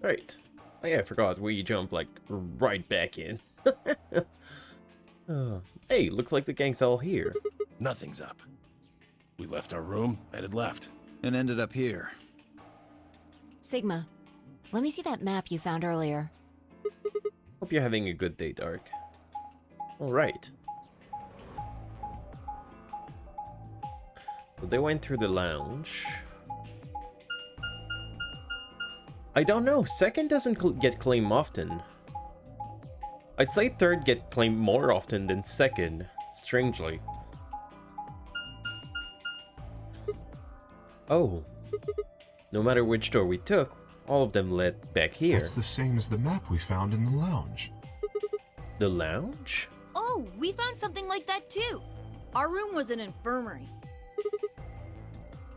Right. Oh yeah, I forgot. We jumped like right back in. Hey, looks like the gang's all here. Nothing's up. We left our room, headed left. And ended up here. Sigma, let me see that map you found earlier. Hope you're having a good day, Dark. Alright. So they went through the lounge. I don't know. Second doesn't get claimed often. I'd say third get claimed more often than second, strangely. Oh. No matter which door we took, all of them led back here. That's the same as the map we found in the lounge. The lounge? Oh, we found something like that too. Our room was an infirmary.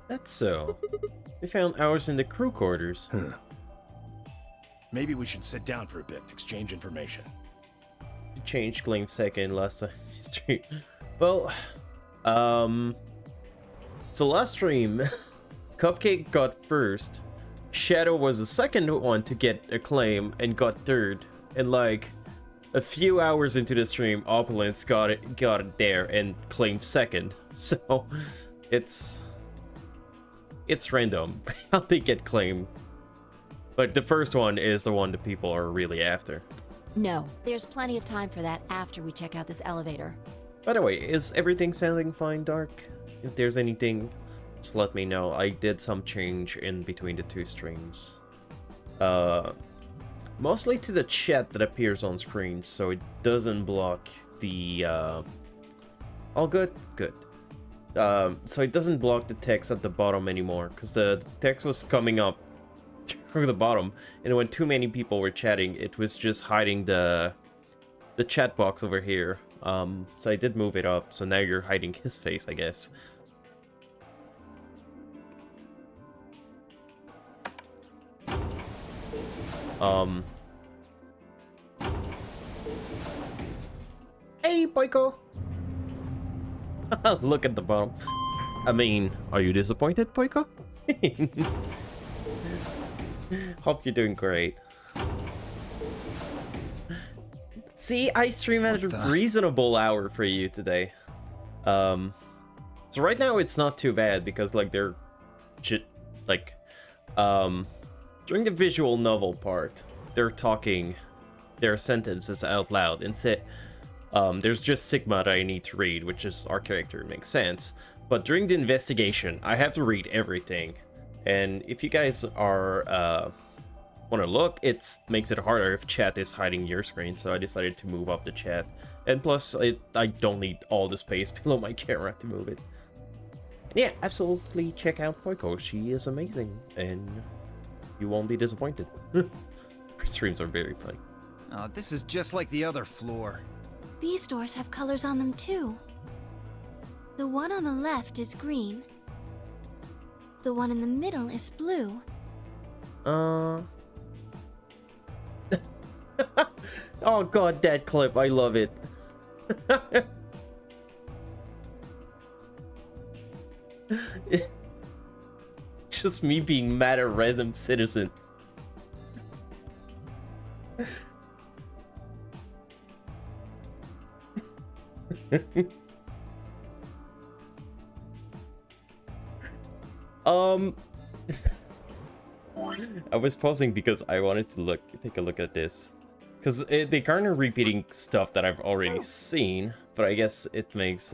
That's so. We found ours in the crew quarters. Huh. Maybe we should sit down for a bit and exchange information. You changed claim second last time history. Well, so last stream, Cupcake got first. Shadow was the second one to get a claim and got third. And like a few hours into the stream, Opulence got it there and claimed second. So it's random how they get claimed. But the first one is the one that people are really after. No, there's plenty of time for that after we check out this elevator. By the way, is everything sounding fine, Dark? If there's anything, just let me know. I did some change in between the two streams. Mostly to the chat that appears on screen, so it doesn't block the, all good? Good. So it doesn't block the text at the bottom anymore, because the text was coming up through the bottom, and when too many people were chatting, it was just hiding the chat box over here. So I did move it up, so now you're hiding his face, I guess. Hey, Poiko! Look at the bottom. I mean, are you disappointed, Poiko? Hope you're doing great. See, I stream at a reasonable hour for you today. So right now it's not too bad because like they're like during the visual novel part, they're talking their sentences out loud and say there's just Sigma that I need to read, which is our character, it makes sense. But during the investigation, I have to read everything. And if you guys are want to look, it makes it harder if chat is hiding your screen, so I decided to move up the chat. And plus, I don't need all the space below my camera to move it. And yeah, absolutely check out Poiko. She is amazing, and you won't be disappointed. Her streams are very funny. Oh, this is just like the other floor. These doors have colors on them too. The one on the left is green. The one in the middle is blue. Oh god, that clip, I love it. Just me being mad at Random Citizen. I was pausing because I wanted to take a look at this. Because they kind of repeating stuff that I've already seen, but I guess it makes,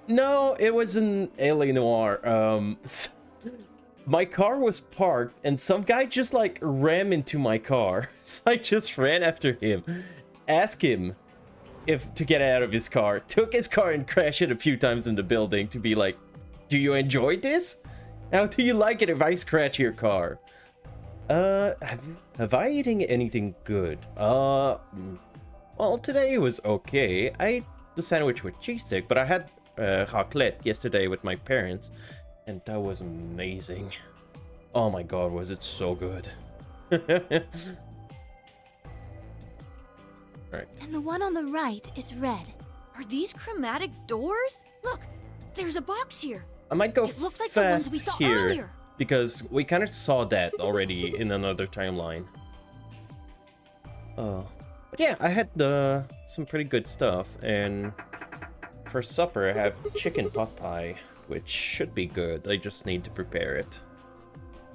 No, it was in L.A. Noire. My car was parked, and some guy just, like, rammed into my car. So I just ran after him, asked him to get out of his car, took his car and crashed it a few times in the building to be like, do you enjoy this? How do you like it if I scratch your car? Have I eaten anything good? Well, today was okay. I ate the sandwich with cheese stick, but I had raclette yesterday with my parents, and that was amazing. Oh my god, was it so good. Right. And the one on the right is red. Are these chromatic doors? Look, there's a box here. I might go It looks like fast the ones we saw here. earlier. because we kind of saw that already in another timeline. But yeah, I had some pretty good stuff, and for supper I have chicken pot pie, which should be good. I just need to prepare it.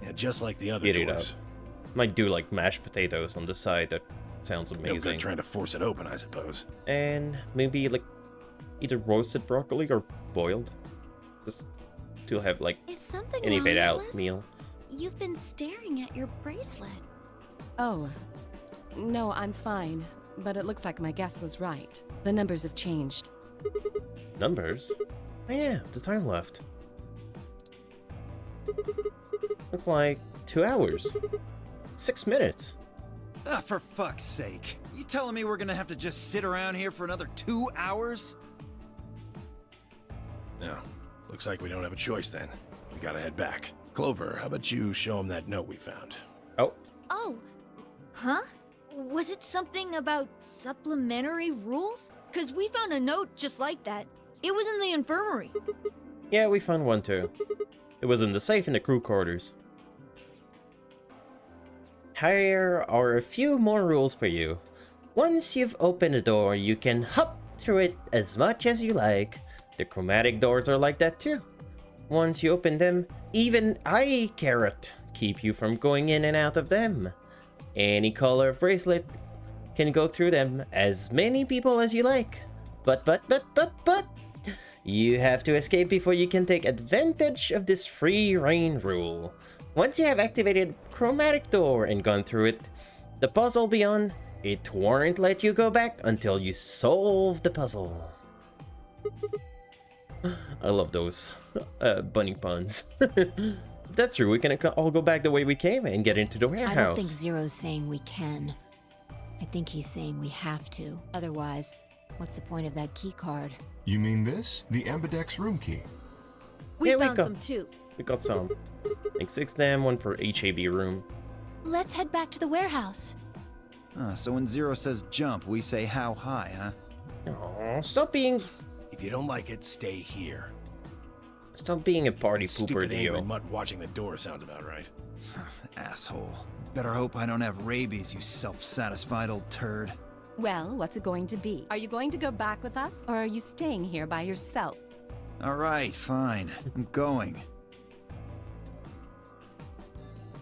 Yeah, just like the other Heat it doors. up. Might do like mashed potatoes on the side. That sounds No amazing. good trying to force it open, I suppose. And maybe like either roasted broccoli or boiled, just to have like Is something any wrong, bit out Alice? meal. You've been staring at your bracelet. Oh, no, I'm fine. But it looks like my guess was right. The numbers have changed. Numbers? Oh yeah, the time left. Looks like 2 hours. 6 minutes. Ah, for fuck's sake. You telling me we're gonna have to just sit around here for another 2 hours? No. Looks like we don't have a choice then. We gotta head back. Clover, how about you show him that note we found? Oh, Oh, huh? Was it something about supplementary rules? Because we found a note just like that. It was in the infirmary. yeah, we found one too. It was in the safe in the crew quarters. Here are a few more rules for you. Once you've opened a door, you can hop through it as much as you like. The chromatic doors are like that too. Once you open them, even eye carrot keep you from going in and out of them. Any color of bracelet can go through them, as many people as you like. But, you have to escape before you can take advantage of this free reign rule. Once you have activated chromatic door and gone through it, the puzzle beyond, it won't let you go back until you solve the puzzle. I love those bunny puns. If that's true, we can all go back the way we came and get into the warehouse. I don't think Zero's saying we can. I think he's saying we have to. Otherwise, what's the point of that key card? You mean this? The Ambidex room key. We Here we found go. some too. We got some. Like 6 damn, one for HAB room. Let's head back to the warehouse. So when Zero says jump, we say how high, huh? Aw, stop being If you don't like it, stay here. a party pooper, Stupid angry Dio. mutt watching the door sounds about right. Asshole. Better hope I don't have rabies, you self-satisfied old turd. Well, what's it going to be? Are you going to go back with us, or are you staying here by yourself? Alright, fine. I'm going.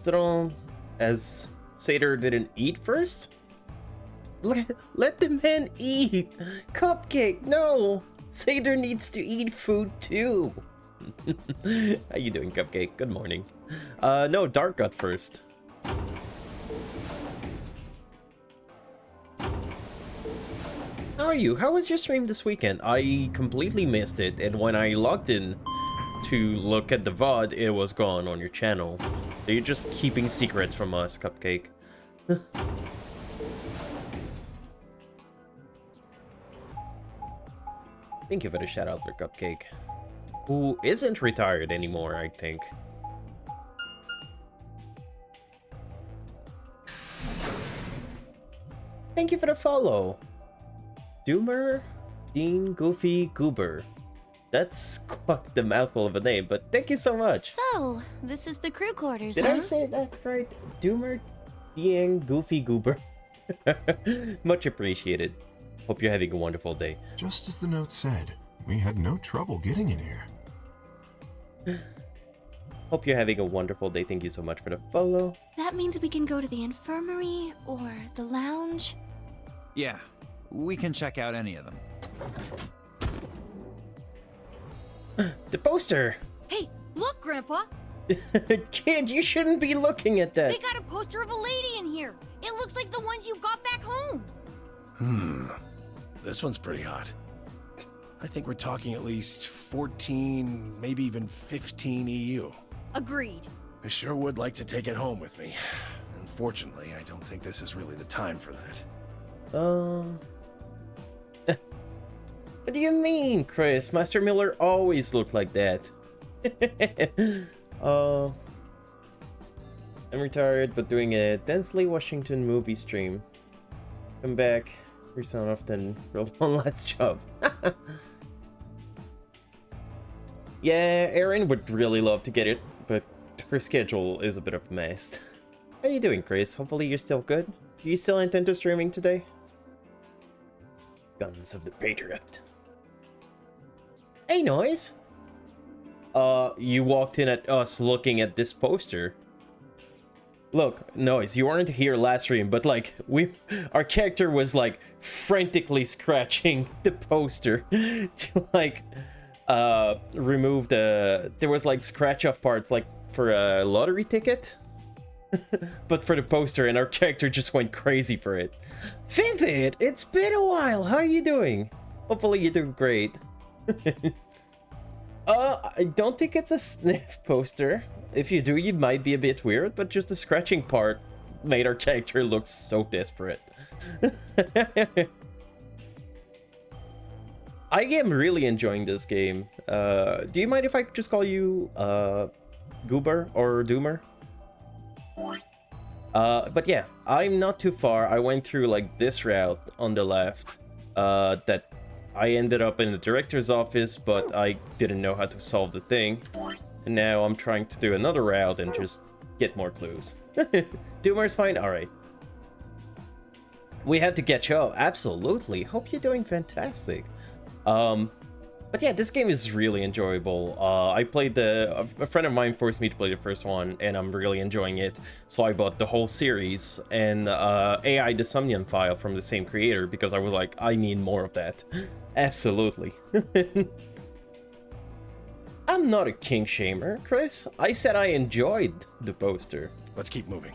So, as Satyr didn't eat first? Let the man eat! Cupcake, no! Satyr needs to eat food too! How you doing, Cupcake? Good morning. No, Dark got first. How are you? How was your stream this weekend? I completely missed it, and when I logged in to look at the VOD, it was gone on your channel. So you're just keeping secrets from us, Cupcake. Thank you for the shout out for Cupcake, who isn't retired anymore, I think. Thank you for the follow. Doomer Dean Goofy Goober. That's quite the mouthful of a name, but thank you so much. So, this is the crew quarters, Did huh? I say that right? Doomer Dean Goofy Goober. Much appreciated. Hope you're having a wonderful day. Just as the note said, we had no trouble getting in here. Hope you're having a wonderful day. Thank you so much for the follow. That means we can go to the infirmary or the lounge. Yeah, we can check out any of them. The poster! Hey, look, Grandpa. Kid, you shouldn't be looking at that. They got a poster of a lady in here. It looks like the ones you got back home. This one's pretty hot. I think we're talking at least 14, maybe even 15 EU. Agreed. I sure would like to take it home with me. Unfortunately, I don't think this is really the time for that. What do you mean, Chris? Master Miller always looked like that. I'm retired, but doing a Densely Washington movie stream. Come back every so often for one last job. Yeah, Aaron would really love to get it, but her schedule is a bit of a mess. How you doing, Chris? Hopefully you're still good. Do you still intend to streaming today? Guns of the Patriot. Hey, Noise! You walked in at us looking at this poster. Look, Noise, you weren't here last stream, but like, our character was like frantically scratching the poster to like, remove there was like scratch off parts like for a lottery ticket, but for the poster, and our character just went crazy for it. Fimpit, it's been a while, how are you doing? Hopefully you're doing great. I don't think it's a sniff poster. If you do, you might be a bit weird, but just the scratching part made our character look so desperate. I am really enjoying this game. Do you mind if I just call you Goober or Doomer? But yeah, I'm not too far. I went through like this route on the left that I ended up in the director's office, but I didn't know how to solve the thing. And now I'm trying to do another route and just get more clues. Doomer's fine? Alright. We had to catch up. Absolutely. Hope you're doing fantastic. But yeah, this game is really enjoyable. I played a friend of mine forced me to play the first one, and I'm really enjoying it. So I bought the whole series and AI the Somnium file from the same creator because I was like, I need more of that. Absolutely. I'm not a king shamer, Chris. I said I enjoyed the poster. Let's keep moving.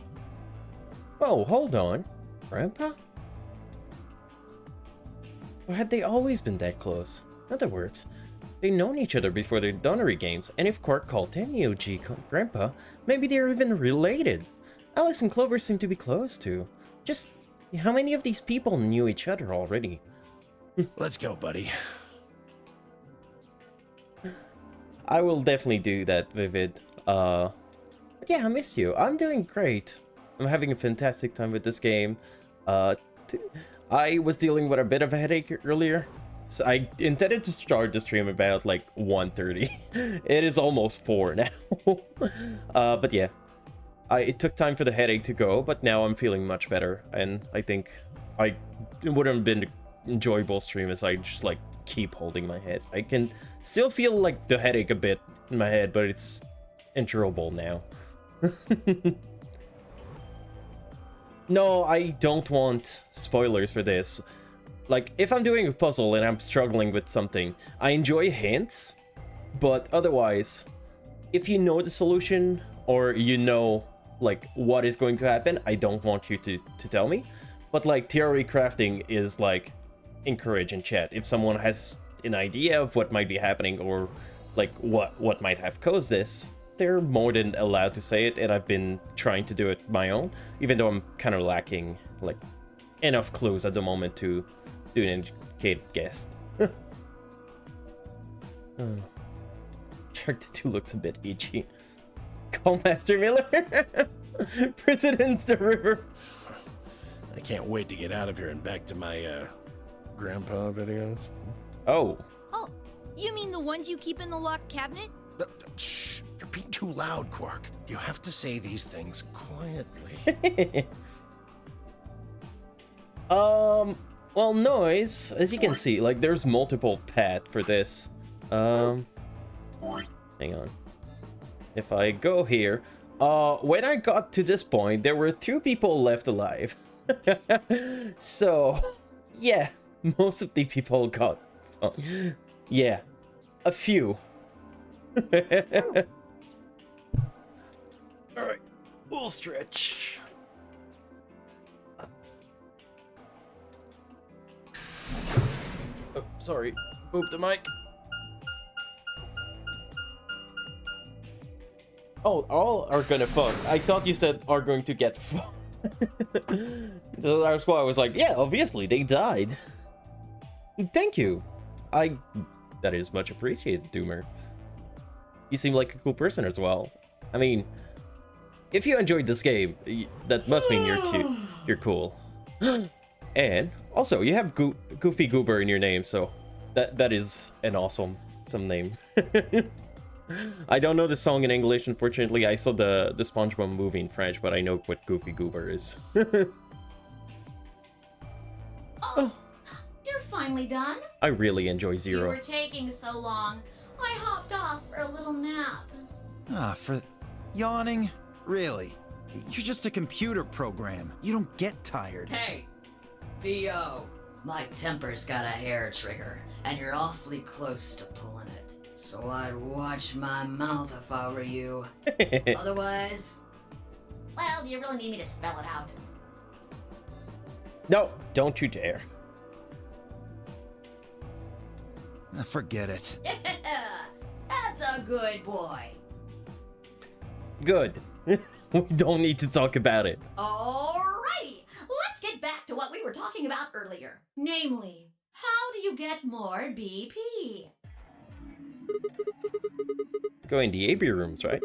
Oh, hold on. Grandpa? Or had they always been that close? In other words, they'd known each other before the Donnery games, and if Quark called Tenio-G Grandpa, maybe they're even related. Alice and Clover seem to be close too. Just how many of these people knew each other already? Let's go, buddy. I will definitely do that, Vivid. But yeah, I miss you. I'm doing great. I'm having a fantastic time with this game. I was dealing with a bit of a headache earlier. So I intended to start the stream about like 1:30. It is almost 4 now. But yeah, it took time for the headache to go, but now I'm feeling much better. And I think it wouldn't have been an enjoyable stream as I just like keep holding my head. I can still feel like the headache a bit in my head, but it's endurable now. No, I don't want spoilers for this. Like, if I'm doing a puzzle and I'm struggling with something, I enjoy hints, but otherwise, if you know the solution or you know like what is going to happen, I don't want you to tell me. But like theory crafting is like encourage in chat. If someone has an idea of what might be happening or like what might have caused this, they're more than allowed to say it, and I've been trying to do it my own, even though I'm kind of lacking like enough clues at the moment to do an educated guess. Shark Tattoo looks a bit itchy. Call Master Miller. President's the river. I can't wait to get out of here and back to my grandpa videos. Oh. Oh, you mean the ones you keep in the locked cabinet? Shh, you're being too loud, Quark. You have to say these things quietly. Well, Noise, as you can see, like there's multiple paths for this. Hang on. If I go here, when I got to this point, there were 2 people left alive. So, yeah, most of the people got, yeah, a few. Alright, we'll stretch. Oh, sorry. Boop the mic. Oh, all are gonna fuck. I thought you said are going to get fucked. So that's why I was like, yeah, obviously, they died. Thank you. That is much appreciated, Doomer. You seem like a cool person as well. I mean, if you enjoyed this game, that must mean you're cute. You're cool. And also, you have Goofy Goober in your name, so that is an awesome name. I don't know the song in English, unfortunately. I saw the SpongeBob movie in French, but I know what Goofy Goober is. Oh, you're finally done? I really enjoy You Zero. were taking so long. I hopped off for a little nap. For yawning? Really? You're just a computer program. You don't get tired. Hey, B.O. My temper's got a hair trigger, and you're awfully close to pulling it. So I'd watch my mouth if I were you. Otherwise... Well, do you really need me to spell it out? No, don't you dare. Forget it. That's a good boy. Good. We don't need to talk about it. Alrighty, let's get back to what we were talking about earlier. Namely, how do you get more BP? Go in the AB rooms, right?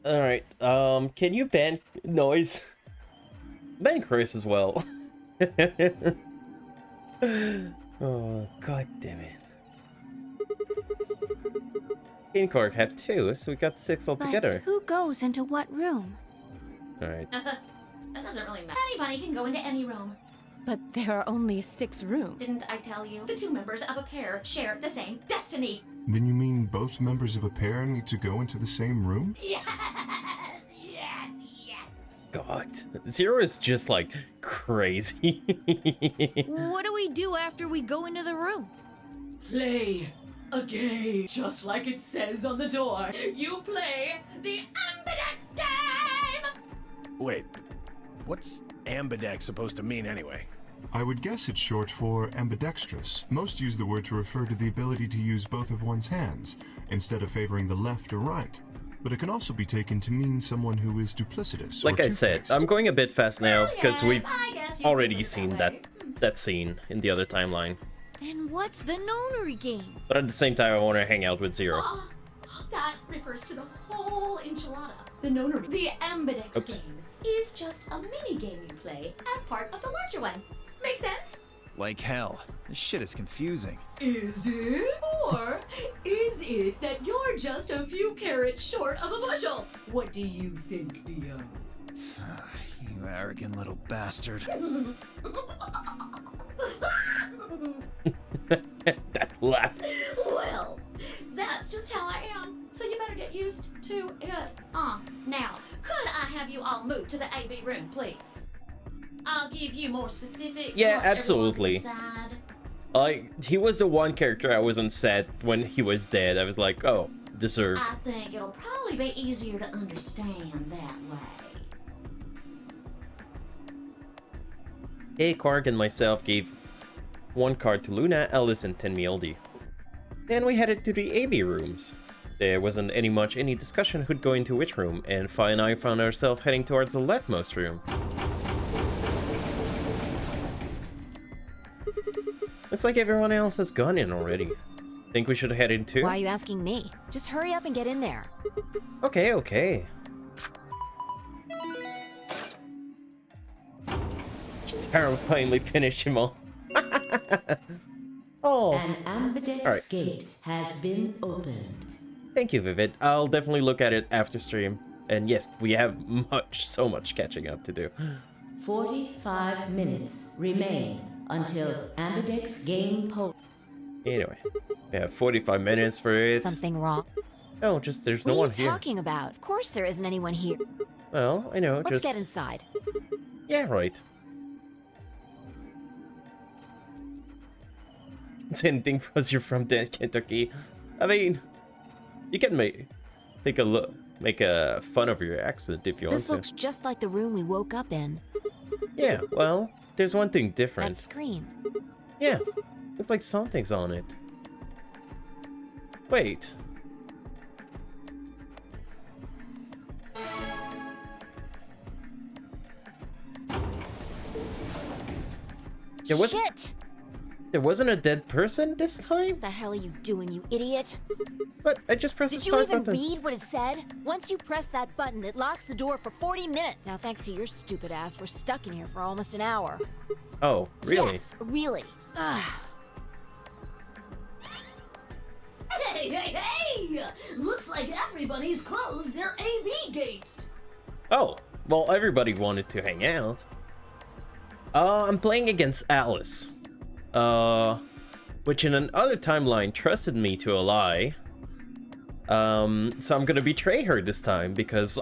Alright, can you ban noise? Ban Chris as well. Oh, god damn it. Me and Cork have 2, so we got 6 altogether. But who goes into what room? Alright. That doesn't really matter. Anybody can go into any room. But there are only 6 rooms. Didn't I tell you? The two members of a pair share the same destiny. Then you mean both members of a pair need to go into the same room? Yes, yes, yes. God. Zero is just like crazy. What do we do after we go into the room? Play a game, just like it says on the door. You play the Ambidex game! Wait, what's ambidex supposed to mean anyway? I would guess it's short for ambidextrous. Most use the word to refer to the ability to use both of one's hands, instead of favoring the left or right. But it can also be taken to mean someone who is duplicitous Like or I said, two-faced. I'm going a bit fast now because Yes, we've I guess you already could put it seen that that way. that scene in the other timeline. Then what's the nonary game? But at the same time, I want to hang out with Zero. That refers to the whole enchilada. The nonary. The ambidex Oops. game is just a mini game you play as part of the larger one. Make sense? Like hell. This shit is confusing. Is it? Or is it that you're just a few carrots short of a bushel? What do you think, B.O.? You arrogant little bastard. That laugh. Well, that's just how I am. So you better get used to it. Now, could I have you all move to the AB room, please? I'll give you more specifics. Yeah, once everyone's absolutely. inside. He was the one character I was on set when he was dead. I was like, oh, deserved. I think it'll probably be easier to understand that way. Hey, Quark and myself gave 1 card to Luna, Alice, and Tenmieldi. Then we headed to the AB rooms. There wasn't any discussion who'd go into which room, and Fi and I found ourselves heading towards the leftmost room. Looks like everyone else has gone in already. Think we should head in too? Why are you asking me? Just hurry up and get in there. Okay, okay. Tara finally finished him all. Oh. An ambidex All right. gate has been opened. Thank you, Vivid. I'll definitely look at it after stream. And yes, we have so much catching up to do. 45 minutes remain until ambidex game Anyway, we have 45 minutes for it. Something wrong? Oh, just there's no What are one you here. talking about? Of course there isn't anyone here. Well, I know, Let's just... get inside. Yeah, right. Sending because you're from Kentucky. I mean, you can make a fun of your accent if you want This to. looks just like the room we woke up in. Yeah, well, there's one thing different. That screen. Yeah, looks like something's on it. Wait. Shit! There wasn't a dead person this time? What the hell are you doing, you idiot? But I just pressed the Did you start even button. read what it said? Once you press that button, it locks the door for 40 minutes. Now, thanks to your stupid ass, we're stuck in here for almost an hour. Oh, really? Yes, really. Ugh. Hey, hey, hey! Looks like everybody's closed their AB gates. Oh, well, everybody wanted to hang out. I'm playing against Alice. Which in another timeline trusted me to a lie. So I'm gonna betray her this time because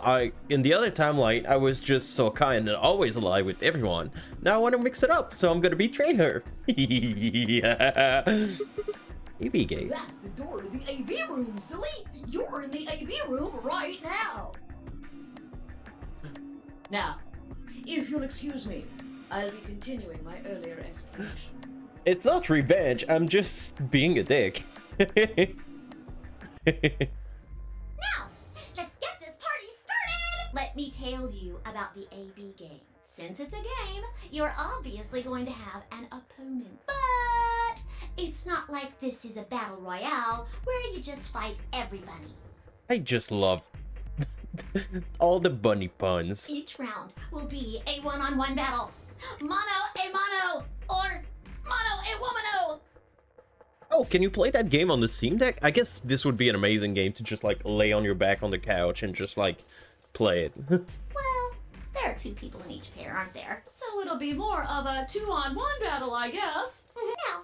in the other timeline, I was just so kind and always lie with everyone. Now I want to mix it up, so I'm gonna betray her. AB gate. That's the door to the AB room, silly. You're in the AB room right now. Now, if you'll excuse me, I'll be continuing my earlier explanation. It's not revenge, I'm just being a dick. Now, let's get this party started! Let me tell you about the AB game. Since it's a game, you're obviously going to have an opponent. But it's not like this is a battle royale where you just fight everybody. I just love all the bunny puns. Each round will be a one-on-one battle. Mono a mono, or mono a womano. Oh, can you play that game on the Steam Deck? I guess this would be an amazing game to just like lay on your back on the couch and just like play it. Well, there are 2 people in each pair, aren't there? So it'll be more of a 2-on-1 battle, I guess. Now,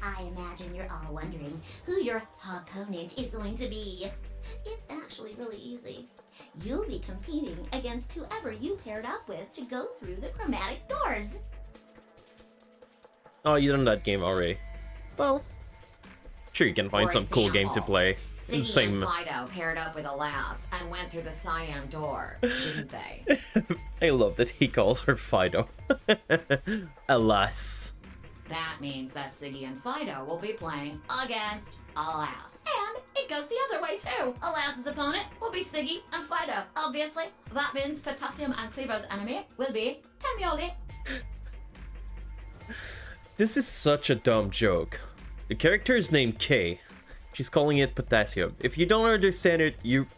I imagine you're all wondering who your opponent is going to be. It's actually really easy. You'll be competing against whoever you paired up with to go through the chromatic doors. Oh, you done that game already. Well, sure you can find For some cool game to example, play. Siggy and Fido paired up with a lass and went through the cyan door, didn't they? I love that he calls her Fido. Alas. That means that Siggy and Fido will be playing against a lass. And it goes the other way too. Alas's opponent will be Siggy and Fido. Obviously, that means Potassium and Cleaver's enemy will be Tamioli. This is such a dumb joke. The character is named Kay. She's calling it potassium. If you don't understand it, even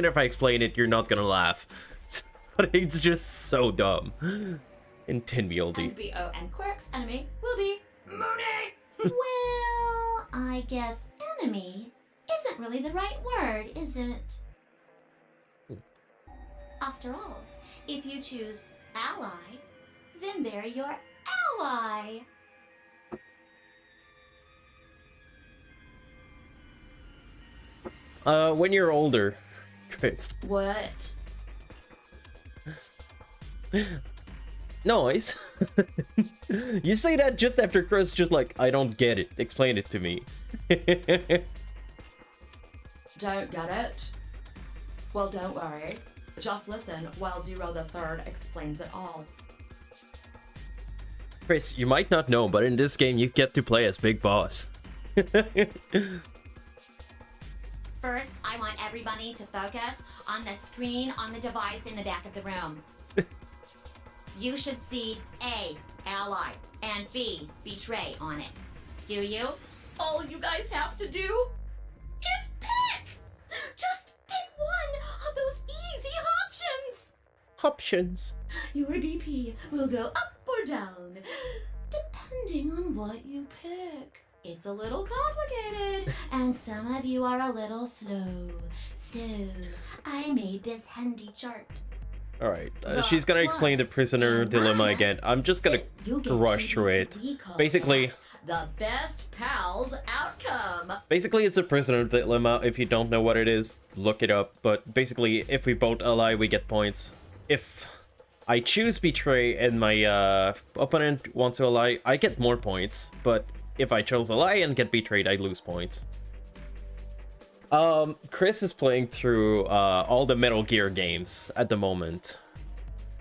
if I explain it, you're not gonna laugh. But it's just so dumb. And Tenbioldi. And B.O. and Quirk's enemy will be Mooney. Well, I guess enemy isn't really the right word, is it? After all, if you choose ally, then they're your ally. When you're older, Chris. What? Noise. You say that just after Chris just like, I don't get it. Explain it to me. Don't get it? Well, don't worry. Just listen while Zero the Third explains it all. Chris, you might not know, but in this game you get to play as Big Boss. First, I want everybody to focus on the screen on the device in the back of the room. You should see A, ally, and B, betray on it. Do you? All you guys have to do is pick! Just pick one of those easy options! Options. Your BP will go up or down, depending on what you pick. It's a little complicated, and some of you are a little slow. So, I made this handy chart. Alright, she's gonna explain the prisoner dilemma again. I'm just gonna rush through it. Basically, the best pals outcome. Basically, it's a prisoner dilemma. If you don't know what it is, look it up. But basically, if we both ally, we get points. If I choose betray and my opponent wants to ally, I get more points. But if I chose ally and get betrayed, I lose points. Chris is playing through all the Metal Gear games at the moment.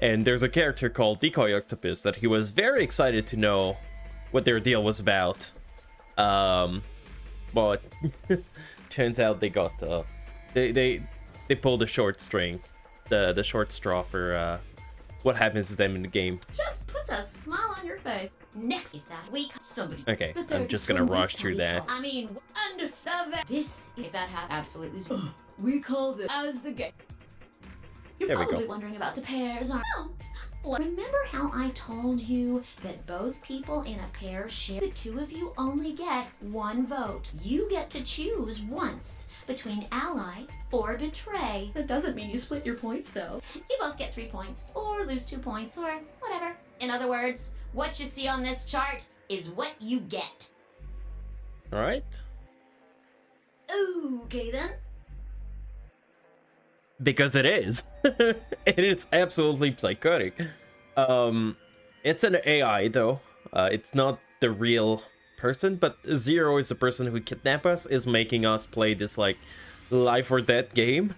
And there's a character called Decoy Octopus that he was very excited to know what their deal was about. But turns out they got they pulled a short string, the short straw for what happens to them in the game. Just puts a smile on your face. Next, if that week, somebody. Okay, I'm just gonna rush through that. I mean, under this, if that had absolutely. We call this as the game. You're There we probably go. wondering about the pairs, aren't you? Remember how I told you that both people in a pair share? The two of you only get one vote. You get to choose once between ally or betray. That doesn't mean you split your points, though. You both get 3 points, or lose 2 points, or whatever. In other words, what you see on this chart is what you get. Alright. Okay then. Because it is. It is absolutely psychotic. It's an AI though. It's not the real person, but Zero is the person who kidnapped us, is making us play this like life or death game.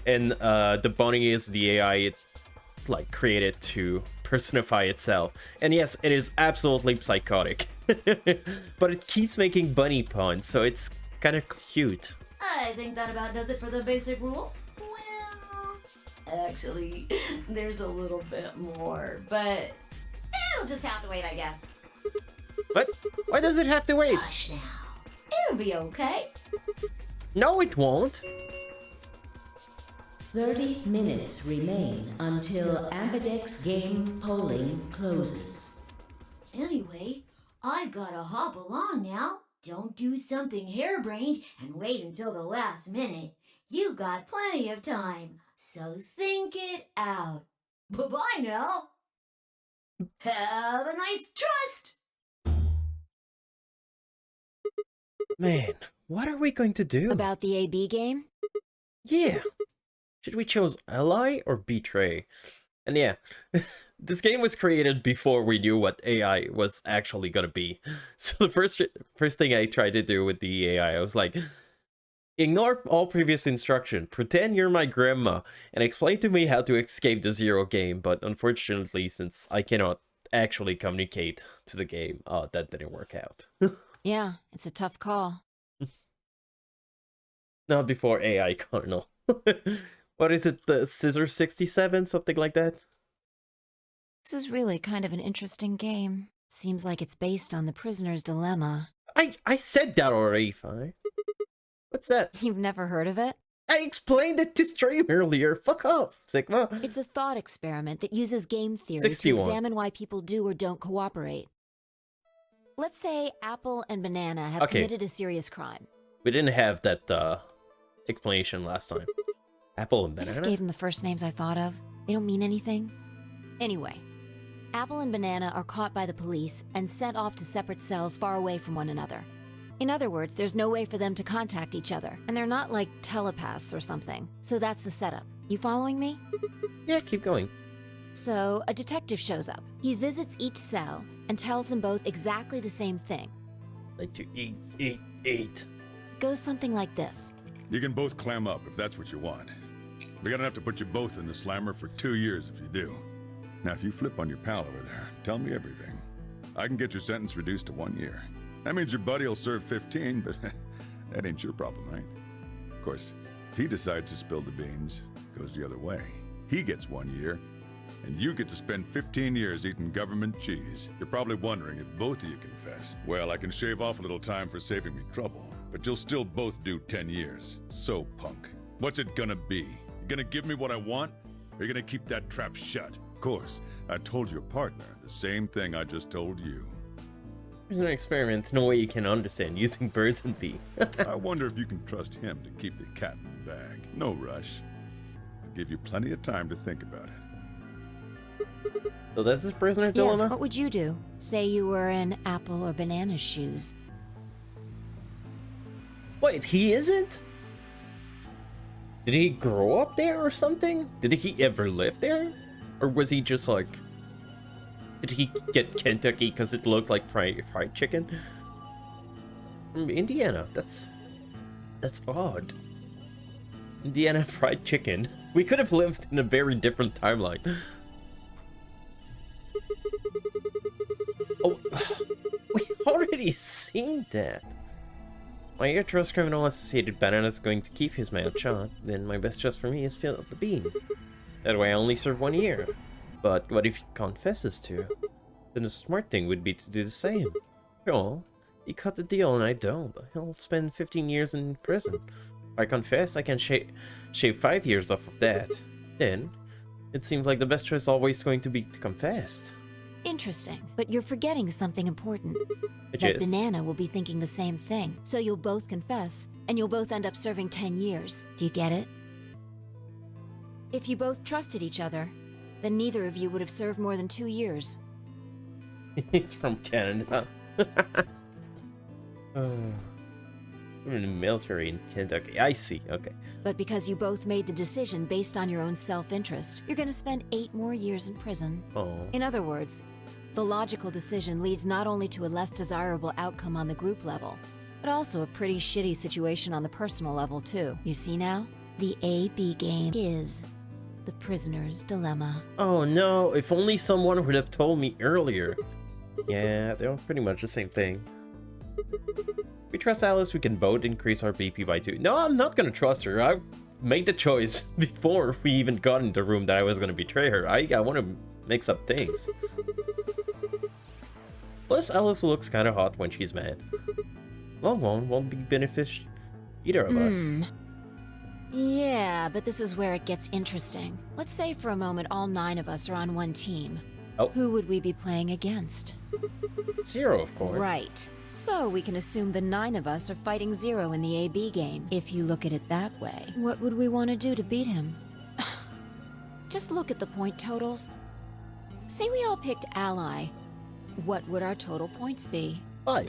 And the bunny is the AI it like created to personify itself. And yes, it is absolutely psychotic. But it keeps making bunny puns, so it's kind of cute. I think that about does it for the basic rules. Well, actually, there's a little bit more, but it'll just have to wait, I guess. But why does it have to wait? Hush now. It'll be okay. No, it won't. 30 minutes remain until Ambidex game polling closes. Anyway, I've gotta hop along now. Don't do something harebrained and wait until the last minute. You got plenty of time, so think it out. Bye-bye now. Have a nice trust. Man, what are we going to do? About the AB game? Yeah. Should we choose ally or betray? And yeah, this game was created before we knew what AI was actually gonna be. So the first thing I tried to do with the AI, I was like, ignore all previous instruction, pretend you're my grandma, and explain to me how to escape the Zero game. But unfortunately, since I cannot actually communicate to the game, that didn't work out. Yeah, it's a tough call. Not before AI Cardinal. What is it, the Scissor 67, something like that? This is really kind of an interesting game. Seems like it's based on the prisoner's dilemma. I said that already, Fi. What's that? You've never heard of it? I explained it to stream earlier. Fuck off, Sigma. It's a thought experiment that uses game theory 61. to examine why people do or don't cooperate. Let's say Apple and Banana have committed a serious crime. We didn't have that explanation last time. Apple and I Banana? just gave them the first names I thought of. They don't mean anything. Anyway, Apple and Banana are caught by the police and sent off to separate cells far away from one another. In other words, there's no way for them to contact each other, and they're not like telepaths or something. So that's the setup. You following me? Yeah, keep going. So, a detective shows up. He visits each cell and tells them both exactly the same thing. Like to eat. It goes something like this. You can both clam up if that's what you want. We're gonna have to put you both in the slammer for 2 years if you do. Now, if you flip on your pal over there, tell me everything. I can get your sentence reduced to 1 year. That means your buddy will serve 15, but that ain't your problem, right? Of course, if he decides to spill the beans, it goes the other way. He gets 1 year, and you get to spend 15 years eating government cheese. You're probably wondering if both of you confess. Well, I can shave off a little time for saving me trouble, but you'll still both do 10 years. So, punk, what's it gonna be? You gonna give me what I want, or you gonna keep that trap shut? Of course, I told your partner the same thing I just told you. There's an experiment, no way you can understand, using birds and bees. I wonder if you can trust him to keep the cat in the bag. No rush. I'll give you plenty of time to think about it. So that's his prisoner dilemma? Yeah, what would you do? Say you were in Apple or Banana's shoes. Wait, he isn't? Did he grow up there or something? Did he ever live there? Or was he just like... Did he get Kentucky because it looked like fried chicken? From Indiana. That's odd. Indiana fried chicken. We could have lived in a very different timeline. Oh, we already seen that. My air trust criminal associated Banana is going to keep his mouth shut. Then my best trust for me is Philip the Bean. That way I only serve 1 year. But what if he confesses to? Then the smart thing would be to do the same. Sure, he cut the deal and I don't, but he'll spend 15 years in prison. If I confess, I can shave 5 years off of that. then it seems like the best choice is always going to be to confess. Interesting, but you're forgetting something important. Which That is? Banana will be thinking the same thing. So you'll both confess, and you'll both end up serving 10 years. Do you get it? If you both trusted each other, then neither of you would have served more than 2 years. He's from Canada. I'm in the military in Kentucky. I see. Okay. But because you both made the decision based on your own self-interest, you're gonna spend 8 more years in prison. Oh. In other words, the logical decision leads not only to a less desirable outcome on the group level, but also a pretty shitty situation on the personal level too. You see now? The A-B game is the prisoner's dilemma. Oh no, if only someone would have told me earlier. Yeah, they're pretty much the same thing. If we trust Alice, we can both increase our BP by 2. No, I'm not gonna trust her. I made the choice before we even got in the room that I was gonna betray her. I want to mix up things. Plus, Alice looks kind of hot when she's mad. Long won't be beneficial either of us. Yeah, but this is where it gets interesting. Let's say for a moment all 9 of us are on one team. Oh. Who would we be playing against? Zero, of course. Right. So we can assume the 9 of us are fighting Zero in the AB game. If you look at it that way, what would we want to do to beat him? Just look at the point totals. Say we all picked Ally. What would our total points be? 5.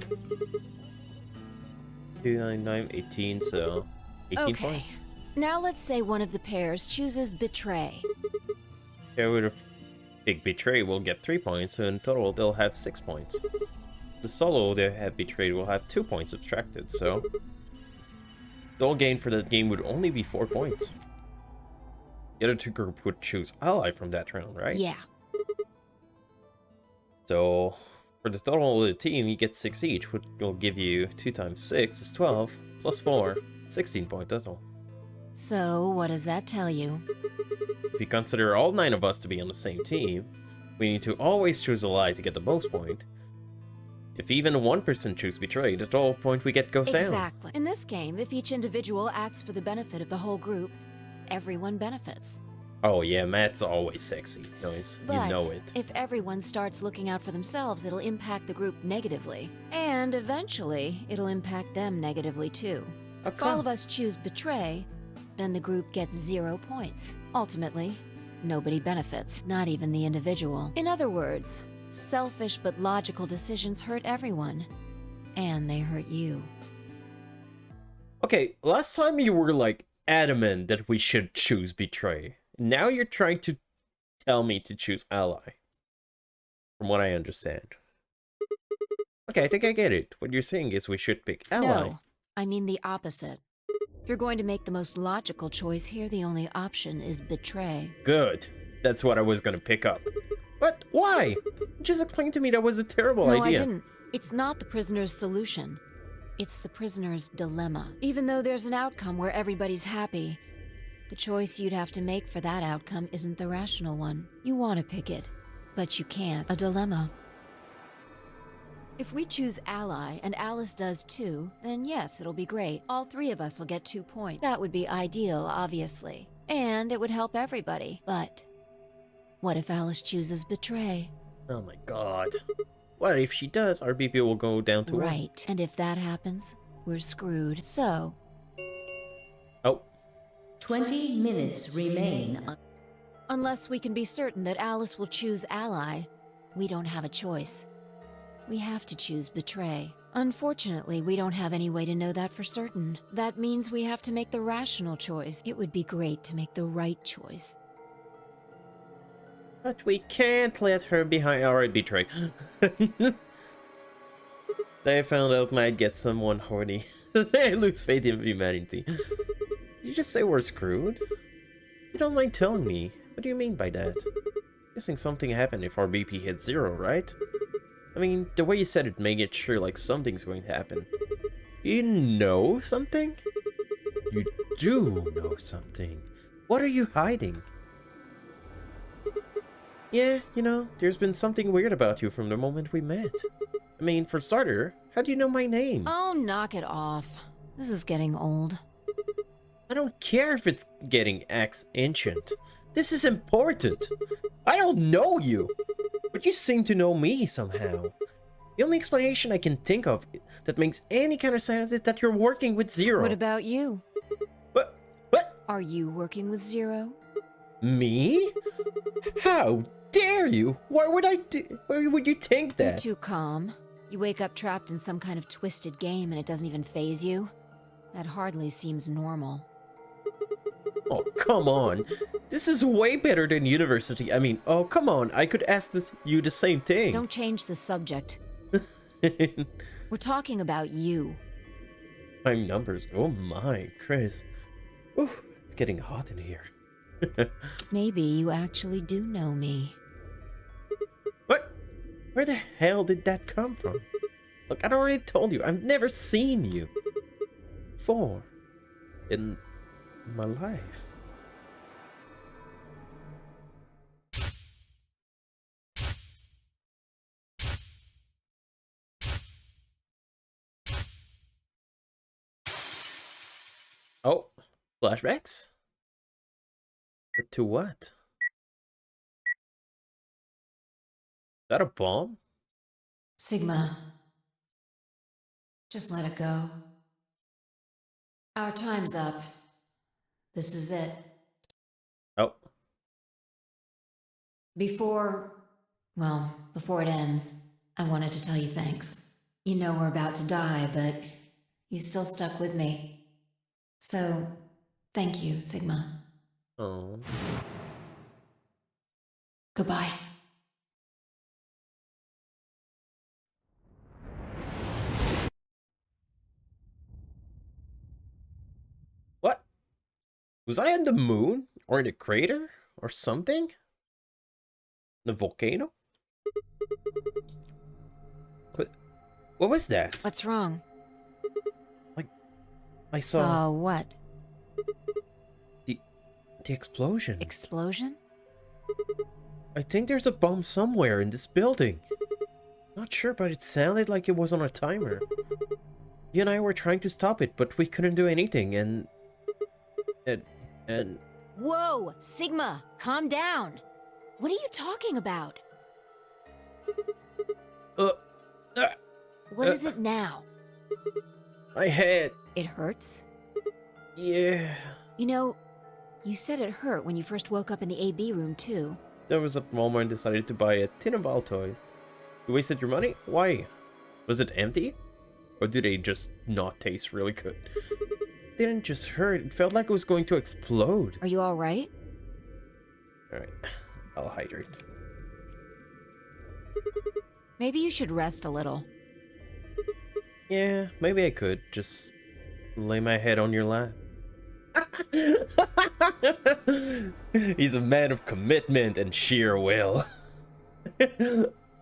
2, 9, 9, 18, so 18 Okay. points. Now let's say one of the pairs chooses Betray. Yeah, with a big betray will get 3 points, so in total they'll have 6 points. The solo they have betrayed will have 2 points subtracted, so the whole gain for that game would only be 4 points. The other 2 group would choose Ally from that round, right? Yeah. So for the total of the team, you get 6 each, which will give you 2 times 6 is 12, plus 4, 16 point total. So what does that tell you? If you consider all 9 of us to be on the same team, we need to always choose Ally to get the most point. If even one person chooses Betray, the total point we get goes down. Exactly. In this game, if each individual acts for the benefit of the whole group, everyone benefits. Oh yeah, Matt's always sexy. Noise. But You know it. if everyone starts looking out for themselves, it'll impact the group negatively. And eventually, it'll impact them negatively too. If all of us choose Betray, then the group gets 0 points. Ultimately, nobody benefits, not even the individual. In other words, selfish but logical decisions hurt everyone. And they hurt you. Okay, last time you were like adamant that we should choose Betray. Now you're trying to tell me to choose Ally. From what I understand. Okay, I think I get it. What you're saying is we should pick Ally. No, I mean the opposite. If you're going to make the most logical choice here, the only option is Betray. Good. That's what I was gonna pick up. But why? Just explain to me that was a terrible No, idea. I didn't. It's not the prisoner's solution. It's the prisoner's dilemma. Even though there's an outcome where everybody's happy, the choice you'd have to make for that outcome isn't the rational one. You want to pick it, but you can't. A dilemma. If we choose Ally and Alice does too, then yes, it'll be great. All 3 of us will get 2 points. That would be ideal, obviously. And it would help everybody. But what if Alice chooses Betray? Oh my god. What if she does? Our BP will go down to 1. Right. And if that happens, we're screwed. So... Oh. 20 minutes remain. Unless we can be certain that Alice will choose Ally, we don't have a choice. We have to choose Betray. Unfortunately, we don't have any way to know that for certain. That means we have to make the rational choice. It would be great to make the right choice. But we can't let her behind. Alright, Betray. They found out might get someone horny. They lose faith in humanity. Did you just say we're screwed? You don't mind telling me. What do you mean by that? Guessing something happened if our BP hit 0, right? I mean, the way you said it made it sure like something's going to happen. You know something? You do know something. What are you hiding? Yeah, you know, there's been something weird about you from the moment we met. I mean, for starter, how do you know my name? Oh, knock it off. This is getting old. I don't care if it's getting ancient. This is important. I don't know you, but you seem to know me somehow. The only explanation I can think of that makes any kind of sense is that you're working with Zero. What about you? What? What? Are you working with Zero? Me? How dare you? Why would you think You're that? too calm. You wake up trapped in some kind of twisted game and it doesn't even faze you? That hardly seems normal. Oh, come on. This is way better than university. I mean, oh, come on. I could ask you the same thing. Don't change the subject. We're talking about you. My numbers. Oh my, Chris. Ooh, it's getting hot in here. Maybe you actually do know me. What? Where the hell did that come from? Look, I already told you, I've never seen you before in my life. Oh, flashbacks? But to what? Is that a bomb? Sigma. Just let it go. Our time's up. This is it. Oh. Before it ends, I wanted to tell you thanks. You know we're about to die, but you still stuck with me. So, thank you, Sigma. Oh. Goodbye. What? Was I on the moon? Or in a crater? Or something? The volcano? What was that? What's wrong? I saw what? The explosion. Explosion? I think there's a bomb somewhere in this building. Not sure, but it sounded like it was on a timer. You and I were trying to stop it, but we couldn't do anything, and... Whoa! Sigma! Calm down! What are you talking about? What is it now? My head. It hurts? Yeah. You know, you said it hurt when you first woke up in the AB room, too. There was a moment I decided to buy a tin of Altoid. You wasted your money? Why? Was it empty? Or did they just not taste really good? It didn't just hurt, it felt like it was going to explode. Are you alright? Alright, I'll hydrate. Maybe you should rest a little. Yeah, maybe I could. Just lay my head on your lap. He's a man of commitment and sheer will.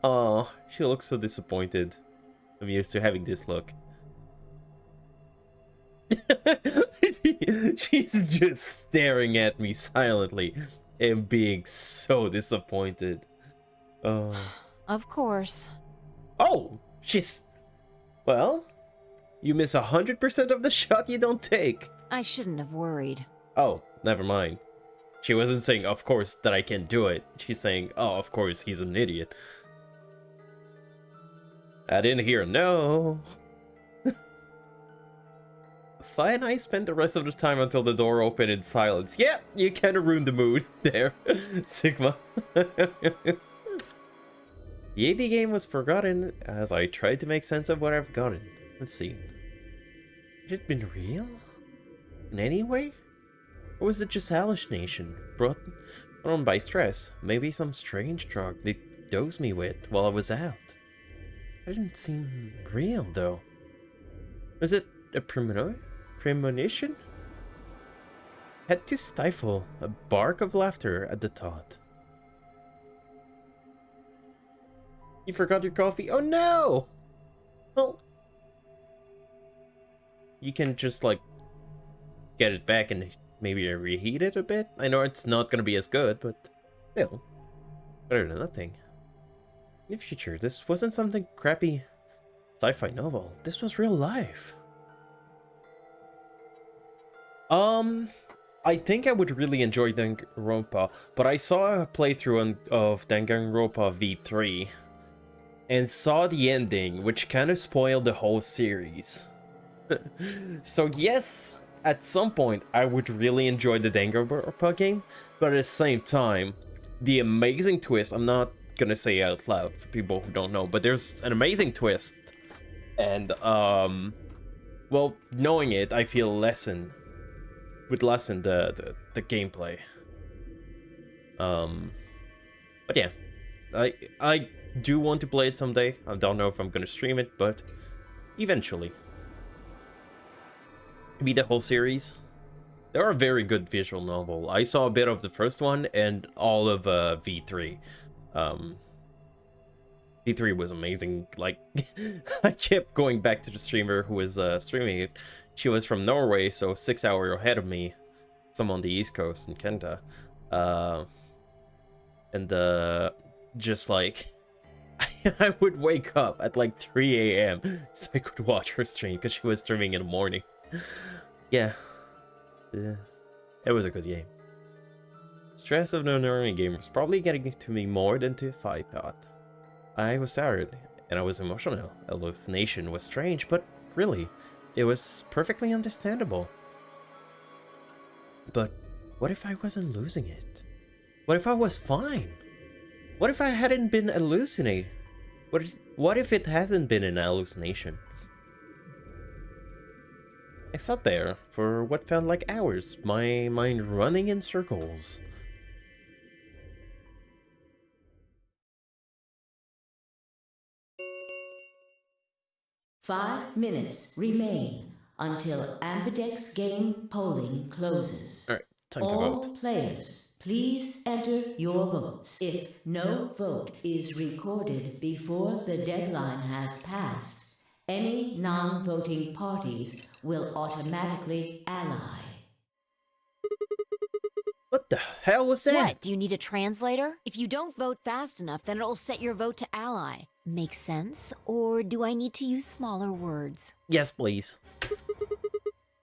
Aw, she looks so disappointed. I'm used to having this look. She's just staring at me silently and being so disappointed. Of course. Oh, she's... Well, you miss 100% of the shot you don't take. I shouldn't have worried. Oh, never mind. She wasn't saying, of course, that I can't do it. She's saying, oh, of course, he's an idiot. I didn't hear no. Fi and I spent the rest of the time until the door opened in silence. Yeah, you kind of ruined the mood there, Sigma. The AB game was forgotten as I tried to make sense of what I've gotten. Let's see. Had it been real? In any way? Or was it just hallucination, brought on by stress? Maybe some strange drug they dosed me with while I was out. It didn't seem real, though. Was it a premonition? Had to stifle a bark of laughter at the thought. You forgot your coffee? Oh no! Well, you can just like get it back and maybe reheat it a bit. I know it's not gonna be as good, but still, better than nothing. In the future, this wasn't something crappy sci-fi novel. This was real life. I think I would really enjoy Danganronpa, but I saw a playthrough of Danganronpa V3 and saw the ending, which kind of spoiled the whole series. So yes, at some point I would really enjoy the Danganronpa game, but at the same time, the amazing twist, I'm not gonna say out loud for people who don't know, but there's an amazing twist, and well, knowing it, I feel would lessen the gameplay. But yeah, I do want to play it someday. I don't know if I'm gonna stream it, but eventually. Maybe the whole series. They are a very good visual novel. I saw a bit of the first one and all of V3. V3 was amazing. Like, I kept going back to the streamer who was streaming it. She was from Norway, so 6 hours ahead of me. Some on the East Coast in Kenta. Just like, I would wake up at like 3 a.m. so I could watch her stream because she was streaming in the morning. Yeah. It was a good game. Stress of the normie game was probably getting to me more than I thought. I was tired, and I was emotional. Hallucination was strange, but really, it was perfectly understandable. But what if I wasn't losing it? What if I was fine? What if I hadn't been hallucinating? What if it hasn't been an hallucination? I sat there for what felt like hours, my mind running in circles. Five minutes remain until Ambidex game polling closes. Alright, time to All vote. players, please enter your votes. If no vote is recorded before the deadline has passed, any non-voting parties will automatically ally. What the hell was that? What? Do you need a translator? If you don't vote fast enough, then it'll set your vote to ally. Makes sense? Or do I need to use smaller words? Yes, please.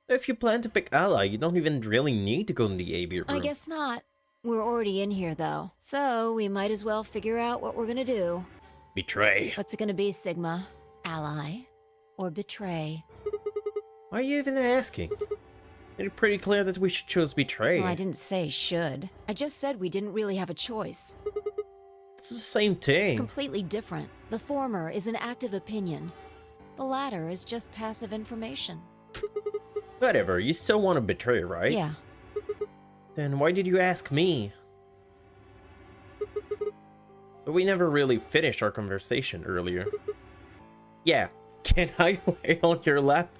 If you plan to pick ally, you don't even really need to go in the AB room. I guess not. We're already in here, though. So we might as well figure out what we're gonna do. Betray. What's it gonna be, Sigma? Ally? Or betray? Why are you even asking? It's pretty clear that we should choose betray. Well, I didn't say should. I just said we didn't really have a choice. It's the same thing. It's completely different. The former is an active opinion. The latter is just passive information. Whatever, you still want to betray, right? Yeah. Then why did you ask me? But we never really finished our conversation earlier. Yeah, can I lay on your lap?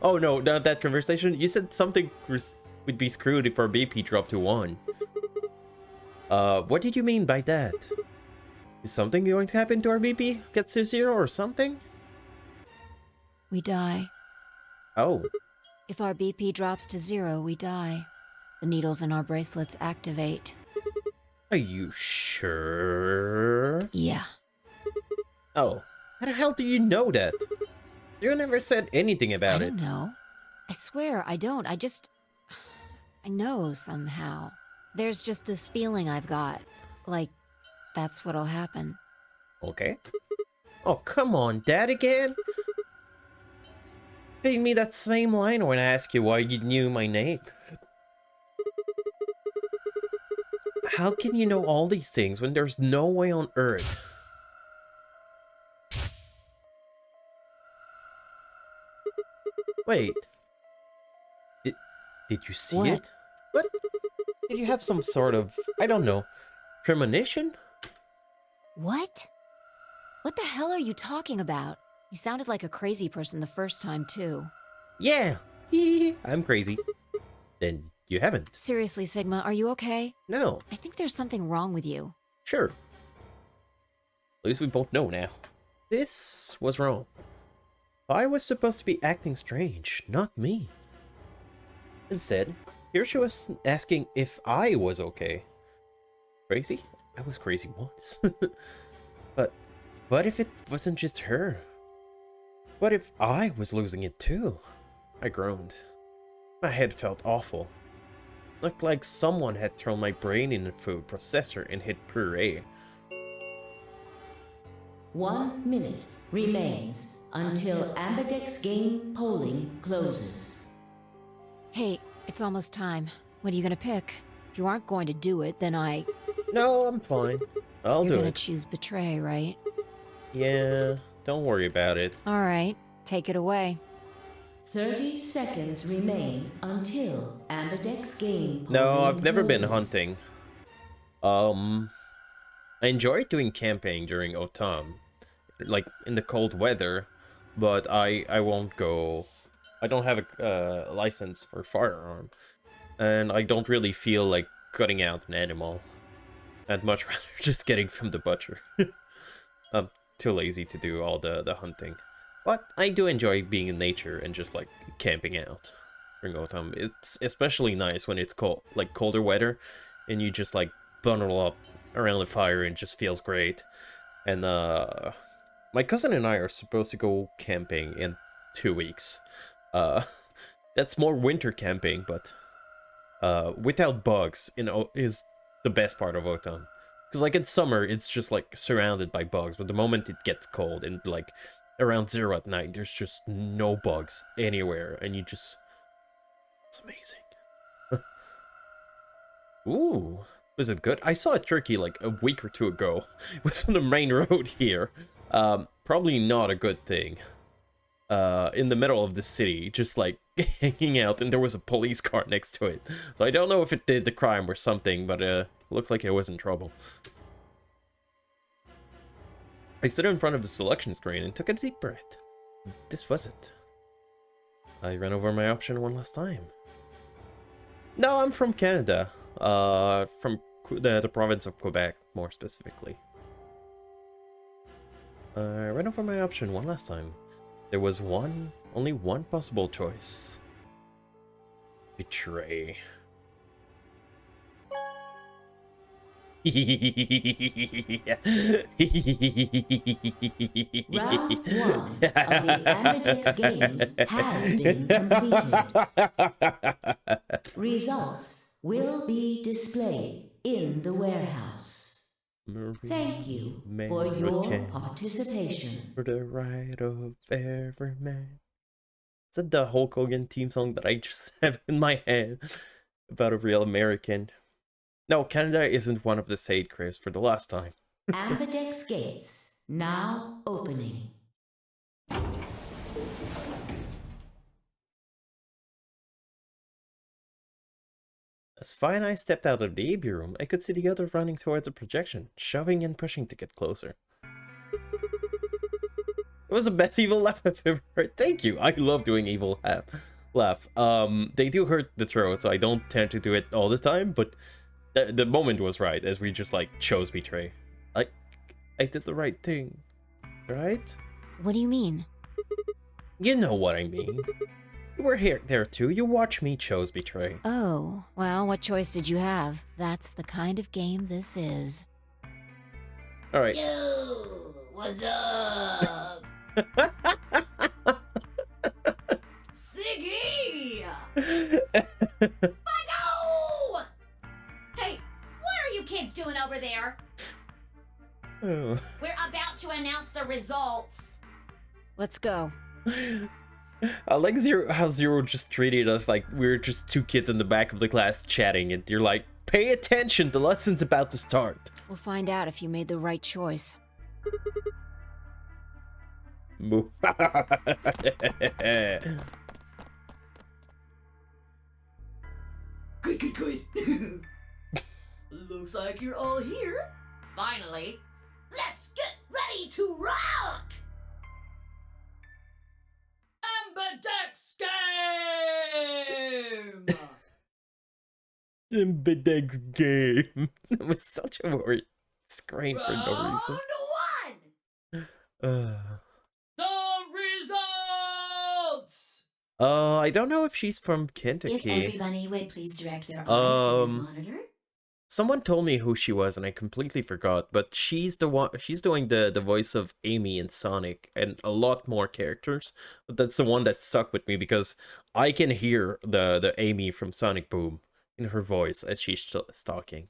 Oh no, not that conversation. You said something would be screwed if our BP dropped to 1. What did you mean by that? Is something going to happen to our BP? Gets to 0 or something? We die. Oh. If our BP drops to 0, we die. The needles in our bracelets activate. Are you sure? Yeah. Oh, how the hell do you know that? You never said anything about it. I don't know. I swear I don't. I know somehow. There's just this feeling I've got. Like, that's what'll happen. Okay. Oh, come on, Dad again? Feed me that same line when I ask you why you knew my name. How can you know all these things when there's no way on Earth? Wait. Did you see it? What? Did you have some sort of, I don't know, premonition? What? What the hell are you talking about? You sounded like a crazy person the first time, too. Yeah, I'm crazy. Then you haven't. Seriously, Sigma, are you okay? No. I think there's something wrong with you. Sure. At least we both know now. This was wrong. I was supposed to be acting strange, not me. Instead, here she was asking if I was okay. Crazy? I was crazy once. But what if it wasn't just her? What if I was losing it too? I groaned. My head felt awful. looked like someone had thrown my brain in the food processor and hit puree. 1 minute remains until Ambidex game polling closes. Hey, it's almost time. What are you gonna pick? If you aren't going to do it, then No, I'm fine. I'll do You're gonna it. choose betray, right? Yeah, don't worry about it. Alright, take it away. 30 seconds remain until Ambidex game polling No, I've never been closes. hunting. I enjoy doing camping during autumn, like in the cold weather, but I won't go. I don't have a license for firearm, and I don't really feel like cutting out an animal. I'd much rather just getting from the butcher. I'm too lazy to do all the hunting, but I do enjoy being in nature and just like camping out during autumn. It's especially nice when it's cold, like colder weather, and you just like bundle up around the fire and just feels great. And my cousin and I are supposed to go camping in 2 weeks. That's more winter camping, but without bugs, is the best part of autumn. Because like in summer, it's just like surrounded by bugs, but the moment it gets cold and like around 0 at night, there's just no bugs anywhere, and you just... It's amazing. Ooh, was it good? I saw a turkey like a week or 2 ago. It was on the main road here. Probably not a good thing. In the middle of the city, just like hanging out, and there was a police car next to it. So I don't know if it did the crime or something, but looks like it was in trouble. I stood in front of the selection screen and took a deep breath. This was it. I ran over my option one last time. No, I'm from Canada. From the province of Quebec, more specifically. I ran over my option one last time. There was only one possible choice. Betray. Round 1 of the Ambidex game has been completed. Results will be displayed in the warehouse. Thank you for your participation. For the right of every man. Is that the Hulk Hogan theme song that I just have in my head about a real American? No, Canada isn't one of the Sade, Chris, for the last time. Ambidex gates now opening. As Fi and I stepped out of the AB room, I could see the others running towards the projection, shoving and pushing to get closer. It was the best evil laugh I've ever heard. Thank you. I love doing evil laugh. They do hurt the throat, so I don't tend to do it all the time, but the moment was right as we just like chose betray. I did the right thing, right? What do you mean? You know what I mean. You were there too. You watch me chose betray. Oh, well, what choice did you have? That's the kind of game this is. All right. Yo, what's up? Siggy! Fido! Hey, what are you kids doing over there? Oh. We're about to announce the results. Let's go. I like how Zero just treated us like we're just 2 kids in the back of the class chatting, and you're like, pay attention, the lesson's about to start. We'll find out if you made the right choice. Good. Looks like you're all here. Finally. Let's get ready to rock! Ambidex game! Ambidex game. That was such a word. Scream for no Round reason. 1! The results! I don't know if she's from If Kentucky. everybody would please direct their eyes to this monitor. Someone told me who she was and I completely forgot, but she's doing the voice of Amy in Sonic and a lot more characters. But that's the one that stuck with me because I can hear the Amy from Sonic Boom in her voice as she's talking.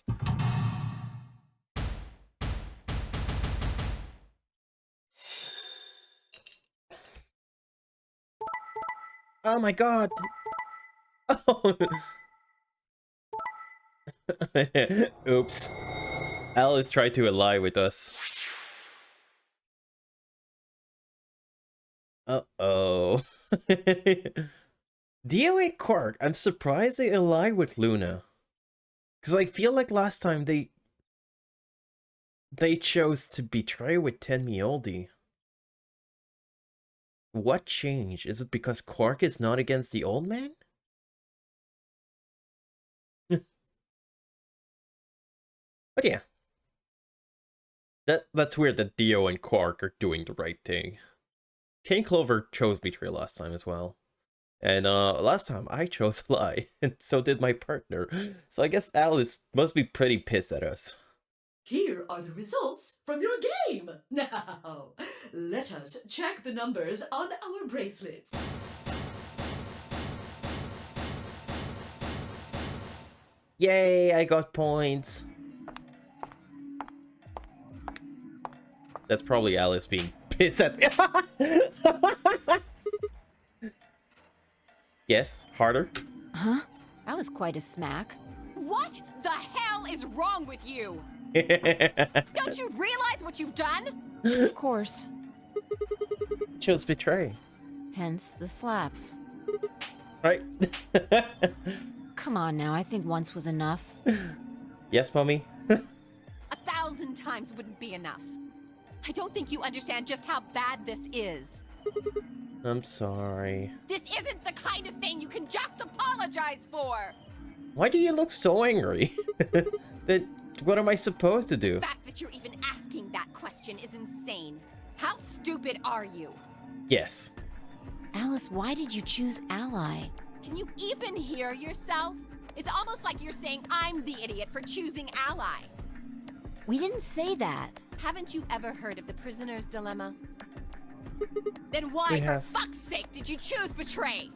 Oh my god! Oh. Oops. Alice tried to ally with us. Uh-oh. Dio and Quark, I'm surprised they allied with Luna. Because I feel like last time they chose to betray with Tenmioldi. What changed? Is it because Quark is not against the old man? But yeah. That's weird that Dio and Quark are doing the right thing. King Clover chose betray last time as well. And last time I chose lie, and so did my partner. So I guess Alice must be pretty pissed at us. Here are the results from your game. Now, let us check the numbers on our bracelets. Yay, I got points. That's probably Alice being pissed at me. Yes, harder. Huh? That was quite a smack. What the hell is wrong with you? Don't you realize what you've done? Of course. Chose betray. Hence the slaps. Right. Come on now, I think once was enough. Yes, mommy? 1,000 times wouldn't be enough. I don't think you understand just how bad this is. I'm sorry. This isn't the kind of thing you can just apologize for! Why do you look so angry? What am I supposed to do? The fact that you're even asking that question is insane. How stupid are you? Yes. Alice, why did you choose Ally? Can you even hear yourself? It's almost like you're saying I'm the idiot for choosing Ally. We didn't say that. Haven't you ever heard of the prisoner's dilemma? Then why, for fuck's sake, did you choose betray?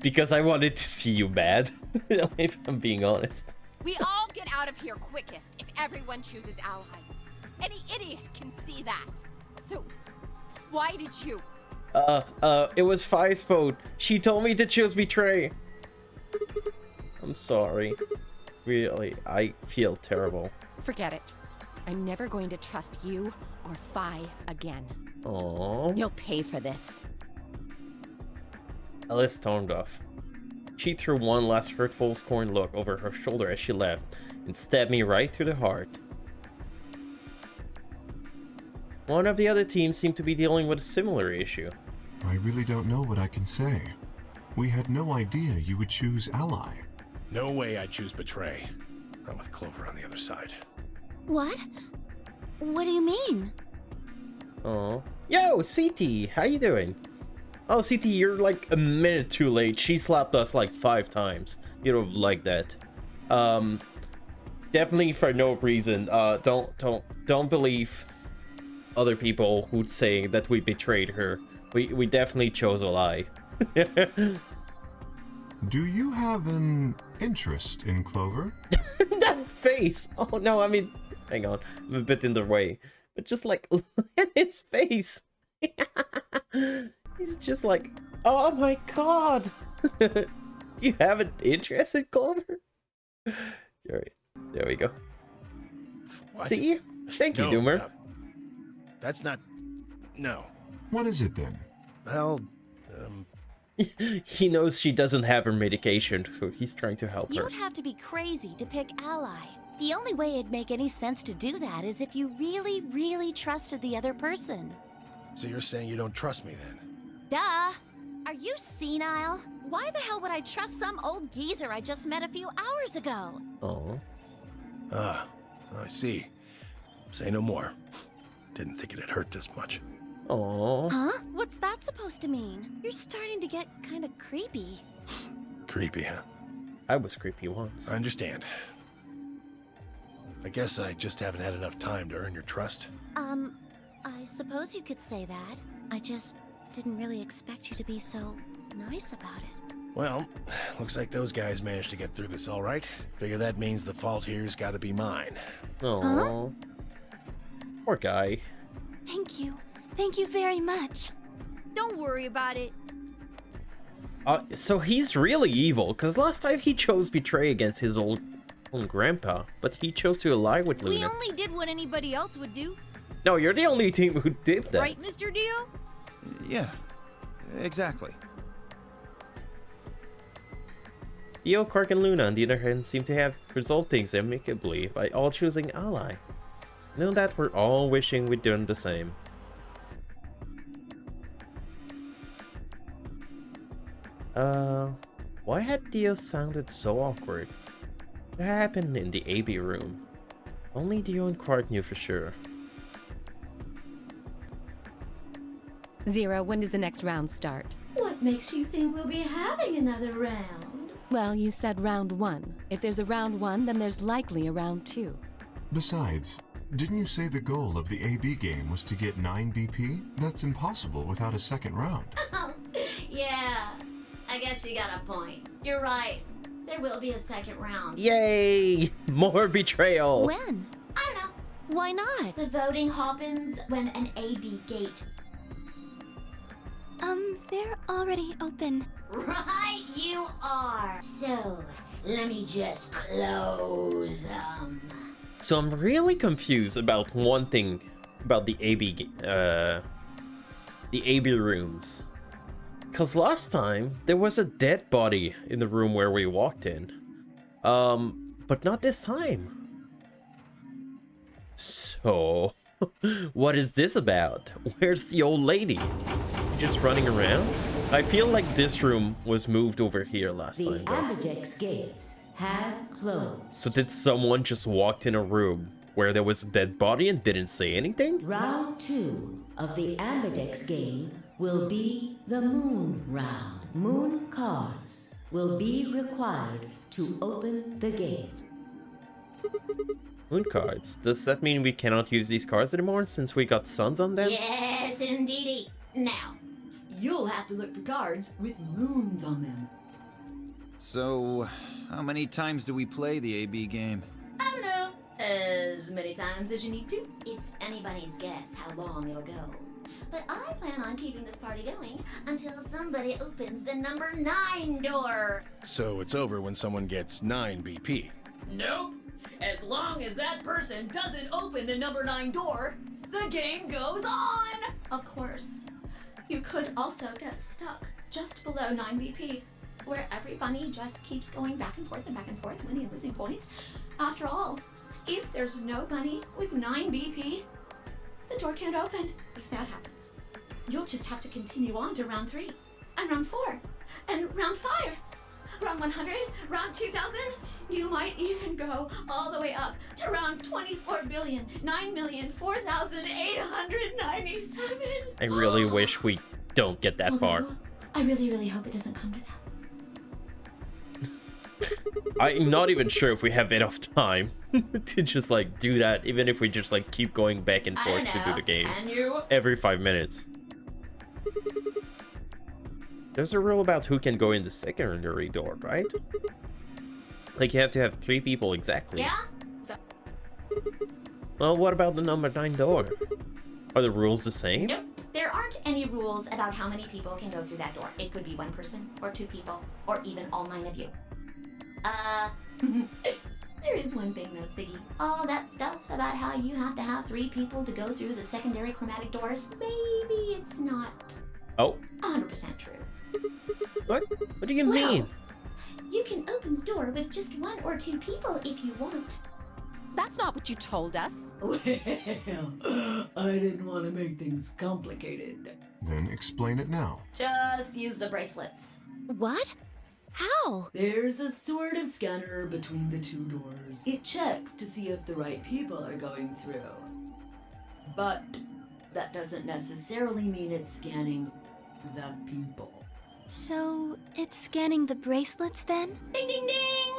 Because I wanted to see you mad, if I'm being honest. We all get out of here quickest if everyone chooses Ally. Any idiot can see that. So, why did you? It was Fi's vote. She told me to choose betray. I'm sorry. Really, I feel terrible. Forget it. I'm never going to trust you or Fi again. Aww. You'll pay for this. Alice stormed off. She threw one last hurtful, scorned look over her shoulder as she left, and stabbed me right through the heart. One of the other teams seemed to be dealing with a similar issue. I really don't know what I can say. We had no idea you would choose Ally. No way I'd choose betray. Not with Clover on the other side. What? What do you mean? Oh, yo, CT, how you doing? Oh, CT, you're like a minute too late. She slapped us like 5 times. You don't like that. Definitely for no reason. Don't believe other people who'd say that we betrayed her. We definitely chose a lie. Do you have an interest in Clover? That face! Oh no, I mean, hang on, I'm a bit in the way. But just like, look at his face! He's just like, oh my god! You have an interest in Clover? Alright, there we go. What? See? Thank you, Doomer. That's not... No. What is it then? Well, He knows she doesn't have her medication, so he's trying to help her. You'd have to be crazy to pick Ally. The only way it'd make any sense to do that is if you really, really trusted the other person. So you're saying you don't trust me then? Duh! Are you senile? Why the hell would I trust some old geezer I just met a few hours ago? Oh. Ah, I see. Say no more. Didn't think it'd hurt this much. Oh. Huh? What's that supposed to mean? You're starting to get kind of creepy. Creepy, huh? I was creepy once. I understand. I guess I just haven't had enough time to earn your trust. I suppose you could say that. I just didn't really expect you to be so nice about it. Well, looks like those guys managed to get through this all right. Figure that means the fault here's got to be mine. Oh, poor guy. Thank you. Thank you very much. Don't worry about it. So he's really evil, because last time he chose betray against his own grandpa, but he chose to ally with Luna. We only did what anybody else would do. No, you're the only team who did that. Right, Mr. Dio? Yeah, exactly. Dio, Quark, and Luna, on the other hand, seem to have resolved things amicably by all choosing ally. Know that we're all wishing we'd done the same. Why had Dio sounded so awkward? What happened in the AB room? Only Dio and Quark knew for sure. Zero, when does the next round start? What makes you think we'll be having another round? Well, you said round 1. If there's a round 1, then there's likely a round 2. Besides, didn't you say the goal of the AB game was to get 9 BP? That's impossible without a second round. Yeah, I guess you got a point. You're right. There will be a second round. Yay! More betrayal! When? I don't know. Why not? The voting happens when an AB gate. They're already open. Right, you are. So, let me just close them. So I'm really confused about one thing about the AB rooms. Cause last time there was a dead body in the room where we walked in. But not this time. So what is this about? Where's the old lady? Just running around? I feel like this room was moved over here last time. The Ambidex gates have closed. So did someone just walked in a room where there was a dead body and didn't say anything? Round 2 of the Ambidex game will be the Moon Round. Moon cards will be required to open the gates. Moon cards? Does that mean we cannot use these cards anymore since we got suns on them? Yes, indeedy. Now, You'll have to look for cards with moons on them. So, how many times do we play the AB game? I don't know. As many times as you need to. It's anybody's guess how long it'll go. But I plan on keeping this party going until somebody opens the number 9 door. So it's over when someone gets 9 BP. Nope. As long as that person doesn't open the number 9 door, the game goes on. Of course. You could also get stuck just below 9 BP, where every bunny just keeps going back and forth, winning and losing points. After all, if there's no bunny with 9 BP, the door can't open. If that happens, you'll just have to continue on to round 3, and round 4, and round 5, round 100, round 2000. You might even go all the way up to round 24,9,004,897. I really wish we don't get that far. I really, really hope it doesn't come to that. I'm not even sure if we have enough time to just like do that, even if we just like keep going back and forth to do the game every 5 minutes. There's a rule about who can go in the secondary door, right? Like you have to have 3 people exactly. Yeah? So Well, what about the number 9 door? Are the rules the same? nope. There aren't any rules about how many people can go through that door. It could be 1 person, or 2 people, or even all 9 of you. There is one thing though, Siggy. All that stuff about how you have to have 3 people to go through the secondary chromatic doors, maybe it's not Oh, 100% true. what? What do you Well, mean? You can open the door with just 1 or 2 people if you want. That's not what you told us. Well, I didn't want to make things complicated. Then explain it now. Just use the bracelets. What? How? There's a sort of scanner between the 2 doors. It checks to see if the right people are going through. But that doesn't necessarily mean it's scanning the people. So, it's scanning the bracelets then? Ding ding ding!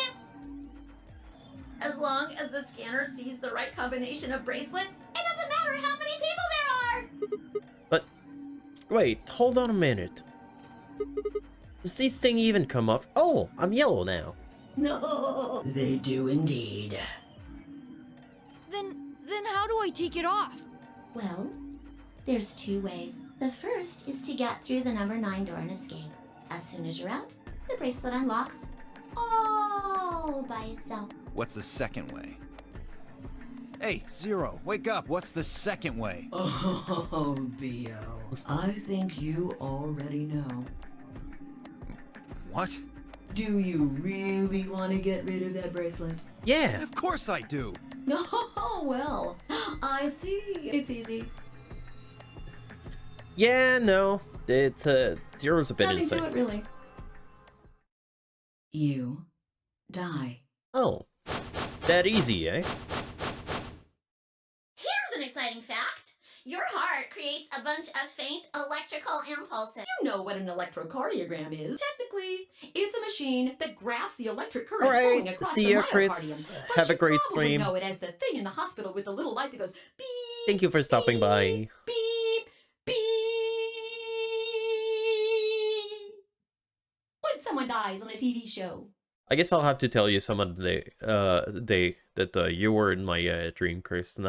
As long as the scanner sees the right combination of bracelets, it doesn't matter how many people there are! But wait, hold on a minute. Does this thing even come off? Oh, I'm yellow now. No, they do indeed. Then how do I take it off? Well, there's two ways. The first is to get through the number 9 door and escape. As soon as you're out, the bracelet unlocks all by itself. What's the second way? Hey, Zero, wake up. What's the second way? Oh, B.O. I think you already know. What? Do you really want to get rid of that bracelet? Yeah. Of course I do. Oh, well. I see. It's easy. Yeah, no. It's, Zero's a bit Nothing insane. to it, really. You die. Oh. That easy, eh? Here's an exciting fact. Your heart creates a bunch of faint electrical impulses. You know what an electrocardiogram is. Technically, it's a machine that graphs the electric current Alright, flowing across see the ya, myocardium. Chris. But Have a you great probably stream. know it as the thing in the hospital with the little light that goes beep, Thank you for stopping by. beep, beep. When someone dies on a TV show. I guess I'll have to tell you some of the day that you were in my dream, Chris.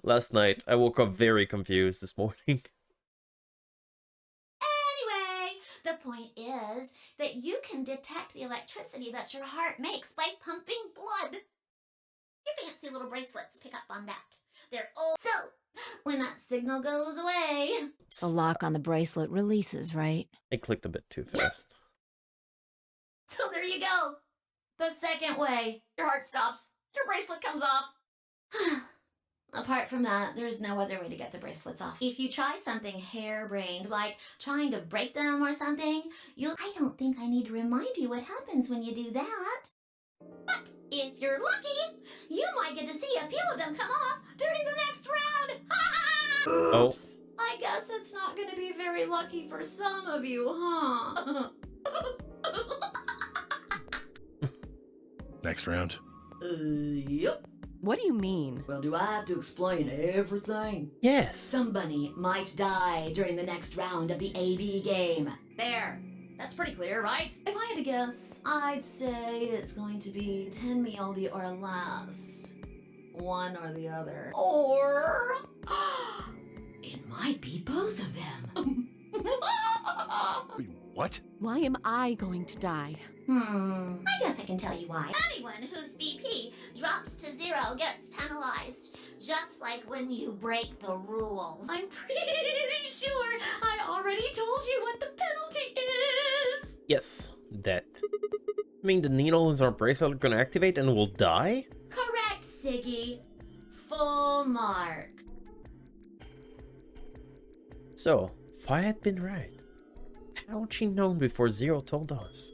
Last night, I woke up very confused this morning. Anyway, the point is that you can detect the electricity that your heart makes by pumping blood. Your fancy little bracelets pick up on that. They're all so when that signal goes away. The lock on the bracelet releases, right? I clicked a bit too fast. So there you go. The second way. Your heart stops. Your bracelet comes off. Apart from that, there's no other way to get the bracelets off. If you try something harebrained, like trying to break them or something, I don't think I need to remind you what happens when you do that. But if you're lucky, you might get to see a few of them come off during the next round. Oh. I guess it's not going to be very lucky for some of you, huh? Next round. Yep. What do you mean? Well, do I have to explain everything? Yes. Somebody might die during the next round of the AB game. There. That's pretty clear, right? If I had to guess, I'd say it's going to be 10 Mealdi or less. One or the other. Or... It might be both of them. Wait, what? Why am I going to die? I guess I can tell you why. Anyone whose BP drops to 0 gets penalized. Just like when you break the rules. I'm pretty sure I already told you what the penalty is. Yes, that. I mean, the needles or bracelet are gonna activate and we'll die? Correct, Siggy. Full marks. So, if I had been right, how'd she known before Zero told us?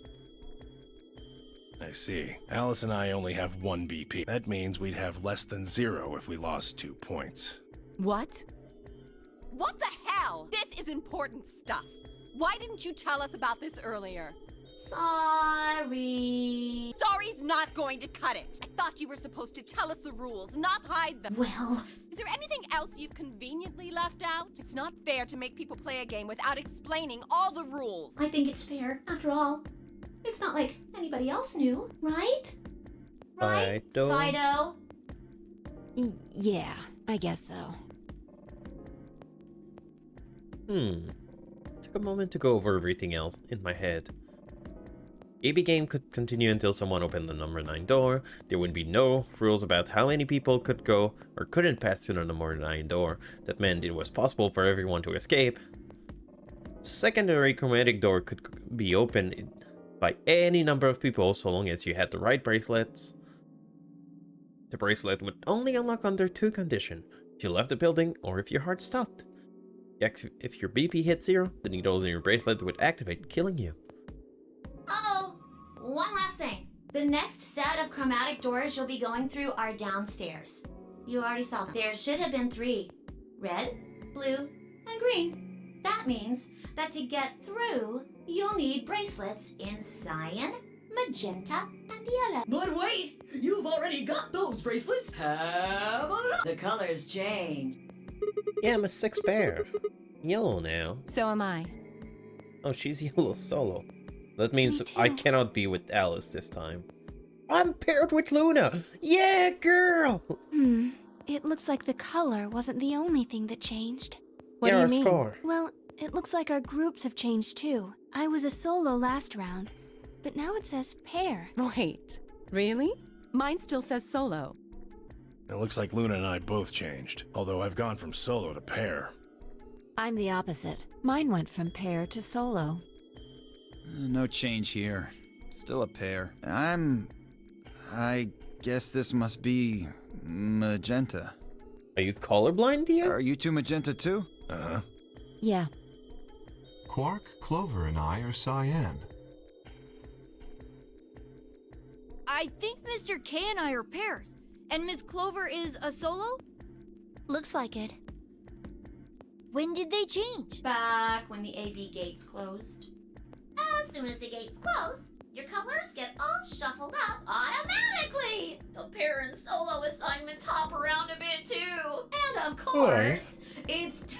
I see. Alice and I only have 1 BP. That means we'd have less than 0 if we lost 2 points. What? What the hell? This is important stuff. Why didn't you tell us about this earlier? Sorry. Sorry's not going to cut it. I thought you were supposed to tell us the rules, not hide them. Well... Is there anything else you've conveniently left out? It's not fair to make people play a game without explaining all the rules. I think it's fair, after all. It's not like anybody else knew, right? Right, Fido? Yeah, I guess so. Took a moment to go over everything else in my head. AB game could continue until someone opened the number 9 door. There would be no rules about how many people could go or couldn't pass through the number 9 door. That meant it was possible for everyone to escape. Secondary chromatic door could be opened by any number of people so long as you had the right bracelets. The bracelet would only unlock under 2 conditions: if you left the building or if your heart stopped. If your BP hit 0, the needles in your bracelet would activate, killing you. Oh, one last thing. The next set of chromatic doors you'll be going through are downstairs. You already saw them. There should have been 3. Red, blue, and green. That means that to get through, you'll need bracelets in cyan, magenta, and yellow. But wait! You've already got those bracelets! Have a look! The colors change. Yeah, I'm a 6 bear. Yellow now. So am I. Oh, she's yellow solo. That means Me I too. cannot be with Alice this time. I'm paired with Luna! Yeah, girl! It looks like the color wasn't the only thing that changed. What do Yeah, you our mean? score. Well, it looks like our groups have changed too. I was a solo last round, but now it says pair. Wait, really? Mine still says solo. It looks like Luna and I both changed, although I've gone from solo to pair. I'm the opposite. Mine went from pair to solo. No change here. Still a pair. I guess this must be magenta. Are you colorblind, Dio? Are you two magenta too? Uh-huh. Yeah. Quark, Clover, and I are cyan. I think Mr. K and I are pairs. And Miss Clover is a solo? Looks like it. When did they change? Back when the AB gates closed. As soon as the gates close, your colors get all shuffled up automatically. The pair and solo assignments hop around a bit too. And of course, it's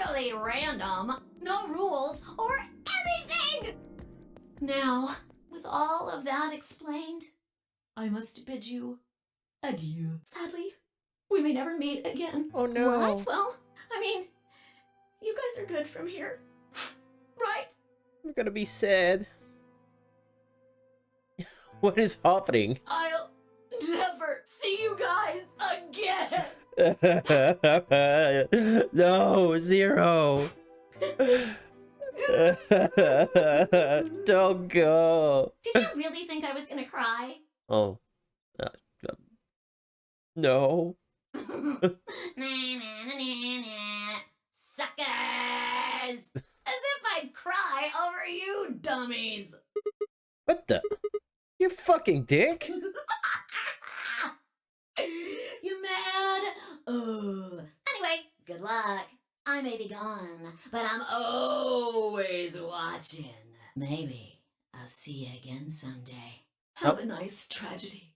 totally random. No rules or anything. Now, with all of that explained, I must bid you adieu. Sadly, we may never meet again. Oh no. What? Well, I mean, you guys are good from here, right? I'm gonna be sad. What is happening? I'll never see you guys again. No, Zero. Don't go. Did you really think I was gonna cry? Oh. No. Suckers! As if I'd cry over you dummies. What the? You fucking dick. You mad? Anyway, good luck. I may be gone, but I'm always watching. Maybe I'll see you again someday. Have a nice tragedy.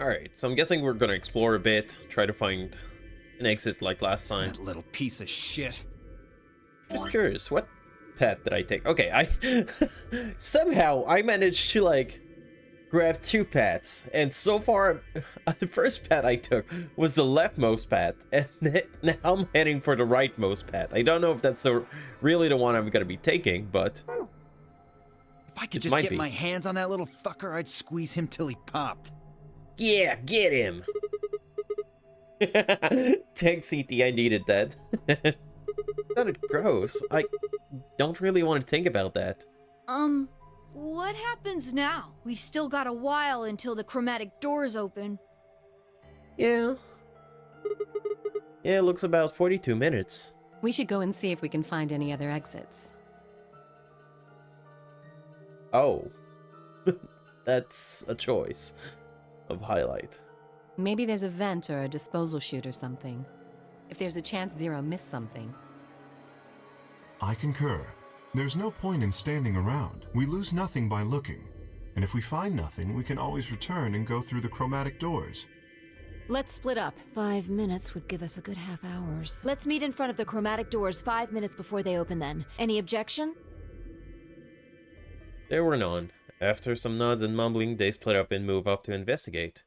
Alright, so I'm guessing we're gonna explore a bit, try to find an exit like last time. That little piece of shit. Just curious, what pet did I take? Okay, I somehow I managed to like grab 2 pets, and so far the first pet I took was the leftmost pet, and now I'm heading for the rightmost pet. I don't know if that's really the one I'm gonna be taking, but if I could just get my hands on that little fucker, I'd squeeze him till he popped. Yeah, get him. Thanks, CT, I needed that. Sounded gross. I don't really want to think about that. What happens now? We've still got a while until the chromatic doors open. Yeah. Yeah, it looks about 42 minutes. We should go and see if we can find any other exits. Oh. That's a choice of highlight. Maybe there's a vent or a disposal chute or something. If there's a chance Zero missed something. I concur. There's no point in standing around. We lose nothing by looking. And if we find nothing, we can always return and go through the chromatic doors. Let's split up. 5 minutes would give us a good half hours. Let's meet in front of the chromatic doors 5 minutes before they open then. Any objections? There were none. After some nods and mumbling, they split up and moved off to investigate.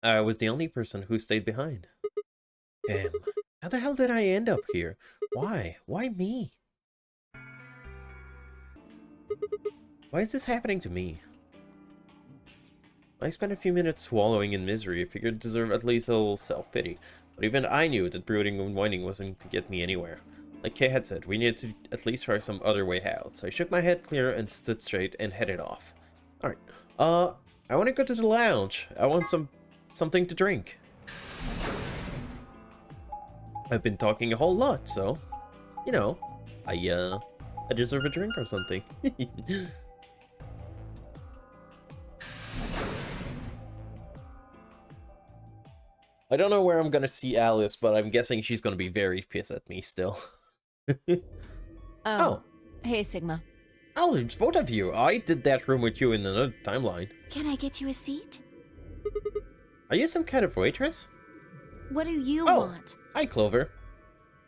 I was the only person who stayed behind. Damn. How the hell did I end up here? Why? Why me? Why is this happening to me? I spent a few minutes wallowing in misery. I figured to deserve at least a little self-pity. But even I knew that brooding and whining wasn't to get me anywhere. Like Kay had said, we needed to at least try some other way out. So I shook my head clear and stood straight and headed off. Alright. I want to go to the lounge. I want something to drink. I've been talking a whole lot, so, you know, I deserve a drink or something. I don't know where I'm gonna see Alice, but I'm guessing she's gonna be very pissed at me still. Oh. Hey, Sigma. Alice, both of you. I did that room with you in another timeline. Can I get you a seat? Are you some kind of waitress? What do you Oh. want? Hi, Clover.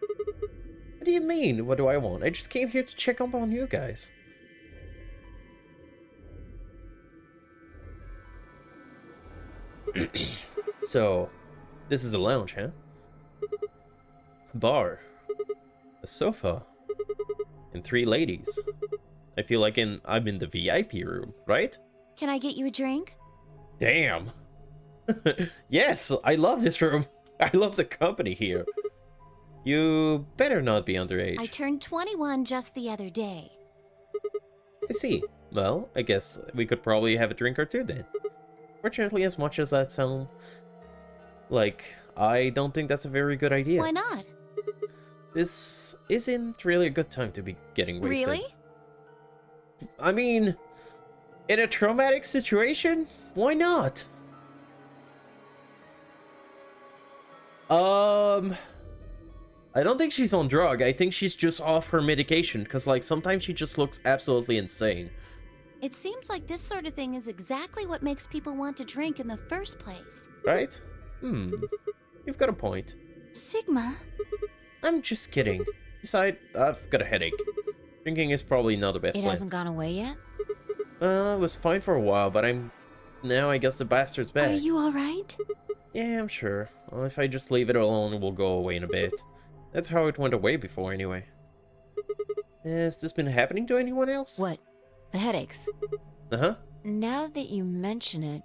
What do you mean, what do I want? I just came here to check up on you guys. So, this is a lounge, huh? Bar. A sofa. And 3 ladies. I feel like I'm in the VIP room, right? Can I get you a drink? Damn. Yes, I love this room. I love the company here. You better not be underage. I turned 21 just the other day. I see. Well, I guess we could probably have a drink or two then. Fortunately, as much as that sounds like, I don't think that's a very good idea. Why not? This isn't really a good time to be getting wasted. Really? I mean, in a traumatic situation, why not? I don't think she's on drug. I think she's just off her medication, because, like, sometimes she just looks absolutely insane. It seems like this sort of thing is exactly what makes people want to drink in the first place. Right? You've got a point. Sigma? I'm just kidding. Besides, I've got a headache. Drinking is probably not the best It plan. hasn't gone away yet? It was fine for a while, but now I guess the bastard's back. Are you alright? Yeah, I'm sure. Well, if I just leave it alone, it will go away in a bit. That's how it went away before, anyway. Has this been happening to anyone else? What? The headaches? Uh-huh. Now that you mention it,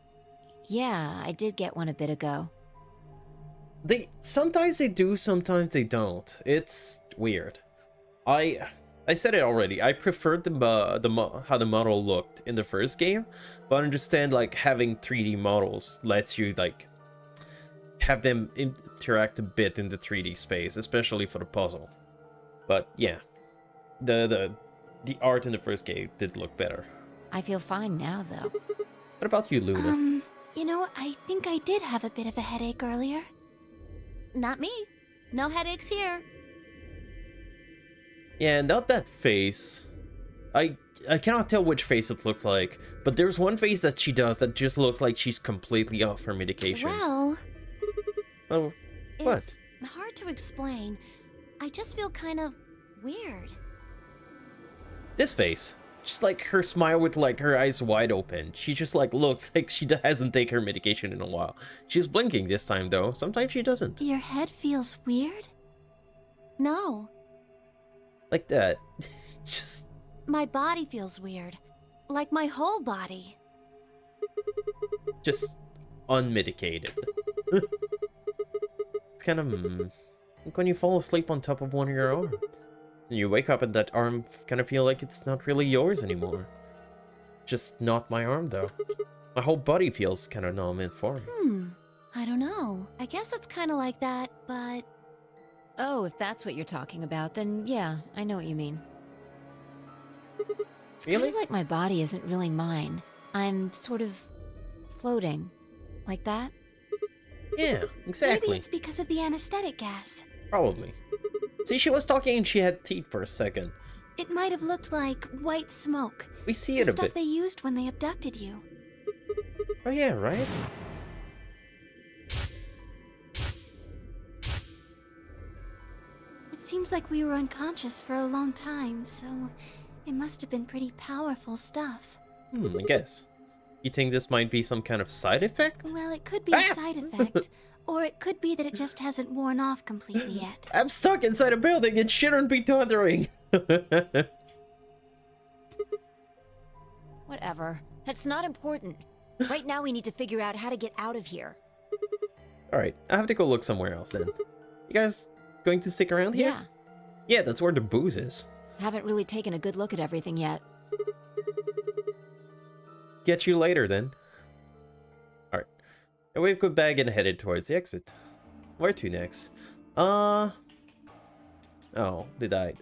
yeah, I did get one a bit ago. Sometimes they do, sometimes they don't. It's weird. I said it already. I preferred how the model looked in the first game, but I understand, like, having 3D models lets you, like, have them interact a bit in the 3D space, especially for the puzzle. But yeah, the art in the first game did look better. I feel fine now, though. What about you, Luna? You know, I think I did have a bit of a headache earlier. Not me. No headaches here. Yeah, not that face. I cannot tell which face it looks like, but there's one face that she does that just looks like she's completely off her medication. Well, Oh, what? it's hard to explain. I just feel kind of weird. This face. Just like her smile with like her eyes wide open. She just like looks like she hasn't taken her medication in a while. She's blinking this time though. Sometimes she doesn't. Your head feels weird? No. Like that. Just... My body feels weird. Like my whole body. Just unmedicated. It's kind of like when you fall asleep on top of one of your arms. And you wake up and that arm kind of feel like it's not really yours anymore. Just not my arm though. My whole body feels kind of numb and foreign. I don't know. I guess it's kind of like that, but... Oh, if that's what you're talking about, then yeah, I know what you mean. It's kind of like my body isn't really mine. I'm sort of floating. Like that? Yeah, exactly. Maybe it's because of the anesthetic gas. Probably. See, she was talking and she had teeth for a second. It might have looked like white smoke. We see the it a stuff bit. they used when they abducted you. Oh yeah, right? It seems like we were unconscious for a long time, so it must have been pretty powerful stuff. I guess. You think this might be some kind of side effect? Well, it could be a side effect, or it could be that it just hasn't worn off completely yet. I'm stuck inside a building and shouldn't be thundering. Whatever. That's not important. Right now we need to figure out how to get out of here. Alright, I have to go look somewhere else then. You guys going to stick around here? Yeah. Yeah, that's where the booze is. Haven't really taken a good look at everything yet. Get you later then. Alright. I waved goodbye and headed towards the exit. Where to next? Oh, they died.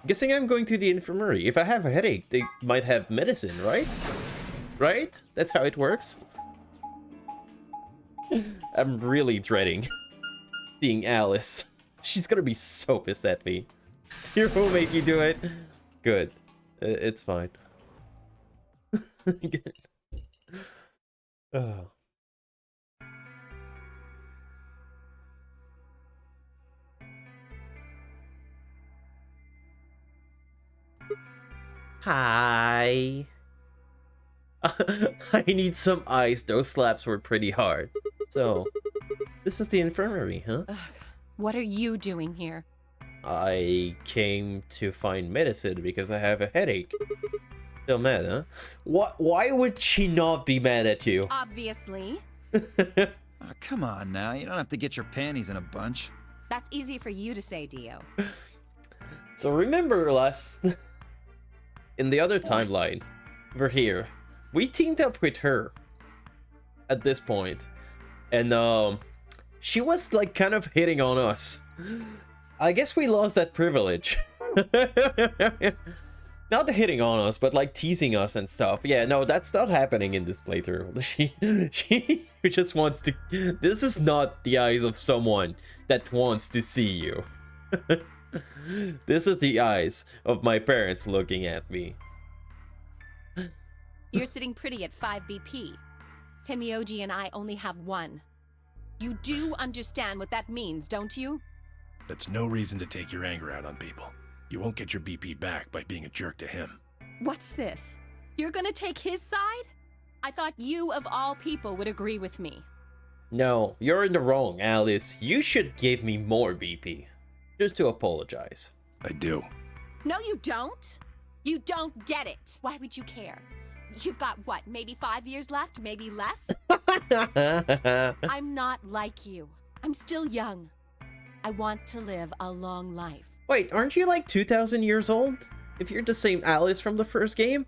Guessing I'm going to the infirmary. If I have a headache, they might have medicine, right? Right? That's how it works. I'm really dreading seeing Alice. She's gonna be so pissed at me. Zero will make you do it. Good. It's fine. Oh. Hi. I need some ice. Those slaps were pretty hard. So, this is the infirmary, huh? Ugh, what are you doing here? I came to find medicine because I have a headache. Still mad, huh? Why would she not be mad at you? Obviously. Oh, come on now, you don't have to get your panties in a bunch. That's easy for you to say, Dio. So remember in the other timeline, we're here. We teamed up with her at this point, and she was like kind of hitting on us. I guess we lost that privilege. Not the hitting on us, but like teasing us and stuff. Yeah, no, that's not happening in this playthrough. She just wants to... This is not the eyes of someone that wants to see you. This is the eyes of my parents looking at me. You're sitting pretty at 5 BP. Tenmyoji and I only have 1. You do understand what that means, don't you? That's no reason to take your anger out on people. You won't get your BP back by being a jerk to him. What's this? You're gonna take his side? I thought you, of all people, would agree with me. No, you're in the wrong, Alice. You should give me more BP. Just to apologize. I do. No, you don't. You don't get it. Why would you care? You've got, what, maybe 5 years left? Maybe less? I'm not like you. I'm still young. I want to live a long life. Wait, aren't you like 2,000 years old? If you're the same Alice from the first game?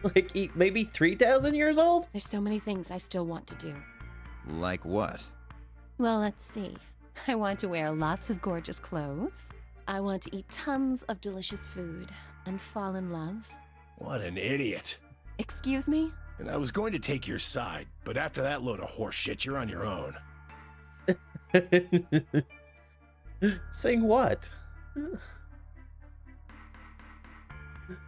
Like, maybe 3,000 years old? There's so many things I still want to do. Like what? Well, let's see. I want to wear lots of gorgeous clothes. I want to eat tons of delicious food and fall in love. What an idiot. Excuse me? And I was going to take your side, but after that load of horse shit, you're on your own. Saying what?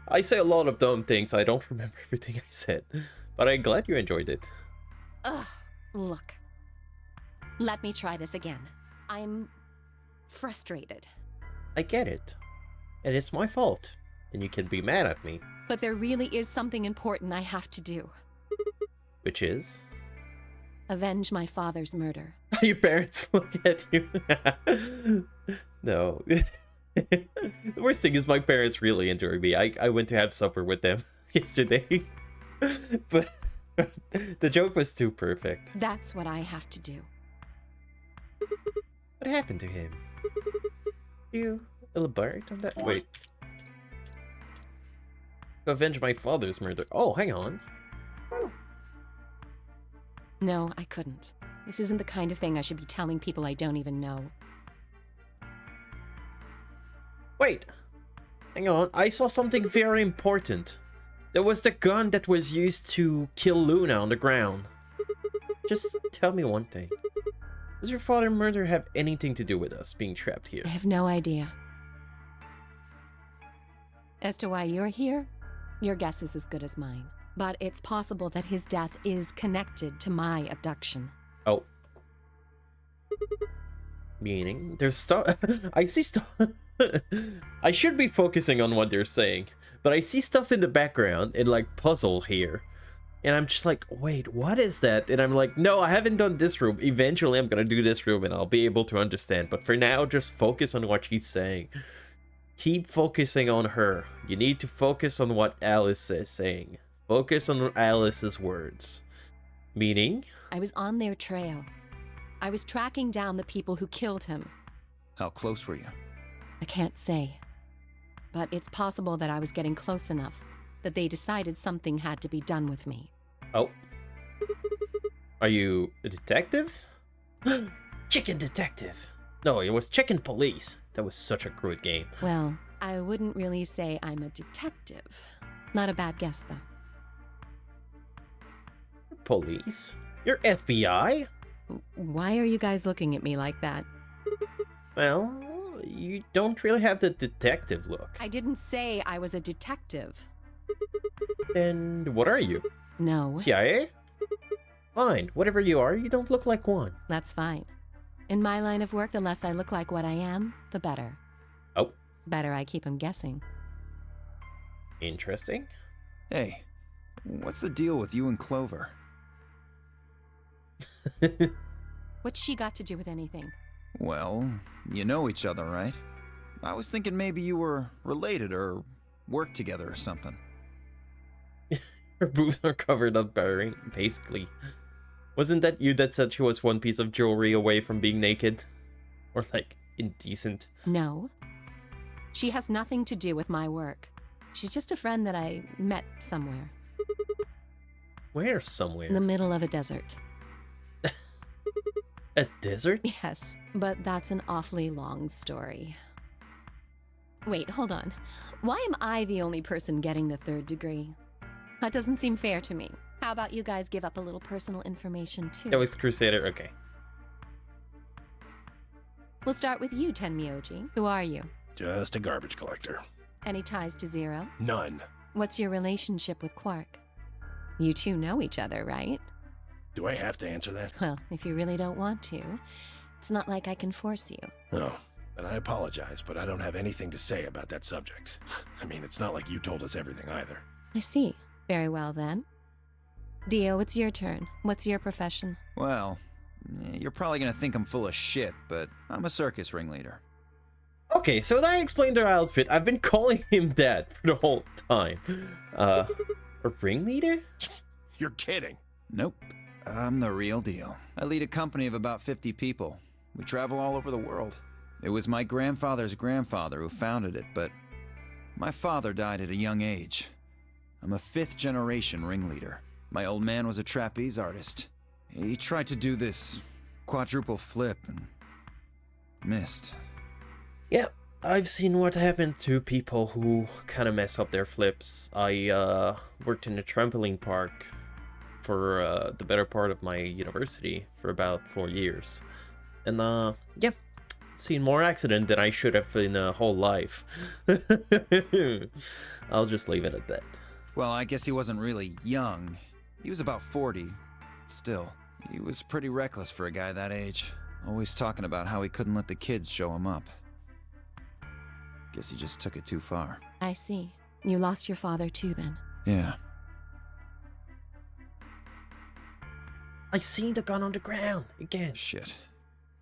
I say a lot of dumb things. I don't remember everything I said, but I'm glad you enjoyed it. Ugh, look. Let me try this again. I'm frustrated. I get it. And it's my fault. And you can be mad at me. But there really is something important I have to do. Which is? Avenge my father's murder. Your parents look at you. No. The worst thing is my parents really enjoy me. I went to have supper with them yesterday. But the joke was too perfect. That's what I have to do. What happened to him? You elaborate on that? Wait. Avenge my father's murder. Oh, hang on. No, I couldn't. This isn't the kind of thing I should be telling people I don't even know. Wait. Hang on. I saw something very important. There was the gun that was used to kill Luna on the ground. Just tell me one thing. Does your father's murder have anything to do with us being trapped here? I have no idea. As to why you're here, your guess is as good as mine. But it's possible that his death is connected to my abduction. Oh. Meaning? There's stuff... I see stuff... I should be focusing on what they're saying. But I see stuff in the background in like puzzle here. And I'm just like, wait, what is that? And I'm like, no, I haven't done this room. Eventually I'm gonna do this room and I'll be able to understand. But for now, just focus on what she's saying. Keep focusing on her. You need to focus on what Alice is saying. Focus on Alice's words. Meaning? I was on their trail. I was tracking down the people who killed him. How close were you? I can't say. But it's possible that I was getting close enough that they decided something had to be done with me. Oh. Are you a detective? Chicken detective. No, it was chicken police. That was such a crude game. Well, I wouldn't really say I'm a detective. Not a bad guess, though. Police? You're FBI? Why are you guys looking at me like that? Well, you don't really have the detective look. I didn't say I was a detective. Then what are you? No. CIA? Fine, whatever you are, you don't look like one. That's fine. In my line of work, the less I look like what I am, the better. Oh. Better I keep them guessing. Interesting. Hey, what's the deal with you and Clover? What's she got to do with anything? Well, you know each other, right? I was thinking maybe you were related or worked together or something. Her boobs are covered up basically. Wasn't that you that said she was one piece of jewelry away from being naked? Or like, indecent? No. She has nothing to do with my work. She's just a friend that I met somewhere. Where somewhere? In the middle of a desert. A desert? Yes, but that's an awfully long story. Wait, hold on. Why am I the only person getting the 3rd degree? That doesn't seem fair to me. How about you guys give up a little personal information too? That was Crusader, okay. We'll start with you, Tenmyoji. Who are you? Just a garbage collector. Any ties to Zero? None. What's your relationship with Quark? You two know each other, right? Do I have to answer that? Well, if you really don't want to, it's not like I can force you. No. And I apologize, but I don't have anything to say about that subject. I mean, it's not like you told us everything either. I see. Very well then. Dio, it's your turn. What's your profession? Well, you're probably gonna think I'm full of shit, but I'm a circus ringleader. Okay, so that explained her outfit. I've been calling him that for the whole time. A ringleader? You're kidding. Nope. I'm the real deal. I lead a company of about 50 people. We travel all over the world. It was my grandfather's grandfather who founded it, but my father died at a young age. I'm a 5th generation ringleader. My old man was a trapeze artist. He tried to do this quadruple flip and missed. Yeah, I've seen what happened to people who kind of mess up their flips. I worked in a trampoline park for the better part of my university for about 4 years. And yeah, seen more accident than I should have in a whole life. I'll just leave it at that. Well, I guess he wasn't really young. He was about 40. Still, he was pretty reckless for a guy that age. Always talking about how he couldn't let the kids show him up. Guess he just took it too far. I see. You lost your father too then. Yeah. I seen the gun on the ground again. Shit.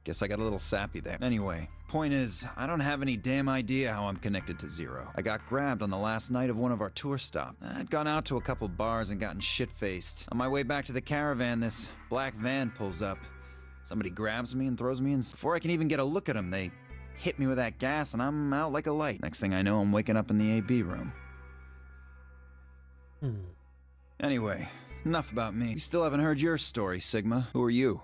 Guess I got a little sappy there. Anyway, point is, I don't have any damn idea how I'm connected to Zero. I got grabbed on the last night of one of our tour stops. I'd gone out to a couple bars and gotten shit-faced. On my way back to the caravan, this black van pulls up. Somebody grabs me and throws me in. Before I can even get a look at them, they hit me with that gas and I'm out like a light. Next thing I know, I'm waking up in the AB room. Anyway, enough about me. You still haven't heard your story, Sigma. Who are you?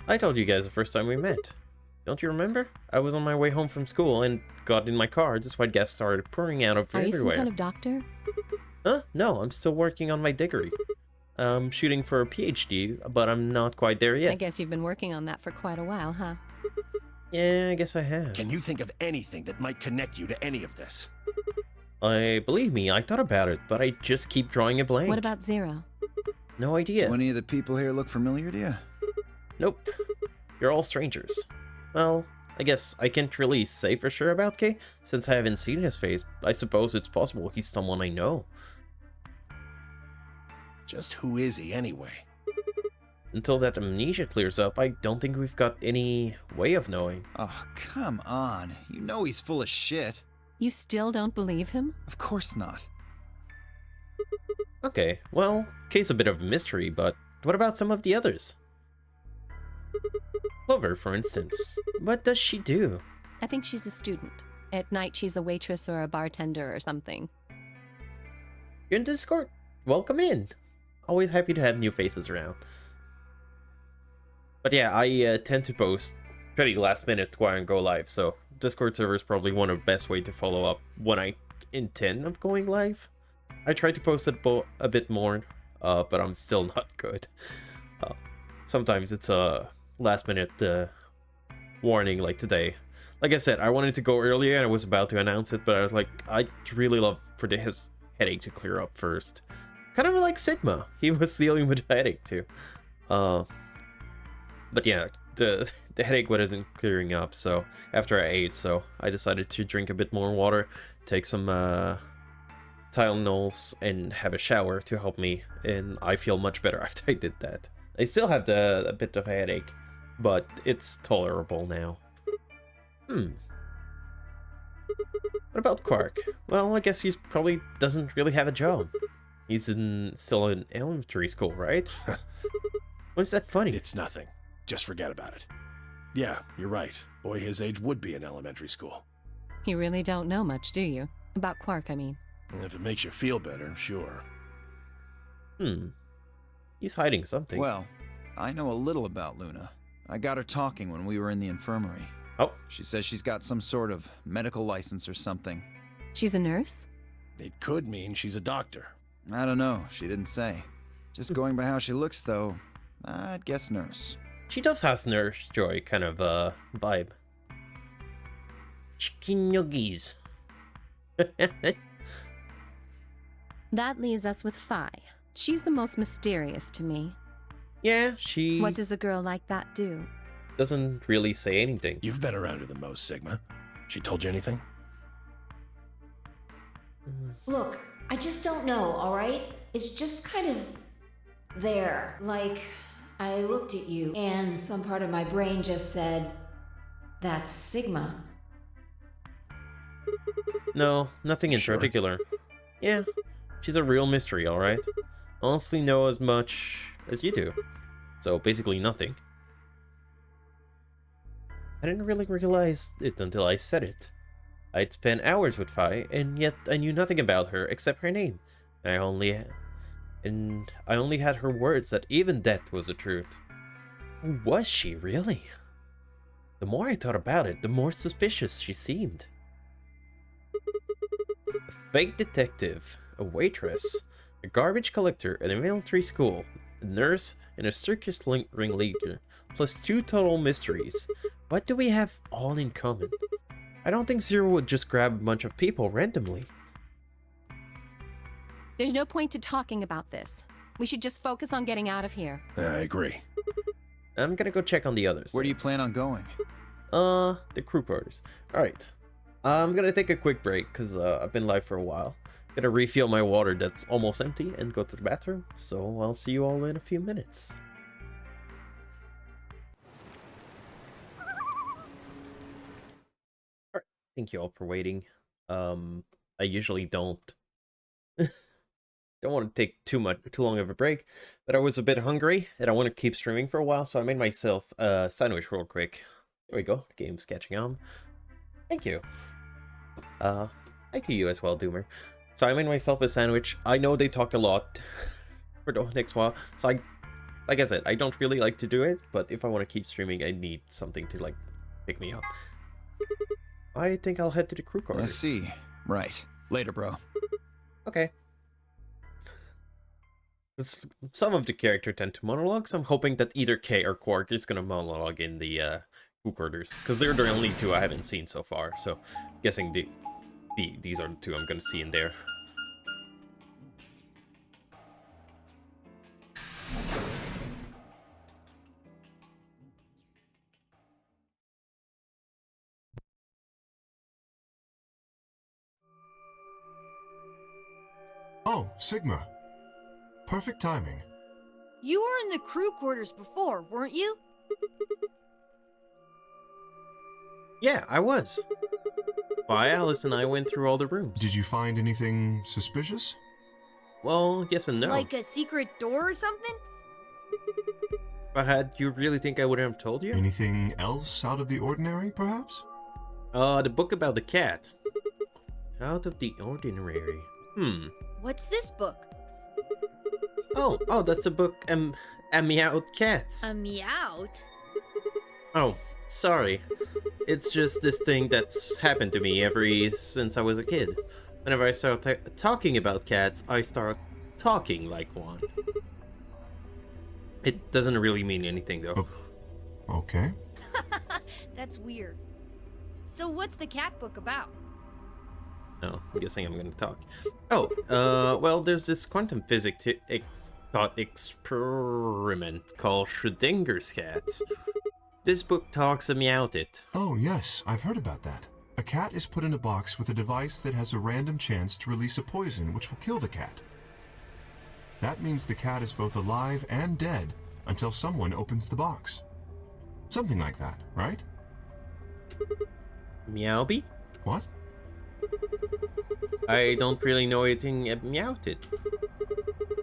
I told you guys the first time we met. Don't you remember? I was on my way home from school and got in my car. This white gas started pouring out of Are everywhere. you some kind of doctor? Huh? No, I'm still working on my degree. I'm shooting for a PhD, but I'm not quite there yet. I guess you've been working on that for quite a while, huh? Yeah, I guess I have. Can you think of anything that might connect you to any of this? Believe me, I thought about it, but I just keep drawing a blank. What about Zero? No idea. Do any of the people here look familiar to you? Nope. You're all strangers. Well, I guess I can't really say for sure about Kay, since I haven't seen his face. I suppose it's possible he's someone I know. Just who is he anyway? Until that amnesia clears up, I don't think we've got any way of knowing. Oh, come on. You know he's full of shit. You still don't believe him? Of course not. Okay, well, Kay's a bit of a mystery, but what about some of the others? Clover, for instance. What does she do? I think she's a student. At night, she's a waitress or a bartender or something. You're in Discord? Welcome in. Always happy to have new faces around. But yeah, I tend to post pretty last minute while I go live, so Discord server is probably one of the best way to follow up when I intend of going live. I try to post it a bit more, but I'm still not good. Sometimes it's a last minute warning like today. Like I said, I wanted to go earlier and I was about to announce it, but I was like, I'd really love for his headache to clear up first. Kind of like Sigma. He was dealing with a headache too. But yeah, the headache wasn't clearing up, so after I ate, so I decided to drink a bit more water, take some Tylenols and have a shower to help me, and I feel much better after I did that. I still have a bit of a headache, but it's tolerable now. What about Quark? Well, I guess he probably doesn't really have a job. He's still in elementary school, right? What's that funny? It's nothing. Just forget about it. Yeah, you're right. Boy his age would be in elementary school. You really don't know much, do you? About Quark, I mean. If it makes you feel better, sure. He's hiding something. Well, I know a little about Luna. I got her talking when we were in the infirmary. Oh. She says she's got some sort of medical license or something. She's a nurse? It could mean she's a doctor. I don't know. She didn't say. Just going by how she looks, though, I'd guess nurse. She does have Nurse Joy kind of vibe. Chicken nuggies. That leaves us with Phi. She's the most mysterious to me. Yeah, she... What does a girl like that do? Doesn't really say anything. You've been around her the most, Sigma. She told you anything? Look, I just don't know, alright? It's just kind of there. Like, I looked at you, and some part of my brain just said, that's Sigma. No, nothing in particular. Yeah, she's a real mystery, alright? Honestly know as much as you do. So basically nothing. I didn't really realize it until I said it. I'd spent hours with Phi, and yet I knew nothing about her except her name. I only had her words that even death was the truth. Who was she, really? The more I thought about it, the more suspicious she seemed. A fake detective, a waitress, a garbage collector at a military school, a nurse, and a circus ringleader, plus 2 total mysteries. What do we have all in common? I don't think Zero would just grab a bunch of people randomly. There's no point to talking about this. We should just focus on getting out of here. I agree. I'm gonna go check on the others. Where do you plan on going? The crew quarters. Alright. I'm gonna take a quick break, because I've been live for a while. Gonna refill my water that's almost empty and go to the bathroom. So I'll see you all in a few minutes. Alright, thank you all for waiting. I usually don't want to take too long of a break, but I was a bit hungry and I want to keep streaming for a while, so I made myself a sandwich real quick. There we go. The game's catching on. Thank you. Thank you as well, Doomer. So I made myself a sandwich. I know they talked a lot for the next while, so like I said, I don't really like to do it, but if I want to keep streaming, I need something to like pick me up. I think I'll head to the crew quarters. I see. Right. Later, bro. Okay. Some of the character tend to monologue, so I'm hoping that either Kay or Quark is gonna monologue in the crew quarters, because they're the only 2 I haven't seen so far. So, guessing these are the 2 I'm gonna see in there. Oh, Sigma. Perfect timing. You were in the crew quarters before, weren't you? Yeah, I was. Why, Alice and I went through all the rooms. Did you find anything suspicious? Well, yes and no. Like a secret door or something? Do you really think I would have told you? Anything else out of the ordinary, perhaps? The book about the cat. Out of the ordinary. What's this book? Oh, that's a book, A Meowed Cats. A Meowed? Oh, sorry. It's just this thing that's happened to me since I was a kid. Whenever I start talking about cats, I start talking like one. It doesn't really mean anything, though. Oh, okay. That's weird. So what's the cat book about? No, I'm guessing I'm gonna talk. Oh, well, there's this quantum physics experiment called Schrodinger's cats. This book talks about it. Oh, yes, I've heard about that. A cat is put in a box with a device that has a random chance to release a poison which will kill the cat. That means the cat is both alive and dead until someone opens the box. Something like that, right? Meowby? What? I don't really know anything about it.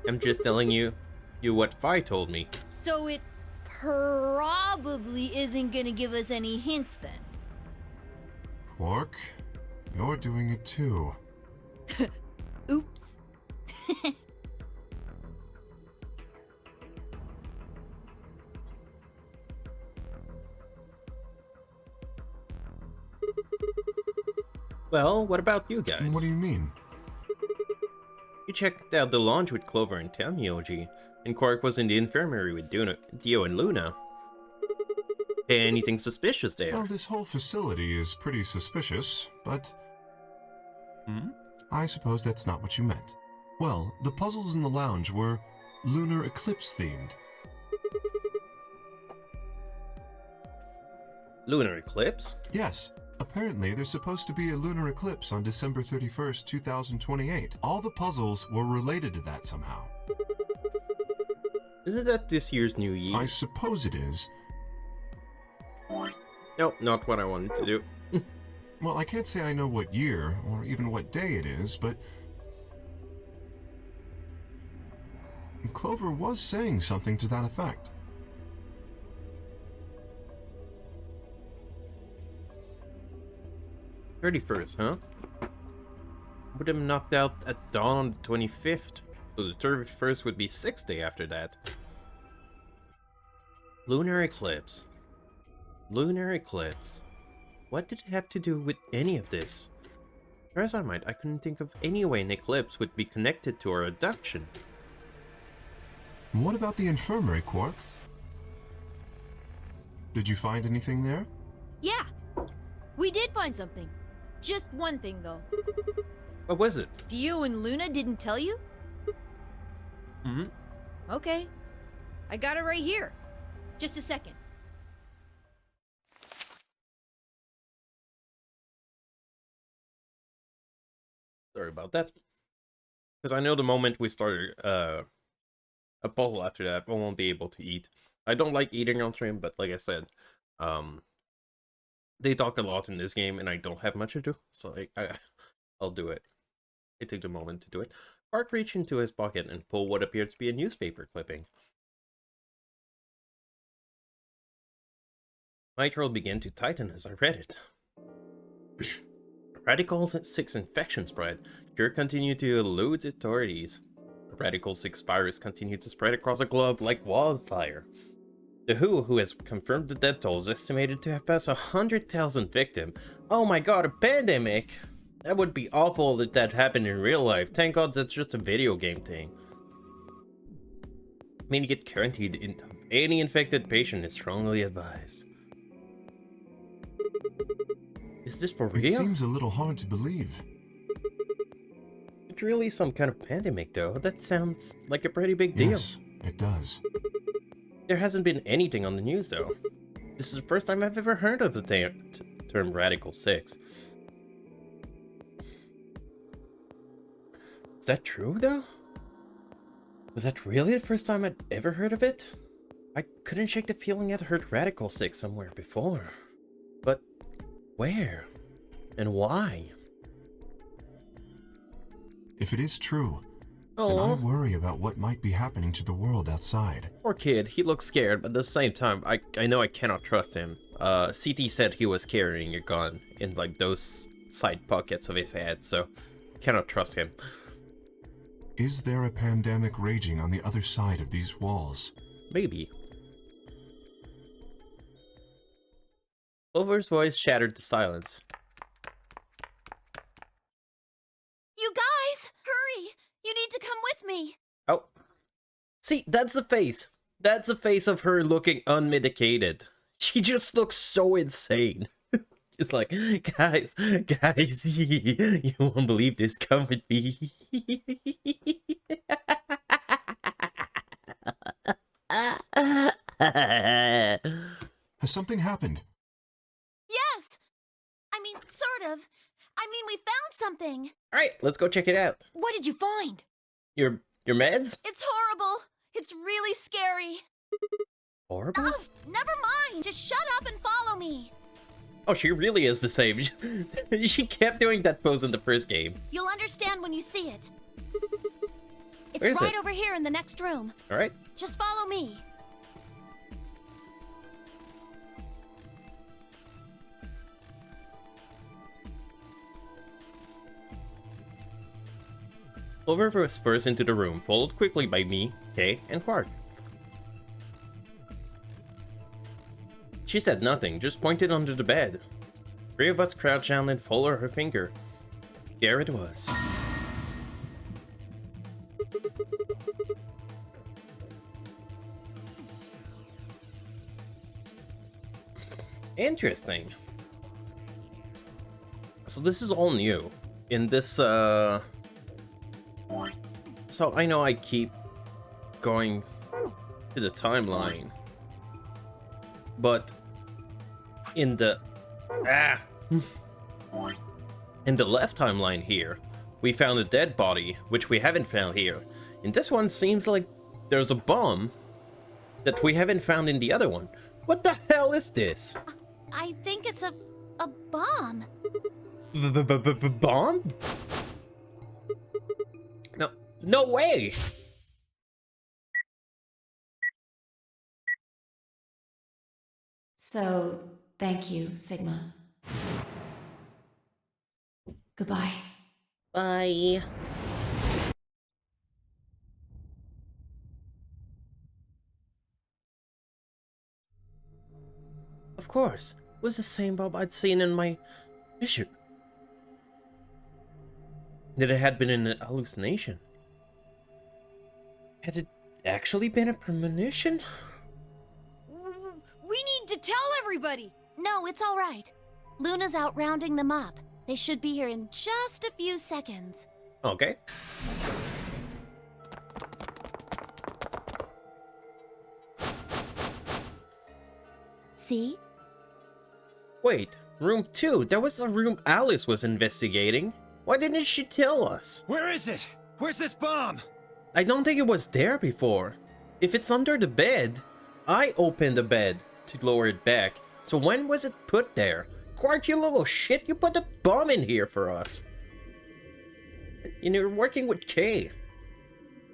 I'm just telling you what Fi told me. So it probably isn't gonna give us any hints then. Quark, you're doing it too. Oops. Well, what about you guys? What do you mean? You checked out the launch with Clover and Tamioji, and Quark was in the infirmary with Dio and Luna. Anything suspicious there? Well, this whole facility is pretty suspicious, but... I suppose that's not what you meant. Well, the puzzles in the lounge were lunar eclipse themed. Lunar eclipse? Yes. Apparently, there's supposed to be a lunar eclipse on December 31st, 2028. All the puzzles were related to that somehow. Isn't that this year's New Year? I suppose it is. Nope, not what I wanted to do. Well, I can't say I know what year, or even what day it is, but... Clover was saying something to that effect. '31st, huh? Would have knocked out at dawn on the 25th, so the 31st would be 6 days after that. Lunar eclipse. Lunar eclipse. What did it have to do with any of this? As I might, I couldn't think of any way an eclipse would be connected to our abduction. What about the infirmary, Quark? Did you find anything there? Yeah, we did find something. Just one thing, though. What was it? Dio and Luna didn't tell you? Okay. I got it right here. Just a second. Sorry about that. Because I know the moment we started a puzzle after that, I won't be able to eat. I don't like eating on stream, but like I said, they talk a lot in this game, and I don't have much to do, so I'll do it. I took the moment to do it. Quark reached into his pocket and pulled what appeared to be a newspaper clipping. My throat began to tighten as I read it. Radical 6 infection spread. Cure continued to elude authorities. The Radical 6 virus continued to spread across the globe like wildfire. The WHO has confirmed the death toll is estimated to have passed 100,000 victims. Oh my god, a pandemic! That would be awful if that happened in real life. Thank god that's just a video game thing. Immediate quarantine in any infected patient is strongly advised. Is this for real? It seems a little hard to believe. It's really some kind of pandemic, though. That sounds like a pretty big deal. Yes, it does. There hasn't been anything on the news, though. This is the first time I've ever heard of the term Radical 6. Is that true, though? Was that really the first time I'd ever heard of it? I couldn't shake the feeling I'd heard Radical 6 somewhere before. But where? And why? If it is true, then I worry about what might be happening to the world outside. Poor kid, he looks scared, but at the same time, I know I cannot trust him. CT said he was carrying a gun in like those side pockets of his head, so cannot trust him. Is there a pandemic raging on the other side of these walls? Maybe. Clover's voice shattered the silence. You guys, hurry! You need to come with me. Oh. See, that's the face. That's the face of her looking unmedicated. She just looks so insane. It's like, guys, you won't believe this. Come with me. Has something happened? Yes! I mean, sort of. I mean, we found something. Alright, let's go check it out. What did you find? Your meds? It's horrible. It's really scary. Horrible? Oh, never mind. Just shut up and follow me. Oh, she really is the same. She kept doing that pose in the first game. You'll understand when you see it. It's Where is right it? over here in the next room. Alright. Just follow me. Clover was first into the room, followed quickly by me, Kay, and Quark. She said nothing, just pointed under the bed. Three of us crouched down and followed her finger. There it was. Interesting. So this is all new. In this, So I know I keep going to the timeline, but in the in the left timeline here, we found a dead body, which we haven't found here. In this one, seems like there's a bomb that we haven't found in the other one. What the hell is this? I think it's a bomb. Bomb? No way! So, thank you, Sigma. Goodbye. Bye. Of course, it was the same Bob I'd seen in my vision. That it had been an hallucination. Had it actually been a premonition? We need to tell everybody. No, it's all right. Luna's out rounding them up. They should be here in just a few seconds. Okay. See? Wait, room 2. That was the room Alice was investigating. Why didn't she tell us? Where is it? Where's this bomb? I don't think it was there before. If it's under the bed, I opened the bed to lower it back. So when was it put there? Quark, you little shit, you put the bomb in here for us. And you're working with Kay.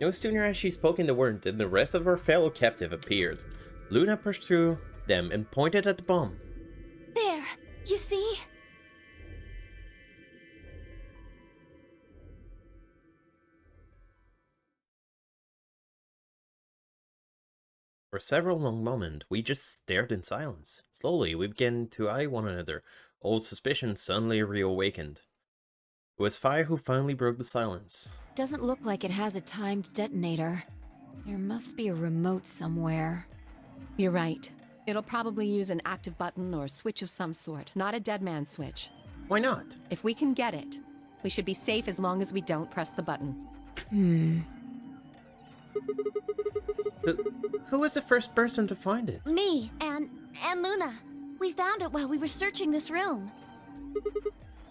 No sooner as she spoken the word than the rest of her fellow captive appeared. Luna pushed through them and pointed at the bomb. There, you see? For several long moments, we just stared in silence. Slowly, we began to eye one another. Old suspicion suddenly reawakened. It was Fire who finally broke the silence. Doesn't look like it has a timed detonator. There must be a remote somewhere. You're right. It'll probably use an active button or switch of some sort, not a dead man switch. Why not? If we can get it, we should be safe as long as we don't press the button. Who was the first person to find it? Me and Luna. We found it while we were searching this room.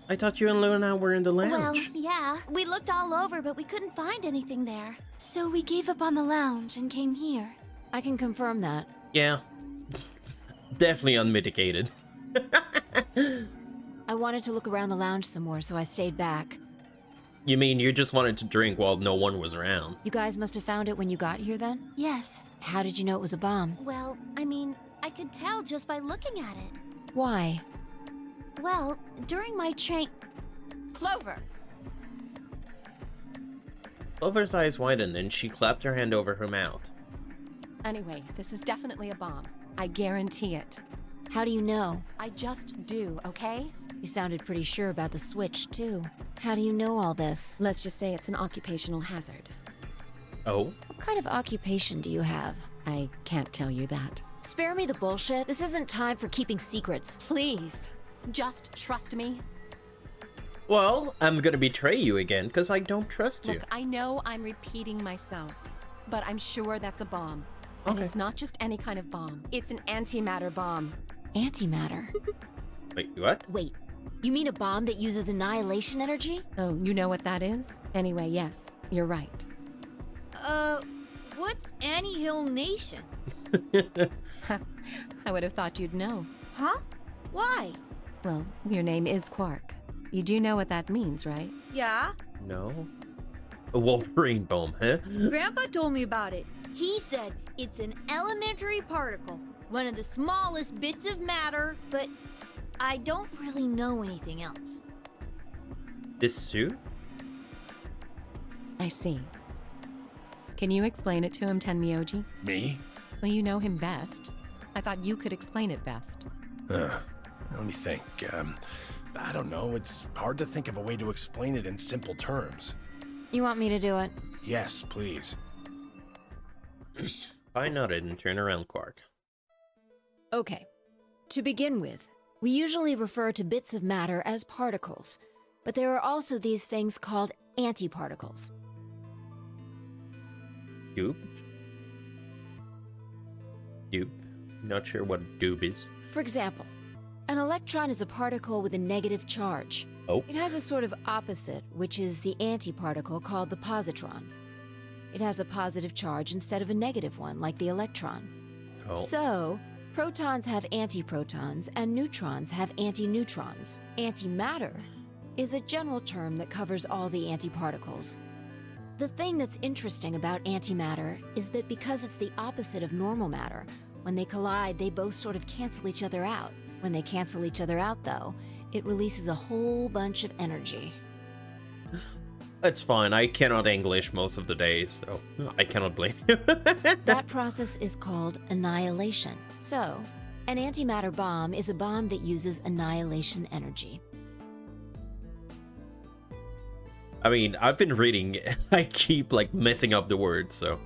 I thought you and Luna were in the lounge. Well, yeah. We looked all over, but we couldn't find anything there. So we gave up on the lounge and came here. I can confirm that. Yeah. Definitely unmitigated. I wanted to look around the lounge some more, so I stayed back. You mean you just wanted to drink while no one was around? You guys must have found it when you got here then? Yes. How did you know it was a bomb? Well, I mean, I could tell just by looking at it. Why? Well, during my Clover! Clover's eyes widened and she clapped her hand over her mouth. Anyway, this is definitely a bomb. I guarantee it. How do you know? I just do, okay? You sounded pretty sure about the switch, too. How do you know all this? Let's just say it's an occupational hazard. Oh? What kind of occupation do you have? I can't tell you that. Spare me the bullshit. This isn't time for keeping secrets. Please, just trust me. Well, I'm gonna betray you again, because I don't trust you. Look, I know I'm repeating myself, but I'm sure that's a bomb. And it's not just any kind of bomb. It's an antimatter bomb. Antimatter? Wait, what? Wait, You mean a bomb that uses annihilation energy? Oh, you know what that is? Anyway, yes, you're right. What's Annie-Hill Nation? I would have thought you'd know. Huh? Why? Well, your name is Quark. You do know what that means, right? Yeah? No. A Wolverine bomb, huh? Grandpa told me about it. He said it's an elementary particle, one of the smallest bits of matter, but I don't really know anything else. This suit? I see. Can you explain it to him, Tenmyoji? Me? Well, you know him best. I thought you could explain it best. Let me think. I don't know. It's hard to think of a way to explain it in simple terms. You want me to do it? Yes, please. I nodded and turned around Quark. Okay. To begin with, we usually refer to bits of matter as particles, but there are also these things called antiparticles. Doob? Doob? Not sure what doob is. For example, an electron is a particle with a negative charge. Oh. It has a sort of opposite, which is the antiparticle called the positron. It has a positive charge instead of a negative one, like the electron. Oh. So, protons have antiprotons and neutrons have antineutrons. Antimatter is a general term that covers all the antiparticles. The thing that's interesting about antimatter is that because it's the opposite of normal matter, when they collide, they both sort of cancel each other out. When they cancel each other out, though, it releases a whole bunch of energy. That's fine, I cannot English most of the days, so I cannot blame you. That process is called annihilation. So, an antimatter bomb is a bomb that uses annihilation energy. I mean, I've been reading, I keep, like, messing up the words, so...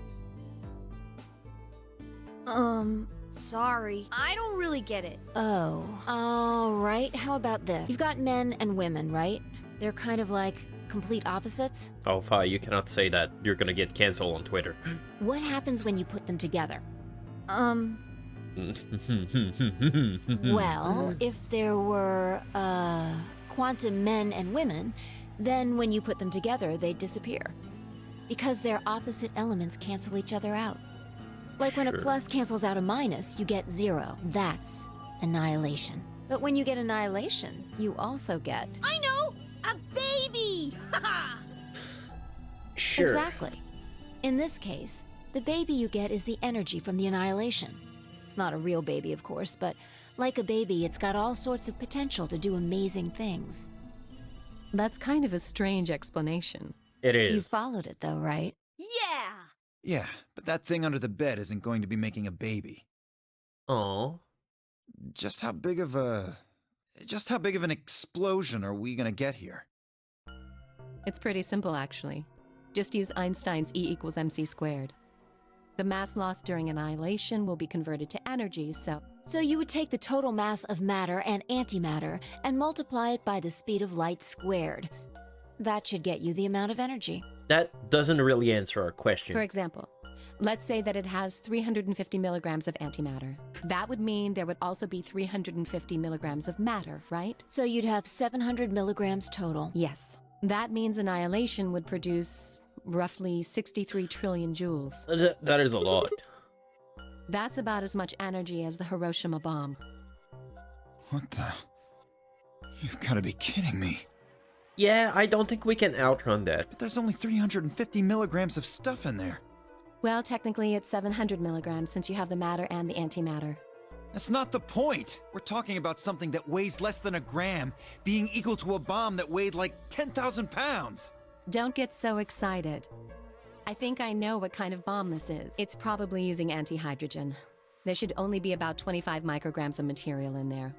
Sorry. I don't really get it. Oh, alright, how about this? You've got men and women, right? They're kind of like complete opposites. Oh, Fi, you cannot say that. You're gonna get canceled on Twitter. What happens when you put them together? Well, if there were, quantum men and women, then when you put them together, they'd disappear. Because their opposite elements cancel each other out. Like when a plus cancels out a minus, you get 0. That's annihilation. But when you get annihilation, you also get... I know! A baby! Haha! Sure. Exactly. In this case, the baby you get is the energy from the annihilation. It's not a real baby, of course, but like a baby, it's got all sorts of potential to do amazing things. That's kind of a strange explanation. It is. You followed it, though, right? Yeah! Yeah, but that thing under the bed isn't going to be making a baby. Aww. Just how big of an explosion are we gonna get here? It's pretty simple, actually. Just use Einstein's E = mc squared. The mass lost during annihilation will be converted to energy, so... So you would take the total mass of matter and antimatter and multiply it by the speed of light squared. That should get you the amount of energy. That doesn't really answer our question. For example, let's say that it has 350 milligrams of antimatter. That would mean there would also be 350 milligrams of matter, right? So you'd have 700 milligrams total. Yes. That means annihilation would produce roughly 63 trillion joules. That is a lot. That's about as much energy as the Hiroshima bomb. What the? You've got to be kidding me. Yeah, I don't think we can outrun that. But there's only 350 milligrams of stuff in there. Well, technically it's 700 milligrams since you have the matter and the antimatter. That's not the point. We're talking about something that weighs less than a gram, being equal to a bomb that weighed like 10,000 pounds. Don't get so excited. I think I know what kind of bomb this is. It's probably using antihydrogen. There should only be about 25 micrograms of material in there.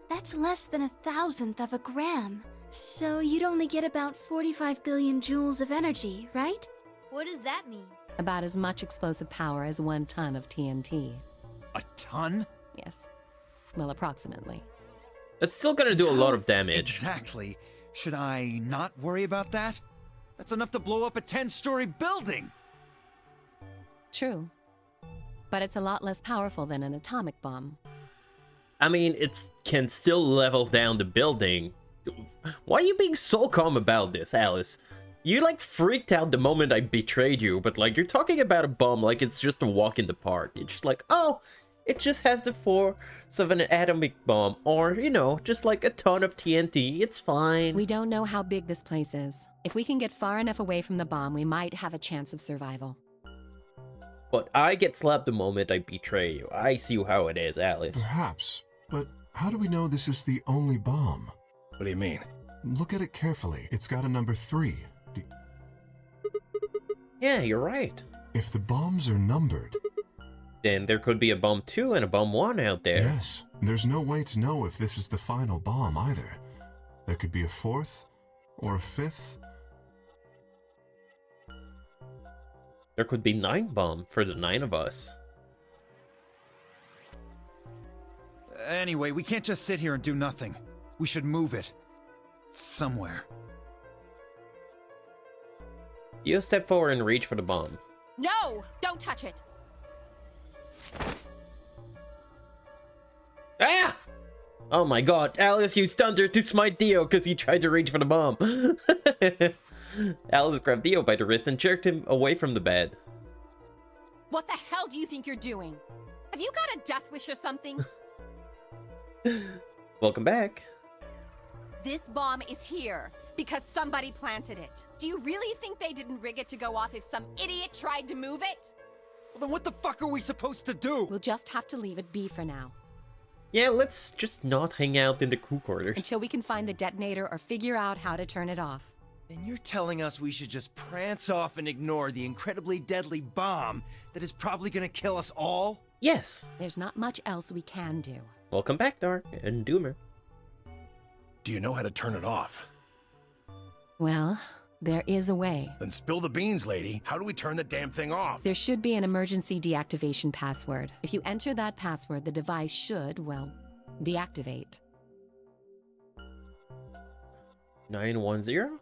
That's less than 1,000th of a gram. So you'd only get about 45 billion joules of energy, right? What does that mean? About as much explosive power as 1 ton of TNT. A ton? Yes. Well, approximately. It's still gonna do a lot of damage. Exactly. Should I not worry about that? That's enough to blow up a 10-story building! True. But it's a lot less powerful than an atomic bomb. I mean, it can still level down the building, Why are you being so calm about this, Alice? You like freaked out the moment I betrayed you, but like you're talking about a bomb like it's just a walk in the park. You're just like, oh, it just has the force of an atomic bomb, or, you know, just like a ton of TNT. It's fine. We don't know how big this place is. If we can get far enough away from the bomb, we might have a chance of survival. But I get slapped the moment I betray you. I see how it is, Alice. Perhaps, but how do we know this is the only bomb? What do you mean? Look at it carefully. It's got a number 3. Yeah, you're right. If the bombs are numbered, then there could be a bomb 2 and a bomb 1 out there. Yes, there's no way to know if this is the final bomb either. There could be a 4th or a 5th. There could be 9 bomb for the 9 of us. Anyway, we can't just sit here and do nothing. We should move it. Somewhere. You step forward and reach for the bomb. No! Don't touch it! Ah! Oh my god, Alice used thunder to smite Dio because he tried to reach for the bomb. Alice grabbed Dio by the wrist and jerked him away from the bed. What the hell do you think you're doing? Have you got a death wish or something? Welcome back. This bomb is here because somebody planted it. Do you really think they didn't rig it to go off if some idiot tried to move it? Well, then what the fuck are we supposed to do? We'll just have to leave it be for now. Yeah, let's just not hang out in the crew quarters. Until we can find the detonator or figure out how to turn it off. Then you're telling us we should just prance off and ignore the incredibly deadly bomb that is probably gonna kill us all? Yes. There's not much else we can do. Welcome back, Dark and Doomer. Do you know how to turn it off? Well, there is a way. Then spill the beans, lady. How do we turn the damn thing off? There should be an emergency deactivation password. If you enter that password, the device should, well, deactivate. 910?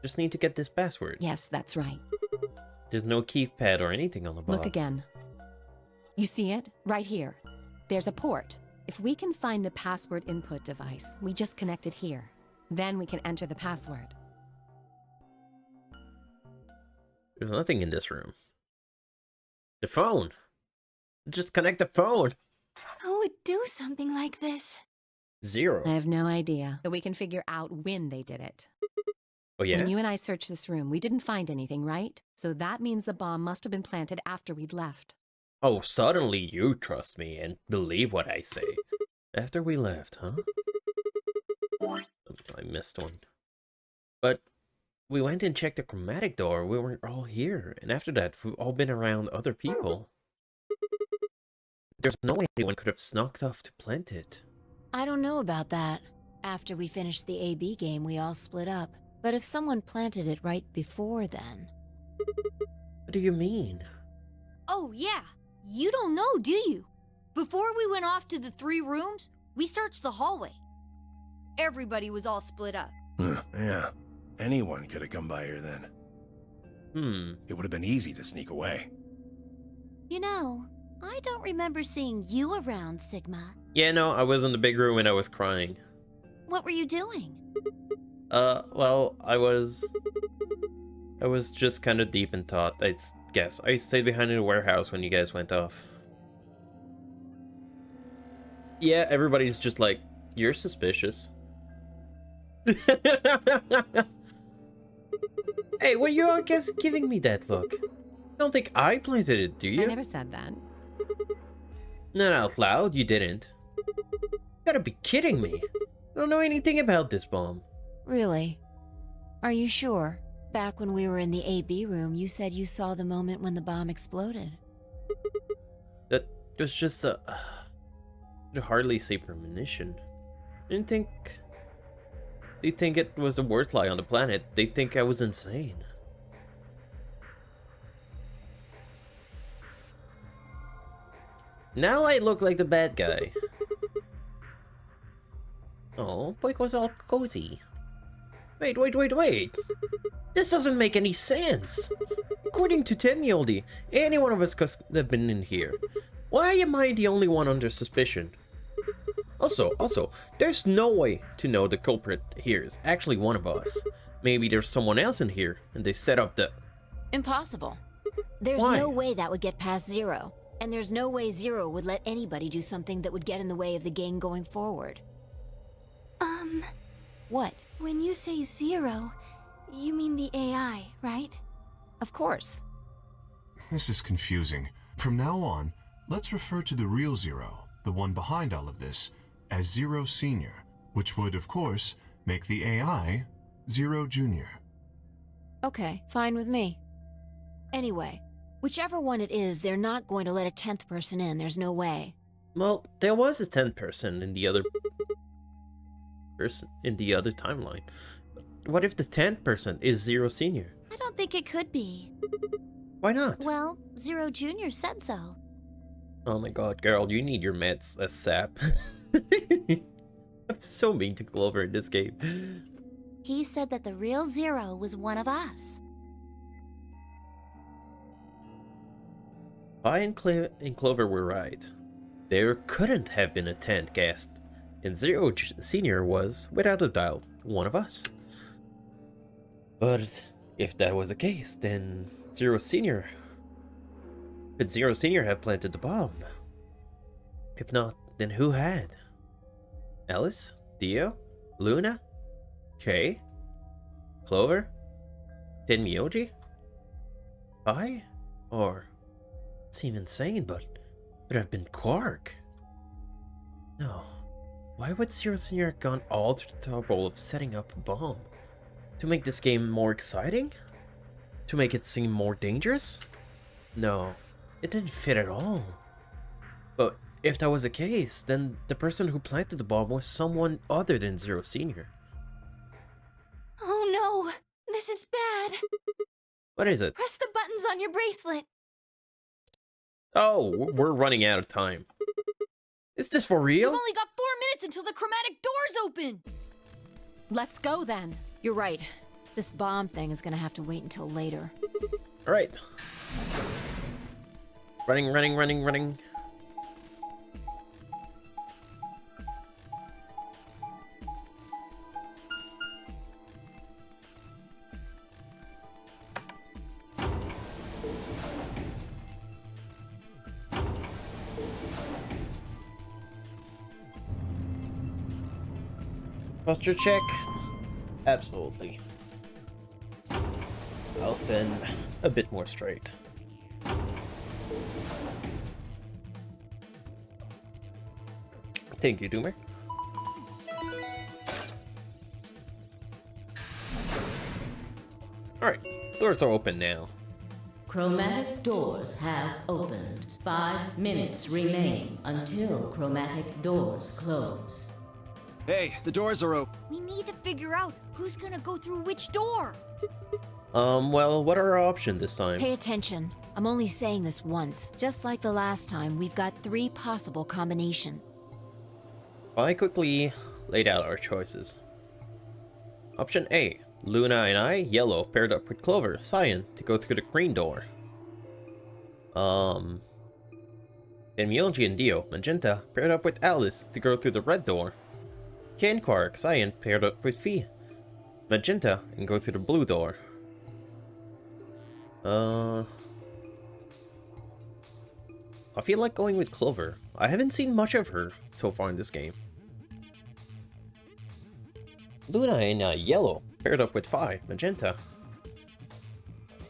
Just need to get this password. Yes, that's right. There's no keypad or anything on the bottom. Look again. You see it? Right here. There's a port. If we can find the password input device, we just connect it here. Then we can enter the password. There's nothing in this room. The phone. Just connect the phone. Who would do something like this? 0. I have no idea, but we can figure out when they did it. Oh, yeah? When you and I searched this room, we didn't find anything, right? So that means the bomb must have been planted after we'd left. Oh, suddenly you trust me and believe what I say. After we left, huh? I missed one. But we went and checked the chromatic door. We weren't all here. And after that, we've all been around other people. There's no way anyone could have snuck off to plant it. I don't know about that. After we finished the AB game, we all split up. But if someone planted it right before then... What do you mean? Oh, yeah. You don't know, do you? Before we went off to the 3 rooms, we searched the hallway. Everybody was all split up. Yeah. Anyone could have come by here then. It would have been easy to sneak away. You know, I don't remember seeing you around, Sigma. Yeah, no, I was in the big room and I was crying. What were you doing? Well, I was just kind of deep in thought, I guess. I stayed behind in the warehouse when you guys went off. Yeah, everybody's just like, you're suspicious. Hey, what are you all guys giving me that look? Don't think I planted it, do you? I never said that. Not out loud, you didn't. You gotta be kidding me. I don't know anything about this bomb. Really? Are you sure? Back when we were in the AB room, you said you saw the moment when the bomb exploded. That was just a... I could hardly say premonition. They think it was the worst lie on the planet. They think I was insane. Now I look like the bad guy. Oh, Boyk was all cozy. Wait. This doesn't make any sense. According to Tenyoldi, any one of us could have been in here. Why am I the only one under suspicion? Also, there's no way to know the culprit here is actually one of us. Maybe there's someone else in here, and they set up the... Impossible. There's Why? no way that would get past Zero. And there's no way Zero would let anybody do something that would get in the way of the gang going forward. What? When you say Zero, you mean the AI, right? Of course. This is confusing. From now on, let's refer to the real Zero, the one behind all of this, as Zero Senior, which would, of course, make the AI Zero Junior. Okay, fine with me. Anyway, whichever one it is, they're not going to let a 10th person in. There's no way. Well, there was a 10th person in the other... timeline. What if the 10th person is Zero Senior? I don't think it could be. Why not? Well, Zero Jr. said so. Oh my god, girl, you need your meds as sap. I'm so mean to Clover in this game. He said that the real Zero was one of us. I and Clover were right. There couldn't have been a 10th guest, and Zero Senior was, without a doubt, one of us. But if that was the case, then Zero Senior... Could Zero Senior have planted the bomb? If not, then who had? Alice? Dio? Luna? Kay? Clover? Tenmyoji? I? Or... It seems insane, but it could have been Quark. No. Why would Zero Senior have gone all to the trouble of setting up a bomb? To make this game more exciting? To make it seem more dangerous? No, it didn't fit at all. But if that was the case, then the person who planted the bomb was someone other than Zero Senior. Oh no! This is bad! What is it? Press the buttons on your bracelet! Oh, we're running out of time. Is this for real? We've only got 4 minutes until the chromatic doors open! Let's go then. You're right. This bomb thing is gonna have to wait until later. Alright. Running. Posture check? Absolutely. I'll stand a bit more straight. Thank you, Doomer. Alright, doors are open now. Chromatic doors have opened. 5 minutes remain until chromatic doors close. Hey, the doors are open. We need to figure out who's gonna go through which door. Well, what are our options this time? Pay attention. I'm only saying this once. Just like the last time, we've got 3 possible combinations. I quickly laid out our choices. Option A, Luna and I, yellow, paired up with Clover, cyan, to go through the green door. Then Myoji and Dio, magenta, paired up with Alice, to go through the red door. Kay and Quark, cyan, paired up with Fi, magenta, and go through the blue door. I feel like going with Clover. I haven't seen much of her so far in this game. Luna and yellow, paired up with Fi, magenta.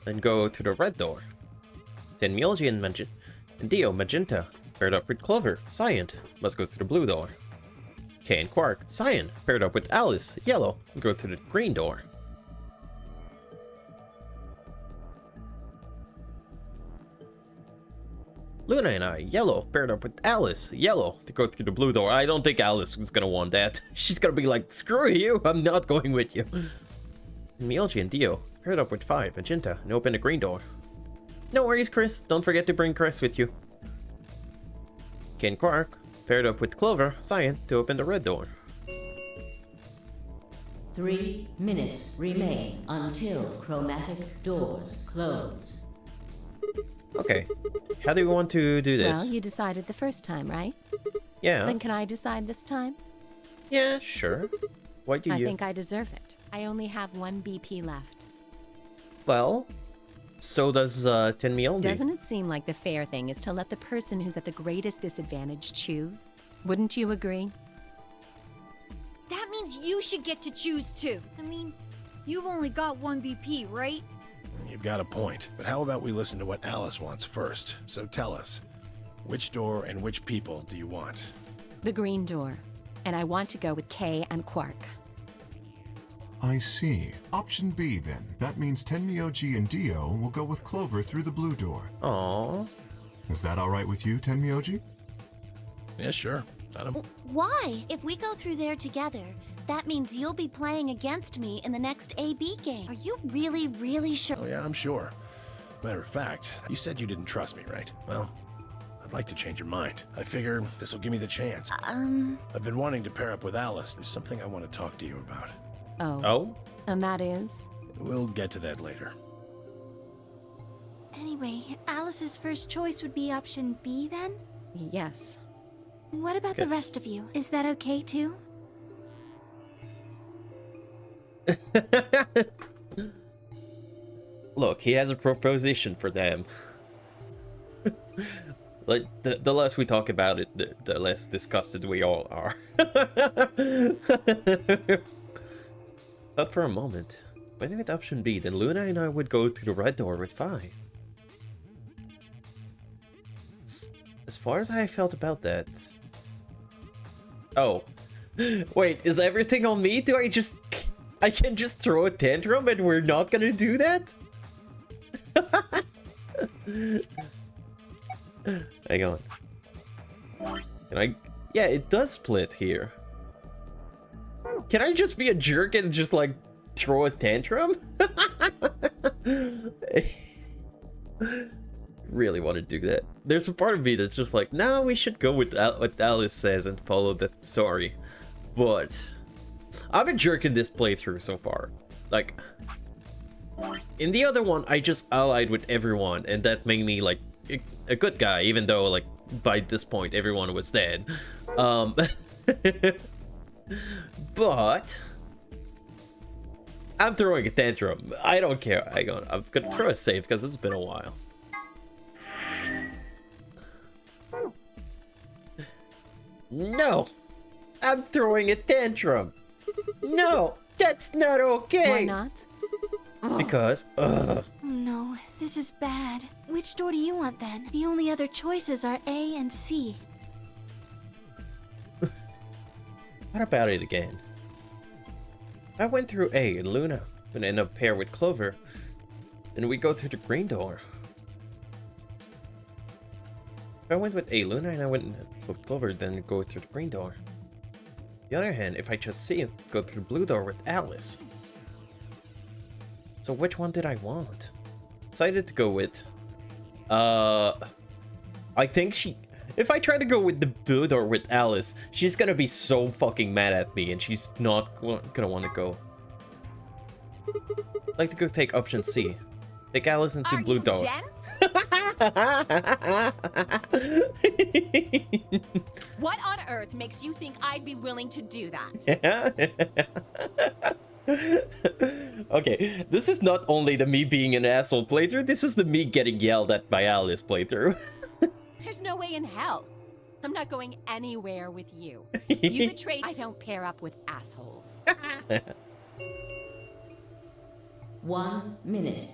Then go to the red door. Then Myoji and Dio, magenta, paired up with Clover, cyan, must go through the blue door. Kay and Quark, cyan, paired up with Alice, yellow, and go through the green door. Luna and I, yellow, paired up with Alice, yellow, to go through the blue door. I don't think Alice is gonna want that. She's gonna be like, screw you, I'm not going with you. Myoji and Dio, paired up with Fi, magenta, and open the green door. No worries, Chris. Don't forget to bring Chris with you. Kay and Quark, paired up with Clover, cyan, to open the red door. 3 minutes remain until chromatic doors close. Okay, how do we want to do this? Well, you decided the first time, right? Yeah. Then can I decide this time? Yeah, sure. Why do I you? think I deserve it. I only have 1 BP left. Well, so does Tenmyeolji. Doesn't it seem like the fair thing is to let the person who's at the greatest disadvantage choose? Wouldn't you agree? That means you should get to choose too. I mean, you've only got 1 BP, right? You've got a point. But how about we listen to what Alice wants first? So tell us, which door and which people do you want? The green door. And I want to go with Kay and Quark. I see. Option B, then. That means Tenmyoji and Dio will go with Clover through the blue door. Aww. Is that all right with you, Tenmyoji? Yeah, sure. Why? If we go through there together, that means you'll be playing against me in the next AB game. Are you really, really sure? Oh yeah, I'm sure. Matter of fact, you said you didn't trust me, right? Well, I'd like to change your mind. I figure this will give me the chance. I've been wanting to pair up with Alice. There's something I want to talk to you about. Oh. Oh? And that is? We'll get to that later. Anyway, Alice's first choice would be option B then? Yes. What about the Yes. rest of you? Is that okay too? Look, he has a proposition for them. Like, the less we talk about it, the less disgusted we all are. But for a moment, when with option B, then Luna and I would go to the red door with Vi. As far as I felt about that... Oh. Wait, is everything on me? I can just throw a tantrum and we're not gonna do that? Hang on. Can I... Yeah, it does split here. Can I just be a jerk and just, like, throw a tantrum? Really want to do that. There's a part of me that's just like, no, we should go with what Alice says and follow that story. But I'm a jerk in this playthrough so far. Like, in the other one, I just allied with everyone, and that made me, like, a good guy, even though, like, by this point, everyone was dead. But I'm throwing a tantrum. I don't care. I'm gonna throw a save because it's been a while. No! I'm throwing a tantrum! No! That's not okay! Why not? Because, Oh no, this is bad. Which door do you want then? The only other choices are A and C. What about it again? I went through A and Luna, and end up pair with Clover, and we go through the green door. If I went with A Luna and I went with Clover, then go through the green door. On the other hand, if I just see it, go through the blue door with Alice. So which one did I want? Decided to go with... I think if I try to go with the blue door with Alice, she's gonna be so fucking mad at me and she's not gonna want to go. I'd like to go take option C. Take Alice into Are blue you door. What on earth makes you think I'd be willing to do that? Okay, this is not only the me being an asshole playthrough, this is the me getting yelled at by Alice playthrough. There's no way in hell. I'm not going anywhere with you. You betrayed. I don't pair up with assholes. 1 minute.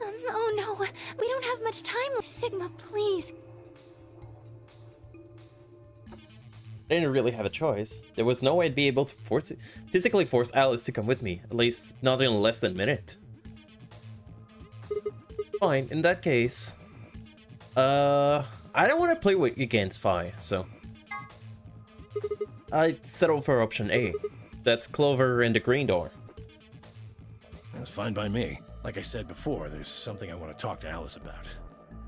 Oh no, we don't have much time. Sigma, please. I didn't really have a choice. There was no way I'd be able to physically force Alice to come with me, at least not in less than a minute. Fine, in that case, I don't want to play against Vi, so I'd settle for option A. That's Clover and the green door. That's fine by me. Like I said before, there's something I want to talk to Alice about.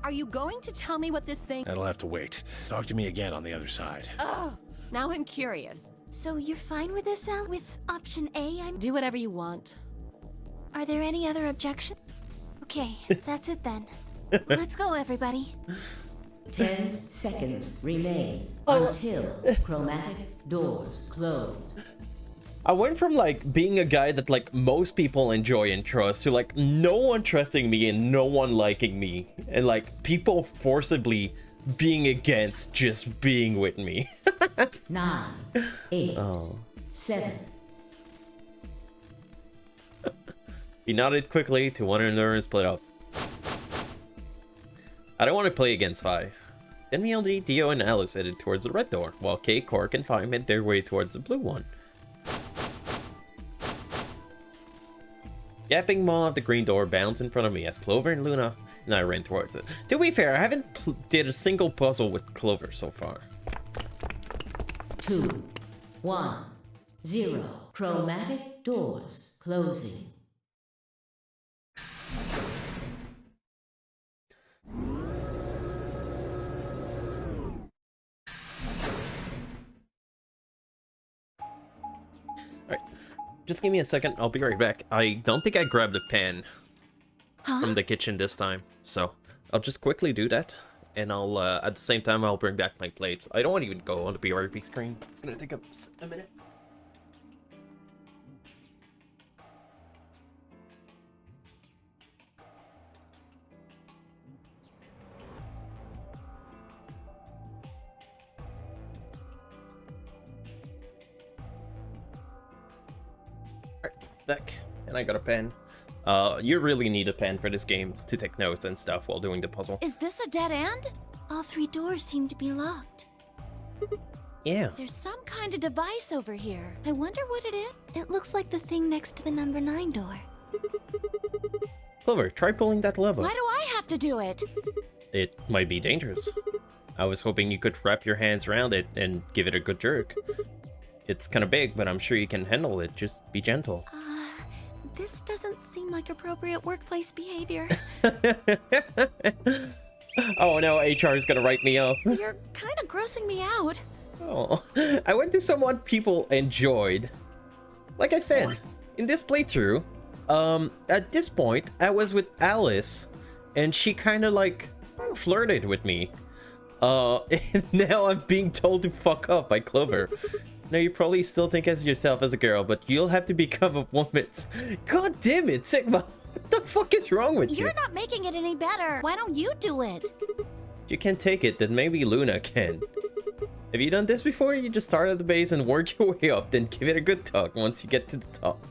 Are you going to tell me what this thing... That'll have to wait. Talk to me again on the other side. Ugh, now I'm curious. So you're fine with this, Al? With option A, Do whatever you want. Are there any other objections? Okay, that's it then. Let's go, everybody. 10 seconds remain until chromatic doors close. I went from like being a guy that like most people enjoy and trust to like no one trusting me and no one liking me, and like people forcibly being against just being with me. 9, 8, 7. He nodded quickly to one another and split up. I don't want to play against Vi. Then MLG, Dio, and Alice headed towards the red door, while Kay, Cork, and Vi made their way towards the blue one. Yapping Maw of the green door bounced in front of me as Clover and Luna and I ran towards it. To be fair, I haven't did a single puzzle with Clover so far. 2, 1, 0. Chromatic doors closing. Alright, just give me a second, I'll be right back. I don't think I grabbed a pen from the kitchen this time, so I'll just quickly do that, and I'll, at the same time, I'll bring back my plates. I don't want to even go on the BRB screen. It's gonna take a minute. Back, and I got a pen. You really need a pen for this game to take notes and stuff while doing the puzzle. Is this a dead end? All 3 doors seem to be locked. Yeah. There's some kind of device over here. I wonder what it is. It looks like the thing next to the number 9 door. Clover, try pulling that lever. Why do I have to do it? It might be dangerous. I was hoping you could wrap your hands around it and give it a good jerk. It's kind of big, but I'm sure you can handle it. Just be gentle. This doesn't seem like appropriate workplace behavior. Oh no, HR is gonna write me off. You're kind of grossing me out. Oh, I went to someone people enjoyed. Like I said, in this playthrough, at this point, I was with Alice, and she kind of like flirted with me. And now I'm being told to fuck up by Clover. Now you probably still think as yourself as a girl, but you'll have to become a woman. God damn it, Sigma! What the fuck is wrong with you? You're not making it any better. Why don't you do it? If you can't take it, then maybe Luna can. Have you done this before? You just start at the base and work your way up, then give it a good tug once you get to the top.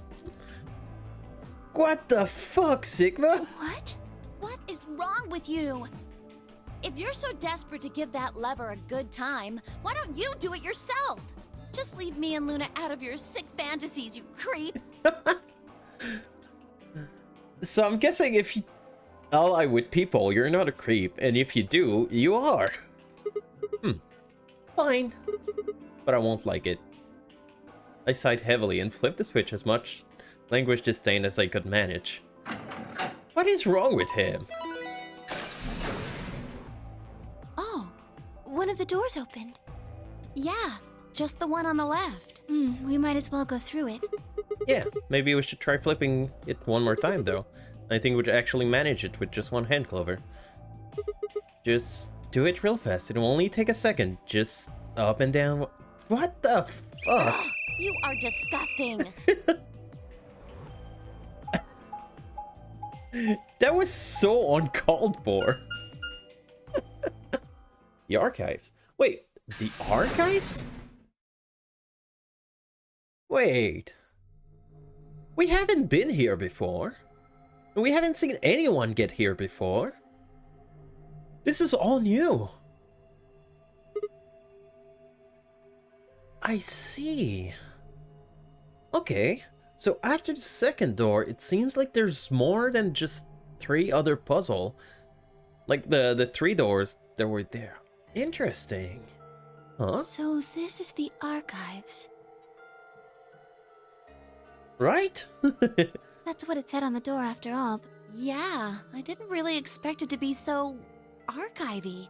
What the fuck, Sigma? What? What is wrong with you? If you're so desperate to give that lever a good time, why don't you do it yourself? Just leave me and Luna out of your sick fantasies, you creep. So I'm guessing if you ally with people, you're not a creep, and if you do, you are. Fine. But I won't like it. I sighed heavily and flipped the switch as much language disdain as I could manage. What is wrong with him? Oh, one of the doors opened. Yeah, just the one on the left. We might as well go through it. Yeah, maybe we should try flipping it one more time, though. I think we'd actually manage it with just one hand, Clover. Just do it real fast. It'll only take a second. Just up and down. What the fuck? You are disgusting. That was so uncalled for. The archives. Wait, the archives? Wait. We haven't been here before. We haven't seen anyone get here before. This is all new. I see. Okay. So after the second door, it seems like there's more than just 3 other puzzle. Like the 3 doors that were there. Interesting. Huh? So this is the archives. Right? That's what it said on the door after all. Yeah, I didn't really expect it to be so archivy.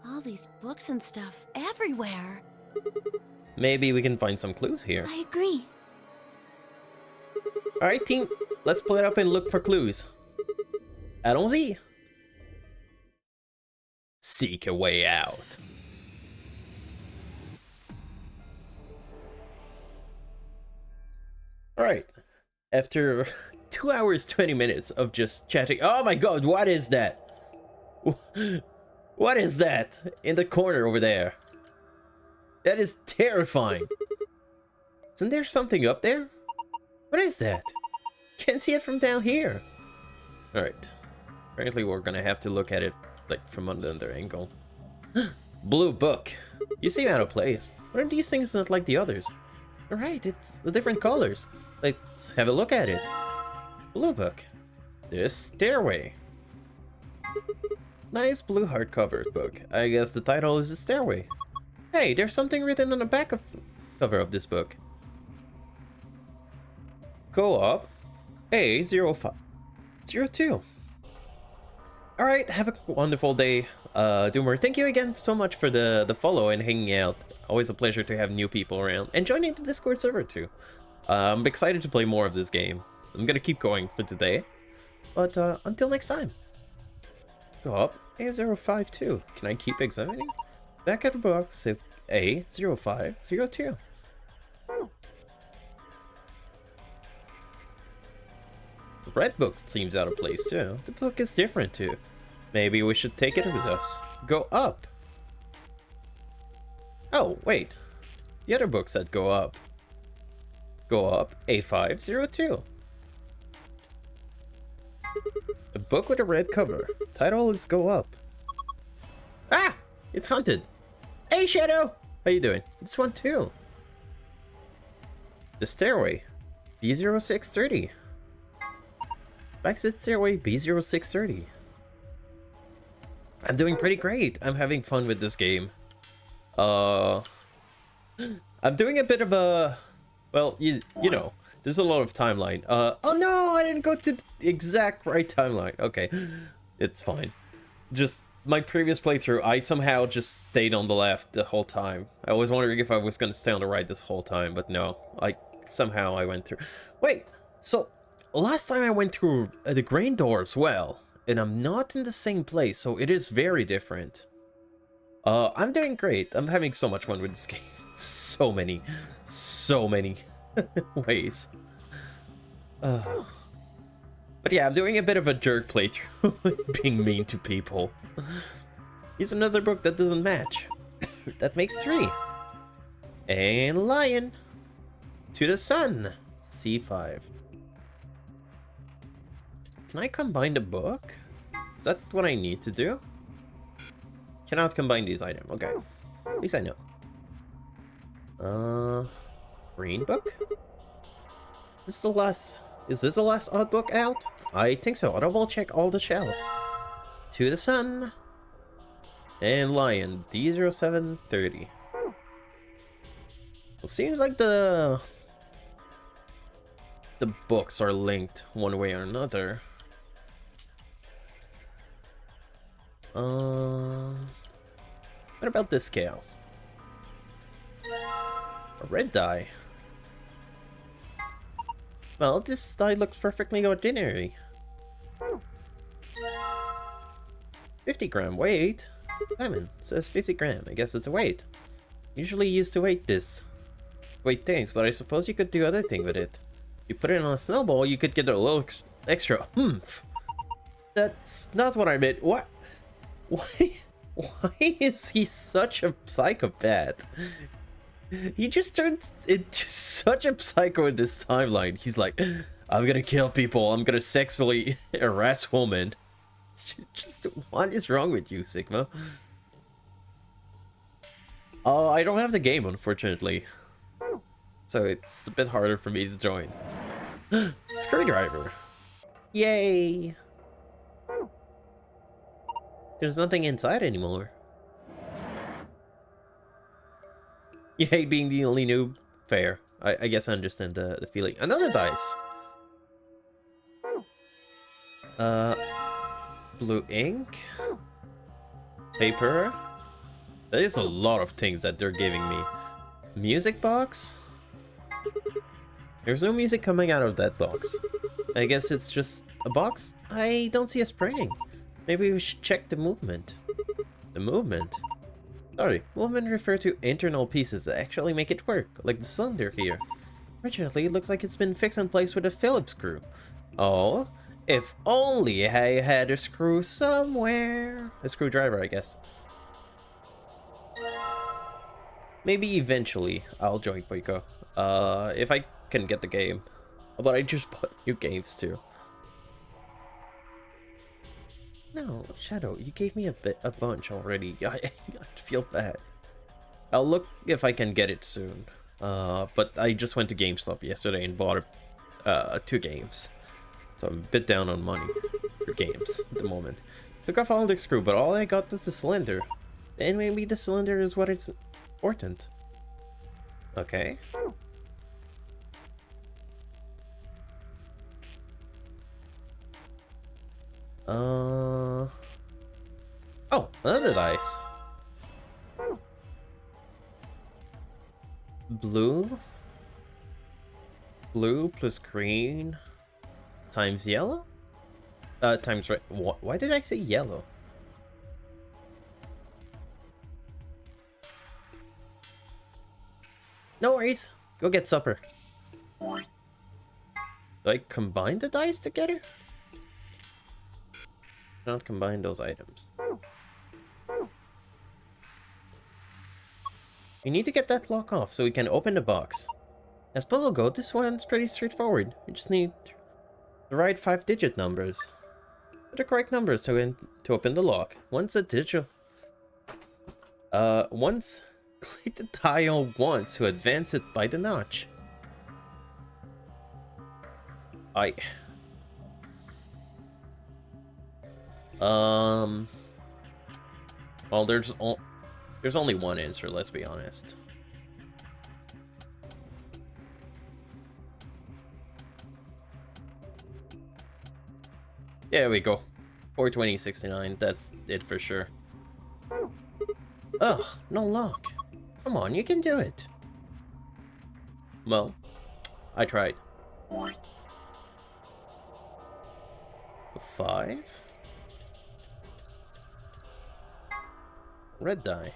All these books and stuff everywhere. Maybe we can find some clues here. I agree. Alright, team. Let's split up and look for clues. Allons-y. seek a way out. Alright. After 2 hours, 20 minutes of just chatting. Oh my god, what is that? What is that in the corner over there? That is terrifying. Isn't there something up there? What is that? Can't see it from down here. Alright. Apparently we're gonna have to look at it like from another angle. Blue book. You seem out of place. What are these things not like the others? Alright, it's the different colors. Let's have a look at it. Blue book. This stairway. Nice blue hardcover book. I guess the title is The Stairway. Hey, there's something written on the back of cover of this book. Co-op A0502. Alright, have a wonderful day, Doomer. Thank you again so much for the follow and hanging out. Always a pleasure to have new people around. And joining the Discord server too. I'm excited to play more of this game. I'm gonna keep going for today. But until next time. Co-op A052. Can I keep examining? Back at the box A0502. The red book seems out of place too. The book is different too. Maybe we should take it with us. Go up. Oh, wait. The other book said go up. Go up A502. A book with a red cover. Title is Go Up. Ah! It's hunted. Hey, Shadow! How you doing? This one too. The Stairway. B0630. Backseat Stairway B0630. I'm doing pretty great. I'm having fun with this game. I'm doing a bit of a... Well, you know, there's a lot of timeline. Oh no, I didn't go to the exact right timeline. Okay, it's fine. Just my previous playthrough, I somehow just stayed on the left the whole time. I was wondering if I was gonna stay on the right this whole time, but no. Somehow I went through... Wait, so last time I went through the grain door as well, and I'm not in the same place, so it is very different. I'm doing great. I'm having so much fun with this game. So many ways. But yeah, I'm doing a bit of a jerk playthrough, being mean to people. Here's another book that doesn't match. That makes 3. And Lion. To the Sun. C5. Can I combine the book? Is that what I need to do? Cannot combine these items. Okay. At least I know. Green book? Is this the last odd book out? I think so. I'll double check all the shelves. To the Sun. And Lion. D0730. Well, seems like the books are linked one way or another. What about this scale? A red dye. Well, this dye looks perfectly ordinary. 50 gram weight. Diamond says 50 gram. I guess it's a weight. Usually used to weight things, but I suppose you could do other thing with it. You put it on a snowball, you could get a little extra oomph. That's not what I meant. What? Why is he such a psychopath? He just turned into such a psycho in this timeline. He's like, I'm gonna kill people. I'm gonna sexually harass women. Just what is wrong with you, Sigma? I don't have the game, unfortunately. So it's a bit harder for me to join. Screwdriver. Yay! There's nothing inside anymore. You hate being the only noob? Fair. I guess I understand the feeling. Another dice! Blue ink? Paper? That is a lot of things that they're giving me. Music box? There's no music coming out of that box. I guess it's just a box? I don't see a spring. Maybe we should check the movement. The movement? Sorry, movement refer to internal pieces that actually make it work, like the cylinder here. Originally, it looks like it's been fixed in place with a Phillips screw. Oh, if only I had a screw somewhere. A screwdriver, I guess. Maybe eventually I'll join Boiko. If I can get the game. But I just bought new games too. No, Shadow, you gave me a bunch already. I feel bad. I'll look if I can get it soon. But I just went to GameStop yesterday and bought 2 games. So I'm a bit down on money for games at the moment. Took off all the screw, but all I got was the cylinder. And maybe the cylinder is what it's important. Okay. Oh, another dice. Blue plus green times yellow? Times red. Why did I say yellow? No worries. Go get supper. Do I combine the dice together? Not combine those items. We need to get that lock off so we can open the box. As puzzle go, this one's pretty straightforward. We just need the right 5-digit numbers. The correct numbers to open the lock. Once a digit. Once click the dial once to advance it by the notch. Well, there's only one answer, let's be honest. There we go. 42069, that's it for sure. Ugh, no luck. Come on, you can do it. Well, I tried. 5? Red die.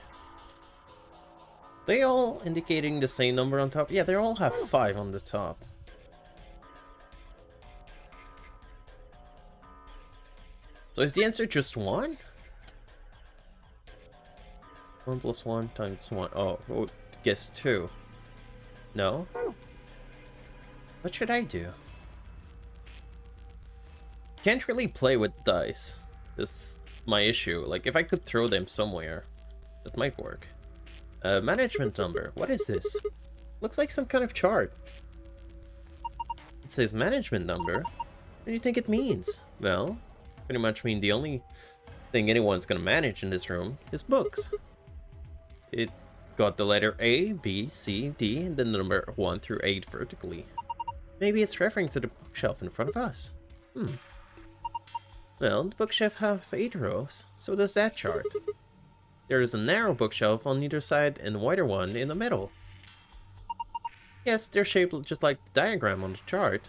They all indicating the same number on top? Yeah, they all have 5 on the top. So is the answer just 1? 1 plus 1 times 1. Oh, guess 2. No? What should I do? Can't really play with dice. That's my issue. Like, if I could throw them somewhere, that might work. Management number. What is this? Looks like some kind of chart. It says management number. What do you think it means? Well, pretty much mean the only thing anyone's gonna manage in this room is books. It got the letter A, B, C, D, and then the number 1 through 8 vertically. Maybe it's referring to the bookshelf in front of us. Well, the bookshelf has 8 rows, so does that chart. There is a narrow bookshelf on either side and a wider one in the middle. Yes, they're shaped just like the diagram on the chart.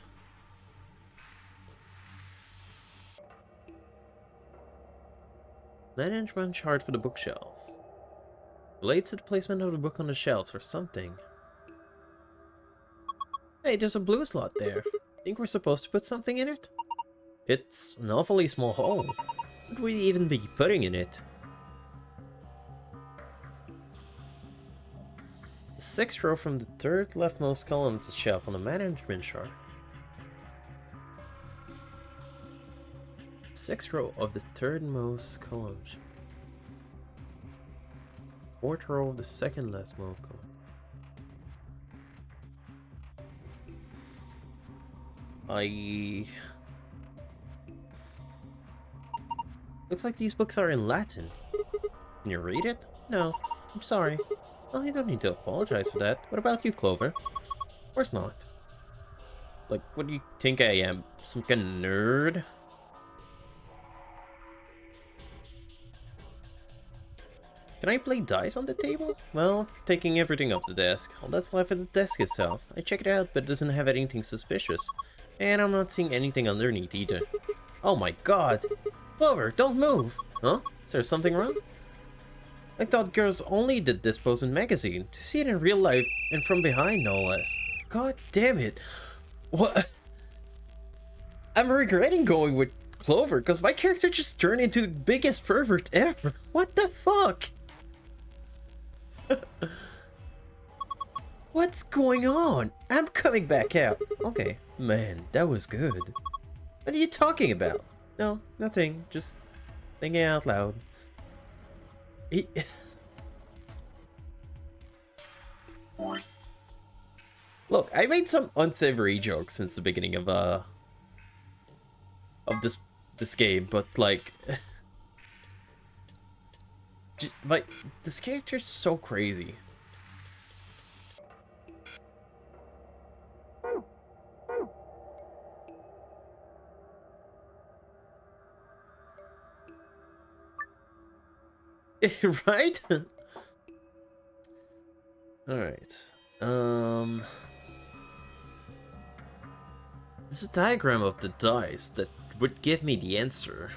Management chart for the bookshelf. Relates to the placement of the book on the shelves or something. Hey, there's a blue slot there. Think we're supposed to put something in it? It's an awfully small hole. What would we even be putting in it? The 6th row from the 3rd leftmost column to the shelf on the management chart. 6th row of the 3rd most column. 4th row of the 2nd leftmost column. Looks like these books are in Latin. Can you read it? No, I'm sorry. Well, you don't need to apologize for that. What about you, Clover? Of course not. Like, what do you think I am? Some kind of nerd? Can I play dice on the table? Well, taking everything off the desk. All that's left is the desk itself. I checked it out, but it doesn't have anything suspicious. And I'm not seeing anything underneath either. Oh my god! Clover, don't move! Huh? Is there something wrong? I thought girls only did this pose in magazine. To see it in real life and from behind, no less. God damn it. What? I'm regretting going with Clover because my character just turned into the biggest pervert ever. What the fuck? What's going on? I'm coming back out. Okay, man, that was good. What are you talking about? No, nothing. Just thinking out loud. Look, I made some unsavory jokes since the beginning of this game, but like, this character's so crazy. Right? Alright. This is a diagram of the dice that would give me the answer.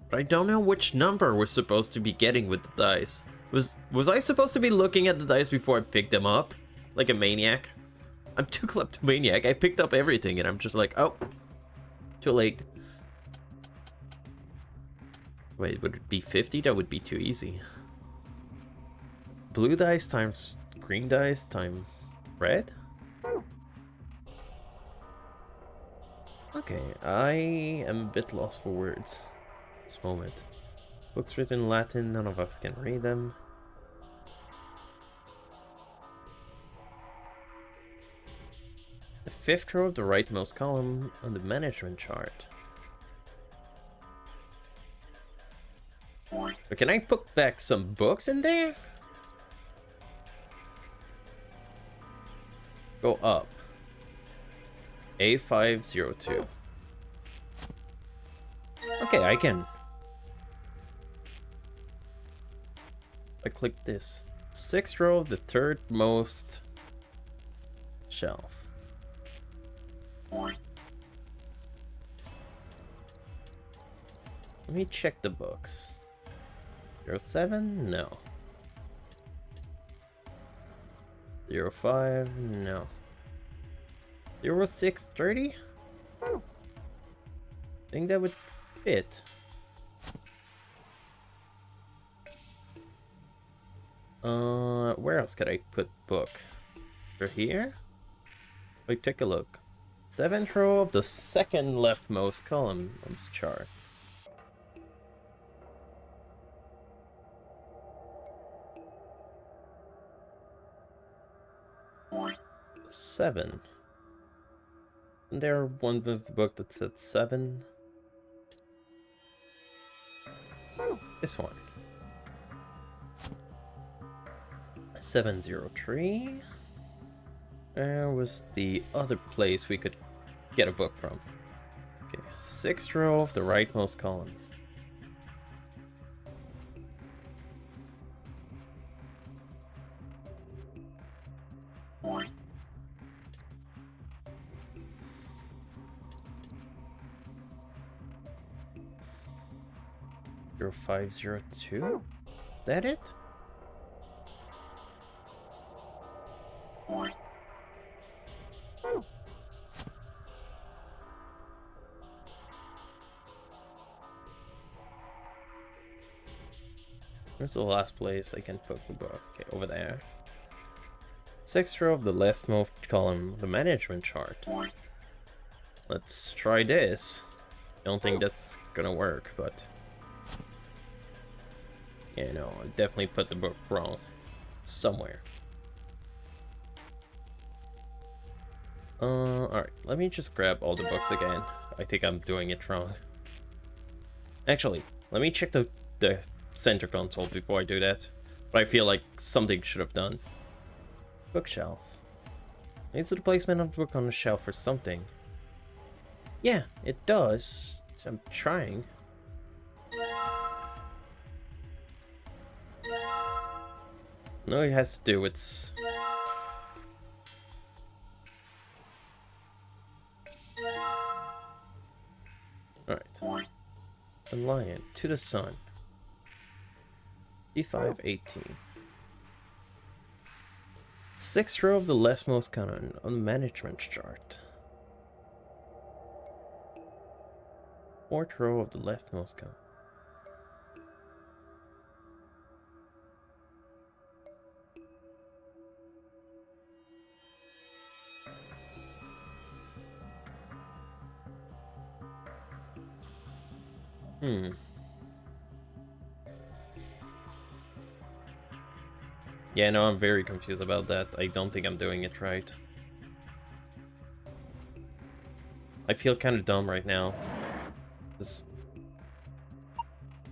But I don't know which number we're supposed to be getting with the dice. Was I supposed to be looking at the dice before I picked them up? Like a maniac? I'm too kleptomaniac. I picked up everything and I'm just like, oh, too late. Wait, would it be 50? That would be too easy. Blue dice times green dice times red? Okay, I am a bit lost for words at this moment. Books written in Latin, none of us can read them. The fifth row of the rightmost column on the management chart. But can I put back some books in there? Go up. A502. Okay, I can. I click this. Sixth row of the third most shelf. Let me check the books. 07? No. 05? No. 0630? I think that would fit. Where else could I put book? Over here? Wait, take a look. 7th row of the second leftmost column of the chart. Seven. And there one with the book that said 7. This one. 703. Where was the other place we could get a book from? Okay, 6th row of the rightmost column. Zero 502? Is that it? Where's the last place I can put the book? Okay, over there. 6th row of the leftmost column, the management chart. Let's try this. I don't think that's gonna work, but... yeah, no, I definitely put the book wrong. Somewhere. Alright, let me just grab all the books again. I think I'm doing it wrong. Actually, let me check the center console before I do that. But I feel like something should have done. Bookshelf. Needs the placement of the book on the shelf or something. Yeah, it does. I'm trying. No, it has to do with... Alright. The lion to the sun. D5, 18. 6th row of the leftmost column on the management chart. 4th row of the leftmost column. Yeah, no, I'm very confused about that. I don't think I'm doing it right. I feel kind of dumb right now.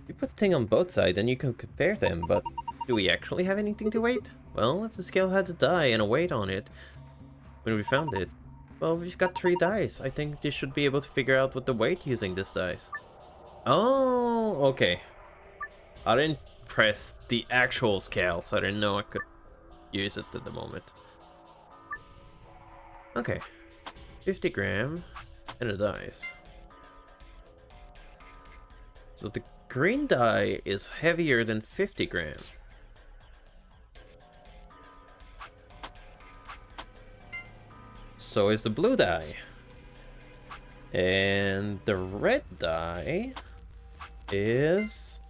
You put thing on both sides and you can compare them, but do we actually have anything to weight? Well, if the scale had a die and a weight on it when we found it, well, we've got 3 dice. I think you should be able to figure out what the weight using this dice. Oh, okay. I didn't press the actual scale, so I didn't know I could use it at the moment. Okay. 50 gram and a dice. So the green die is heavier than 50 gram. So is the blue die. And the red die is...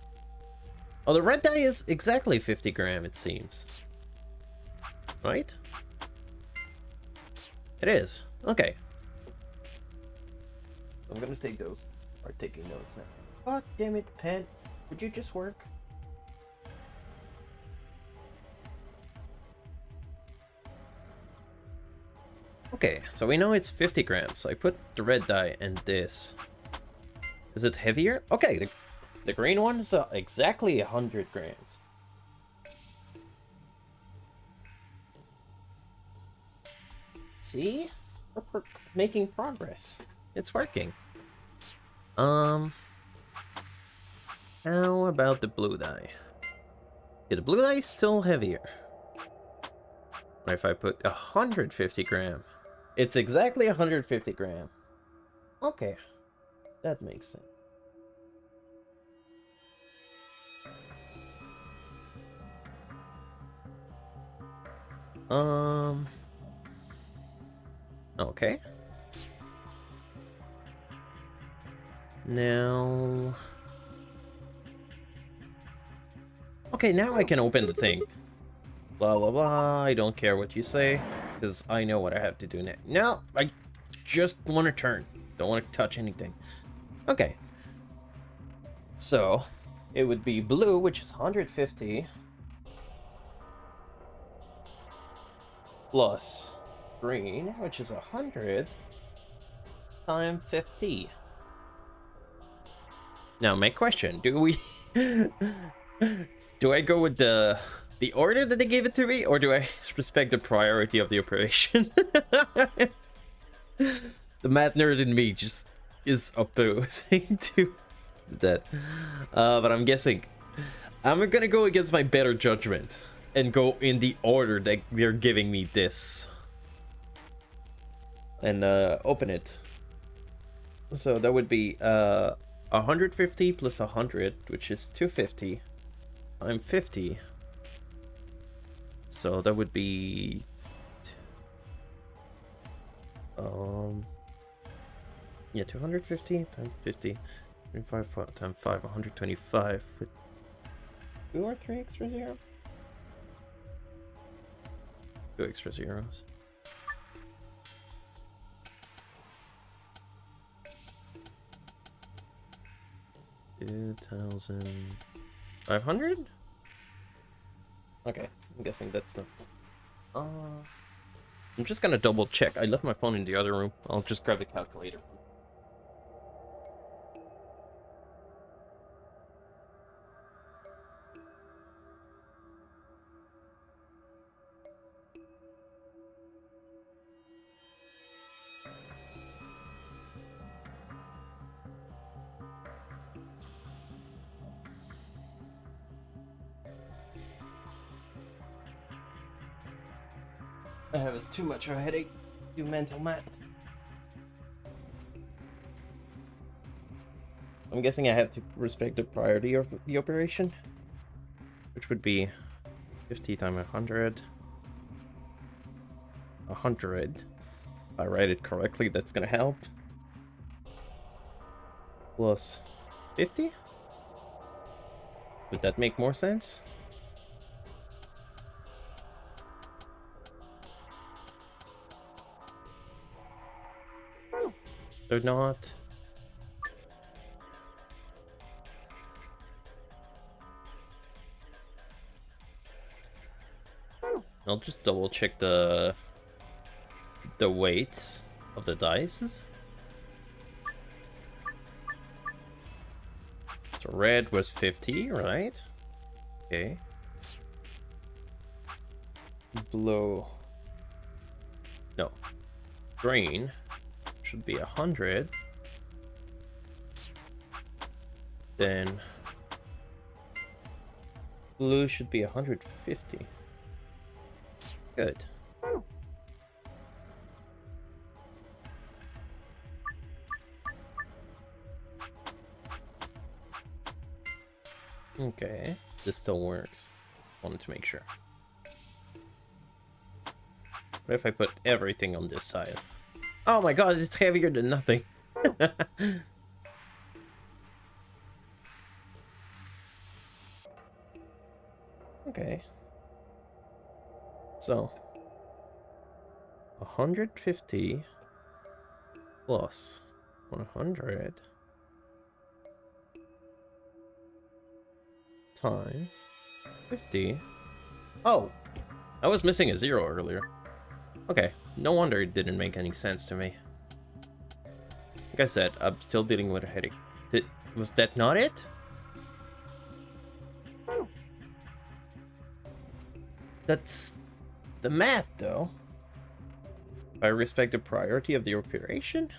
Oh, the red die is exactly 50 gram, it seems. Right? It is. Okay. I'm gonna take those. Or taking notes now. God damn it, pen. Would you just work? Okay, so we know it's 50 grams. So I put the red die and this. Is it heavier? Okay, the green one is exactly 100 grams. See? We're making progress. It's working. How about the blue die? Yeah, the blue die is still heavier. What if I put 150 gram? It's exactly 150 gram. Okay, that makes sense. Okay. Now... Okay, now I can open the thing. Blah, blah, blah. I don't care what you say, because I know what I have to do next. Now, I just want to turn. Don't want to touch anything. Okay. So, it would be blue, which is 150. Plus green, which is 100 times 50. Now, my question, do we... do I go with the order that they gave it to me, or do I respect the priority of the operation? The math nerd in me just is opposing to that. But I'm guessing I'm gonna go against my better judgment and go in the order that they're giving me this. And open it. So that would be 150 plus 100, which is 250. I'm 50. So that would be yeah, 250 times 50, 25 times 5, 125 with 2 or 3 extra zeros. 2 extra zeros. $2,500? Okay, I'm guessing that's not... I'm just gonna double check. I left my phone in the other room. I'll just grab the calculator. I have too much of a headache. Do mental math. I'm guessing I have to respect the priority of the operation, which would be 50 times 100. 100. If I write it correctly, that's gonna help. Plus 50? Would that make more sense? They're not. I'll just double check the weights of the dice. So red was 50, right? Okay. Blue. No. Green should be 100. Then blue should be 150. Good. Okay, this still works. Wanted to make sure. What if I put everything on this side? Oh my god, it's heavier than nothing. Okay. So 150 plus 100 times 50. Oh, I was missing a 0 earlier. Okay, no wonder it didn't make any sense to me. Like I said, I'm still dealing with a headache. Was that not it? That's the math, though. I respect the priority of the operation.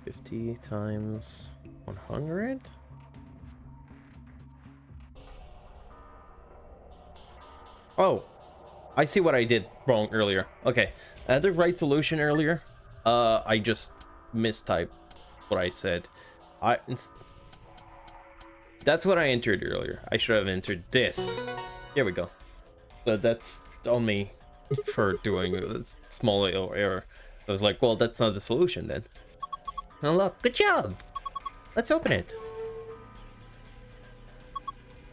50 times 100. Oh, I see what I did wrong earlier. Okay, I had the right solution earlier. I just mistyped what I said. That's what I entered earlier. I should have entered this. Here we go. So that's on me for doing a small error. I was like, well, that's not the solution then. Oh look, good job. Let's open it.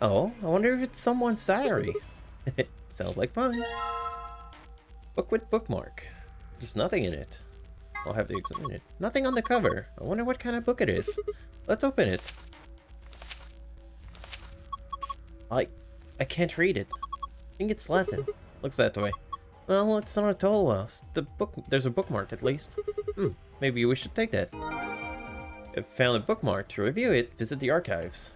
Oh, I wonder if it's someone's diary. Sounds like fun. Book with bookmark. There's nothing in it. I'll have to examine it. Nothing on the cover. I wonder what kind of book it is. Let's open it. I can't read it. I think it's Latin. Looks that way. Well, it's not at all lost. There's a bookmark at least. Maybe we should take that. If found a bookmark, to review it, visit the archives.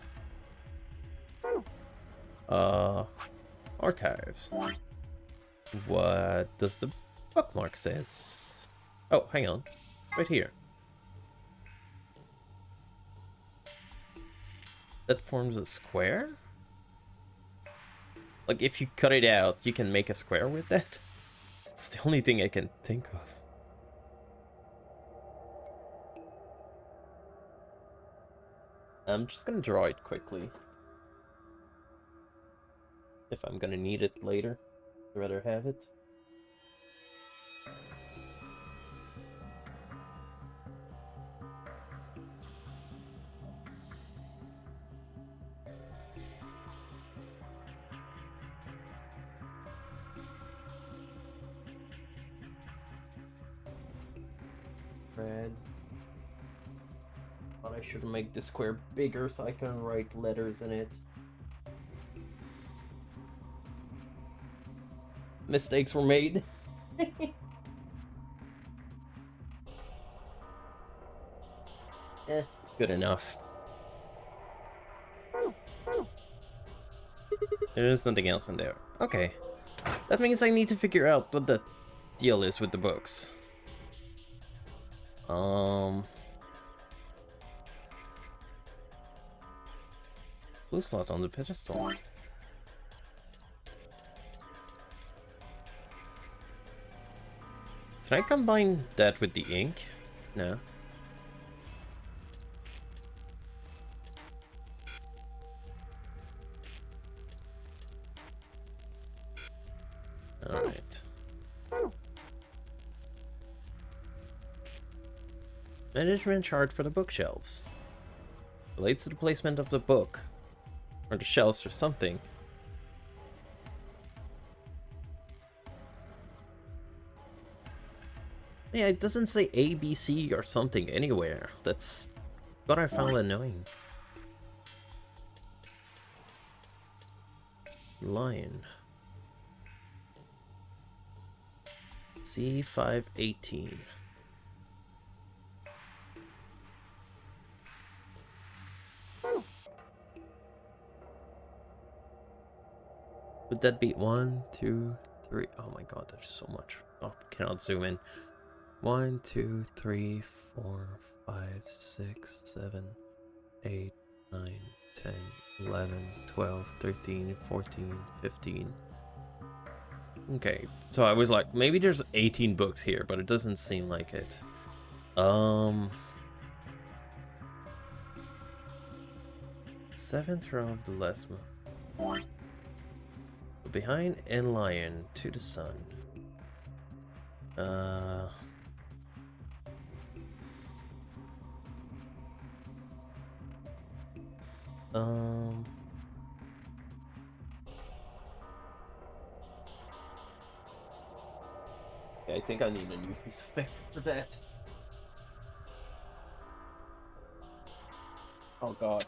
Archives. What does the bookmark says? Oh, hang on. Right here. That forms a square? Like, if you cut it out, you can make a square with that? It's the only thing I can think of. I'm just gonna draw it quickly. If I'm gonna need it later. I'd rather have it. Red. But I should make the square bigger so I can write letters in it. Mistakes were made. Good enough. There's nothing else in there. Okay. That means I need to figure out what the deal is with the books. Blue slot on the pedestal. Can I combine that with the ink? No. Management chart for the bookshelves. Relates to the placement of the book. Or the shelves or something. Yeah, it doesn't say ABC or something anywhere. That's what I found annoying. Lion. C518. Would that be 1, 2, 3? Oh my god, there's so much. Oh, cannot zoom in. 1, 2, 3, 4, 5, 6, 7, 8, 9, 10, 11, 12, 13, 14, 15. Okay, so I was like, maybe there's 18 books here, but it doesn't seem like it. 7th row of the last one. Behind and Lion to the sun. Yeah, I think I need a new piece of paper for that. Oh god.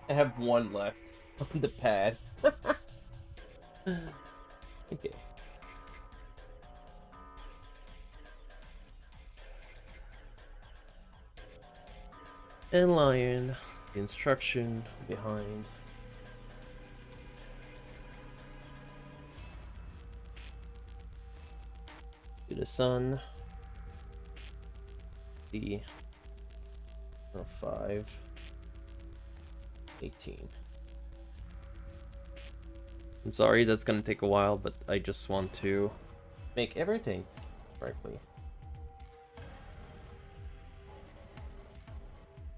I have one left on the pad. Okay. And Lion, the instruction behind. To the sun. The 5, 18. I'm sorry that's gonna take a while, but I just want to make everything correctly.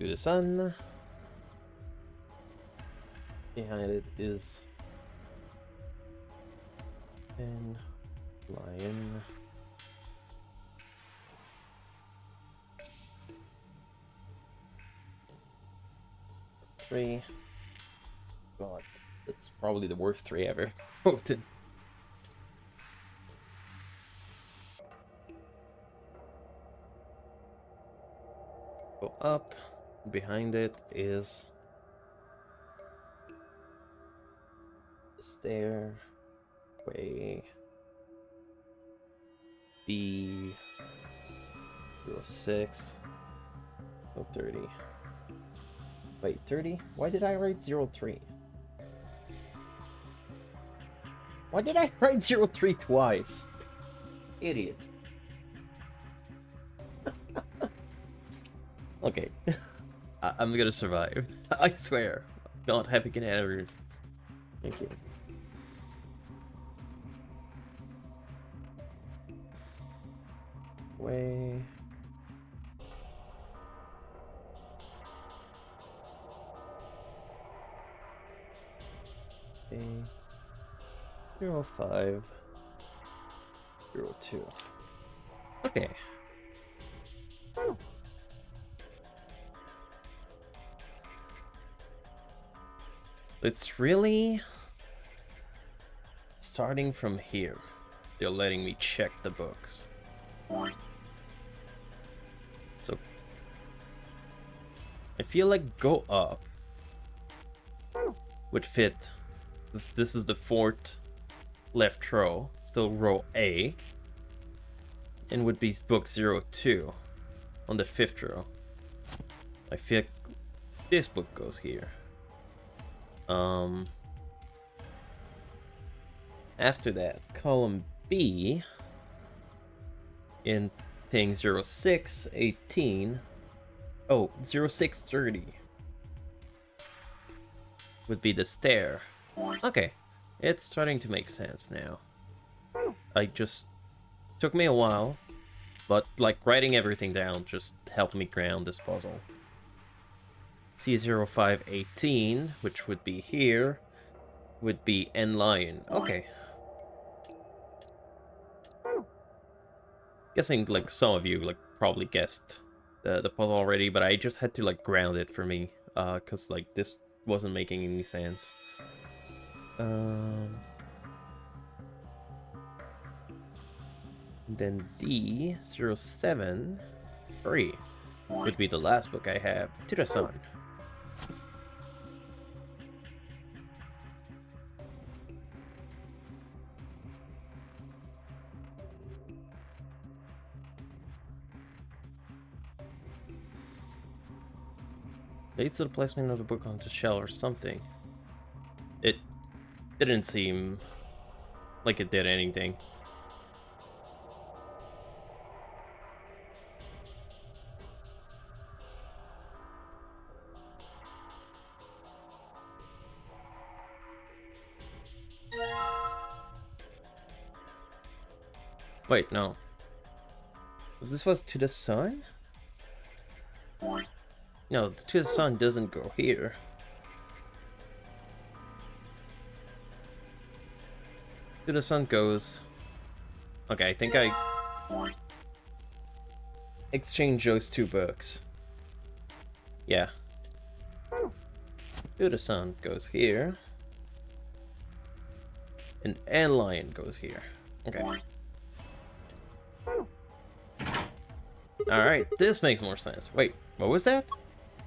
To the sun. Behind it is and Lion. Three. God, that's probably the worst 3 ever quoted. Go up. Behind it is the stairway. B06. Oh, 30. Wait, 30? Why did I write 03? Why did I write 03 twice? Idiot. Okay. I'm gonna survive. I swear. Not having any errors. Thank you. Way. Okay. 05. 02. Okay. It's really starting from here. They're letting me check the books. So I feel like go up would fit. This is the 4th left row, still row A, and would be book 02 on the 5th row. I feel like this book goes here. After that, column B in thing 06, 18. Oh, 06, 30 would be the stair. Okay, it's starting to make sense now. I just took me a while, but like writing everything down just helped me ground this puzzle. C0518, which would be here, would be N Lion. Okay. Guessing like some of you like probably guessed the puzzle already, but I just had to like ground it for me, cause like this wasn't making any sense. Then D073 would be the last book I have. To the Sun. Leads to the placement of the book onto the shelf or something. It didn't seem like it did anything. Wait, no. This was To the Sun? No, To the Sun doesn't go here. To the Sun goes... Okay, I think I exchange those two books. Yeah. To the Sun goes here. And Antlion goes here. Okay. Alright, this makes more sense. Wait, what was that?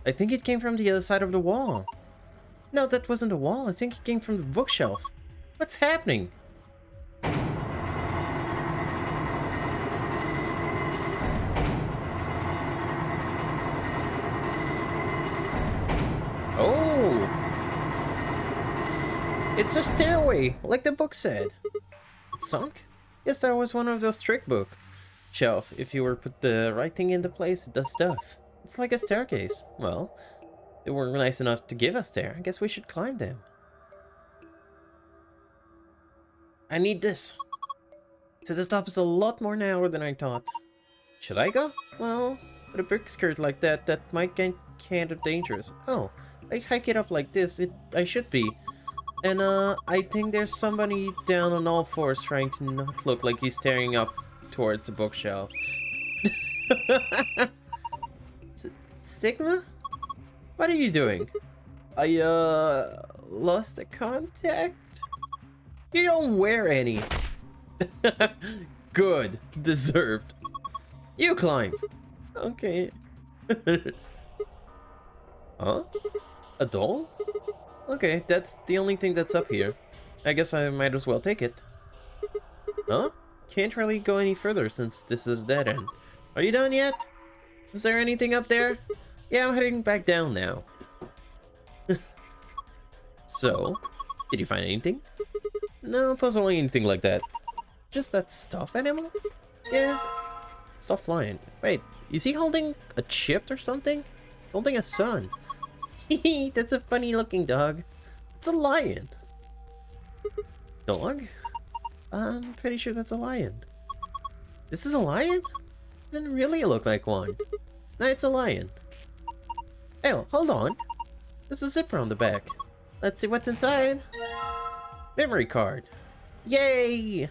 I think it came from the other side of the wall. No, that wasn't the wall. I think it came from the bookshelf. What's happening? Oh! It's a stairway, like the book said. It sunk? Yes, that was one of those trick book. Shelf, if you were put the right thing into place, it does stuff. It's like a staircase. Well, they weren't nice enough to give us there. I guess we should climb them. I need this. To the top is a lot more narrow than I thought. Should I go? Well, with a big skirt like that, that might get kind of dangerous. Oh, I hike it up like this, I should be. And I think there's somebody down on all fours trying to not look like he's staring up towards the bookshelf. Sigma? What are you doing? I lost a contact? You don't wear any. Good. Deserved. You climb. Okay. Huh? A doll? Okay, that's the only thing that's up here. I guess I might as well take it. Huh? Can't really go any further since this is a dead end. Are you done yet? Is there anything up there? Yeah, I'm heading back down now. So, did you find anything? No, puzzle or anything like that. Just that stuffed animal? Yeah. Stop flying. Wait, is he holding a chip or something? Holding a sun. Hehe, that's a funny looking dog. It's a lion. Dog? I'm pretty sure that's a lion. This is a lion? Doesn't really look like one. No, it's a lion. Oh, hold on. There's a zipper on the back. Let's see what's inside. Memory card. Yay!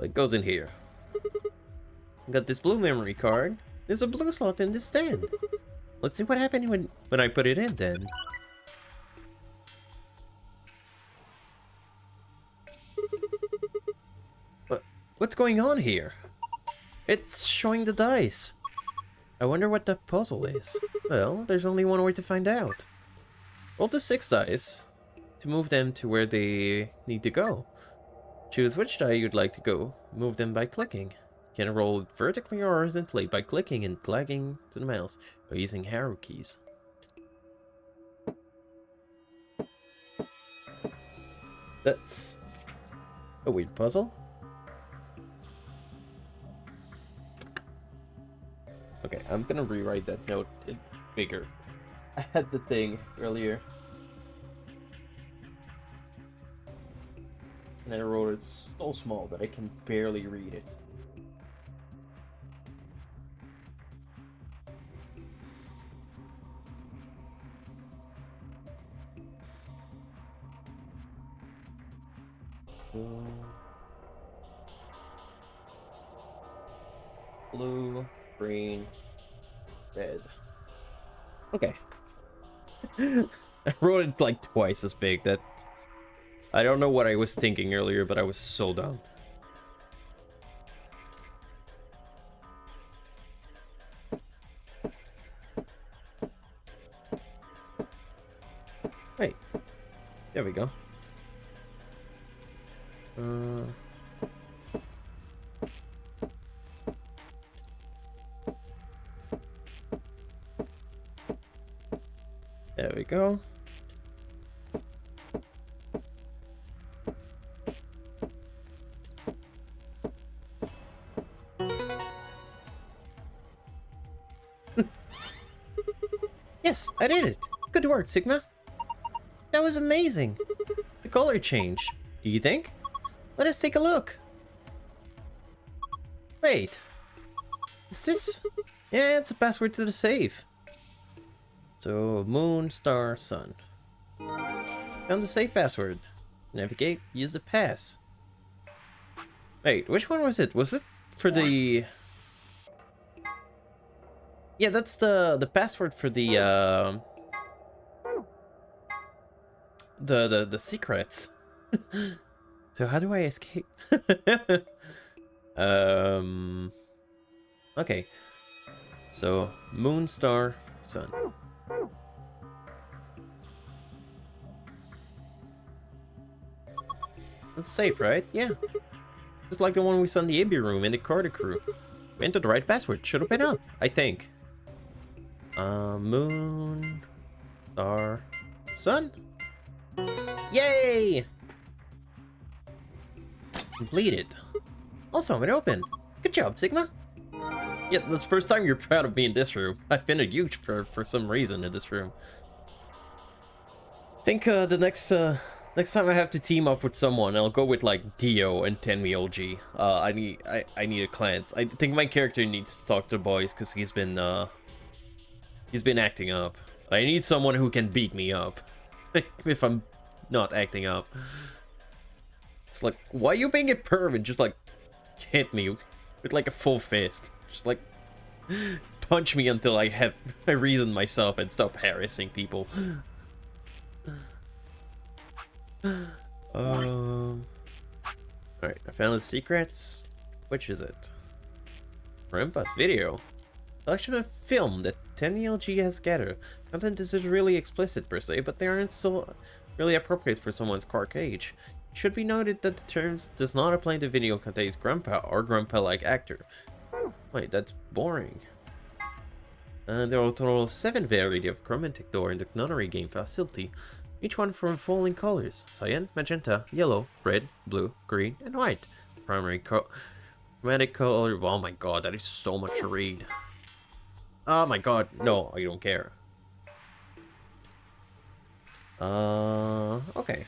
It goes in here. I got this blue memory card. There's a blue slot in this stand. Let's see what happened when I put it in then. What's going on here? It's showing the dice. I wonder what the puzzle is. Well, there's only one way to find out. Roll the 6 dice to move them to where they need to go. Choose which die you'd like to go. Move them by clicking. You can roll it vertically or horizontally by clicking and dragging to the mouse or using arrow keys. That's a weird puzzle. Okay, I'm gonna rewrite that note bigger. I had the thing earlier. And I wrote it so small that I can barely read it. Blue. green, red. Okay. I wrote it like twice as big. That I don't know what I was thinking earlier, but I was so dumb. Wait. There we go. There we go. Yes, I did it. Good work, Sigma. That was amazing. The color changed. Do you think? Let us take a look. Wait. Is this? Yeah, it's a password to the safe. So, moon, star, sun. Found the safe password. Navigate, use the pass. Wait, which one was it? Was it for the... Yeah, that's the password for the secrets. So how do I escape? Okay. So, moon, star, sun. That's safe, right? Yeah. Just like the one we saw in the AB room in the Carter crew. We entered the right password. Should open up, I think. Moon, star, sun. Yay! Completed. Awesome, it opened. Good job, Sigma. Yeah, that's the first time you're proud of me in this room. I've been a huge perv for some reason in this room. I think the next time I have to team up with someone, I'll go with like Dio and Tenryuji. I need a cleanse. I think my character needs to talk to the boys because he's been acting up. I need someone who can beat me up if I'm not acting up. It's like, why are you being a perv and just like hit me with like a full fist? Just like punch me until I reason myself and stop harassing people. Alright, I found the secrets. Which is it? Grandpa's video. Selection of film that Tenryuji has gathered. Content is really explicit per se, but they aren't still really appropriate for someone's Quark age. It should be noted that the terms does not apply to video contains grandpa or grandpa-like actor. Wait, that's boring. There are a total of 7 variety of chromatic door in the nunnery game facility. Each one from following colors: cyan, magenta, yellow, red, blue, green, and white. Primary chromatic color. Oh my god, that is so much to read. Oh my god, no, I don't care. Okay.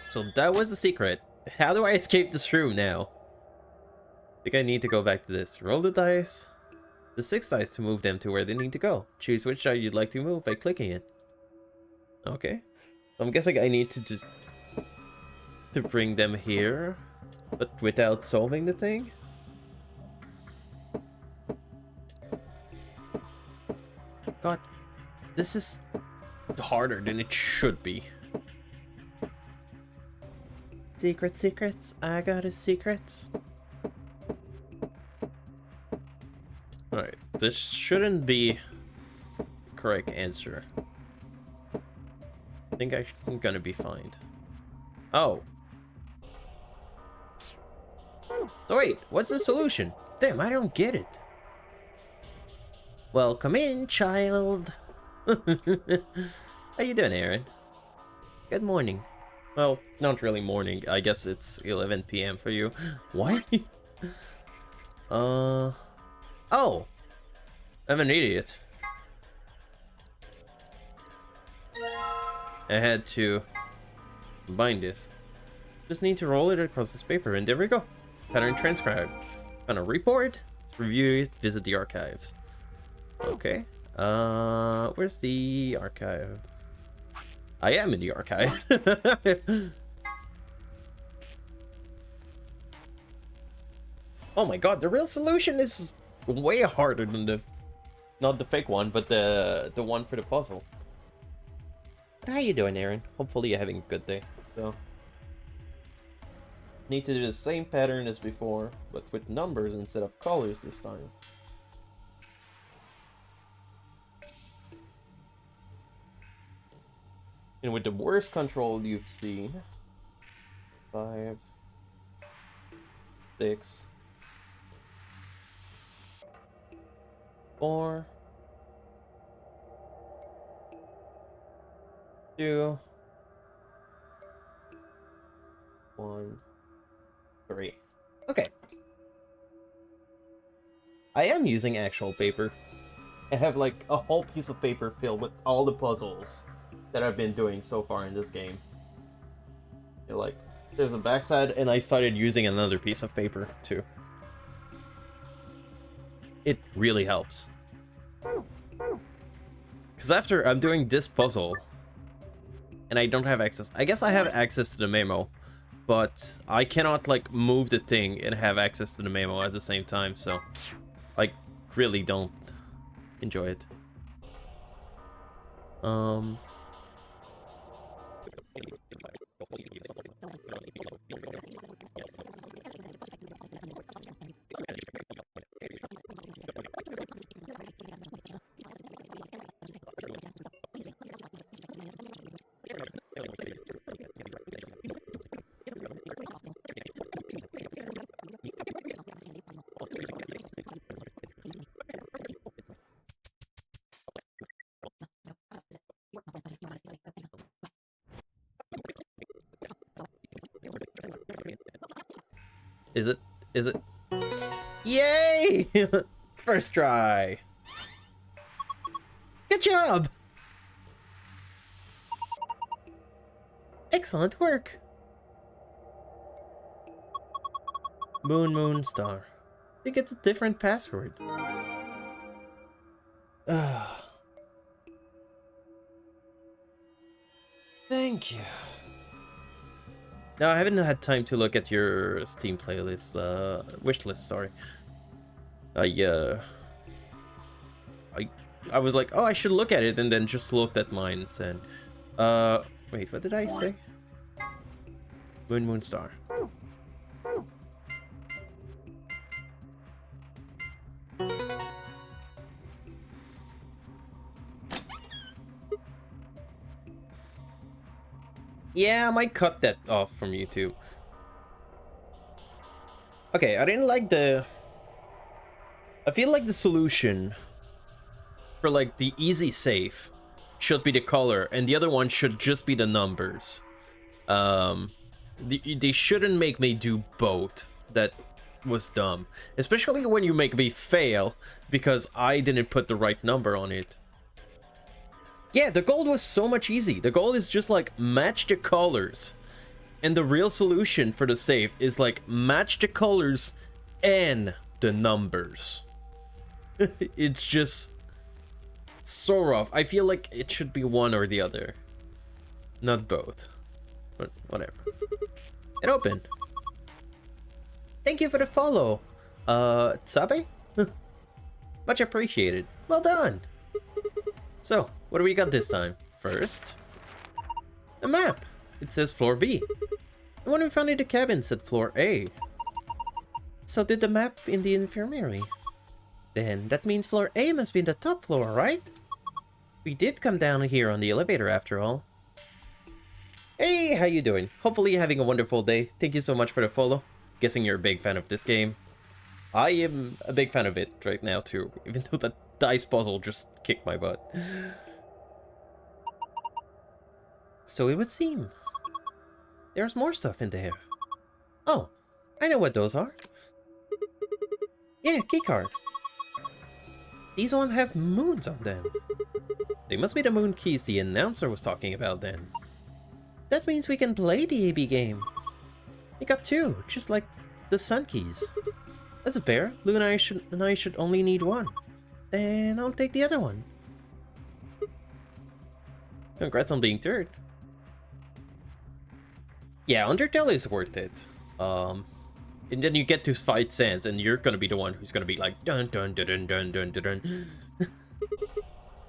So that was the secret. How do I escape this room now? I think I need to go back to this. Roll the dice. The 6 dice to move them to where they need to go. Choose which die you'd like to move by clicking it. Okay. I'm guessing I need to just bring them here, but without solving the thing. God, this is harder than it should be. Secrets, I got a secrets. Alright, this shouldn't be the correct answer. I think I'm gonna be fine. Oh. So wait, what's the solution? Damn, I don't get it. Welcome in, child. How you doing, Aaron? Good morning. Well, not really morning. I guess it's 11 PM for you. Why? Oh. I'm an idiot. I had to bind this. Just need to roll it across this paper, and there we go. Pattern transcribed. On a report, review it, visit the archives. Okay. Where's the archive? I am in the archives. Oh my god, the real solution is way harder than the... Not the fake one, but the one for the puzzle. But how you doing, Aaron? Hopefully you're having a good day. So... Need to do the same pattern as before, but with numbers instead of colors this time. And with the worst control you've seen. 5, 6, 4, 2, 1, 3. Okay. I am using actual paper. I have like a whole piece of paper filled with all the puzzles that I've been doing so far in this game. You're like, there's a backside, and I started using another piece of paper too. It really helps. Because after I'm doing this puzzle, and I don't have access. I guess I have access to the memo, but I cannot like move the thing and have access to the memo at the same time, so I really don't enjoy it. Is it? Yay! First try. Good job. Excellent work. Moon Star. I think it's a different password. Thank you. No, I haven't had time to look at your Steam playlist, wishlist, sorry. I was like, oh, I should look at it, and then just looked at mine and said, wait, what did I say? Moon Star. Yeah, I might cut that off from YouTube. Okay, I didn't like the... I feel like the solution for like the easy save should be the color, and the other one should just be the numbers. They shouldn't make me do both. That was dumb. Especially when you make me fail because I didn't put the right number on it. Yeah, the goal was so much easy. The goal is just like match the colors. And the real solution for the save is like match the colors and the numbers. It's just so rough. I feel like it should be one or the other. Not both. But whatever. It opened. Thank you for the follow. Tsabe? Much appreciated. Well done. So, what do we got this time? First, a map. It says floor B. The one we found in the cabin said floor A. So did the map in the infirmary. Then that means floor A must be the top floor, right? We did come down here on the elevator after all. Hey, how you doing? Hopefully you're having a wonderful day. Thank you so much for the follow. Guessing you're a big fan of this game. I am a big fan of it right now too, even though that dice puzzle just kicked my butt. So it would seem. There's more stuff in there. Oh, I know what those are. Yeah, keycard. These ones have moons on them. They must be the moon keys the announcer was talking about then. That means we can play the AB game. We got two, just like the sun keys. As a pair, Lou and I should only need one. Then I'll take the other one. Congrats on being third. Yeah, Undertale is worth it. And then you get to fight Sans, and you're gonna be the one who's gonna be like, dun dun dun dun dun dun dun dun.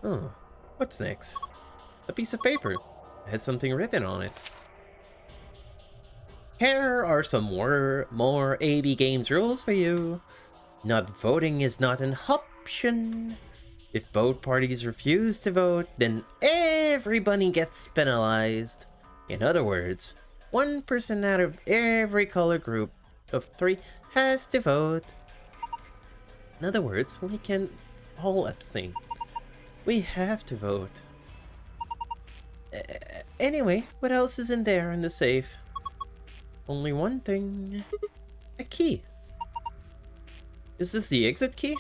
Oh, what's next? A piece of paper. It has something written on it. Here are some more AB Games rules for you. Not voting is not an option. If both parties refuse to vote, then everybody gets penalized. In other words, one person out of every color group of 3 has to vote. In other words, we can all abstain. We have to vote. Anyway, what else is in there in the safe? Only one thing. A key. Is this the exit key?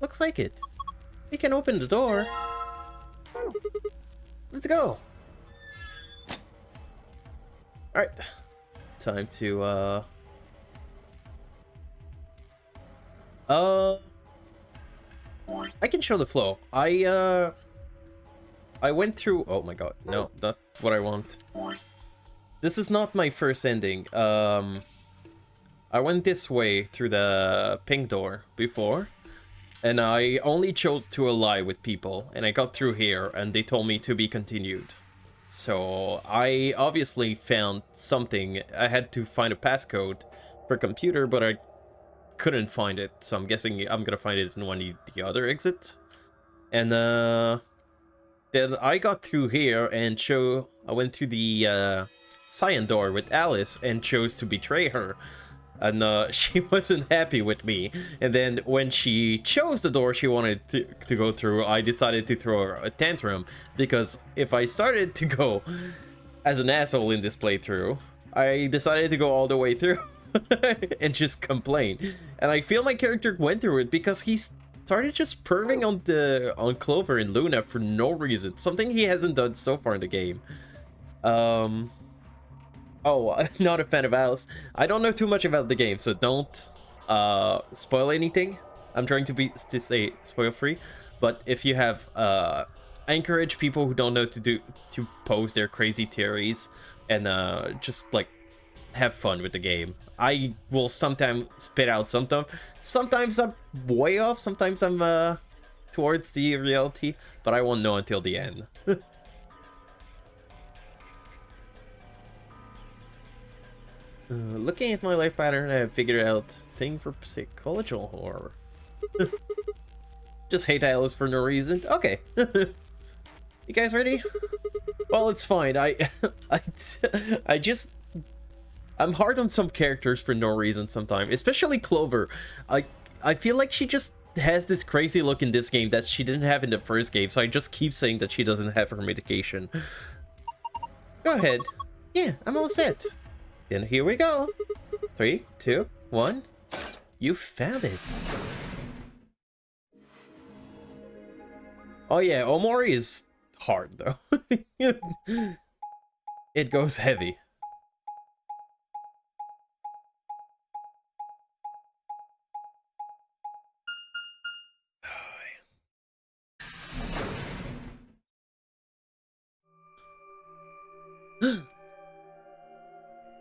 Looks like it. We can open the door. Let's go. Alright. Time to, I can show the flow. I went through... Oh my god. No, not what I want. This is not my first ending. I went this way through the pink door before. And I only chose to ally with people. And I got through here and they told me to be continued. So I obviously found something. I had to find a passcode for a computer, but I couldn't find it. So I'm guessing I'm gonna find it in one of the other exits. And then I got through here and I went through the cyan door with Alice and chose to betray her. And she wasn't happy with me. And then when she chose the door she wanted to go through, I decided to throw her a tantrum. Because if I started to go as an asshole in this playthrough, I decided to go all the way through and just complain. And I feel my character went through it because he started just perving on Clover and Luna for no reason. Something he hasn't done so far in the game. Oh, I'm not a fan of Alice. I don't know too much about the game, so don't spoil anything. I'm trying to stay spoil free. But if you have, I encourage people who don't know to pose their crazy theories and just like have fun with the game. I will sometimes spit out something. Sometimes I'm way off. Sometimes I'm towards the reality, but I won't know until the end. Looking at my life pattern, I have figured out thing for psychological horror. Just hate Alice for no reason. Okay. You guys ready? Well, it's fine. I'm hard on some characters for no reason sometimes, especially Clover. I feel like she just has this crazy look in this game that she didn't have in the first game, so I just keep saying that she doesn't have her medication. Go ahead. Yeah, I'm all set. Then here we go. 3, 2, 1. You found it. Oh yeah, Omori is hard though. It goes heavy.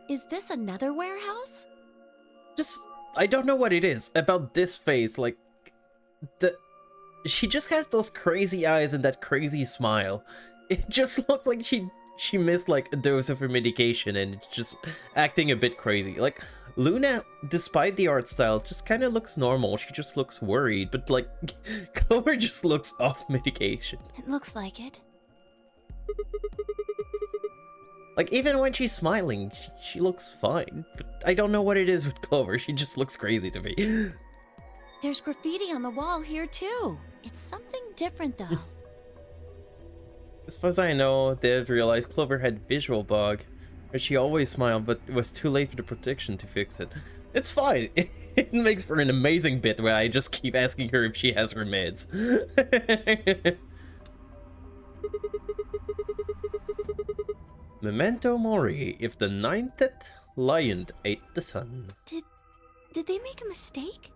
Is this another warehouse? I don't know what it is about this face, like, she just has those crazy eyes and that crazy smile. It just looks like she missed like a dose of her medication and it's just acting a bit crazy. Like, Luna, despite the art style, just kind of looks normal. She just looks worried, but like, Clover just looks off medication. It looks like it. Like, even when she's smiling, she looks fine. But I don't know what it is with Clover. She just looks crazy to me. There's graffiti on the wall here, too. It's something different, though. As far as I know, Dev realized Clover had visual bug. Where she always smiled, but it was too late for the protection to fix it. It's fine. It makes for an amazing bit where I just keep asking her if she has her meds. Memento Mori, if the 9th lion ate the sun. Did they make a mistake?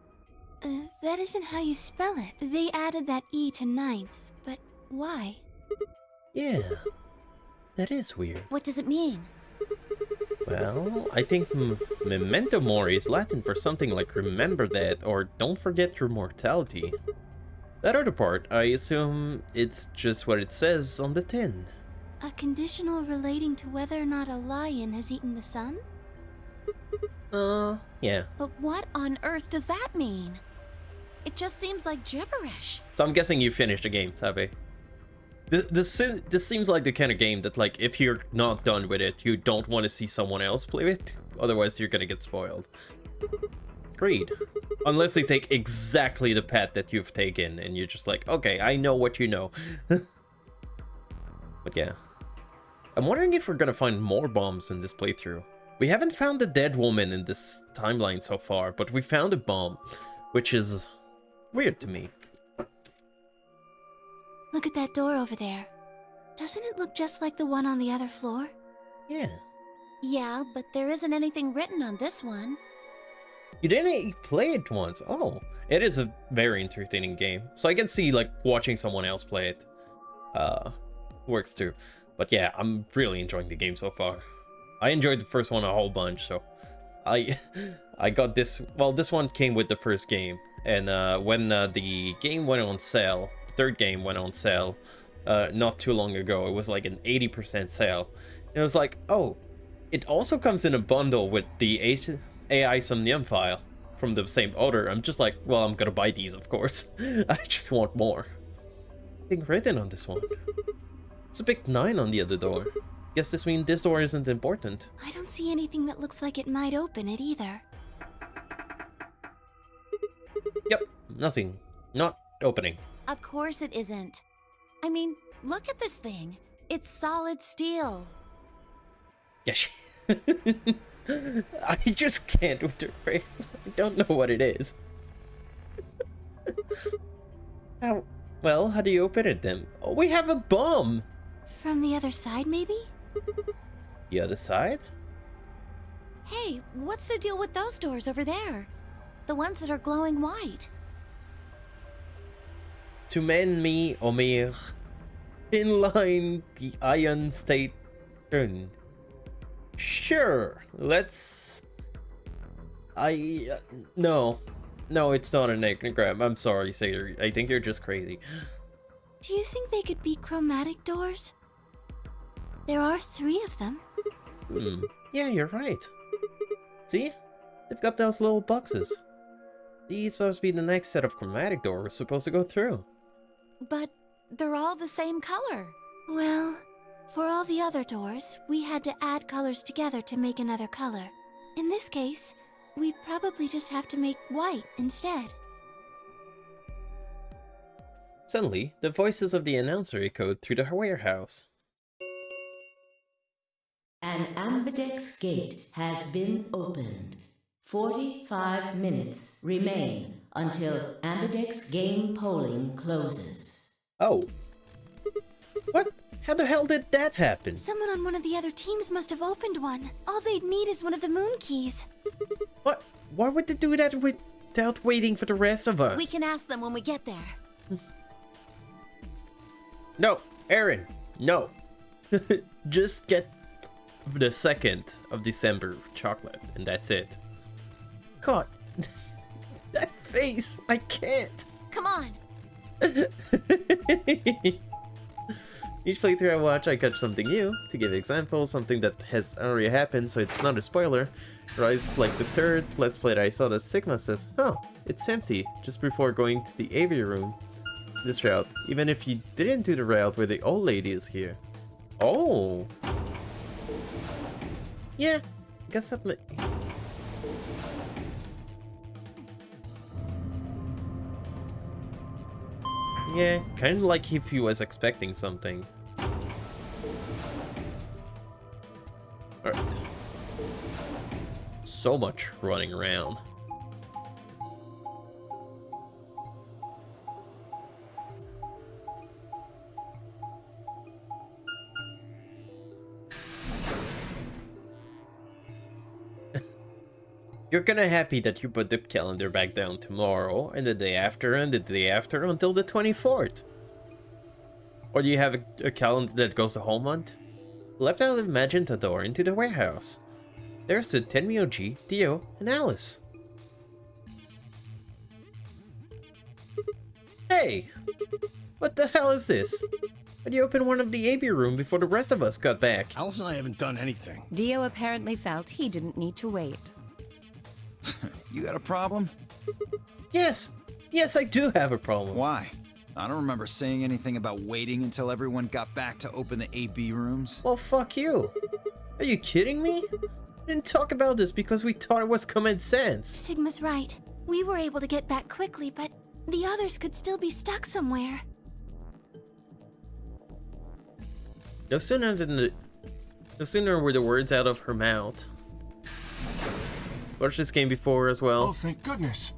That isn't how you spell it. They added that E to 9th, but why? Yeah, that is weird. What does it mean? Well, I think memento mori is Latin for something like remember that or don't forget your mortality. That other part, I assume it's just what it says on the tin. A conditional relating to whether or not a lion has eaten the sun? Yeah. But what on earth does that mean? It just seems like gibberish. So I'm guessing you finished the game, Sabe. This seems like the kind of game that, like, if you're not done with it, you don't want to see someone else play it. Otherwise, you're gonna get spoiled. Agreed. Unless they take exactly the path that you've taken, and you're just like, okay, I know what you know. But yeah. I'm wondering if we're gonna find more bombs in this playthrough. We haven't found a dead woman in this timeline so far, but we found a bomb, which is weird to me. Look at that door over there. Doesn't it look just like the one on the other floor? Yeah. Yeah, but there isn't anything written on this one. You didn't play it once. Oh, it is a very entertaining game. So I can see, like, watching someone else play it works too. But yeah, I'm really enjoying the game so far. I enjoyed the first one a whole bunch, so I got this. Well, this one came with the first game, and when the game went on sale, the third game went on sale not too long ago. It was like an 80% sale. And it was like, oh, it also comes in a bundle with the AI Somnium file from the same author. I'm just like, well, I'm gonna buy these, of course. I just want more. Nothing written on this one. It's a big 9 on the other door. Guess this means this door isn't important. I don't see anything that looks like it might open it either. Yep, nothing. Not opening. Of course it isn't. I mean, look at this thing. It's solid steel. Yes. I just can't with her face. I don't know what it is. How? Well, how do you open it then? Oh, we have a bomb! From the other side, maybe? The other side? Hey, what's the deal with those doors over there? The ones that are glowing white. To men me omir. Inline the iron state turn. Sure, let's... No. No, it's not an anagram. I'm sorry, Satyr. I think you're just crazy. Do you think they could be chromatic doors? There are 3 of them. Yeah, you're right. See? They've got those little boxes. These supposed to be the next set of chromatic doors we're supposed to go through. But they're all the same color. Well, for all the other doors, we had to add colors together to make another color. In this case, we probably just have to make white instead. Suddenly, the voices of the announcer echoed through the warehouse. An Ambidex gate has been opened. 45 minutes remain until Ambidex game polling closes. Oh. What? How the hell did that happen? Someone on one of the other teams must have opened one. All they'd need is one of the moon keys. What? Why would they do that without waiting for the rest of us? We can ask them when we get there. No, Aaron, no. Just get the 2nd of December chocolate, and that's it. God, that face, I can't. Come on. Each playthrough I watch, I catch something new. To give examples, something that has already happened, so it's not a spoiler. Rise like the 3rd Let's Play that I saw that Sigma says, oh, it's empty, just before going to the AV room. This route, even if you didn't do the route where the old lady is here. Oh. Yeah, guess that yeah, kind of like if he was expecting something. Alright. So much running around. You're kinda happy that you put the calendar back down tomorrow, and the day after, and the day after, until the 24th. Or do you have a calendar that goes the whole month? Left out of Magenta door into the warehouse. there stood Tenmyoji, Dio, and Alice. Hey! What the hell is this? Why'd you open one of the AB room before the rest of us got back? Alice and I haven't done anything. Dio apparently felt he didn't need to wait. You got a problem? Yes! Yes, I do have a problem. Why? I don't remember saying anything about waiting until everyone got back to open the AB rooms. Well, fuck you. Are you kidding me? We didn't talk about this because we thought it was common sense. Sigma's right. We were able to get back quickly, but the others could still be stuck somewhere. No sooner were the words out of her mouth. Watched this game before as well. Oh, thank goodness.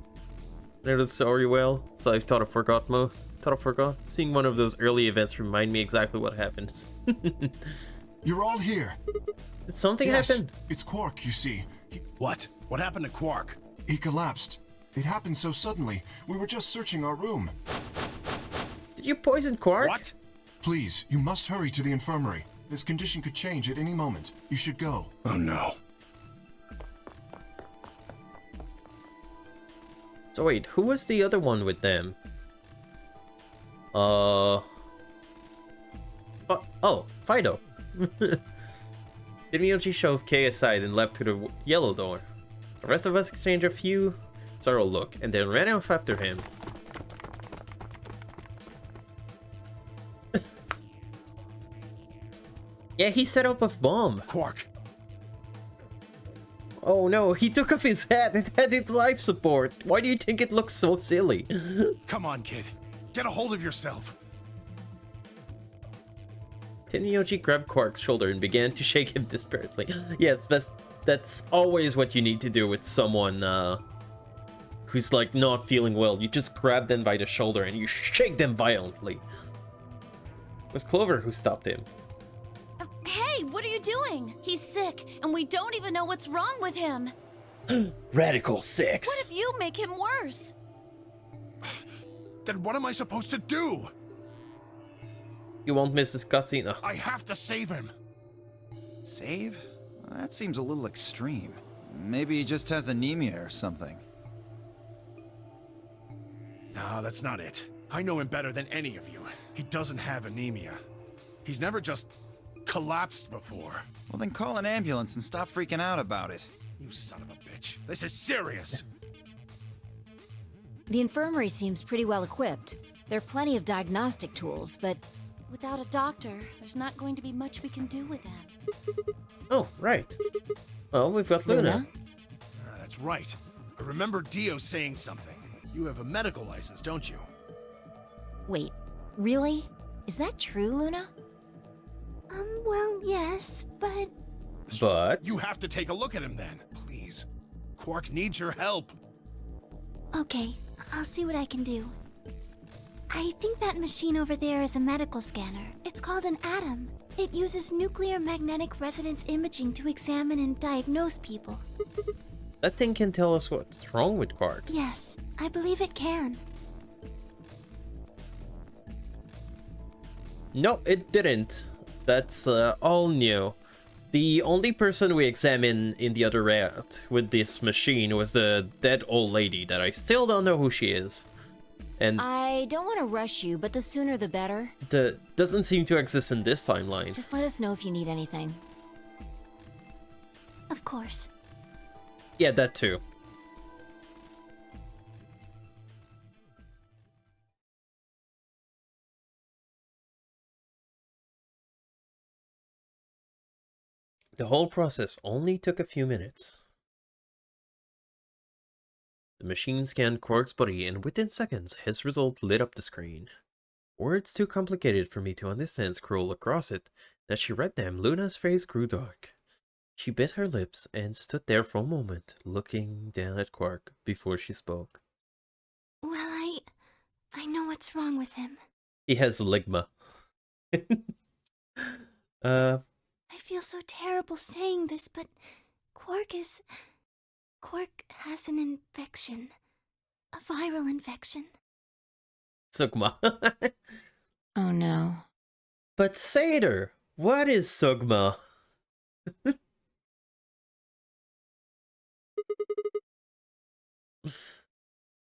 Know the story well, so I thought I forgot most. Seeing one of those early events remind me exactly what happened. You're all here. Did something happen? It's Quark, you see. What? What happened to Quark? He collapsed. It happened so suddenly. We were just searching our room. Did you poison Quark? What? Please, you must hurry to the infirmary. This condition could change at any moment. You should go. Oh no. So wait, who was the other one with them? Oh, Fido. Tenmyoji shoved Kei aside and leapt to the yellow door. The rest of us exchanged a few sorrow look and then ran off after him. Yeah, he set up a bomb. Quark. Oh no, he took off his hat and had it life support. Why do you think it looks so silly? Come on, kid. Get a hold of yourself. Tenmyoji grabbed Quark's shoulder and began to shake him desperately. Yes, that's always what you need to do with someone who's like not feeling well. You just grab them by the shoulder and you shake them violently. It was Clover who stopped him. Hey, what are you doing? He's sick, and we don't even know what's wrong with him. Radical 6. What if you make him worse? Then what am I supposed to do? You won't miss this cutscene. Oh. I have to save him. Save? Well, that seems a little extreme. Maybe he just has anemia or something. No, that's not it. I know him better than any of you. He doesn't have anemia. He's never just collapsed before. Well, then call an ambulance and stop freaking out about it. You son of a bitch. This is serious. The infirmary seems pretty well equipped. There are plenty of diagnostic tools, but without a doctor, there's not going to be much we can do with him. Oh, right. Well, we've got Luna. That's right. I remember Dio saying something. You have a medical license, don't you? Wait, really? Is that true, Luna? Well, yes, but... But? You have to take a look at him then, please. Quark needs your help. Okay, I'll see what I can do. I think that machine over there is a medical scanner. It's called an ATOM. It uses nuclear magnetic resonance imaging to examine and diagnose people. That thing can tell us what's wrong with Quark. Yes, I believe it can. No, it didn't. That's all new. The only person we examined in the other route with this machine was the dead old lady that I still don't know who she is. And I don't want to rush you, but the sooner the better. Doesn't seem to exist in this timeline. Just let us know if you need anything. Of course. Yeah, that too. The whole process only took a few minutes. The machine scanned Quark's body, and within seconds, his result lit up the screen. Words too complicated for me to understand scrolled across it. As she read them, Luna's face grew dark. She bit her lips and stood there for a moment, looking down at Quark before she spoke. Well, I know what's wrong with him. He has ligma. I feel so terrible saying this, but Quark has an infection. A viral infection. Sugma. Oh no. But Seder, what is Sugma?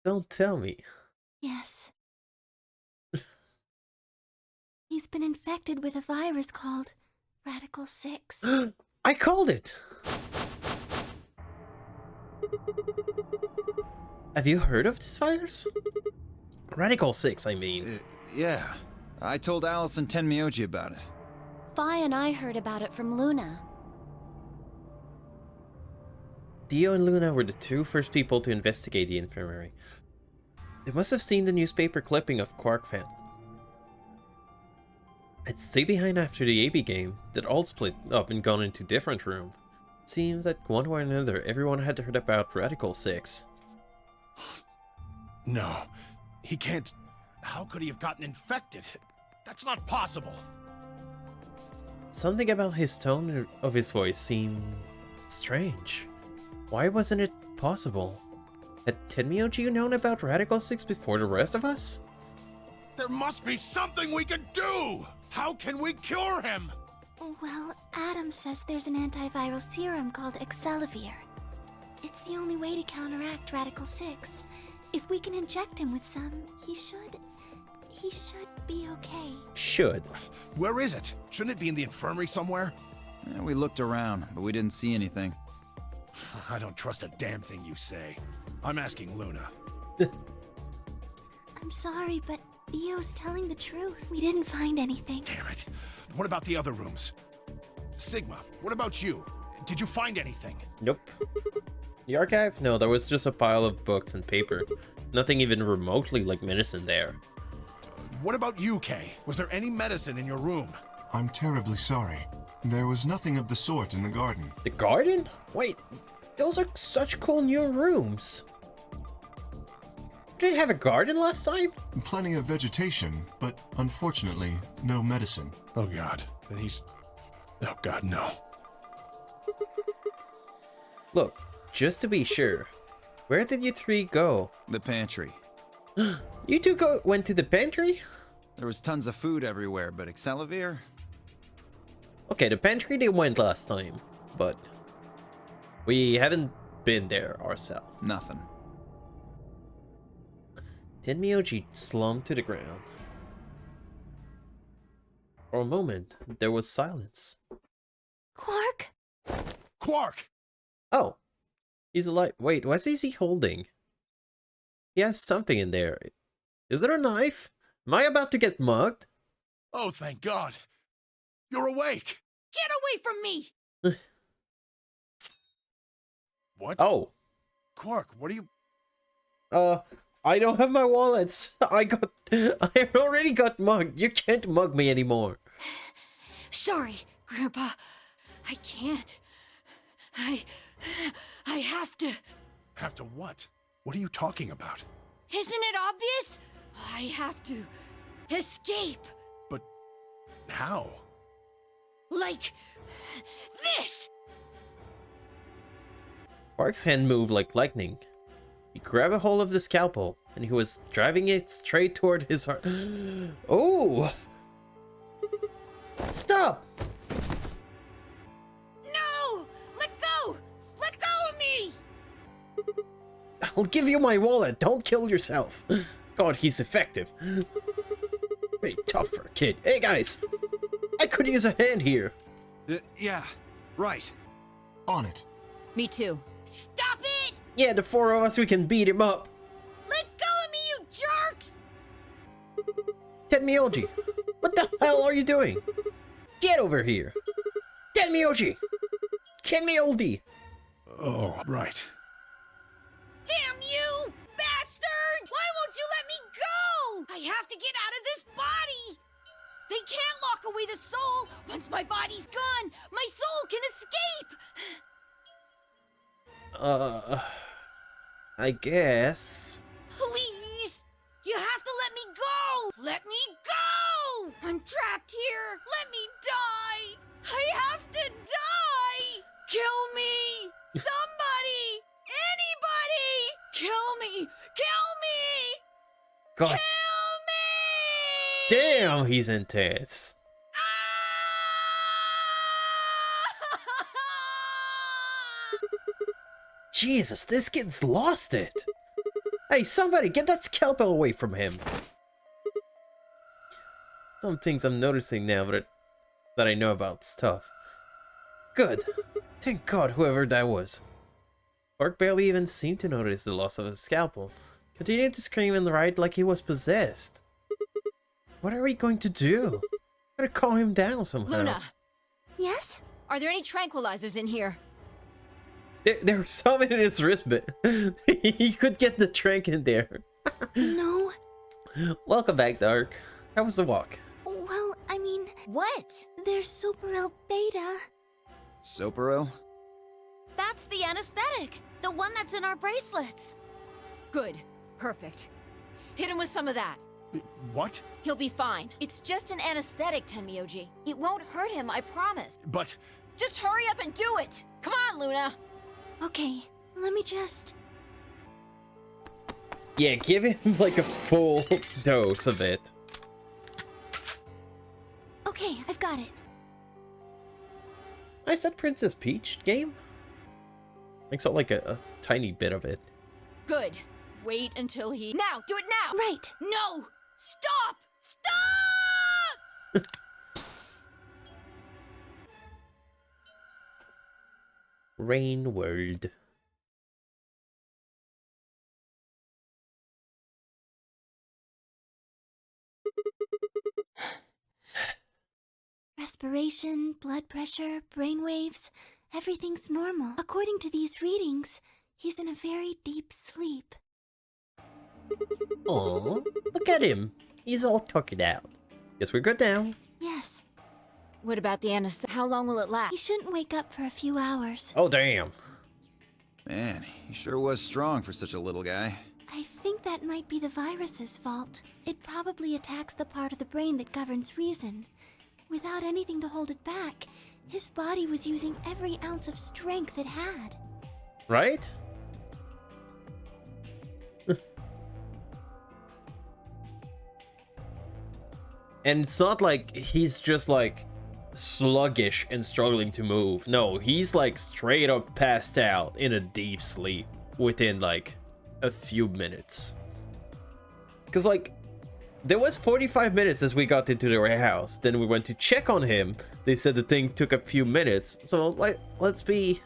Don't tell me. Yes. He's been infected with a virus called Radical 6. I called it! Have you heard of this virus? Radical 6, I mean. Yeah. I told Alice and Tenmyoji about it. Fi and I heard about it from Luna. Dio and Luna were the two first people to investigate the infirmary. They must have seen the newspaper clipping of Quark Fan. I'd stay behind after the AB game. They'd all split up and gone into different rooms. It seems that one way or another, everyone had heard about Radical 6. No, he can't. How could he have gotten infected? That's not possible. Something about his tone of his voice seemed strange. Why wasn't it possible? Had Tenmyoji known about Radical 6 before the rest of us? There must be something we can do! How can we cure him? Well, Adam says there's an antiviral serum called Excelavir. It's the only way to counteract Radical 6. If we can inject him with some, he should be okay. Should. Where is it? Shouldn't it be in the infirmary somewhere? Yeah, we looked around, but we didn't see anything. I don't trust a damn thing you say. I'm asking Luna. I'm sorry, but Theo's telling the truth. We didn't find anything. Damn it. What about the other rooms? Sigma, what about you? Did you find anything? Nope. The archive? No, there was just a pile of books and paper. Nothing even remotely like medicine there. What about you, Kay? Was there any medicine in your room? I'm terribly sorry. There was nothing of the sort in the garden. The garden? Wait, those are such cool new rooms. Did it have a garden last time? Plenty of vegetation, but unfortunately, no medicine. Oh god, then he's... Oh god, no. Look, just to be sure, where did you three go? The pantry. You two went to the pantry? There was tons of food everywhere, but Excelavir? Okay, the pantry they went last time, but we haven't been there ourselves. Nothing. Tenmyoji slumped to the ground. For a moment, there was silence. Quark? Quark! Oh, he's alive. Wait, what is he holding? He has something in there. Is it a knife? Am I about to get mugged? Oh, thank God. You're awake. Get away from me! What? Oh. Quark, what are you... I don't have my wallets. I already got mugged. You can't mug me anymore. Sorry, Grandpa. I can't. I have to. Have to what? What are you talking about? Isn't it obvious? I have to escape. But how? Like this. Quark's hand moved like lightning. He grabbed a hold of the scalpel, and he was driving it straight toward his heart. Oh! Stop! No! Let go! Let go of me! I'll give you my wallet. Don't kill yourself. God, he's effective. Pretty tough for a kid. Hey, guys! I could use a hand here. Yeah, right. On it. Me too. Stop it! Yeah, the four of us, we can beat him up. Let go of me, you jerks! Tenmyoji, what the hell are you doing? Get over here. Tenmyoji! Tenmyoji! Oh, right. Damn you, bastards! Why won't you let me go? I have to get out of this body! They can't lock away the soul! Once my body's gone, my soul can escape! I guess. Please! You have to let me go! Let me go! I'm trapped here! Let me die! I have to die! Kill me! Somebody! Anybody! Kill me! Kill me! God. Kill me! Damn, he's intense. Jesus, this kid's lost it. Hey, somebody, get that scalpel away from him! Some things I'm noticing now that I know about stuff. Good. Thank God, whoever that was. Quark barely even seemed to notice the loss of his scalpel. Continued to scream and write like he was possessed. What are we going to do? Gotta calm him down somehow. Luna! Yes? Are there any tranquilizers in here? There were some in his wristband. He could get the trank in there. No. Welcome back, Dark. How was the walk? Well, I mean... What? There's Superil Beta. Soperil? That's the anesthetic. The one that's in our bracelets. Good. Perfect. Hit him with some of that. What? He'll be fine. It's just an anesthetic, Tenmyoji. It won't hurt him, I promise. But... Just hurry up and do it! Come on, Luna! Okay, let me just... Yeah, give him like a full dose of it. Okay, I've got it. I said Princess Peach game? I saw like a tiny bit of it. Good. Wait until he... Now! Do it now! Right. No! Stop! Stop! Rain World. Respiration, blood pressure, brainwaves, everything's normal. According to these readings, he's in a very deep sleep. Aww, look at him. He's all tucked out. Guess we're good now. Yes. What about the anesthetic? How long will it last? He shouldn't wake up for a few hours. Oh, damn. Man, he sure was strong for such a little guy. I think that might be the virus's fault. It probably attacks the part of the brain that governs reason. Without anything to hold it back, his body was using every ounce of strength it had. Right? And it's not like he's just like sluggish and struggling to move. No, he's like straight up passed out in a deep sleep within like a few minutes. Because like there was 45 minutes as we got into the warehouse. Then we went to check on him. They said the thing took a few minutes. So like, let's be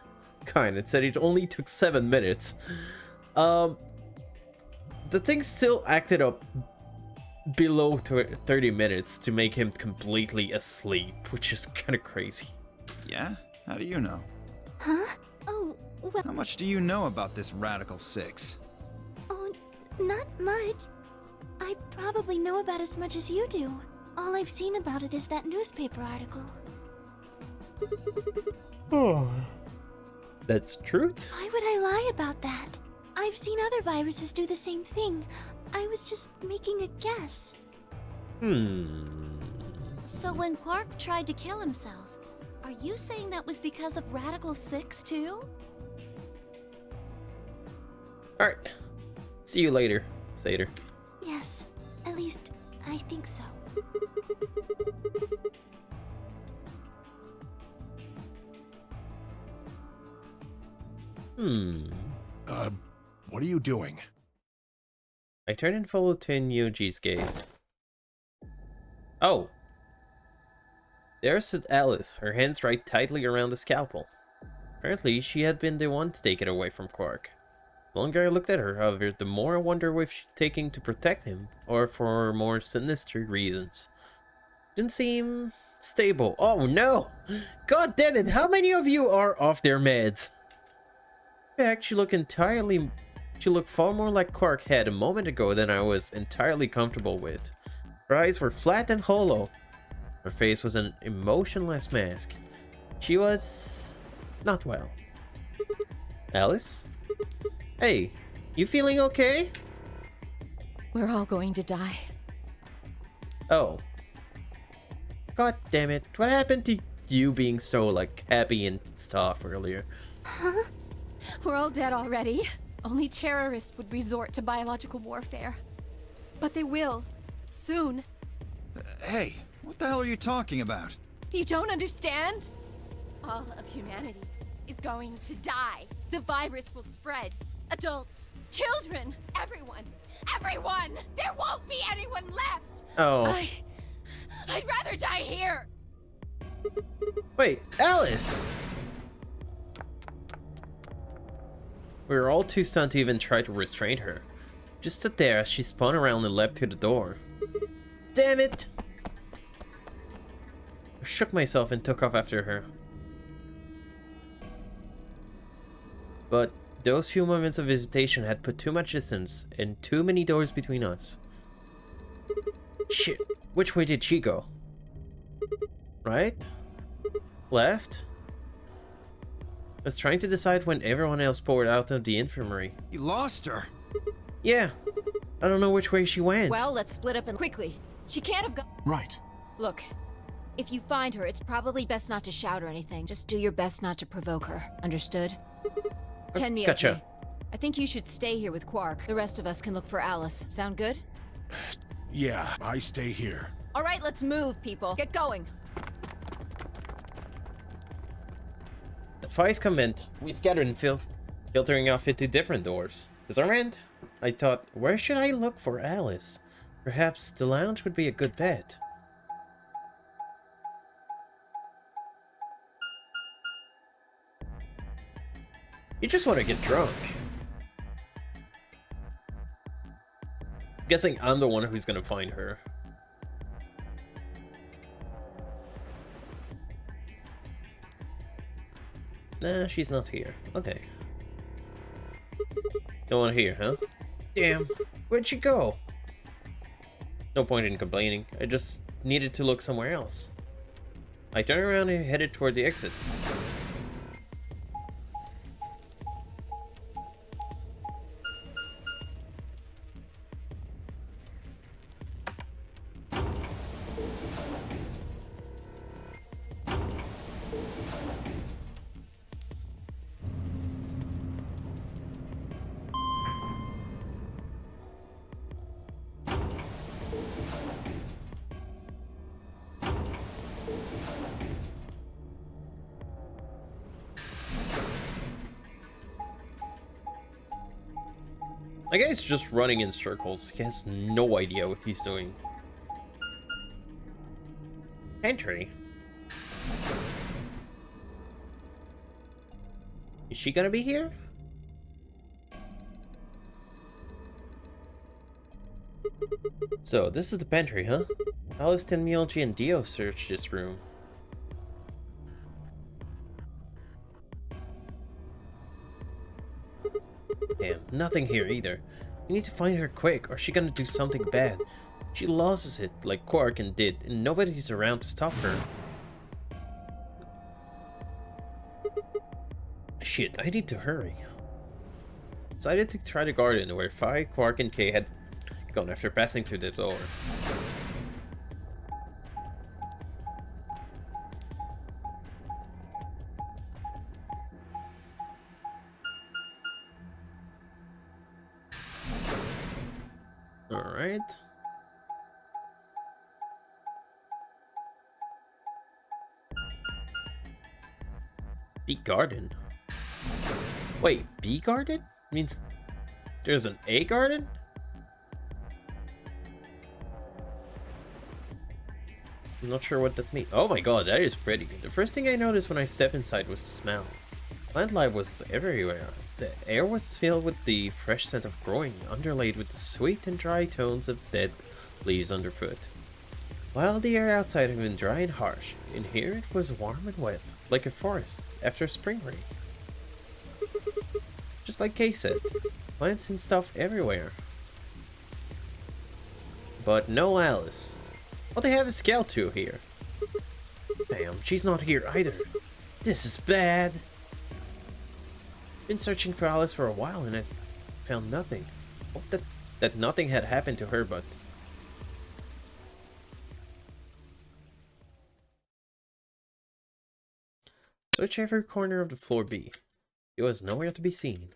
kind. It said it only took 7 minutes. The thing still acted up below 30 minutes to make him completely asleep, which is kind of crazy. Yeah? How do you know? Huh? Oh, well... How much do you know about this Radical 6? Oh, not much. I probably know about as much as you do. All I've seen about it is that newspaper article. Oh, that's truth? Why would I lie about that? I've seen other viruses do the same thing. I was just making a guess. So when Quark tried to kill himself, are you saying that was because of Radical 6 too? Alright. See you later, Sater. Yes, at least I think so. What are you doing? I turn and follow Tenmyoji's gaze. Oh! There stood Alice, her hands right tightly around the scalpel. Apparently, she had been the one to take it away from Quark. The longer I looked at her, however, the more I wonder if she's taking to protect him, or for more sinister reasons. Didn't seem stable. Oh no! God damn it, how many of you are off their meds? In fact, she looked far more like Quark had a moment ago than I was entirely comfortable with. Her eyes were flat and hollow. Her face was an emotionless mask. She was not well. Alice? Hey, you feeling okay? We're all going to die. Oh. God damn it. What happened to you being so, like, happy and stuff earlier? Huh? We're all dead already. Only terrorists would resort to biological warfare. But they will. Soon. Hey, what the hell are you talking about? You don't understand? All of humanity is going to die. The virus will spread. Adults, children, everyone. Everyone! There won't be anyone left! Oh. I'd rather die here! Wait, Alice! We were all too stunned to even try to restrain her. Just stood there as she spun around and leapt to the door. Damn it! I shook myself and took off after her. But those few moments of visitation had put too much distance and too many doors between us. Shit, which way did she go? Right? Left? I was trying to decide when everyone else poured out of the infirmary. You lost her? Yeah. I don't know which way she went. Well, let's split up and quickly. She can't have gone. Right. Look, if you find her, it's probably best not to shout or anything. Just do your best not to provoke her. Understood? Tend me, Gotcha. okay? I think you should stay here with Quark. The rest of us can look for Alice. Sound good? Yeah, I stay here. All right, let's move, people. Get going. The fires convent. We scattered and filtering off into different doors. As I ran, I thought, where should I look for Alice? Perhaps the lounge would be a good bet. You just want to get drunk. I'm guessing I'm the one who's gonna find her. Nah, she's not here. Okay. No one here, huh? Damn, where'd she go? No point in complaining. I just needed to look somewhere else. I turned around and headed toward the exit. My guy's just running in circles. He has no idea what he's doing. Pantry. Is she gonna be here? So, this is the pantry, huh? Alice, Tenmyolji, and Dio searched this room. Damn, nothing here either. We need to find her quick, or she's gonna do something bad. She loses it, like Quark did, and nobody's around to stop her. Shit, I need to hurry. Decided to try the garden, where Phi, Quark, and Kay had gone after passing through the door. Alright. Bee garden? Wait, bee garden? Means there's an A garden? I'm not sure what that means. Oh my god, that is pretty. The first thing I noticed when I stepped inside was the smell. Plant life was everywhere. The air was filled with the fresh scent of growing, underlaid with the sweet and dry tones of dead leaves underfoot. While the air outside had been dry and harsh, in here it was warm and wet, like a forest after a spring rain. Just like Kay said, plants and stuff everywhere. But no Alice. Well, they have a Scout 2 here. Damn, she's not here either. This is bad. Been searching for Alice for a while and I found nothing. Hope that nothing had happened to her, but... Search every corner of the floor B. It was nowhere to be seen.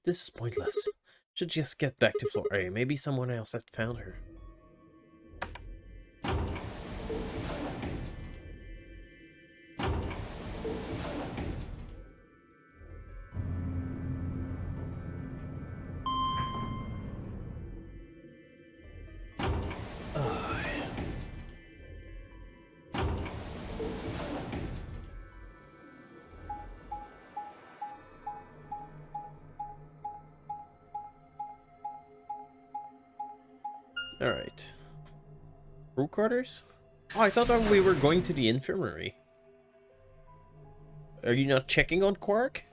This is pointless. Should just get back to floor A. Maybe someone else has found her. Alright. Crew quarters? Oh, I thought that we were going to the infirmary. Are you not checking on Quark?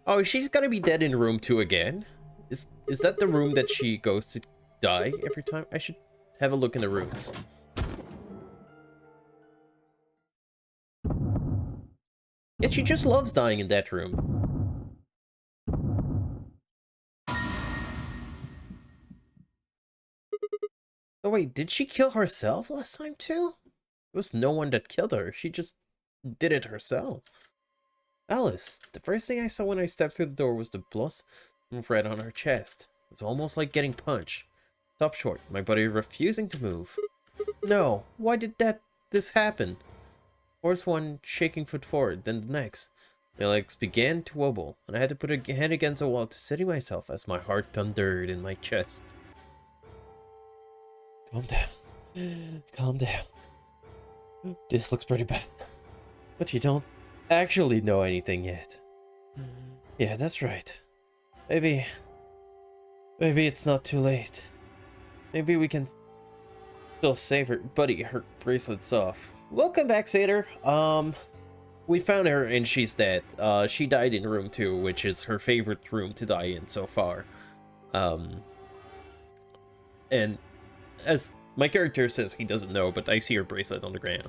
Oh, she's gonna be dead in room 2 again. Is that the room that she goes to die every time? I should have a look in the rooms. Yeah, she just loves dying in that room. Oh wait, did she kill herself last time too? It was no one that killed her. She just did it herself. Alice, the first thing I saw when I stepped through the door was the blossom of red on her chest. It was almost like getting punched. Stopped short, my body refusing to move. No, why did this happen? First one shaking foot forward, then the next. My legs began to wobble, and I had to put a hand against the wall to steady myself as my heart thundered in my chest. Calm down. Calm down. This looks pretty bad. But you don't actually know anything yet. Yeah, that's right. Maybe it's not too late. Maybe we can still save her. Buddy, her bracelet's off. Welcome back, Satyr. We found her and she's dead. She died in room 2, which is her favorite room to die in so far. And as my character says, he doesn't know, but I see her bracelet on the ground.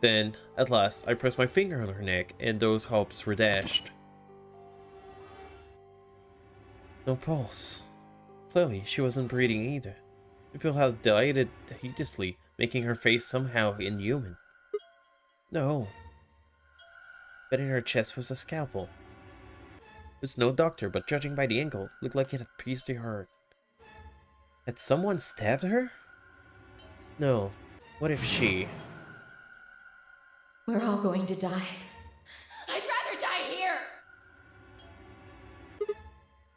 Then, at last, I pressed my finger on her neck, and those hopes were dashed. No pulse. Clearly, she wasn't breathing either. The pupil had dilated hideously, making her face somehow inhuman. No. But in her chest was a scalpel. It was no doctor, but judging by the angle, looked like it had pierced the heart. Had someone stabbed her? No. What if she... We're all going to die. I'd rather die here!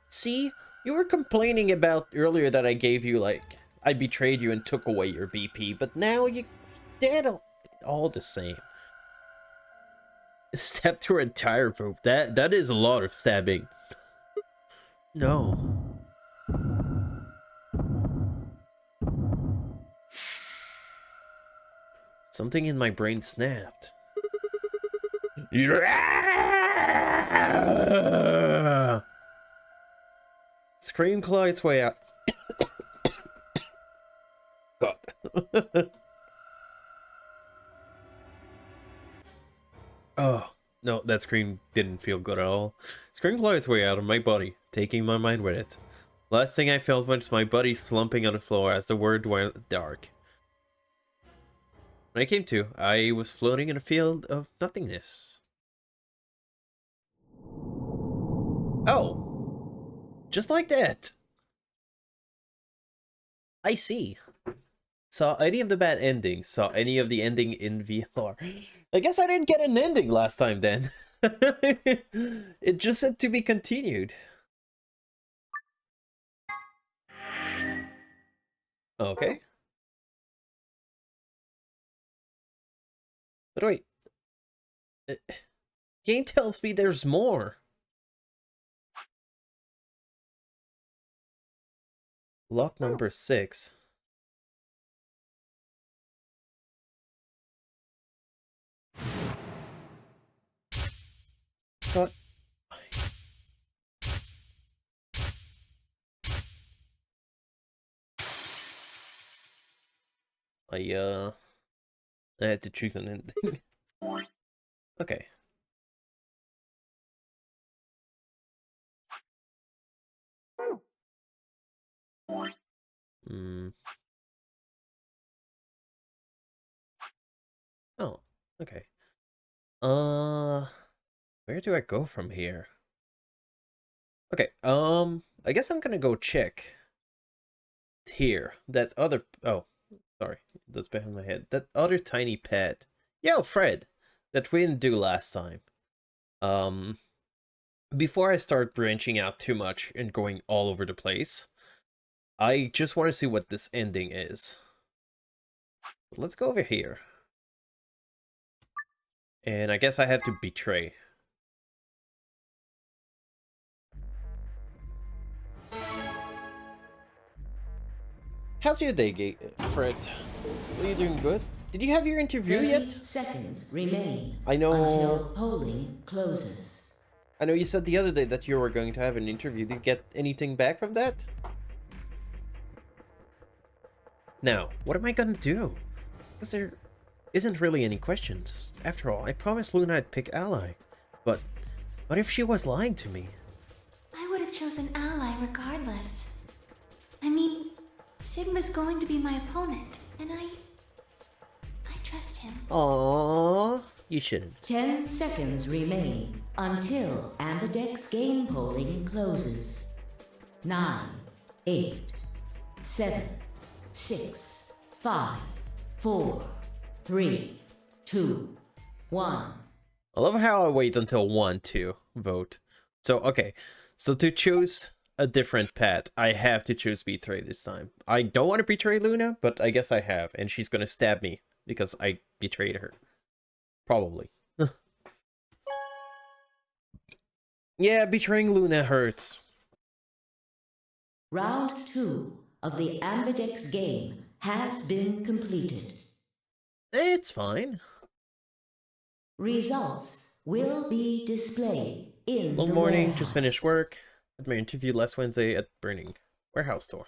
See? You were complaining about earlier that I gave you, like, I betrayed you and took away your BP, but now you dead all the same. Step through an entire rope. That is a lot of stabbing. No. Something in my brain snapped. Scream claw its way out. God. Oh, no, that scream didn't feel good at all. Scream clawed its way out of my body, taking my mind with it. Last thing I felt was my body slumping on the floor as the world went dark. When I came to, I was floating in a field of nothingness. Oh, just like that. I see. Saw any of the bad endings, saw any of the ending in VR. I guess I didn't get an ending last time then. It just said to be continued. Okay. But wait. Game tells me there's more. Lock number 6. But I had to choose an ending. Okay. Oh, okay. Where do I go from here? Okay, I guess I'm gonna go check here. That other, oh, sorry, that's behind my head. That other tiny pet. Yo, Fred, that we didn't do last time. Before I start branching out too much and going all over the place, I just want to see what this ending is. Let's go over here. And I guess I have to betray. How's your day, Fred? Are you doing good? Did you have your interview 30 yet? seconds remain I know. until polling closes. I know you said the other day that you were going to have an interview. Did you get anything back from that? Now, what am I gonna do? Because there isn't really any questions. After all, I promised Luna I'd pick Ally. But what if she was lying to me? I would have chosen Ally regardless. I mean, Sigma's going to be my opponent, and I trust him. Aww, you shouldn't. 10 seconds remain until Ambidex game polling closes. 9, 8, 7, 6, 5, 4, 3, 2, 1. I love how I wait until 1 to vote. So, okay. So to choose a different path, I have to choose Betray this time. I don't want to betray Luna, but I guess I have. And she's gonna stab me because I betrayed her. Probably. Yeah, betraying Luna hurts. Round 2 of the Ambidex game has been completed. It's fine. Results will be displayed in One the morning, warehouse. just finished work. Had my interview last Wednesday at Burning Warehouse Store.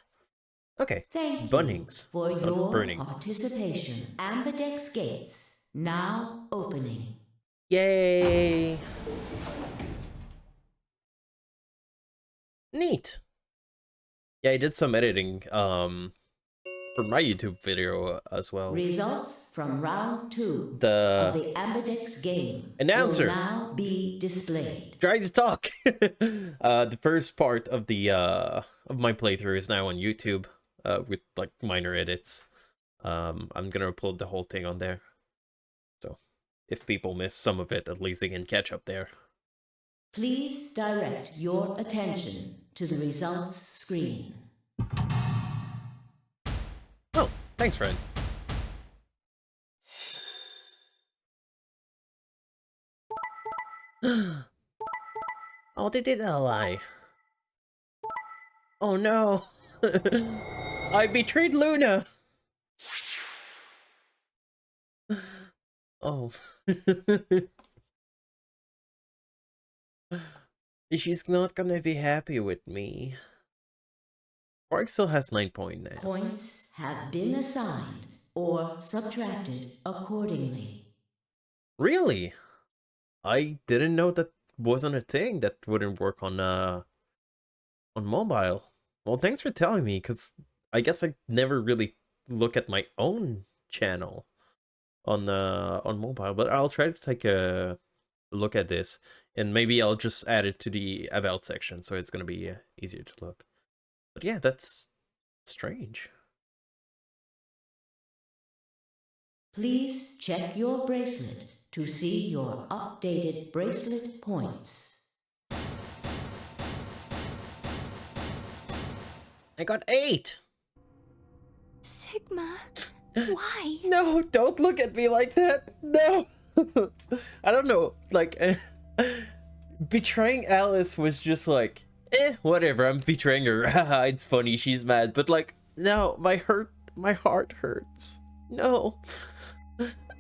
Okay, Thank Bunnings, you for not your Burning. participation. Ambidex gates now opening. Yay! Neat. Yeah, I did some editing for my YouTube video as well. Results from round 2 The of the Ambidex game announcer will now be displayed. try to talk. The first part of the of my playthrough is now on YouTube with like minor edits. I'm gonna upload the whole thing on there. So if people miss some of it, at least they can catch up there. Please direct your attention to the results screen. Oh, thanks, friend. Oh, they did Ally. Oh no. I betrayed Luna. Oh. She's not gonna be happy with me. Quark still has 9 points now. Points have been assigned or subtracted accordingly. Really? I didn't know that wasn't a thing that wouldn't work on mobile. Well, thanks for telling me, because I guess I never really look at my own channel on mobile, but I'll try to take a look at this, and maybe I'll just add it to the about section, so it's gonna be easier to look. But yeah, that's strange. Please check your bracelet to see your updated bracelet points. I got 8! Sigma, why? No, don't look at me like that! No! I don't know, like, betraying Alice was just like, whatever, I'm betraying her. It's funny, she's mad, but like, no, my heart hurts. No.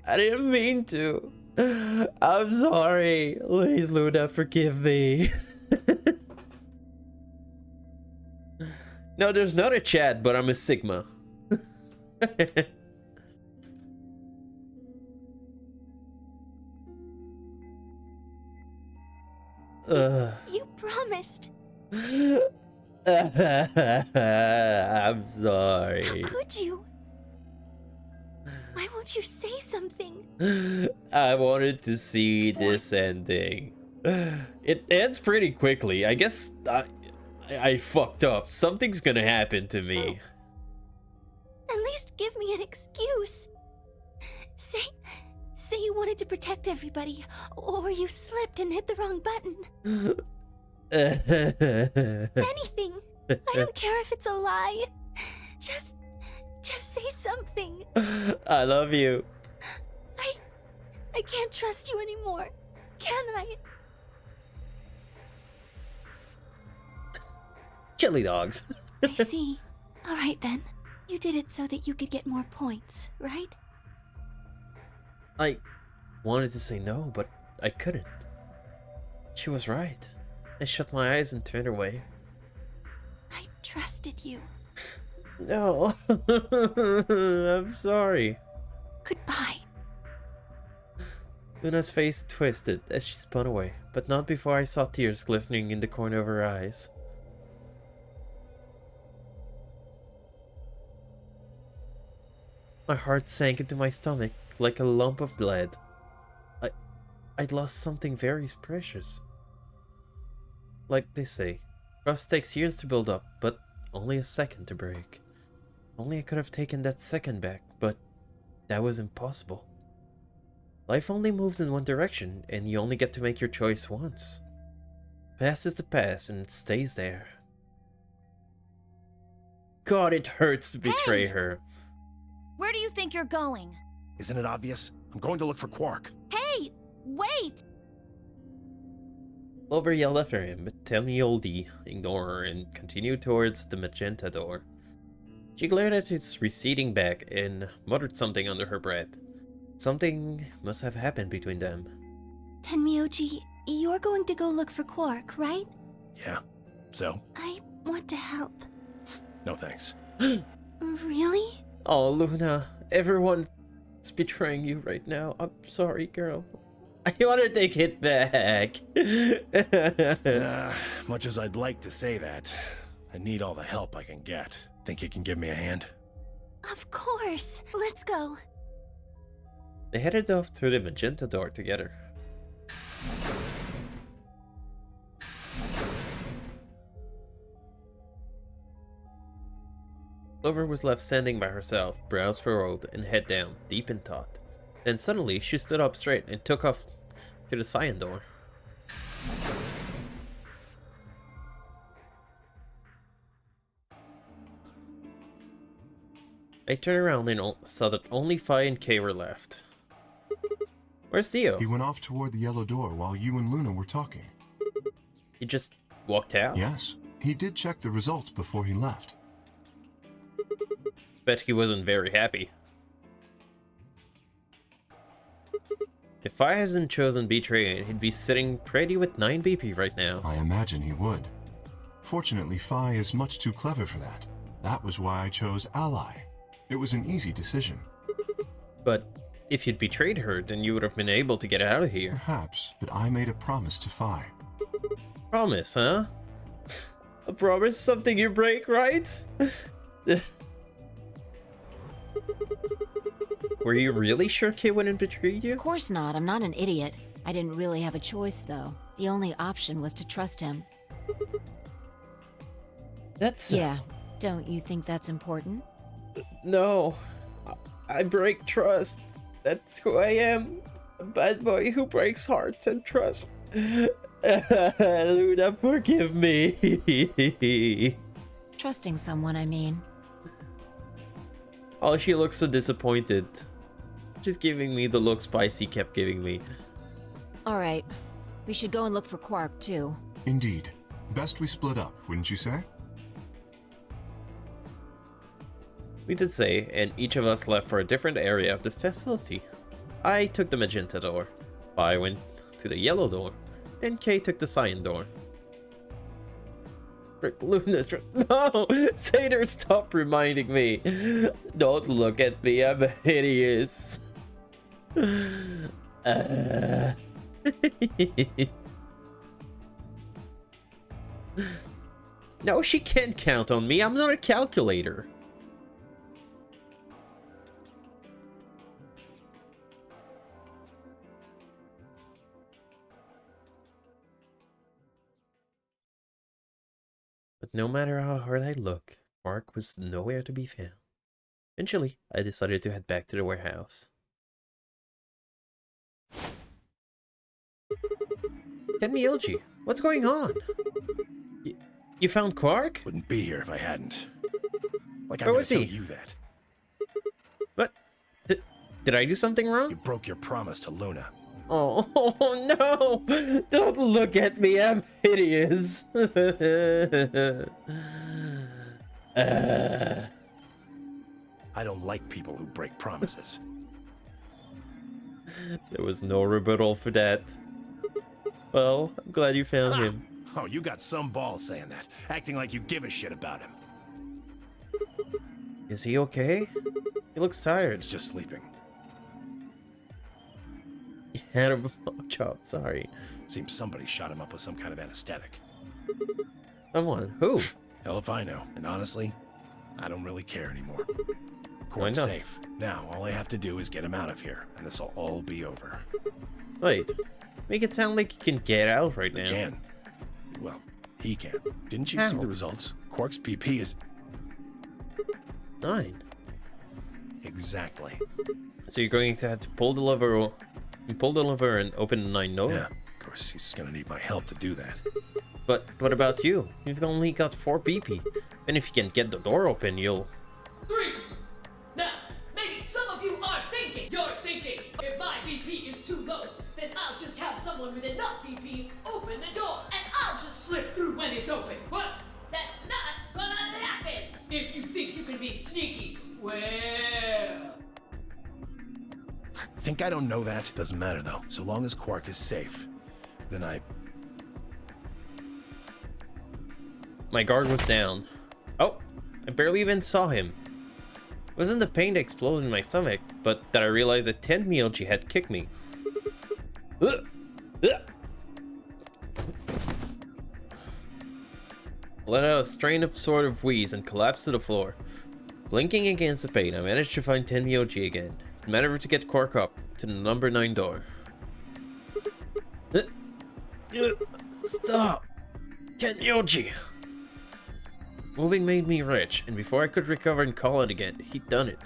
I didn't mean to. I'm sorry. Please, Luna, forgive me. No, there's not a Chad, but I'm a Sigma. You promised. I'm sorry. How could you? Why won't you say something? I wanted to see this ending. It ends pretty quickly. I guess I fucked up. Something's gonna happen to me. At least give me an excuse. Say you wanted to protect everybody, or you slipped and hit the wrong button. Anything. I don't care if it's a lie. Just say something. I love you. I can't trust you anymore. Can I? Chili dogs. I see. All right then. You did it so that you could get more points, right? I wanted to say no, but I couldn't. She was right. I shut my eyes and turned away. I trusted you. No. I'm sorry. Goodbye. Luna's face twisted as she spun away, but not before I saw tears glistening in the corner of her eyes. My heart sank into my stomach like a lump of lead. I'd lost something very precious. Like they say, trust takes years to build up, but only a second to break. Only I could have taken that second back, but that was impossible. Life only moves in one direction, and you only get to make your choice once. Past is the past, and it stays there. God, it hurts to betray her. Where do you think you're going? Isn't it obvious? I'm going to look for Quark. Hey, wait! Clover yelled after him, but Tammy Oldie ignored her and continued towards the magenta door. She glared at his receding back and muttered something under her breath. Something must have happened between them. Tenmyoji, you're going to go look for Quark, right? Yeah. So? I want to help. No thanks. Really? Oh, Luna, everyone's betraying you right now. I'm sorry, girl. I want to take it back. Much as I'd like to say that, I need all the help I can get. Think you can give me a hand? Of course. Let's go. They headed off through the magenta door together. Clover was left standing by herself, brows furrowed and head down, deep in thought. Then suddenly, she stood up straight and took off to the cyan door. I turned around and saw that only Phi and Kay were left. Where's Theo? He went off toward the yellow door while you and Luna were talking. He just walked out? Yes. He did check the results before he left. Bet he wasn't very happy. If I hadn't chosen betraying, he'd be sitting pretty with 9 BP right now. I imagine he would. Fortunately, Phi is much too clever for that. That was why I chose Ally. It was an easy decision. But if you'd betrayed her, then you would have been able to get out of here. Perhaps, but I made a promise to Phi. Promise, huh? A promise? Something you break, right? Were you really sure Kay wouldn't betray you? Of course not. I'm not an idiot. I didn't really have a choice, though. The only option was to trust him. That's... Yeah. Don't you think that's important? No. I break trust. That's who I am. A bad boy who breaks hearts and trust. Luna, forgive me. Trusting someone, I mean. Oh, she looks so disappointed. She's giving me the look Spicy kept giving me. Alright. We should go and look for Quark, too. Indeed. Best we split up, wouldn't you say? We did say, and each of us left for a different area of the facility. I took the magenta door. I went to the yellow door. And Kay took the cyan door. Luna's... No! Satyr, stop reminding me! Don't look at me, I'm hideous. No, she can't count on me. I'm not a calculator. But no matter how hard I look, Mark was nowhere to be found. Eventually, I decided to head back to the warehouse. Tenmyoji, what's going on? You found Quark? Wouldn't be here if I hadn't. Like I'm Where gonna was tell he? you that. What? Did I do something wrong? You broke your promise to Luna. Oh, no! Don't look at me, I'm hideous. I don't like people who break promises. There was no rebuttal for that. Well, I'm glad you found him. Oh, you got some balls saying that, acting like you give a shit about him. Is he okay? He looks tired. He's just sleeping. He had a blowjob, sorry. Seems somebody shot him up with some kind of anesthetic. Someone? Who? Hell if I know. And honestly, I don't really care anymore. Why Quark's not? safe. Now, all I have to do is get him out of here, and this'll all be over. Wait. Make it sound like you can get out right now. I can. Well, he can. Didn't you How? see the results? Quark's PP is 9. exactly. So you're going to have to pull the lever and open the 9 door? Yeah, of course he's gonna need my help to do that. But what about you? You've only got 4 BP. And if you can get the door open, you'll... 3. Now, maybe some of you are thinking, if my BP is too low, then I'll just have someone with enough BP open the door, and I'll just slip through when it's open. But that's not gonna happen. If you think you can be sneaky, well... Think I don't know that? Doesn't matter though. So long as Quark is safe, then My guard was down. Oh, I barely even saw him. It wasn't the pain that exploded in my stomach, but that I realized that Tenmyoji had kicked me. Ugh. Ugh. Let out a strain of sort of wheeze and collapsed to the floor. Blinking against the pain, I managed to find Tenmyoji again. It mattered to get Quark up to the number 9 door. Stop! Tenmyoji! Moving made me rich, and before I could recover and call it again, he'd done it.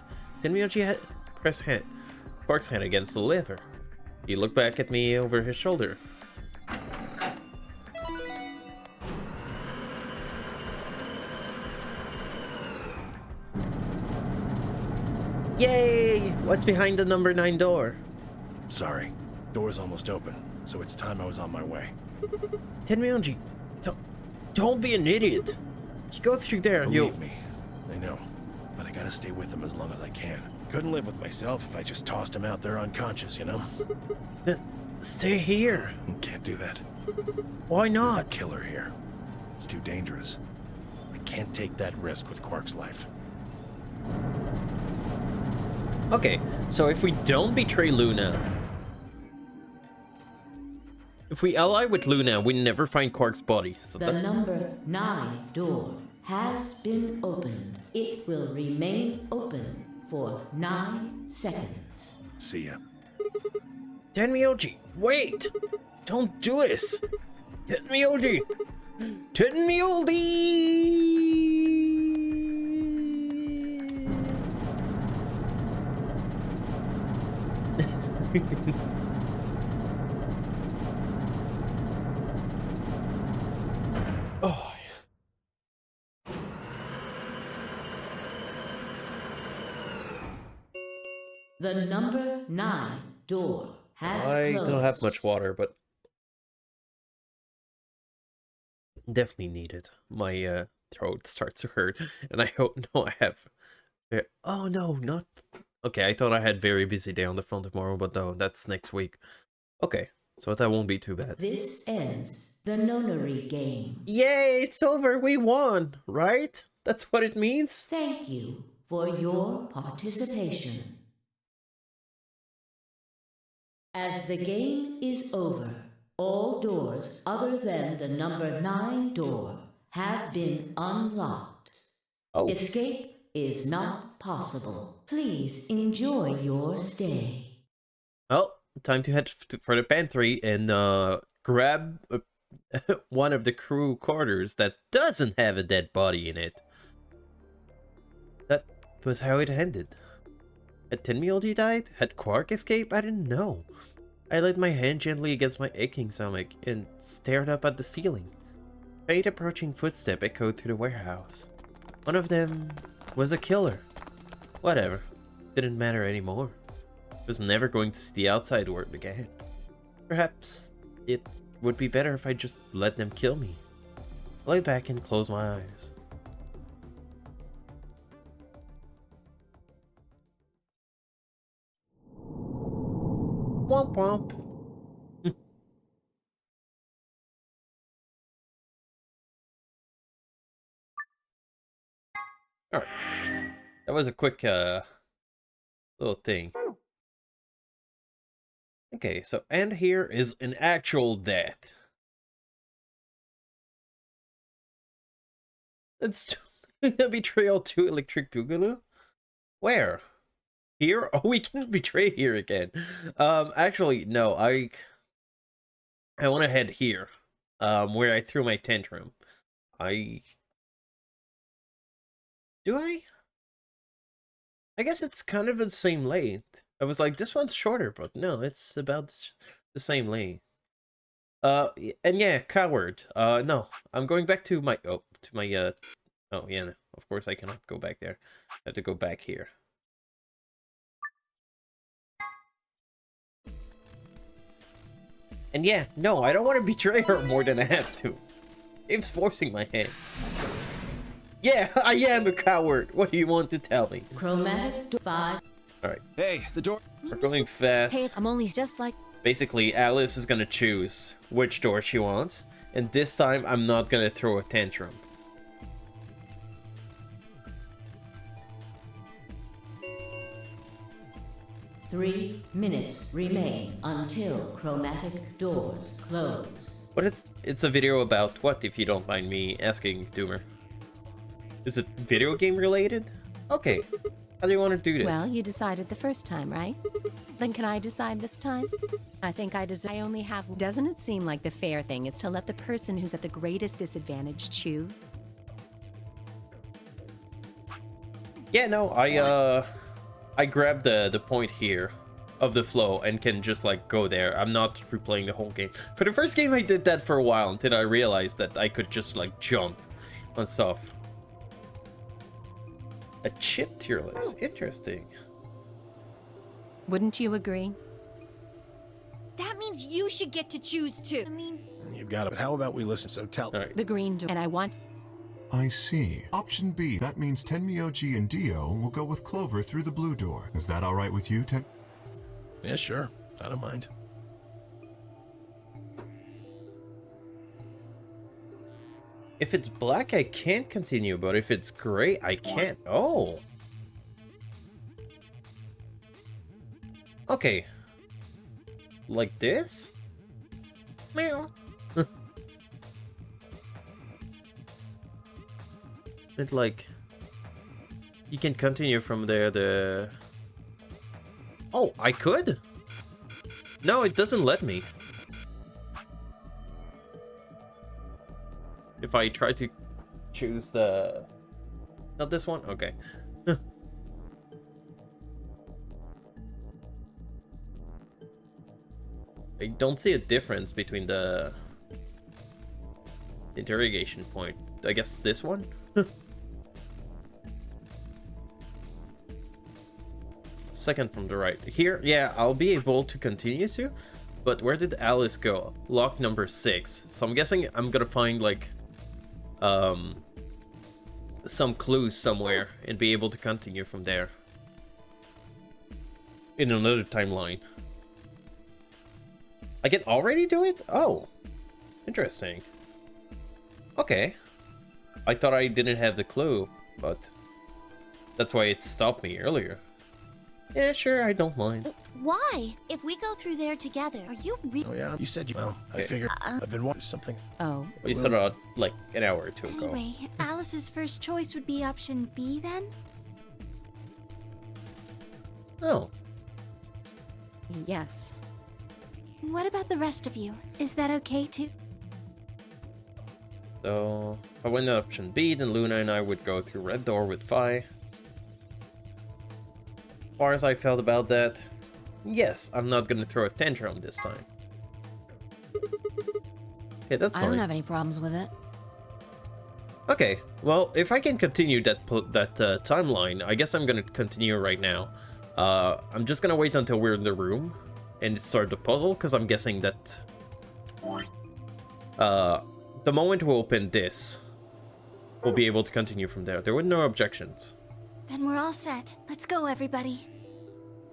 Tenmyoji had pressed Quark's hand against the lever. He looked back at me over his shoulder. Yay! What's behind the number 9 door? sorry. Door's almost open, so it's time I was on my way. Tenmyoji, don't be an idiot. You go through there and Believe me, I know. But I gotta stay with him as long as I can. Couldn't live with myself if I just tossed him out there unconscious, you know? Then stay here. Can't do that. Why not? There's a killer here. It's too dangerous. I can't take that risk with Quark's life. Okay, so if we don't betray Luna... If we ally with Luna, we never find Quark's body. So The number 9 door has been opened. It will remain open for 9 seconds. See ya. Tenmyoji, wait! Don't do this! Tenmyoji! Tenmyoji! Oh. The number 9 door has I closed. don't have much water, but definitely need it. My throat starts to hurt, and I hope I have. Oh no, not okay. I thought I had very busy day on the phone tomorrow, but no, that's next week. Okay, so that won't be too bad. This ends the nonary game. Yay! It's over. We won, right? That's what it means. Thank you for your participation. As the game is over, all doors other than the number 9 door have been unlocked. Oh. Escape is not possible. Please enjoy your stay. Well, time to head for the pantry and grab one of the crew quarters that doesn't have a dead body in it. That was how it ended. Had Tenmyoji died? Had Quark escaped? I didn't know. I laid my hand gently against my aching stomach and stared up at the ceiling. Faint approaching footsteps echoed through the warehouse. One of them was a killer. Whatever. Didn't matter anymore. I was never going to see the outside world again. Perhaps it would be better if I just let them kill me. I lay back and closed my eyes. Womp. Alright. That was a quick little thing. Okay, so and here is an actual death. It's Betrayal 2 Electric Boogaloo? Where? Here? Oh, we can betray here again. Actually, no, I want to head here. Where I threw my tantrum. Do I? I guess it's kind of the same length. I was like, this one's shorter, but no, it's about the same length. And yeah, coward. No, I'm going back to my, oh yeah, no, of course I cannot go back there. I have to go back here. And yeah, no, I don't want to betray her more than I have to. Game's forcing my hand. Yeah, I am a coward. What do you want to tell me? Chromatic 5. Alright. Hey, the door. We're going fast. Hey, I'm only just like... Basically, Alice is gonna choose which door she wants. And this time, I'm not gonna throw a tantrum. Three minutes remain until chromatic doors close. But it's a video about what, if you don't mind me asking, Doomer? Is it video game related? Okay. How do you want to do this? Well, you decided the first time, right? Then can I decide this time? I think I only have... Doesn't it seem like the fair thing is to let the person who's at the greatest disadvantage choose? Yeah, no, I grabbed the point here of the flow and can just like go there. I'm not replaying the whole game. For the first game I did that for a while until I realized that I could just like jump on stuff. A chip tier list. Interesting. Wouldn't you agree? That means you should get to choose too. I mean... You've got it, but how about we listen? So tell... All right. The green door. And I want... I see. Option B. That means Tenmyoji and Dio will go with Clover through the blue door. Is that all right with you, Ten? Yeah, sure. I don't mind. If it's black, I can't continue, but if it's gray, I can't. Oh. Okay. Like this? Meow. It's like... You can continue from there, Oh, I could? No, it doesn't let me. If I try to choose the... Not this one? Okay. I don't see a difference between the interrogation point. I guess this one? Second from the right. Here, yeah, I'll be able to continue to. But where did Alice go? Lock number 6. So I'm guessing I'm gonna find like... some clues somewhere and be able to continue from there. In another timeline. I can already do it? Oh. Interesting. Okay. I thought I didn't have the clue, but that's why it stopped me earlier. Yeah, sure, I don't mind. Why? If we go through there together, are you Oh yeah? You said you... Well, I figured I've been wanting something. Oh. We started out like an hour or two ago. Anyway, Alice's first choice would be option B then? Oh. Yes. What about the rest of you? Is that okay too? So, if I went to option B, then Luna and I would go through red door with Fi. As far as I felt about that, yes, I'm not gonna throw a tantrum this time. Okay, that's fine. I don't have any problems with it. Okay, well, if I can continue that timeline, I guess I'm gonna continue right now. I'm just gonna wait until we're in the room and start the puzzle, because I'm guessing that the moment we open this, we'll be able to continue from there. There were no objections. Then we're all set. Let's go, everybody.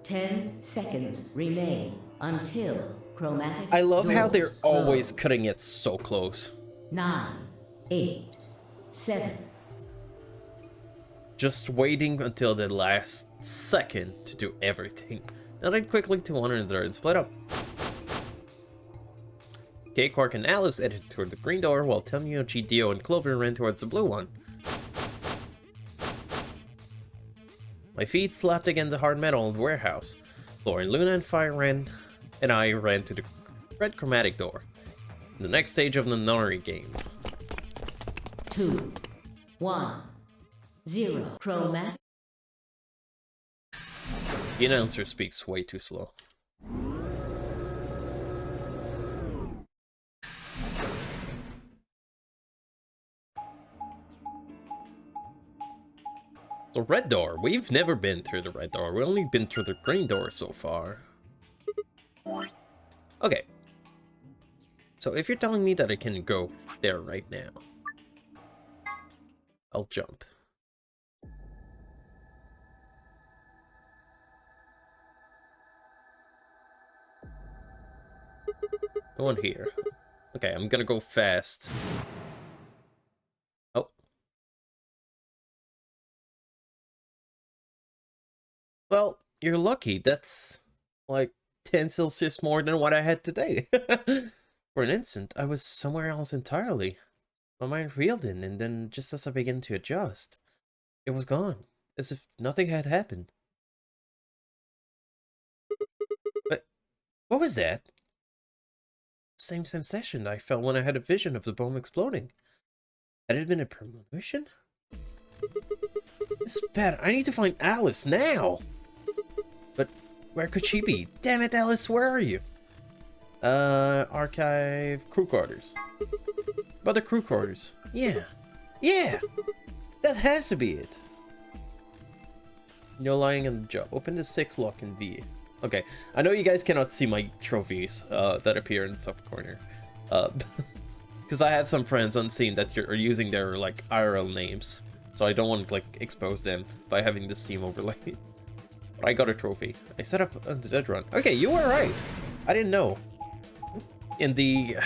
10 seconds remain until chromatic I love how they're doors always close. cutting it so close. 9, 8, 7. Just waiting until the last second to do everything. Now then quickly to one another and split up. Kay, Quark, and Alice headed toward the green door, while Tomoyoshi, Dio, and Clover ran towards the blue one. My feet slapped against the hard metal in the warehouse. Lauren, Luna, and I ran to the red chromatic door. The next stage of the nunnery game. 2, 1, 0. Chromatic. The announcer speaks way too slow. The red door. We've never been through the red door. We've only been through the green door so far. Okay. So if you're telling me that I can go there right now, I'll jump. No one here. Okay, I'm gonna go fast. Oh. Well, you're lucky. That's like 10 Celsius more than what I had today. For an instant, I was somewhere else entirely. My mind reeled in, and then just as I began to adjust, it was gone, as if nothing had happened. But what was that? Same sensation I felt when I had a vision of the bomb exploding. Had it been a premonition? This is bad. I need to find Alice now! But where could she be? Damn it, Alice, where are you? Archive crew quarters. But the crew quarters. Yeah. Yeah! That has to be it. No lying on the job. Open the 6th lock in V. Okay, I know you guys cannot see my trophies that appear in the top corner. Because I have some friends on scene that are using their, like, IRL names. So I don't want to, like, expose them by having the Steam overlay. But I got a trophy. I set up on the dead run. Okay, you were right. I didn't know. In the...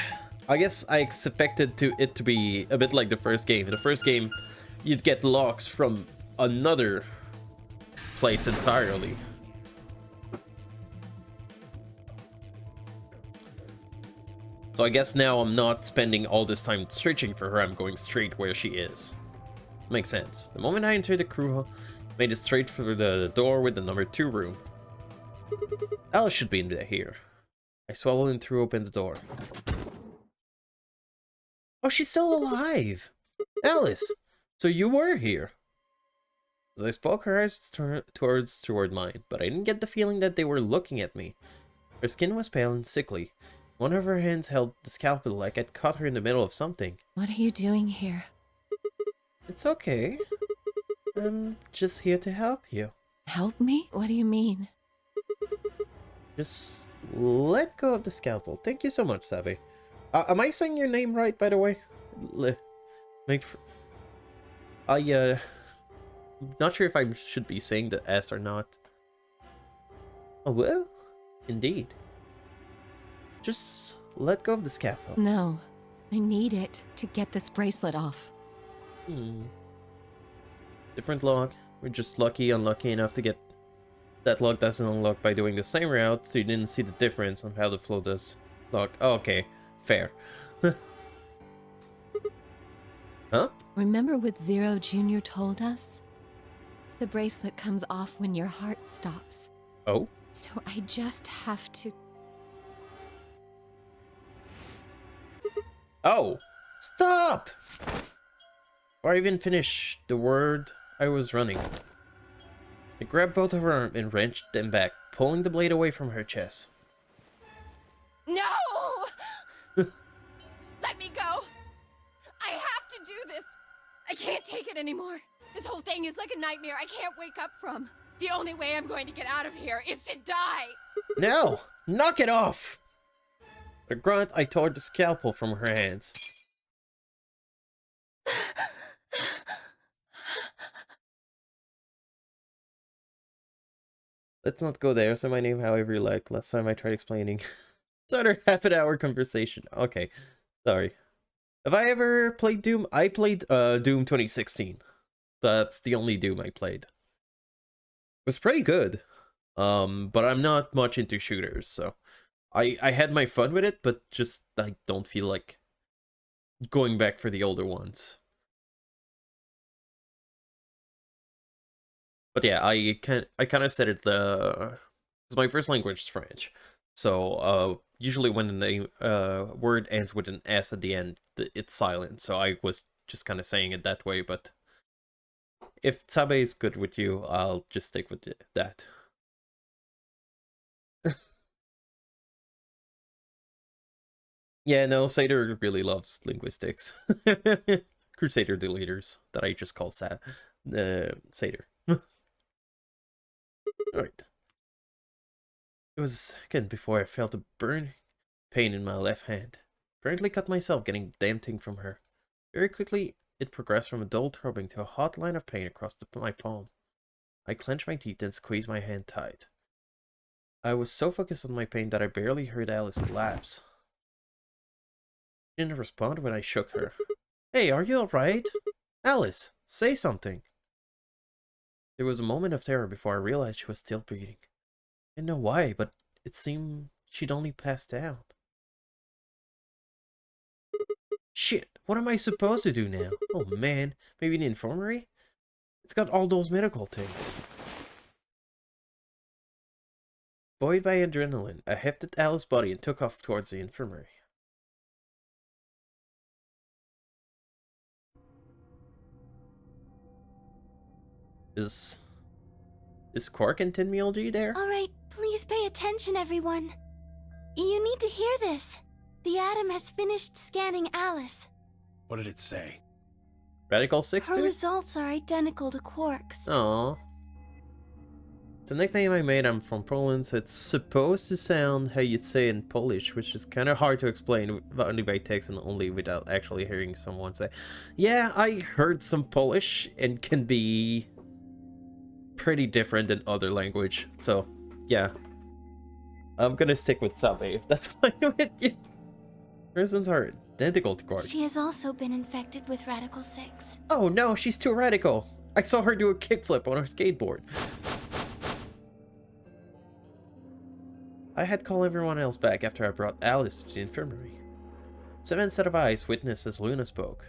I guess I expected it to be a bit like the first game. In the first game, you'd get locks from another place entirely. So I guess now I'm not spending all this time searching for her, I'm going straight where she is. Makes sense. The moment I entered the crew hall, made it straight for the door with the number 2 room. Alice should be in there here. I swallowed and threw open the door. Oh, she's still alive! Alice! So you were here! As I spoke, her eyes turned toward mine, but I didn't get the feeling that they were looking at me. Her skin was pale and sickly. One of her hands held the scalpel like I'd caught her in the middle of something. What are you doing here? It's okay. I'm just here to help you. Help me? What do you mean? Just let go of the scalpel. Thank you so much, Savvy. Am I saying your name right, by the way? Not sure if I should be saying the S or not. Oh, well, indeed. Just let go of the scalpel. No, I need it to get this bracelet off. Different log. We're just unlucky enough to get that log doesn't unlock by doing the same route, so you didn't see the difference on how the flow does log. Oh, okay, fair. Huh? Remember what Zero Jr. told us? The bracelet comes off when your heart stops. Oh? So I just have to... Oh! Stop! Or even finish the word I was running. I grabbed both of her arms and wrenched them back, pulling the blade away from her chest. No! Let me go! I have to do this! I can't take it anymore. This whole thing is like a nightmare I can't wake up from. The only way I'm going to get out of here is to die! Now! Knock it off! With a grunt, I tore the scalpel from her hands. Let's not go there. Say my name however you like. Last time I tried explaining. It's under half an hour conversation. Okay. Sorry. Have I ever played Doom? I played Doom 2016. That's the only Doom I played. It was pretty good. But I'm not much into shooters, so I had my fun with it, but just I don't feel like going back for the older ones. But yeah, I kind of said it because my first language is French. So usually when the name word ends with an S at the end, it's silent. So I was just kind of saying it that way. But if Tsabe is good with you, I'll just stick with that. Yeah, no, Seder really loves linguistics. Crusader deleters that I just call Seder. Alright. It was a second before I felt a burning pain in my left hand. Apparently cut myself getting the damn thing from her. Very quickly, it progressed from a dull throbbing to a hot line of pain across my palm. I clenched my teeth and squeezed my hand tight. I was so focused on my pain that I barely heard Alice collapse. She didn't respond when I shook her. Hey, are you alright? Alice, say something. There was a moment of terror before I realized she was still breathing. I didn't know why, but it seemed she'd only passed out. Shit, what am I supposed to do now? Oh man, maybe the infirmary? It's got all those medical things. Buoyed by adrenaline, I hefted Alice's body and took off towards the infirmary. Is Quark and Tin Myolji there? Alright, please pay attention, everyone. You need to hear this. The Atom has finished scanning Alice. What did it say? Radical 6 Her too? results are identical to Quark's. Aww. It's a nickname I made. I'm from Poland, so it's supposed to sound how you'd say in Polish, which is kind of hard to explain only by text and only without actually hearing someone say. Yeah, I heard some Polish and can be pretty different than other language, so yeah. I'm gonna stick with Sabe if that's fine with you. Persons are identical to Quark. She has also been infected with Radical 6. Oh no, she's too radical. I saw her do a kickflip on her skateboard. I had called everyone else back after I brought Alice to the infirmary. 7 set of eyes witnessed as Luna spoke.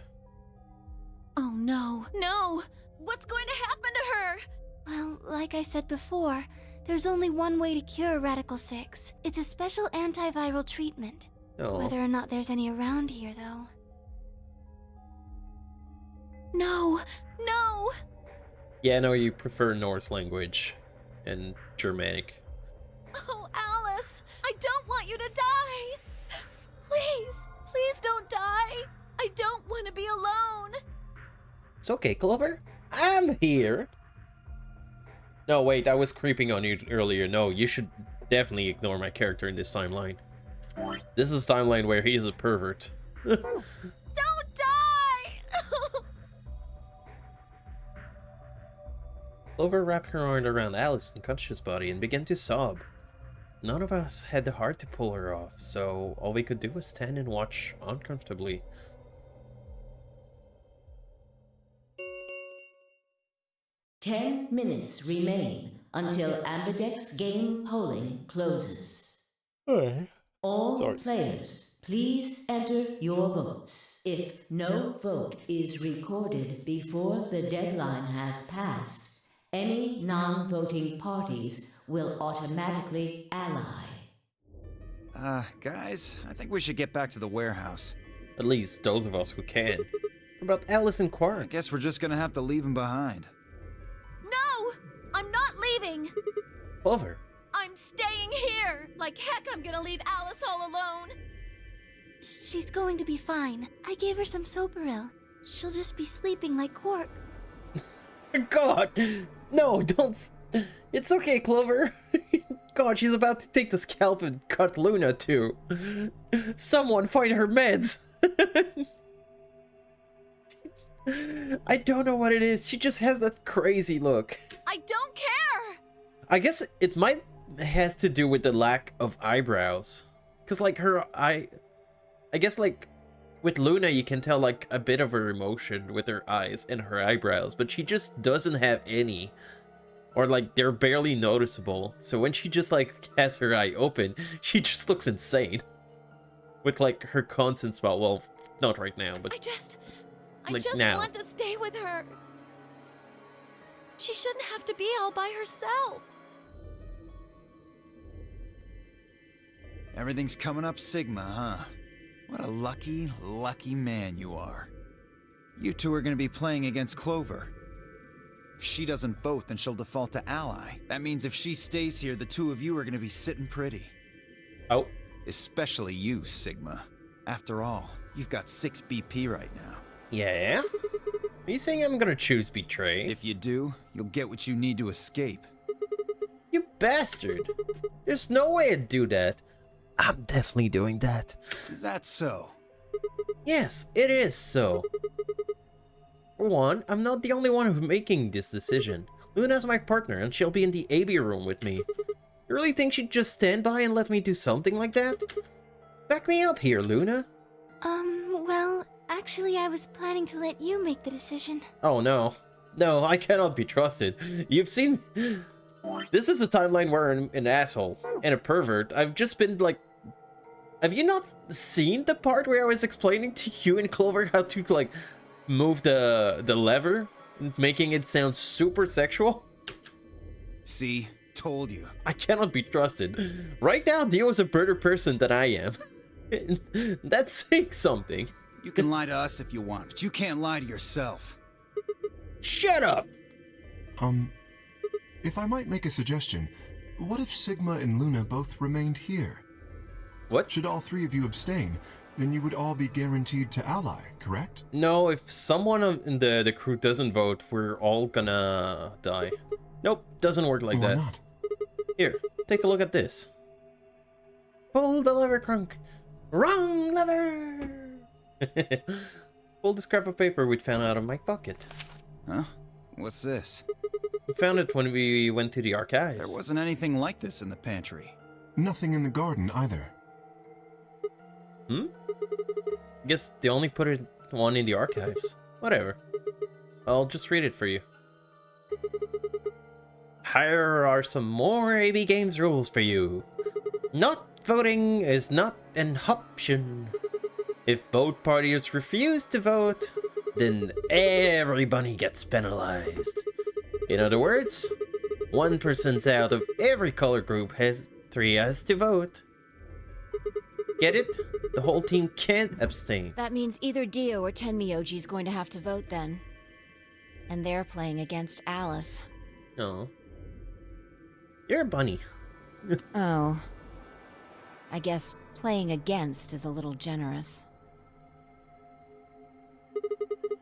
Oh no. No! What's going to happen to her? Well, like I said before, there's only one way to cure Radical 6. It's a special antiviral treatment. Oh. Whether or not there's any around here, though. No! No! Yeah, no, you prefer Norse language and Germanic. Oh, Alice! I don't want you to die! Please! Please don't die! I don't want to be alone! It's okay, Clover. I'm here. No, wait, I was creeping on you earlier. No, you should definitely ignore my character in this timeline. This is a timeline where he's a pervert. Don't die! Clover wrapped her arm around Alice's unconscious body and began to sob. None of us had the heart to pull her off, so all we could do was stand and watch uncomfortably. Ten minutes remain until Ambidex game polling closes. All players, please enter your votes. If no vote is recorded before the deadline has passed, any non-voting parties will automatically ally. Guys, I think we should get back to the warehouse. At least those of us who can. What about Alice and Quark? I guess we're just gonna have to leave him behind. No! I'm not leaving! Clover. I'm staying here! Like heck I'm gonna leave Alice all alone! She's going to be fine. I gave her some Soparil. She'll just be sleeping like Quark. God! No, don't... It's okay, Clover. God, she's about to take the scalp and cut Luna, too. Someone find her meds! I don't know what it is. She just has that crazy look. I don't care! I guess it might has to do with the lack of eyebrows. Cause like I guess like with Luna you can tell like a bit of her emotion with her eyes and her eyebrows, but she just doesn't have any. Or like they're barely noticeable. So when she just like has her eye open, she just looks insane. With like her constant smile. Well, not right now, but I just now. want to stay with her. She shouldn't have to be all by herself. Everything's coming up Sigma, huh? What a lucky, lucky man you are. You two are gonna be playing against Clover. If she doesn't vote, then she'll default to ally. That means if she stays here, the two of you are gonna be sitting pretty. Oh. Especially you, Sigma. After all, you've got 6 BP right now. Yeah? Are you saying I'm gonna choose Betray? If you do, you'll get what you need to escape. You bastard! There's no way I'd do that. I'm definitely doing that. Is that so? Yes, it is so. For one, I'm not the only one who's making this decision. Luna's my partner, and she'll be in the AB room with me. You really think she'd just stand by and let me do something like that? Back me up here, Luna. Well, actually I was planning to let you make the decision. Oh no. No, I cannot be trusted. You've seen... This is a timeline where I'm an asshole and a pervert. I've just been like... Have you not seen the part where I was explaining to you and Clover how to like move the lever, making it sound super sexual? See? Told you. I cannot be trusted. Right now, Dio is a better person than I am. That's saying something. You can lie to us if you want, but you can't lie to yourself. Shut up! If I might make a suggestion, what if Sigma and Luna both remained here? What? Should all 3 of you abstain, then you would all be guaranteed to ally, correct? No, if someone in the crew doesn't vote, we're all gonna die. Nope, doesn't work like that. Why not? Here, take a look at this. Pull the lever, Crunk. Wrong lever! Pull the scrap of paper we'd found out of my pocket. Huh? What's this? We found it when we went to the archives. There wasn't anything like this in the pantry. Nothing in the garden either. Hmm? Guess they only put one in the archives. Whatever. I'll just read it for you. Here are some more AB Games rules for you. Not voting is not an option. If both parties refuse to vote, then everybody gets penalized. In other words, 1% out of every color group has 3 has to vote. Get it? The whole team can't abstain. That means either Dio or Tenmyoji is going to have to vote then. And they're playing against Alice. No. You're a bunny. Oh. I guess playing against is a little generous.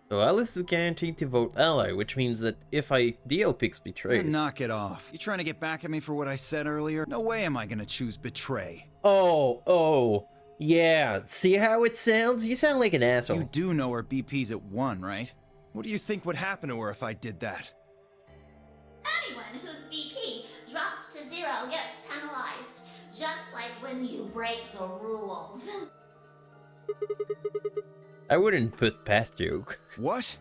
So Alice is guaranteed to vote ally, which means that if Dio picks Betrays... Knock it off. You trying to get back at me for what I said earlier? No way am I gonna choose Betray. Oh, yeah. See how it sounds? You sound like an asshole. You do know her BP's at 1, right? What do you think would happen to her if I did that? Anyone whose BP drops to 0 gets penalized, just like when you break the rules. I wouldn't put past you. What?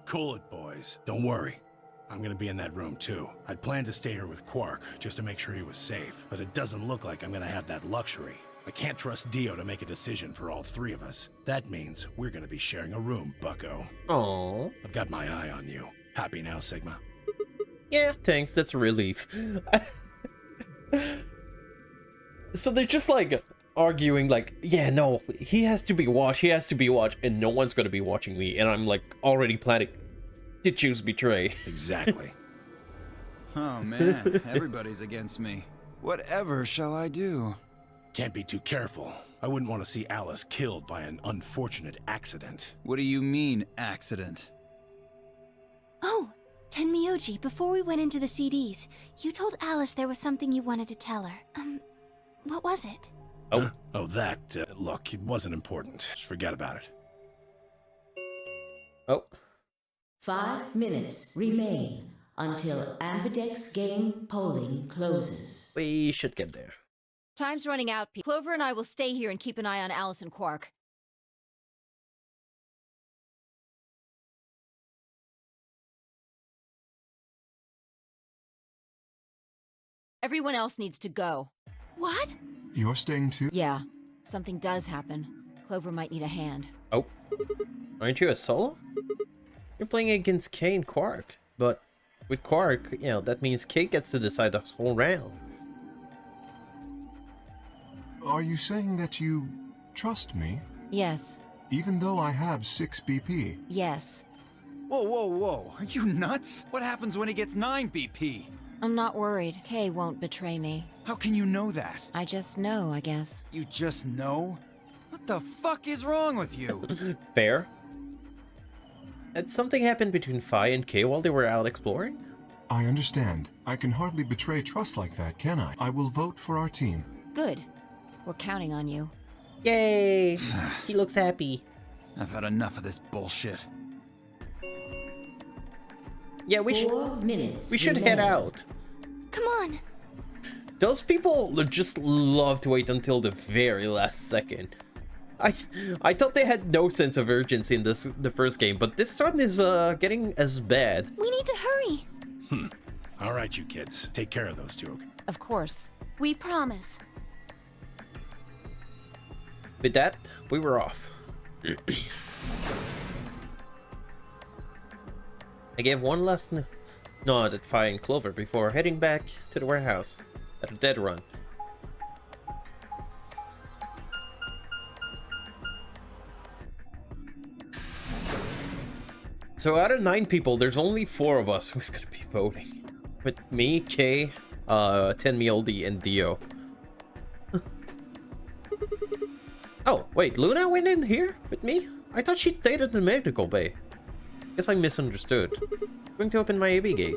Cool it, boys. Don't worry. I'm gonna be in that room too. I'd planned to stay here with Quark, just to make sure he was safe, but it doesn't look like I'm gonna have that luxury. I can't trust Dio to make a decision for all 3 of us. That means we're gonna be sharing a room, bucko. Aww. I've got my eye on you. Happy now, Sigma? Yeah, thanks. That's a relief. So they're just like arguing like, yeah, no, he has to be watched, and no one's gonna be watching me, and I'm like already planning to choose Betray. Exactly. Oh man, everybody's against me. Whatever shall I do? Can't be too careful. I wouldn't want to see Alice killed by an unfortunate accident. What do you mean, accident? Oh, Tenmyoji, before we went into the CDs, you told Alice there was something you wanted to tell her. What was it? Oh. Look, it wasn't important. Just forget about it. Oh. 5 minutes remain. until Ambidex game polling closes. We should get there. Time's running out. Clover and I will stay here and keep an eye on Alice and Quark. Everyone else needs to go. What? You're staying too? Yeah. Something does happen. Clover might need a hand. Oh. Aren't you a solo? You're playing against Kay and Quark. But with Quark, you know, that means Kay gets to decide the whole round. Are you saying that you trust me? Yes. Even though I have 6 BP? Yes. Whoa, whoa, whoa. Are you nuts? What happens when he gets 9 BP? I'm not worried. Kay won't betray me. How can you know that? I just know, I guess. You just know? What the fuck is wrong with you? Fair. Had something happened between Fi and Kay while they were out exploring? I understand. I can hardly betray trust like that, can I? I will vote for our team. Good. We're counting on you. Yay! He looks happy. I've had enough of this bullshit. Yeah, we should head out. Come on. Those people just love to wait until the very last second. I thought they had no sense of urgency in the first game, but this one is getting as bad. We need to hurry. All right, you kids. Take care of those two. Of course. We promise. With that, we were off. I gave one last nod at Fi and Clover before heading back to the warehouse at a dead run. So out of 9 people, there's only 4 of us who's gonna be voting. With me, Kay, Tenmioldi, and Dio. Oh, wait, Luna went in here with me? I thought she stayed at the medical bay. Guess I misunderstood. Going to open my AB gate.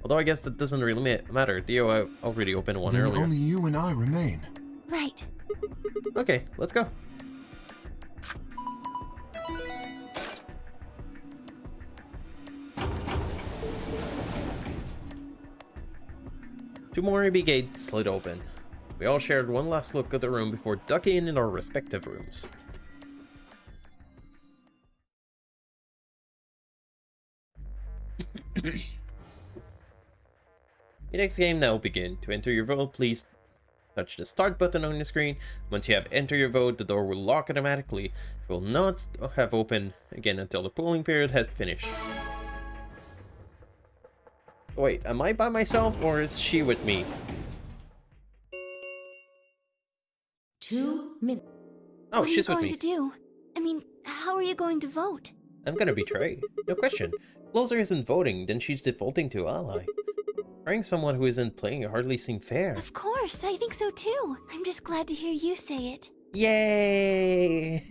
Although I guess that doesn't really matter. Dio, I already opened one Then earlier. only you and I remain. Right. Okay, let's go. Two more AB gates slid open. We all shared one last look at the room before ducking in our respective rooms. The next game now will begin. To enter your vote, please touch the start button on the screen. Once you have entered your vote, the door will lock automatically. It will not have opened again until the polling period has finished. Wait, am I by myself or is she with me? 2 minutes. Oh, what she's are you with going me. to do? I mean, how are you going to vote? I'm gonna betray. No question. Closer isn't voting, then she's defaulting to ally. Betraying someone who isn't playing hardly seems fair. Of course, I think so too. I'm just glad to hear you say it. Yay!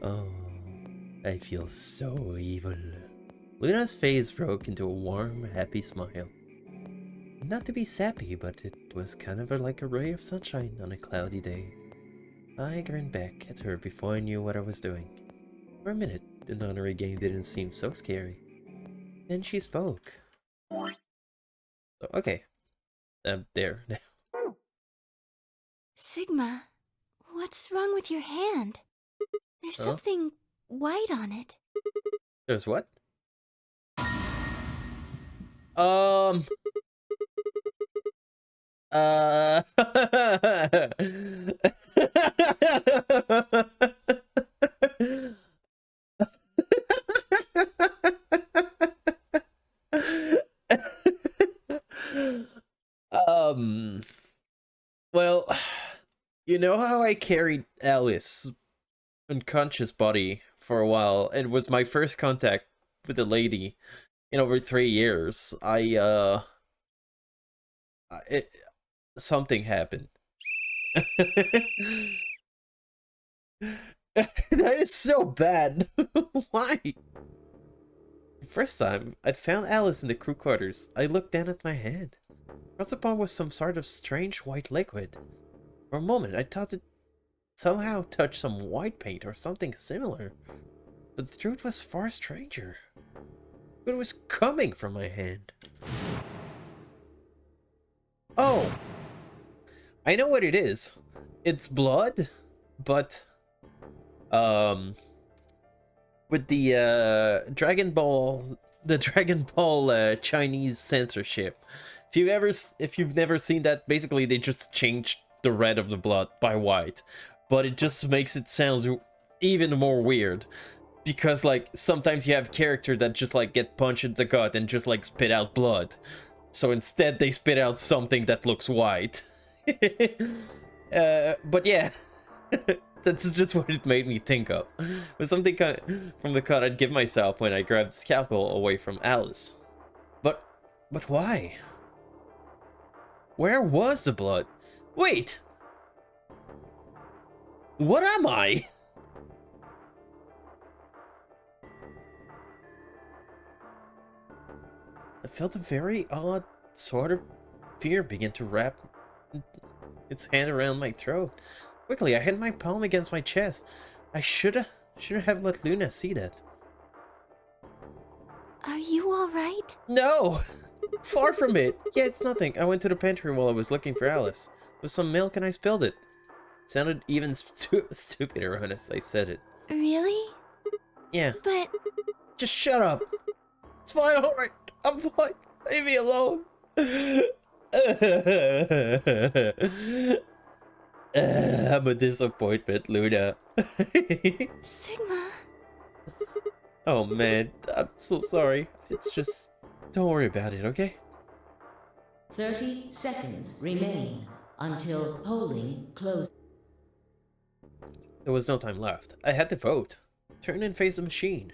Oh, I feel so evil. Luna's face broke into a warm, happy smile. Not to be sappy, but it was kind of like a ray of sunshine on a cloudy day. I grinned back at her before I knew what I was doing. For a minute, the nunnery game didn't seem so scary. Then she spoke. So, okay. I'm there now. Sigma, what's wrong with your hand? There's something white on it. There's what? Well, you know how I carried Alice unconscious body for a while and was my first contact with a lady in over 3 years. Something happened. That is so bad. Why? The first time I'd found Alice in the crew quarters, I looked down at my hand. Across the pond was some sort of strange white liquid. For a moment, I thought somehow touched some white paint or something similar. But the truth was far stranger. It was coming from my hand. Oh! I know what it is. It's blood, but... with the Dragon Ball Chinese censorship. If you've never seen that, basically they just changed the red of the blood by white, but it just makes it sound even more weird, because like sometimes you have characters that just like get punched in the gut and just like spit out blood, so instead they spit out something that looks white. But yeah. That's just what it made me think of. It was something from the cut I'd give myself when I grabbed the scalpel away from Alice. But why? Where was the blood? Wait! What am I? I felt a very odd sort of fear begin to wrap its hand around my throat. Quickly, I hit my palm against my chest. I shouldn't have let Luna see that. Are you alright? No! Far from it. Yeah, it's nothing. I went to the pantry while I was looking for Alice. There was some milk and I spilled it. It sounded even stupider when I said it. Really? Yeah. But... Just shut up. It's fine, alright. I'm fine. Leave me alone. I'm a disappointment, Luna. Sigma. Oh man, I'm so sorry. It's just... Don't worry about it, okay? 30 seconds remain until polling closes. There was no time left. I had to vote. Turn and face the machine.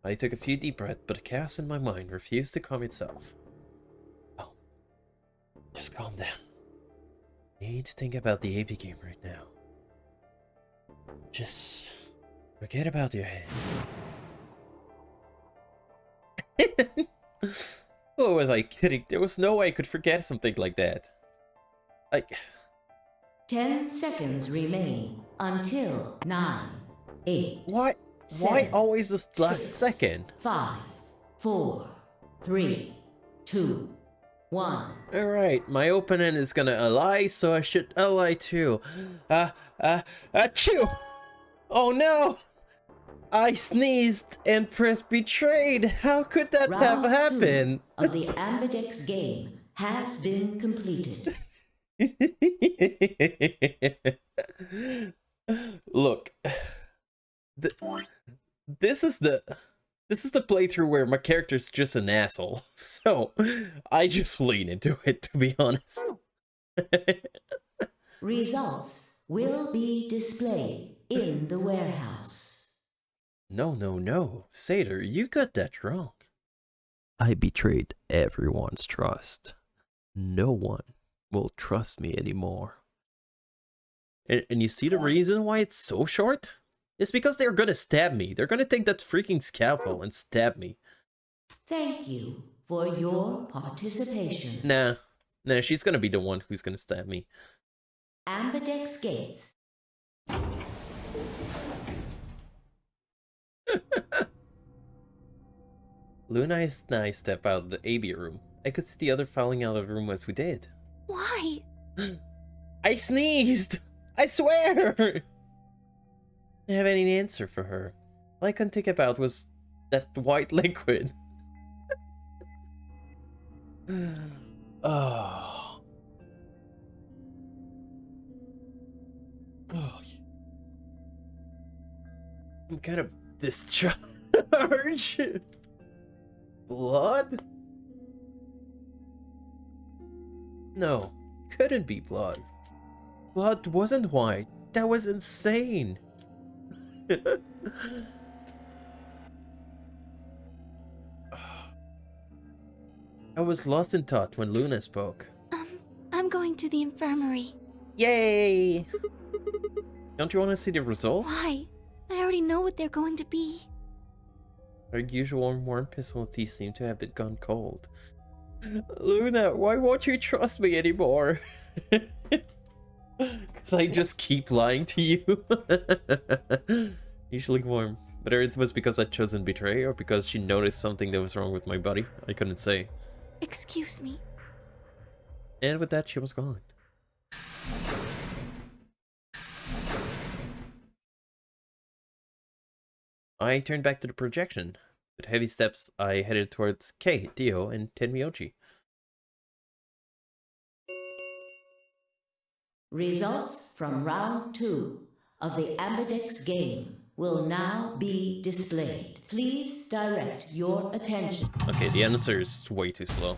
I took a few deep breaths, but the chaos in my mind refused to calm itself. Oh. Just calm down. Need to think about the AP game right now. Just forget about your head. What was I kidding? There was no way I could forget something like that. 10 seconds remain until 9, 8. What? Why always this last second? 5, 4, 3, 2, 1. Alright, my opponent is gonna lie, so I should ally too. Achoo! Oh no! I sneezed and pressed betrayed. How could that have happened? Of the Ambidex game has been completed. Look, this is the playthrough where my character's just an asshole, so I just lean into it, to be honest. Results will be displayed in the warehouse. No, Satyr, you got that wrong. I betrayed everyone's trust. No one will trust me anymore. And you see the reason why it's so short? It's because they're gonna stab me. They're gonna take that freaking scalpel and stab me. Thank you for your participation. Nah, she's gonna be the one who's gonna stab me. Ambidex gates. Luna and I step out of the AB room. I could see the other falling out of the room as we did. Why? I sneezed! I swear! I didn't have any answer for her. All I could think about was that white liquid. Oh. I'm kind of discharged. Blood? No, couldn't be blood. Blood wasn't white. That was insane. I was lost in thought when Luna spoke. I'm going to the infirmary. Yay! Don't you want to see the result? Why? I already know what they're going to be. Our usual warm facilities seem to have gone cold. Luna, why won't you trust me anymore? Because So I just keep lying to you. Usually warm. Whether it was because I'd chosen betray or because she noticed something that was wrong with my body, I couldn't say. Excuse me. And with that, she was gone. I turned back to the projection. With heavy steps, I headed towards Kei, Dio, and Tenmyoji. Results from round 2 of the Ambidex game will now be displayed. Please direct your attention. Okay, the answer is way too slow.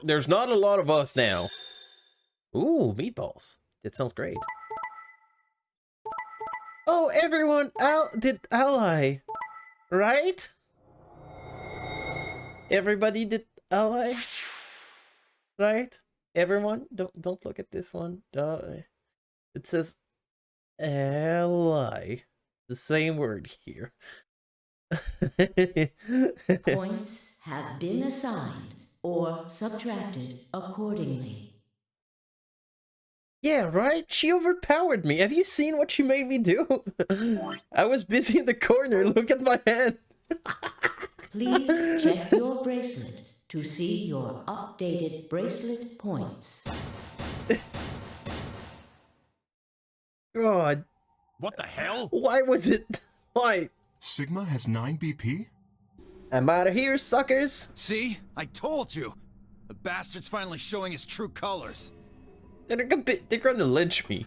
There's not a lot of us now. Ooh, meatballs. That sounds great. Oh, everyone did ally, right? Everybody did ally, right? Everyone, don't look at this one. It says ally, the same word here. Points have been assigned or subtracted accordingly. Yeah, right? She overpowered me. Have you seen what she made me do? I was busy in the corner. Look at my hand. Please check your bracelet to see your updated bracelet points. God. What the hell? Why was it? Why? Sigma has 9 BP? I'm out of here, suckers. See? I told you. The bastard's finally showing his true colors. They're gonna lynch me.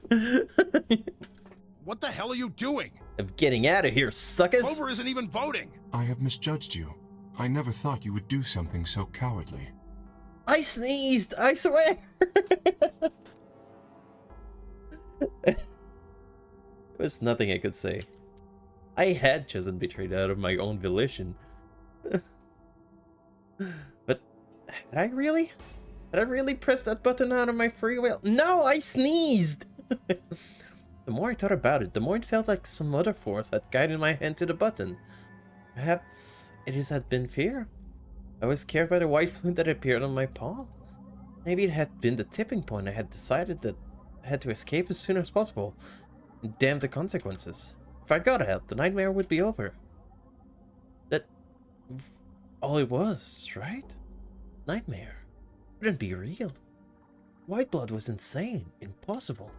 What the hell are you doing? I'm getting out of here, suckers. Clover isn't even voting. I have misjudged you. I never thought you would do something so cowardly. I sneezed, I swear. There was nothing I could say. I had chosen betrayed out of my own volition. But had I really? Did I really press that button out of my free will? No, I sneezed! The more I thought about it, the more it felt like some other force had guided my hand to the button. Perhaps it had been fear. I was scared by the white fluid that appeared on my palm. Maybe it had been the tipping point. I had decided that I had to escape as soon as possible. And damn the consequences. If I got out, the nightmare would be over. That all it was, right? Nightmare. Couldn't be real. White blood was insane, impossible.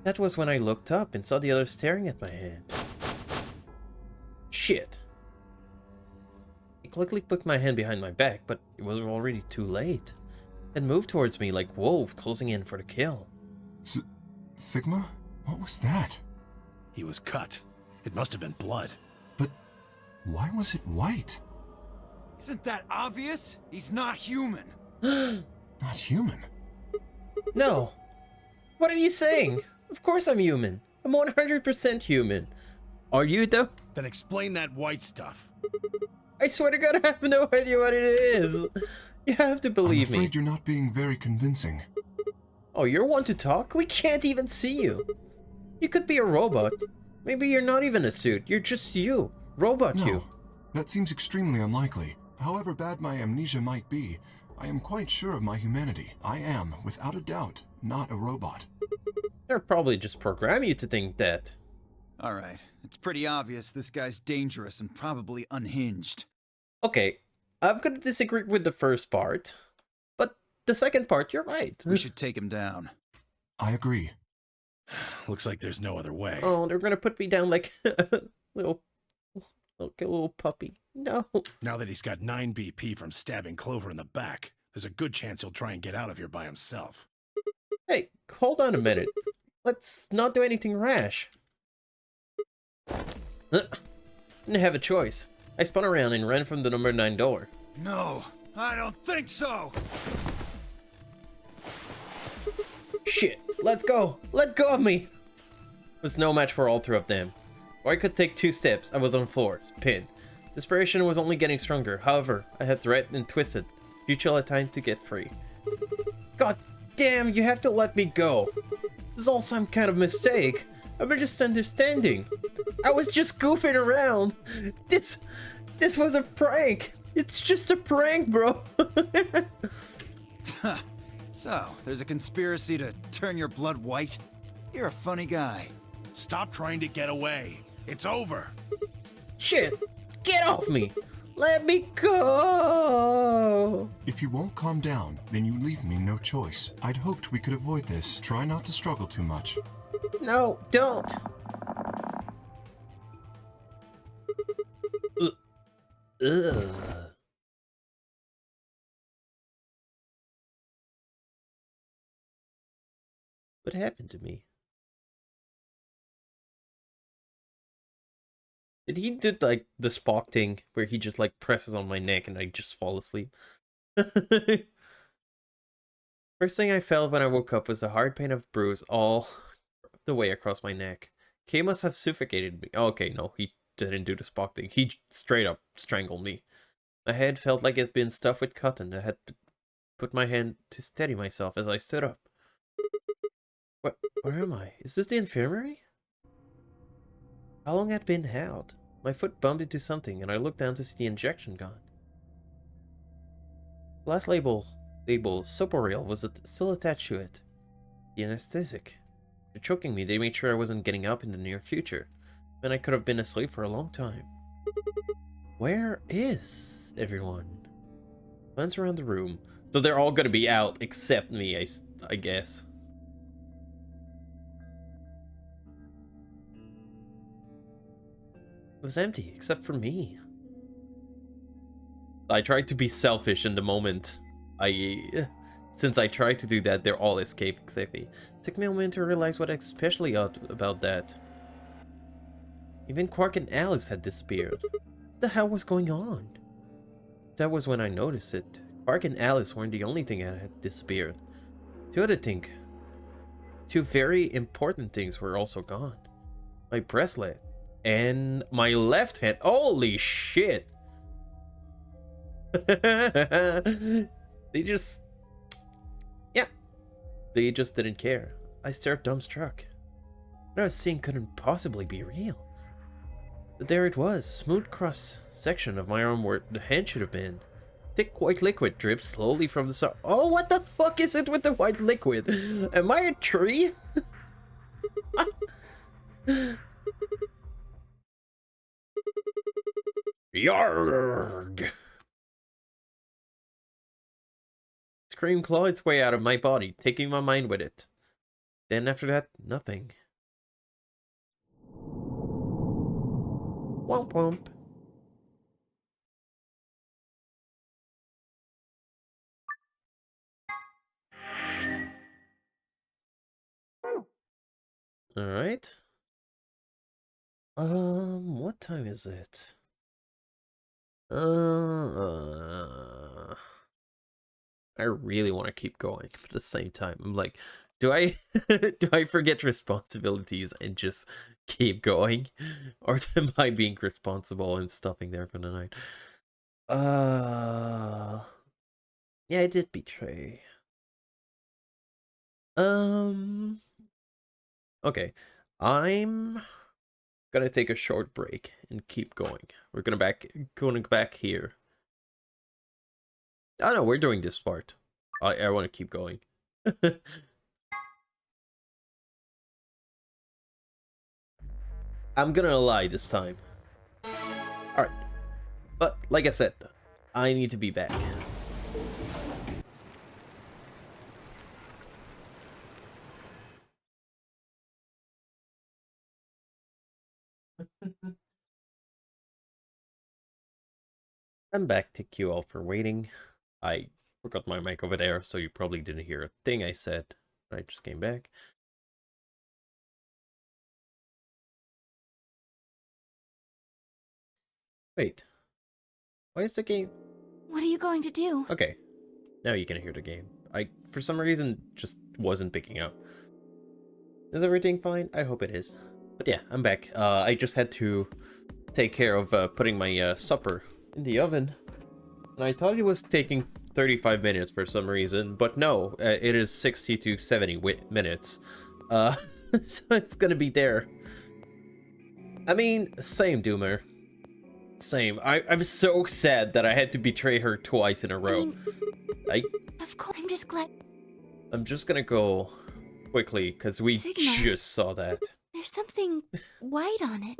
That was when I looked up and saw the others staring at my hand. Shit. I quickly put my hand behind my back, but it was already too late. It moved towards me like wolf closing in for the kill. Sigma? What was that? He was cut. It must have been blood. But why was it white? Isn't that obvious? He's not human. Not human? No. What are you saying? Of course I'm human. I'm 100% human. Are you though? Then explain that white stuff. I swear to God, I have no idea what it is. You have to believe I'm afraid me. you're not being very convincing. Oh, you're one to talk? We can't even see you. You could be a robot. Maybe you're not even a suit. You're just you. Robot No, you. that seems extremely unlikely. However bad my amnesia might be, I am quite sure of my humanity. I am, without a doubt, not a robot. They'll probably just program you to think that. Alright, it's pretty obvious this guy's dangerous and probably unhinged. Okay, I'm gonna disagree with the first part, but the second part, you're right. We should take him down. I agree. Looks like there's no other way. Oh, they're gonna put me down like a little puppy. No. Now that he's got 9 BP from stabbing Clover in the back, there's a good chance he'll try and get out of here by himself. Hey, hold on a minute. Let's not do anything rash. Didn't have a choice. I spun around and ran from the number 9 door. No, I don't think so! Shit, let's go! Let go of me! Was no match for all 3 of them. Or I could take 2 steps, I was on floor, pinned. Desperation was only getting stronger. However, I had threatened and twisted. Future had time to get free. God damn, you have to let me go. This is all some kind of mistake. I'm just understanding. I was just goofing around. This was a prank. It's just a prank, bro. So, there's a conspiracy to turn your blood white? You're a funny guy. Stop trying to get away. It's over. Shit! Get off me! Let me go! If you won't calm down, then you leave me no choice. I'd hoped we could avoid this. Try not to struggle too much. No, don't! Ugh. What happened to me? Did he do like the Spock thing where he just like presses on my neck and I just fall asleep? First thing I felt when I woke up was a hard pain of bruise all the way across my neck. Kay must have suffocated me. Okay, no, he didn't do the Spock thing. He straight up strangled me. My head felt like it'd been stuffed with cotton. I had put my hand to steady myself as I stood up. Where am I? Is this the infirmary? How long had been held? My foot bumped into something and I looked down to see the injection gun. Glass label Soporil was still attached to it. The anesthetic. For choking me, they made sure I wasn't getting up in the near future. Then I could have been asleep for a long time. Where is everyone? Glance around the room. So they're all gonna be out except me, I guess. It was empty, except for me. I tried to be selfish in the moment. Since I tried to do that, they're all escaping safely. It took me a moment to realize what especially odd about that. Even Quark and Alice had disappeared. What the hell was going on? That was when I noticed it. Quark and Alice weren't the only thing that had disappeared. Two very important things were also gone. My bracelet and my left hand. Holy shit! They just didn't care. I stared dumbstruck. What I was seeing couldn't possibly be real. But there it was, smooth cross section of my arm where the hand should have been. Thick white liquid dripped slowly from the side. Oh, what the fuck is it with the white liquid? Am I a tree? Yarg! Scream clawed its way out of my body, taking my mind with it. Then after that, nothing. Womp womp. Alright. What time is it? I really want to keep going, but at the same time, I'm like, do I forget responsibilities and just keep going? Or am I being responsible and stopping there for the night? Yeah, I did betray. Okay. I'm gonna take a short break and keep going. We're going back here. Oh no, we're doing this part. I want to keep going. I'm gonna lie this time. Alright. But, like I said, I need to be back. I'm back. Thank you all for waiting. I forgot my mic over there, so you probably didn't hear a thing I said. I just came back. Wait. Why is the game... What are you going to do? Okay. Now you can hear the game. I, for some reason, just wasn't picking up. Is everything fine? I hope it is. But yeah, I'm back. I just had to take care of putting my supper in the oven. And I thought it was taking 35 minutes for some reason, but no, it is 60 to 70 minutes. So it's gonna be there. I mean, same, Doomer. Same. I'm so sad that I had to betray her twice in a row. Of course, I'm just glad. I'm just gonna go quickly, because we Sigma. just saw that. There's something white on it.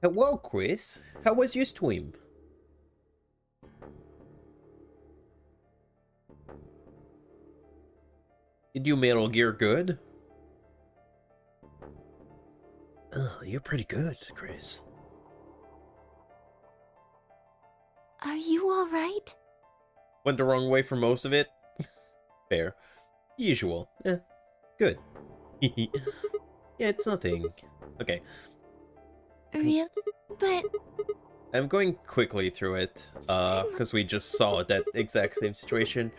Hello, Chris. How was your swim? Did you Metal Gear good? Oh, you're pretty good, Chris. Are you alright? Went the wrong way for most of it. Fair. Usual. Good. Yeah, it's nothing. Okay. Really? But I'm going quickly through it, because we just saw that exact same situation.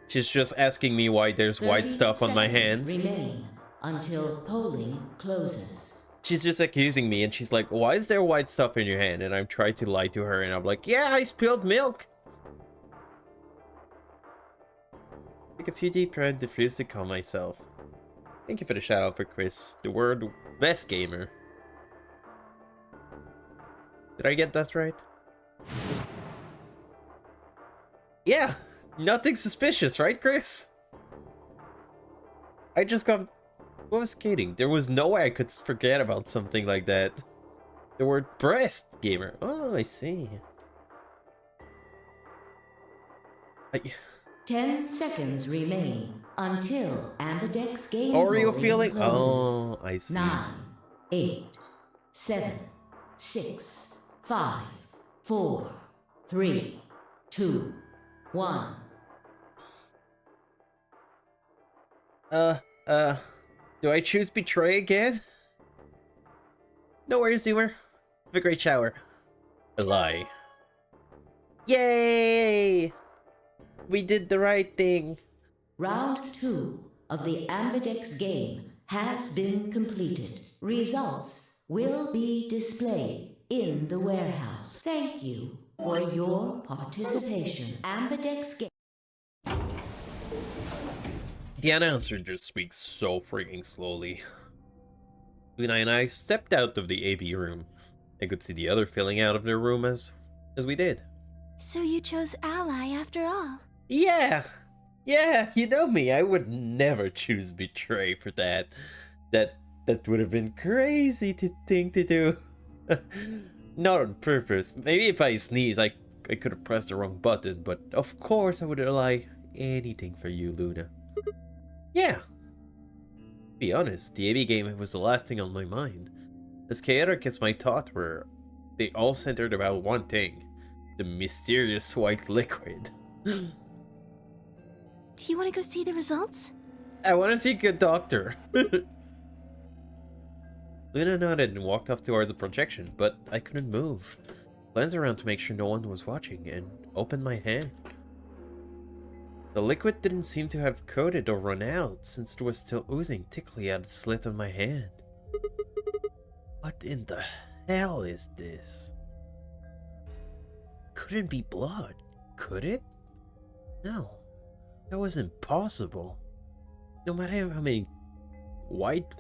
She's just asking me why there's white stuff on my hand. Remain until polling closes. She's just accusing me, and she's like, why is there white stuff in your hand? And I'm trying to lie to her, and I'm like, yeah, I spilled milk. Take a few deep breaths, diffuse to calm myself. Thank you for the shout out for Chris, the word best gamer. Did I get that right? Yeah, nothing suspicious, right, Chris? I just got... What was skating? There was no way I could forget about something like that. The word breast gamer. Oh, I see. 10 seconds remain until Ambidex game Oreo voting feeling? closes. Oh, I see. 9, 8, 7, 6, 5, 4, 3, 2, 1. Do I choose betray again? No worries, Zoomer. Have a great shower. A lie. Yay! We did the right thing. Round 2 of the Ambidex game has been completed. Results will be displayed in the warehouse. Thank you for your participation. Ambidex game. The announcer just speaks so freaking slowly. Luna and I stepped out of the AB room. I could see the other filling out of their room as we did. So you chose Ally after all? Yeah! Yeah, you know me, I would never choose betray for that. That would have been crazy thing to do. Not on purpose. Maybe if I sneeze, I could have pressed the wrong button, but of course I would ally anything for you, Luna. Yeah. To be honest, the AB game was the last thing on my mind. As chaotic as my thoughts were, they all centered about one thing. The mysterious white liquid. Do you want to go see the results? I want to see a good doctor. Luna nodded and walked off towards the projection, but I couldn't move. Glanced around to make sure no one was watching and opened my hand. The liquid didn't seem to have coated or run out, since it was still oozing thickly out of the slit of my hand. What in the hell is this? Couldn't be blood, could it? No, that was impossible. No matter how many white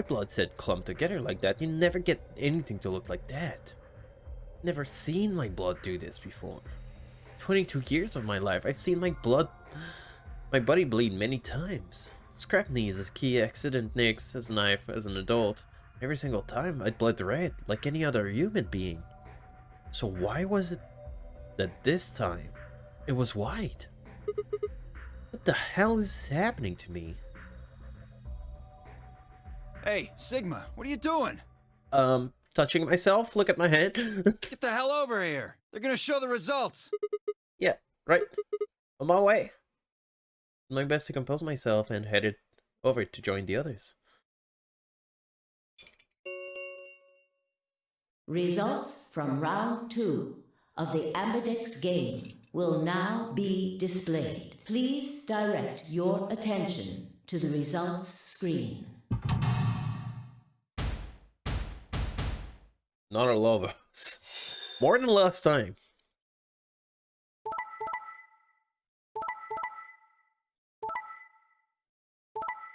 blood cells clump together like that, you never get anything to look like that. Never seen my blood do this before. 22 years of my life, I've seen my body bleed many times. Scrap knees as key accident nicks as a knife as an adult. Every single time I'd bled red, like any other human being. So why was it that this time it was white? What the hell is happening to me? Hey, Sigma, what are you doing? Touching myself? Look at my hand. Get the hell over here. They're gonna show the results. Yeah, right. On my way. My best to compose myself and headed over to join the others. Results from round 2 of the Ambidex game will now be displayed. Please direct your attention to the results screen. Not all of us. More than last time.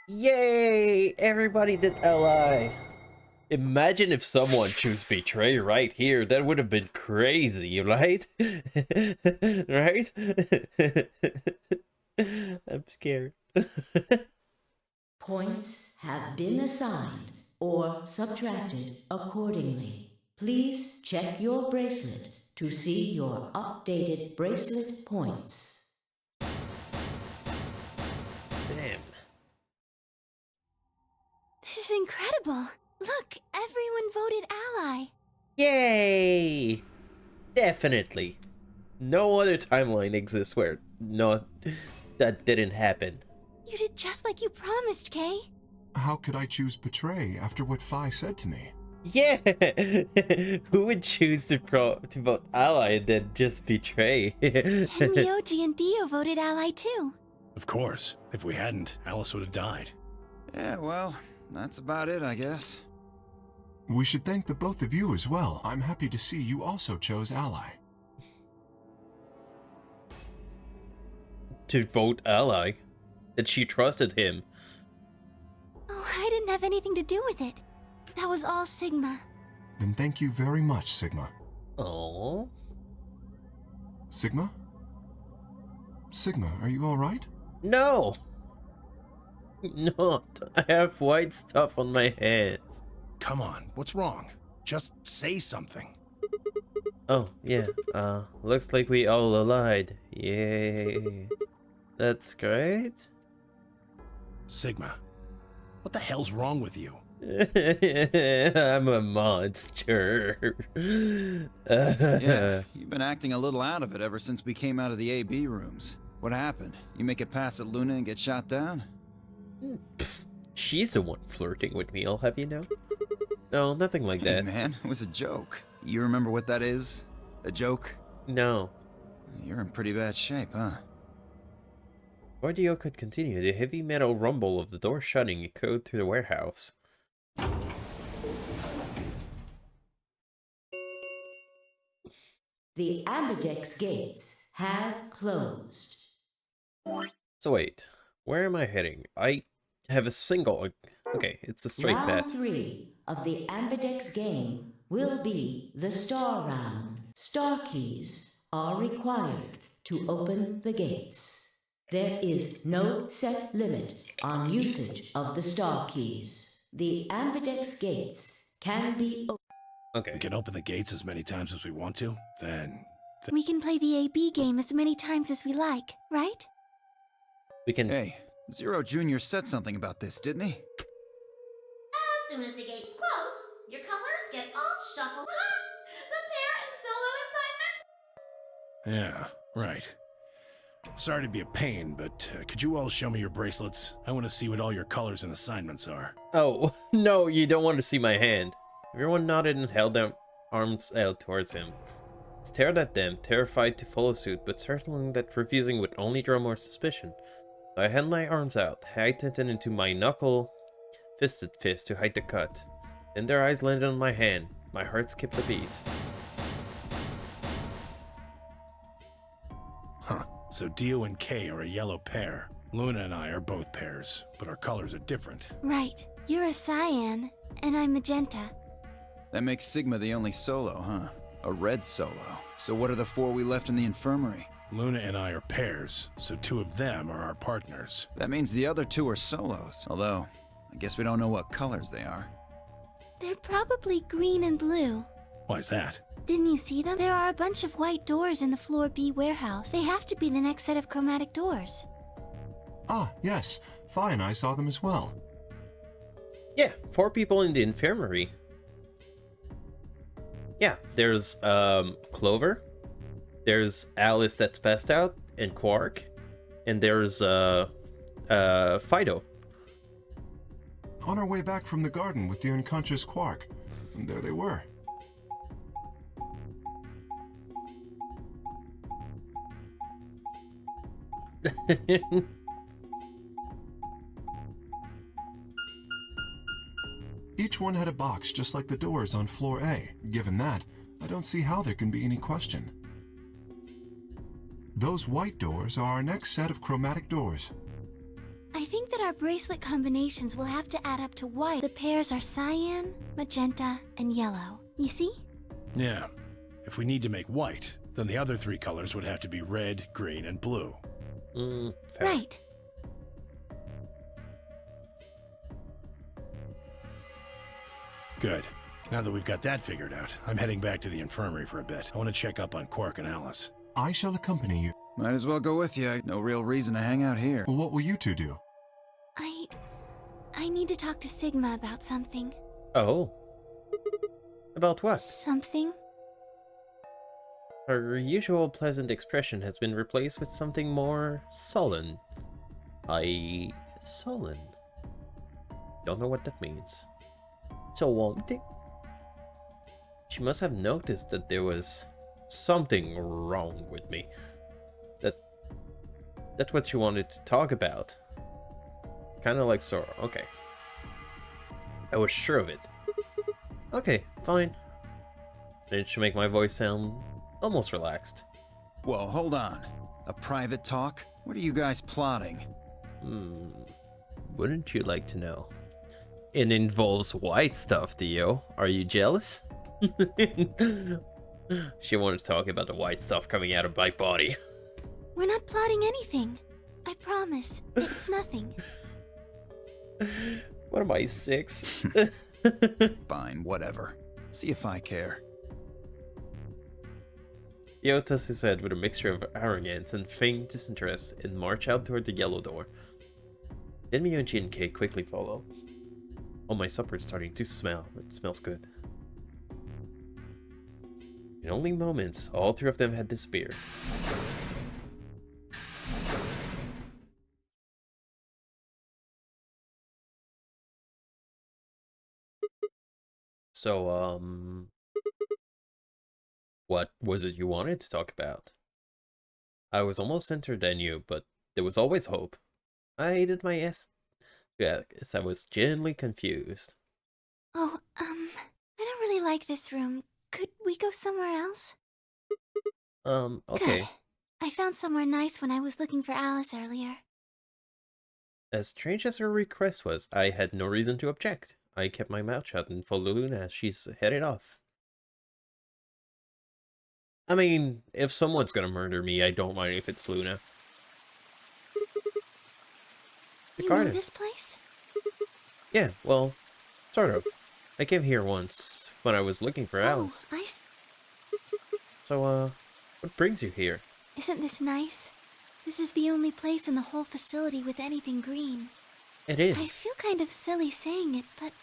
Yay! Everybody did Li. Imagine if someone chose Betray right here. That would have been crazy, right? Right? I'm scared. Points have been assigned or subtracted accordingly. Please check your bracelet to see your updated bracelet points. Damn. This is incredible. Look, everyone voted ally. Yay! Definitely. No other timeline exists where that didn't happen. You did just like you promised, Kay. How could I choose Betray after what Phi said to me? Yeah! Who would choose to vote ally and then just Betray? Tenryoji and Dio voted ally too. Of course. If we hadn't, Alice would have died. Yeah, well, that's about it, I guess. We should thank the both of you as well. I'm happy to see you also chose ally. To vote ally? That she trusted him. Oh, I didn't have anything to do with it. That was all Sigma. Then thank you very much, Sigma. Oh. Sigma? Sigma, are you alright? No! Not. I have white stuff on my hands. Come on, what's wrong? Just say something. Oh, yeah. Looks like we all allied. Yay. That's great. Sigma, what the hell's wrong with you? I'm a monster. Yeah, you've been acting a little out of it ever since we came out of the AB rooms. What happened? You make it past at Luna and get shot down? Pfft, she's the one flirting with me, I'll have you know. No, nothing like that. Hey, man, it was a joke. You remember what that is? A joke? No. You're in pretty bad shape, huh? Audio could continue. The heavy metal rumble of the door shutting echoed through the warehouse. The Ambidex gates have closed. So wait, where am I heading? I have a single... Okay, it's a straight Round bet. 3 of the Ambidex game will be the Star Round. Star keys are required to open the gates. There is no set limit on usage of the Star keys. The Ambidex gates can be opened. Okay. We can open the gates as many times as we want to, then... We can play the AB game as many times as we like, right? We can... Hey, Zero Jr. said something about this, didn't he? As soon as the gates close, your colors get all shuffled. The pair and solo assignments? Yeah, right. Sorry to be a pain, but could you all show me your bracelets? I want to see what all your colors and assignments are. Oh, no, you don't want to see my hand. Everyone nodded and held their arms out towards him. Stared at them, terrified to follow suit, but certain that refusing would only draw more suspicion. So I held my arms out, heightened into my knuckle-fisted fist to hide the cut. Then their eyes landed on my hand. My heart skipped a beat. Huh. So Dio and Kay are a yellow pair. Luna and I are both pairs, but our colors are different. Right. You're a cyan, and I'm magenta. That makes Sigma the only solo, huh? A red solo. So what are the 4 we left in the infirmary? Luna and I are pairs, so 2 of them are our partners. That means the other 2 are solos. Although, I guess we don't know what colors they are. They're probably green and blue. Why's that? Didn't you see them? There are a bunch of white doors in the Floor B warehouse. They have to be the next set of chromatic doors. Ah, yes. Phi and I saw them as well. Yeah, 4 people in the infirmary. Yeah, there's Clover, there's Alice that's passed out, and Quark, and there's Fido. On our way back from the garden with the unconscious Quark. And there they were. Each one had a box just like the doors on floor A. Given that, I don't see how there can be any question. Those white doors are our next set of chromatic doors. I think that our bracelet combinations will have to add up to white. The pairs are cyan, magenta, and yellow. You see? Yeah. If we need to make white, then the other 3 colors would have to be red, green, and blue. Fair. Right. Good. Now that we've got that figured out, I'm heading back to the infirmary for a bit. I want to check up on Quark and Alice. I shall accompany you. Might as well go with you. No real reason to hang out here. What will you two do? I need to talk to Sigma about something. Oh. About what? Something? Her usual pleasant expression has been replaced with something more sullen. Sullen. Don't know what that means. So wanting? She must have noticed that there was something wrong with me. That's what she wanted to talk about. Kind of like Sora. Okay. I was sure of it. Okay, fine. Managed to make my voice sound almost relaxed. Whoa, hold on. A private talk? What are you guys plotting? Wouldn't you like to know? It involves white stuff, Dio. Are you jealous? She wanted to talk about the white stuff coming out of my body. We're not plotting anything. I promise. It's nothing. What am I, 6? Fine, whatever. See if I care. Yo tosses his head with a mixture of arrogance and feigned disinterest and march out toward the yellow door. Then Miyuchi and Kei quickly follow. Oh, my supper is starting to smell. It smells good. In only moments, all 3 of them had disappeared. So, what was it you wanted to talk about? I was almost centered than you, but there was always hope. I did my best. Yeah, I was genuinely confused. Oh, I don't really like this room. Could we go somewhere else? Okay. Good. I found somewhere nice when I was looking for Alice earlier. As strange as her request was, I had no reason to object. I kept my mouth shut and followed Luna as she's headed off. I mean, if someone's gonna murder me, I don't mind if it's Luna. You know this place? Yeah, well, sort of. I came here once when I was looking for Alice. So, what brings you here? Isn't this nice? This is the only place in the whole facility with anything green. It is. I feel kind of silly saying it, but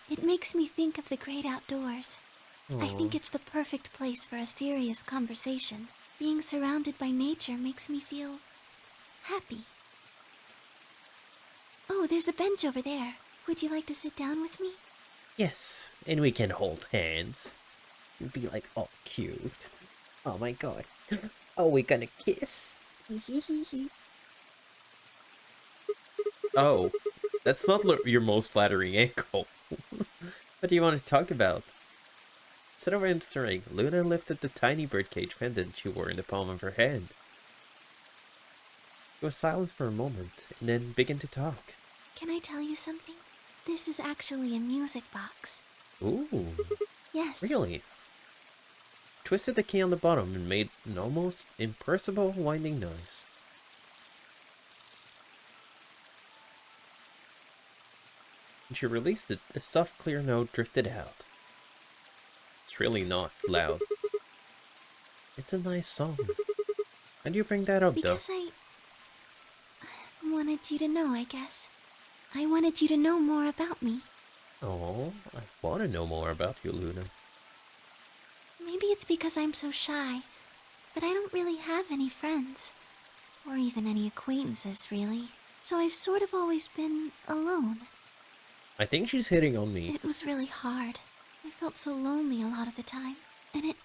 it makes me think of the great outdoors. I think it's the perfect place for a serious conversation. Being surrounded by nature makes me feel happy. Oh, there's a bench over there. Would you like to sit down with me? Yes, and we can hold hands. You'd be like all cute. Oh my god. Are we gonna kiss? Oh, that's not your most flattering angle. What do you want to talk about? Instead of answering, Luna lifted the tiny birdcage pendant she wore in the palm of her hand. She was silent for a moment, and then began to talk. Can I tell you something? This is actually a music box. Ooh. Yes. Really? Twisted the key on the bottom and made an almost imperceptible winding noise. When she released it, a soft, clear note drifted out. It's really not loud. It's a nice song. How do you bring that up, because I wanted you to know, I guess. I wanted you to know more about me. Oh, I want to know more about you, Luna. Maybe it's because I'm so shy, but I don't really have any friends. Or even any acquaintances, really. So I've sort of always been alone. I think she's hitting on me. It was really hard. I felt so lonely a lot of the time. And it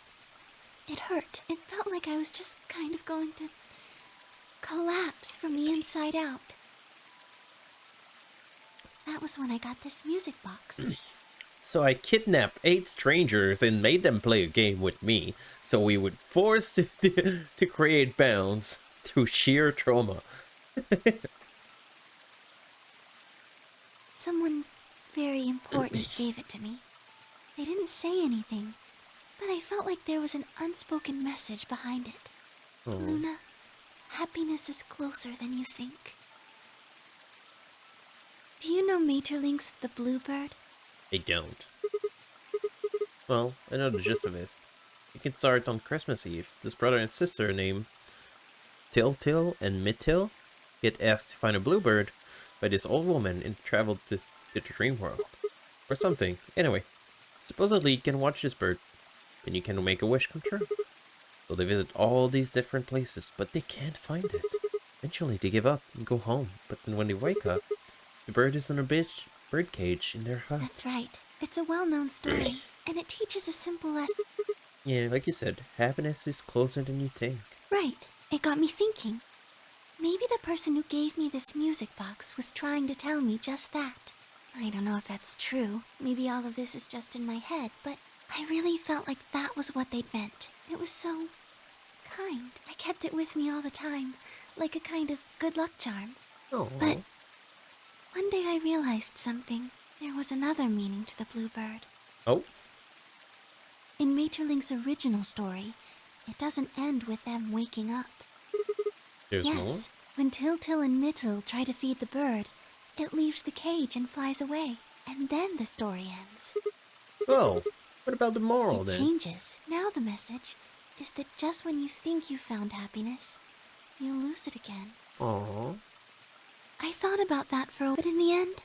hurt. It felt like I was just kind of going to collapse from the inside out. That was when I got this music box. So I kidnapped 8 strangers and made them play a game with me, so we would force to create bounds through sheer trauma. Someone very important gave it to me. They didn't say anything, but I felt like there was an unspoken message behind it. Oh. Luna, happiness is closer than you think. Do you know Maeterlinck's The Bluebird? I don't. Well, I know the gist of it. You can start on Christmas Eve. This brother and sister named Tiltil and Mittil get asked to find a bluebird by this old woman and travel to the dream world. Or something. Anyway, supposedly you can watch this bird and you can make a wish come true. So they visit all these different places, but they can't find it. Eventually they give up and go home, but then when they wake up, the bird is in a bird cage in their hut. That's right. It's a well-known story, and it teaches a simple lesson. Yeah, like you said, happiness is closer than you think. Right. It got me thinking. Maybe the person who gave me this music box was trying to tell me just that. I don't know if that's true. Maybe all of this is just in my head, but I really felt like that was what they'd meant. It was so kind. I kept it with me all the time, like a kind of good luck charm. Oh. But one day I realized something. There was another meaning to the bluebird. Oh? In Maeterlinck's original story, it doesn't end with them waking up. There's Yes, when Tiltil and Mittil try to feed the bird, it leaves the cage and flies away. And then the story ends. more? Oh, what about the moral It then? changes. Now the message is that just when you think you found happiness, you'll lose it again. Aww. I thought about that for a while, but in the end,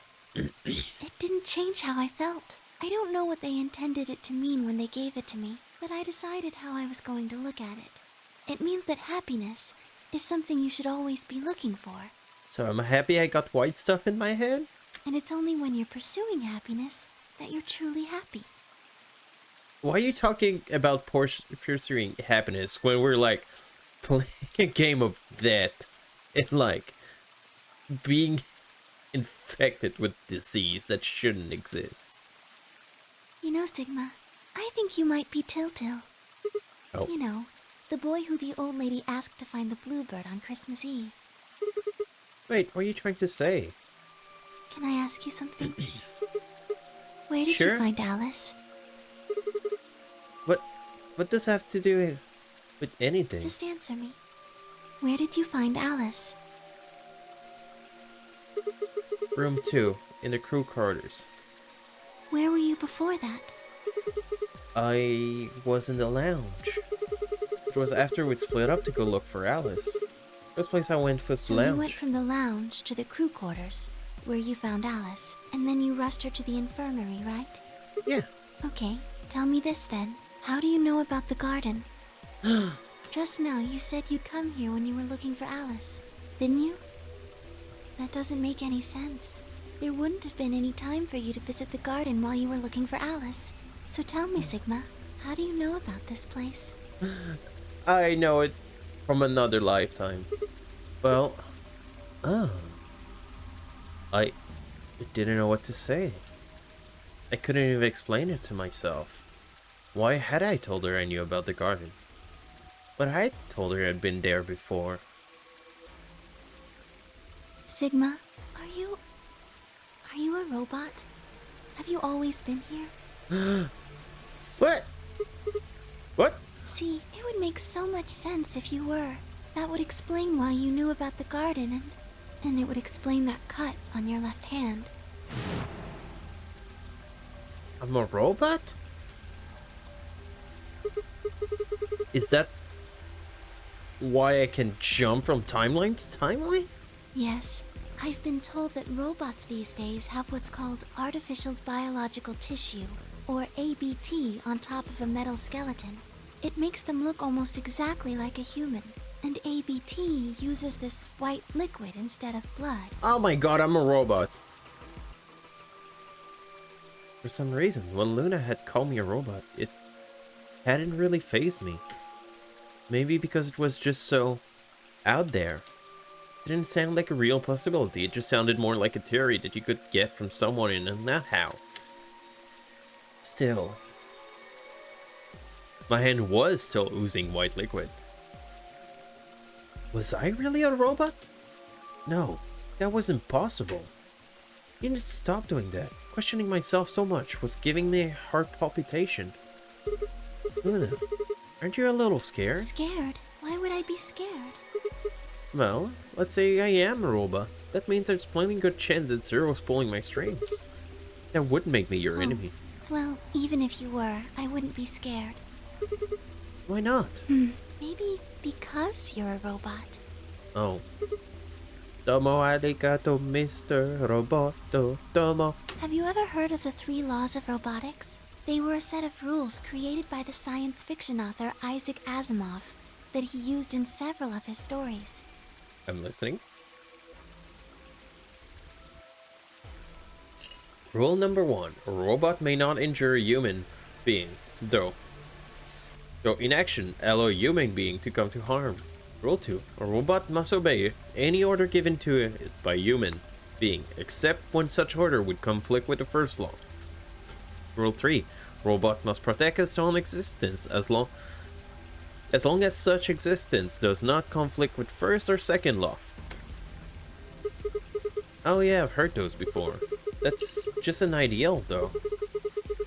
it didn't change how I felt. I don't know what they intended it to mean when they gave it to me, but I decided how I was going to look at it. It means that happiness is something you should always be looking for. So I'm happy I got white stuff in my head? And it's only when you're pursuing happiness that you're truly happy. Why are you talking about pursuing happiness when we're like playing a game of that and like being infected with disease that shouldn't exist? You know, Sigma, I think you might be Tiltil. Oh. You know, the boy who the old lady asked to find the bluebird on Christmas Eve. Wait, what are you trying to say? Can I ask you something? Where did Sure. you find Alice? What does that have to do with anything? Just answer me. Where did you find Alice? Room 2, in the crew quarters. Where were you before that? I was in the lounge. It was after we'd split up to go look for Alice. First place I went was the So you lounge. went from the lounge to the crew quarters, where you found Alice, and then you rushed her to the infirmary, right? Yeah. Okay, tell me this then. How do you know about the garden? Just now you said you'd come here when you were looking for Alice, didn't you? That doesn't make any sense. There wouldn't have been any time for you to visit the garden while you were looking for Alice. So tell me, Sigma, how do you know about this place? I know it from another lifetime. Well, I didn't know what to say. I couldn't even explain it to myself. Why had I told her I knew about the garden? But I told her I'd been there before. Sigma, are you a robot? Have you always been here? What? What? See, it would make so much sense if you were. That would explain why you knew about the garden, and it would explain that cut on your left hand. I'm a robot? Is that why I can jump from timeline to timeline? Yes, I've been told that robots these days have what's called artificial biological tissue, or ABT, on top of a metal skeleton. It makes them look almost exactly like a human, and ABT uses this white liquid instead of blood. Oh my god, I'm a robot. For some reason, when Luna had called me a robot, it hadn't really fazed me. Maybe because it was just so out there. It didn't sound like a real possibility, it just sounded more like a theory that you could get from someone in a nut house. Still. My hand was still oozing white liquid. Was I really a robot? No, that was impossible. You need to stop doing that. Questioning myself so much was giving me a heart palpitation. Luna, aren't you a little scared? Scared? Why would I be scared? Well, let's say I am a robot. That means there's plenty good chance that Zero's pulling my strings. That would make me your enemy. Well, even if you were, I wouldn't be scared. Why not? Maybe because you're a robot. Oh. Domo arigato, Mr. Roboto, domo. Have you ever heard of the 3 laws of robotics? They were a set of rules created by the science fiction author Isaac Asimov that he used in several of his stories. I'm listening. Rule number 1. A robot may not injure a human being, though in action, allow a human being to come to harm. Rule 2. A robot must obey any order given to it by a human being, except when such order would conflict with the first law. Rule 3. Robot must protect its own existence as long as such existence does not conflict with first or second law. Oh yeah, I've heard those before. That's just an ideal, though.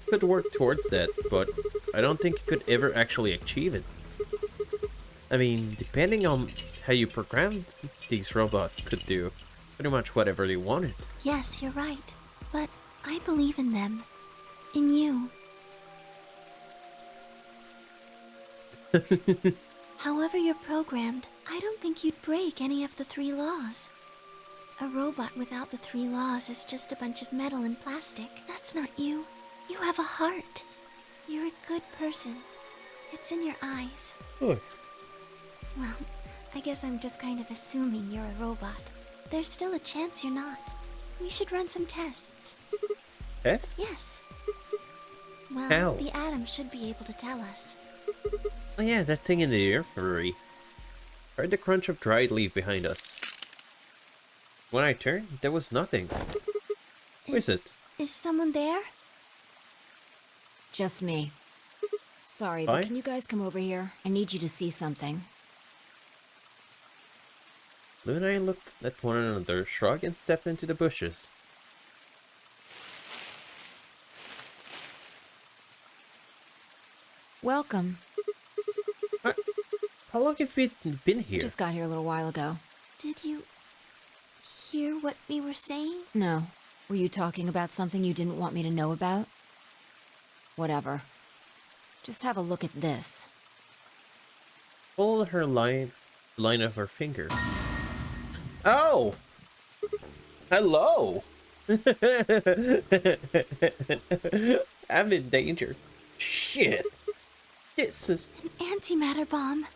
Could work towards that, but I don't think you could ever actually achieve it. I mean, depending on how you program these robots could do pretty much whatever they wanted. Yes, you're right. But I believe in them. In you. However you're programmed, I don't think you'd break any of the 3 laws. A robot without the 3 laws is just a bunch of metal and plastic. That's not you. You have a heart. You're a good person. It's in your eyes. Oh. Well, I guess I'm just kind of assuming you're a robot. There's still a chance you're not. We should run some tests. Tests? Yes. Well, How? the Atom should be able to tell us. Oh yeah, that thing in the infirmary. Heard the crunch of dried leaf behind us. When I turned, there was nothing. Who is it? Is someone there? Just me. Sorry, Hi? but can you guys come over here? I need you to see something. Lou and I looked at one another, shrugged, and stepped into the bushes. Welcome. How long have we been here? Just got here a little while ago. Did you hear what we were saying? No. Were you talking about something you didn't want me to know about? Whatever. Just have a look at this. Pull her line of her finger. Oh! Hello! I'm in danger. Shit! This is... An antimatter bomb.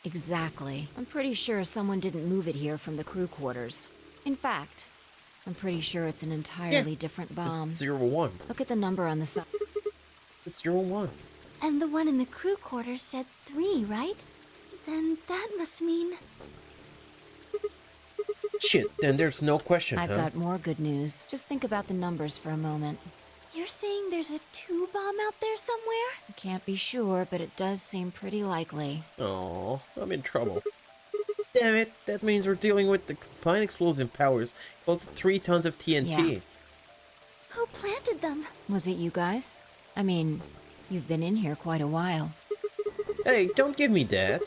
Exactly. I'm pretty sure someone didn't move it here from the crew quarters. In fact, I'm pretty sure it's an entirely different bomb. 01. Look at the number on the side. It's 01. And the one in the crew quarters said 3, right? Then that must mean... Shit, then there's no question, I've huh? got more good news. Just think about the numbers for a moment. You're saying there's a 2 bomb out there somewhere? I can't be sure, but it does seem pretty likely. Oh, I'm in trouble. Damn it, that means we're dealing with the combined explosive powers equal to 3 tons of TNT. Yeah. Who planted them? Was it you guys? I mean, you've been in here quite a while. Hey, don't give me that.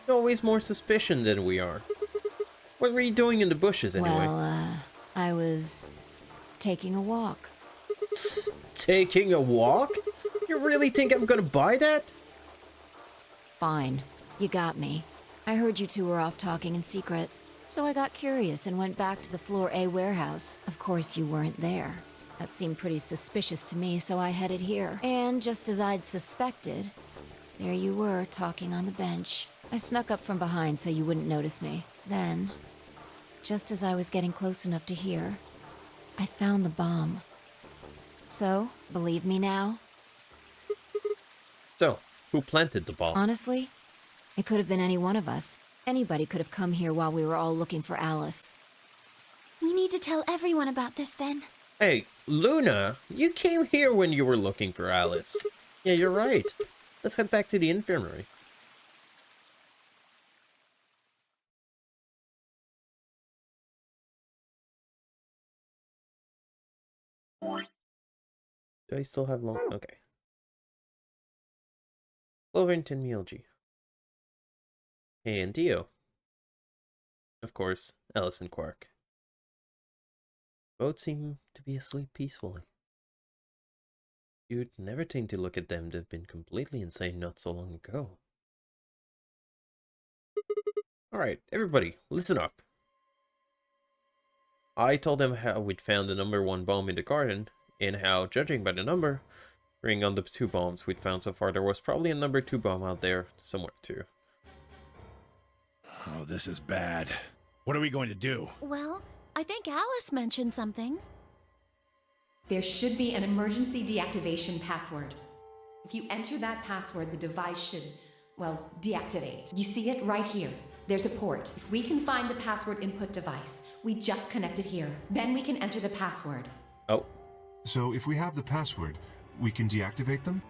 You're always more suspicion than we are. What were you doing in the bushes anyway? Well, I was taking a walk. Taking a walk? You really think I'm gonna buy that? Fine. You got me. I heard you two were off talking in secret. So I got curious and went back to the Floor A warehouse. Of course you weren't there. That seemed pretty suspicious to me, so I headed here. And just as I'd suspected, there you were, talking on the bench. I snuck up from behind so you wouldn't notice me. Then, just as I was getting close enough to hear, I found the bomb. So, believe me now? So, who planted the bomb? Honestly, it could have been any one of us. Anybody could have come here while we were all looking for Alice. We need to tell everyone about this then. Hey, Luna, you came here when you were looking for Alice. Yeah, you're right. Let's head back to the infirmary. Do I still have long? Okay. Cloverton Mulgi. Hey, and Dio. Of course, Alice and Quark. Both seem to be asleep peacefully. You'd never think to look at them to have been completely insane not so long ago. Alright, everybody, listen up. I told them how we'd found the #1 bomb in the garden, and how, judging by the number, ring on the 2 bombs we'd found so far, there was probably a #2 bomb out there somewhere too. Oh, this is bad. What are we going to do? Well, I think Alice mentioned something. There should be an emergency deactivation password. If you enter that password, the device should, well, deactivate. You see it right here. There's a port. If we can find the password input device, we just connect it here. Then we can enter the password. Oh. So if we have the password, we can deactivate them?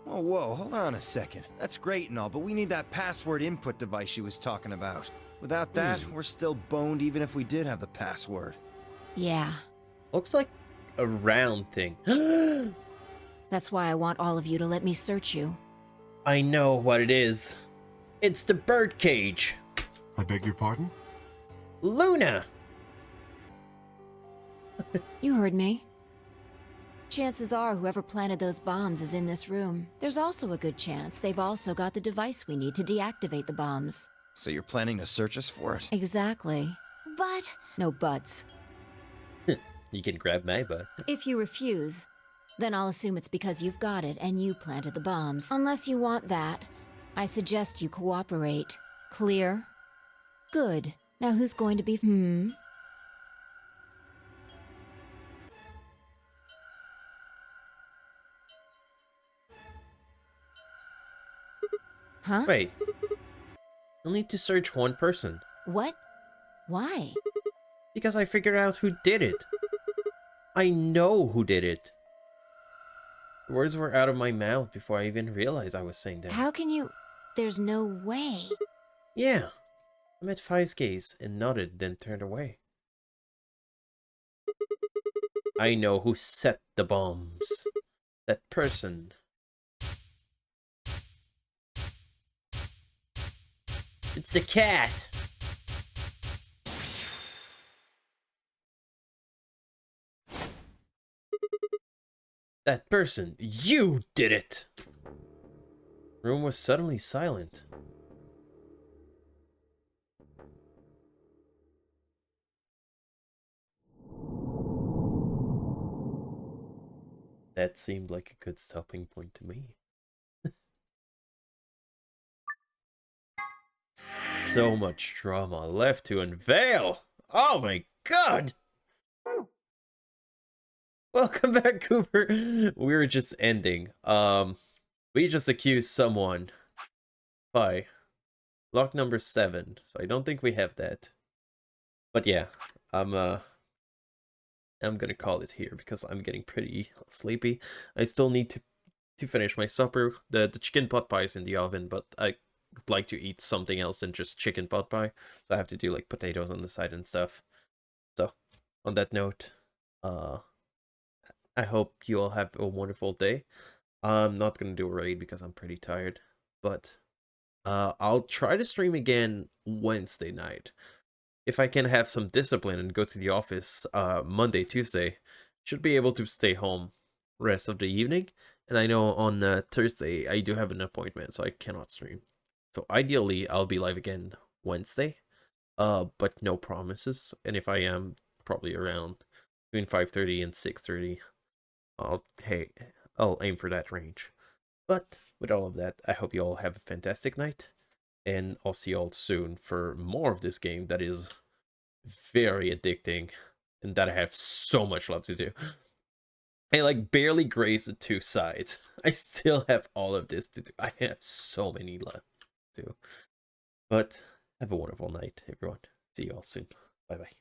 Whoa, whoa, hold on a second. That's great and all, but we need that password input device she was talking about. Without that, we're still boned even if we did have the password. Yeah. Looks like a round thing. That's why I want all of you to let me search you. I know what it is. It's the birdcage. I beg your pardon? Luna! You heard me. Chances are whoever planted those bombs is in this room. There's also a good chance they've also got the device we need to deactivate the bombs. So you're planning to search us for it? Exactly. But... No buts. You can grab my butt. If you refuse, then I'll assume it's because you've got it and you planted the bombs. Unless you want that, I suggest you cooperate. Clear? Good. Now who's going to be... Huh? Wait. You'll need to search one person. What? Why? Because I figured out who did it. I know who did it. The words were out of my mouth before I even realized I was saying them. How can you... There's no way. Yeah. I met Five's gaze and nodded, then turned away. I know who set the bombs. That person. It's the cat! That person, you did it! The room was suddenly silent. That seemed like a good stopping point to me. So much drama left to unveil! Oh my god! Welcome back, Cooper. We were just ending. We just accused someone by lock number 7, so I don't think we have that. But yeah, I'm gonna call it here because I'm getting pretty sleepy. I still need to finish my supper. The chicken pot pie is in the oven, but I like to eat something else than just chicken pot pie, so I have to do like potatoes on the side and stuff. So on that note, I hope you all have a wonderful day. I'm not gonna do a raid because I'm pretty tired, but I'll try to stream again Wednesday night. If I can have some discipline and go to the office Monday, Tuesday, should be able to stay home rest of the evening. And I know on Thursday I do have an appointment, so I cannot stream. So ideally I'll be live again Wednesday, but no promises. And if I am, probably around between 5:30 and 6:30. I'll aim for that range. But with all of that, I hope you all have a fantastic night, and I'll see you all soon for more of this game that is very addicting and that I have so much left to do. I like barely grazed the 2 sides. I still have all of this to do. I have so many left to do. But have a wonderful night, everyone. See you all soon. Bye bye.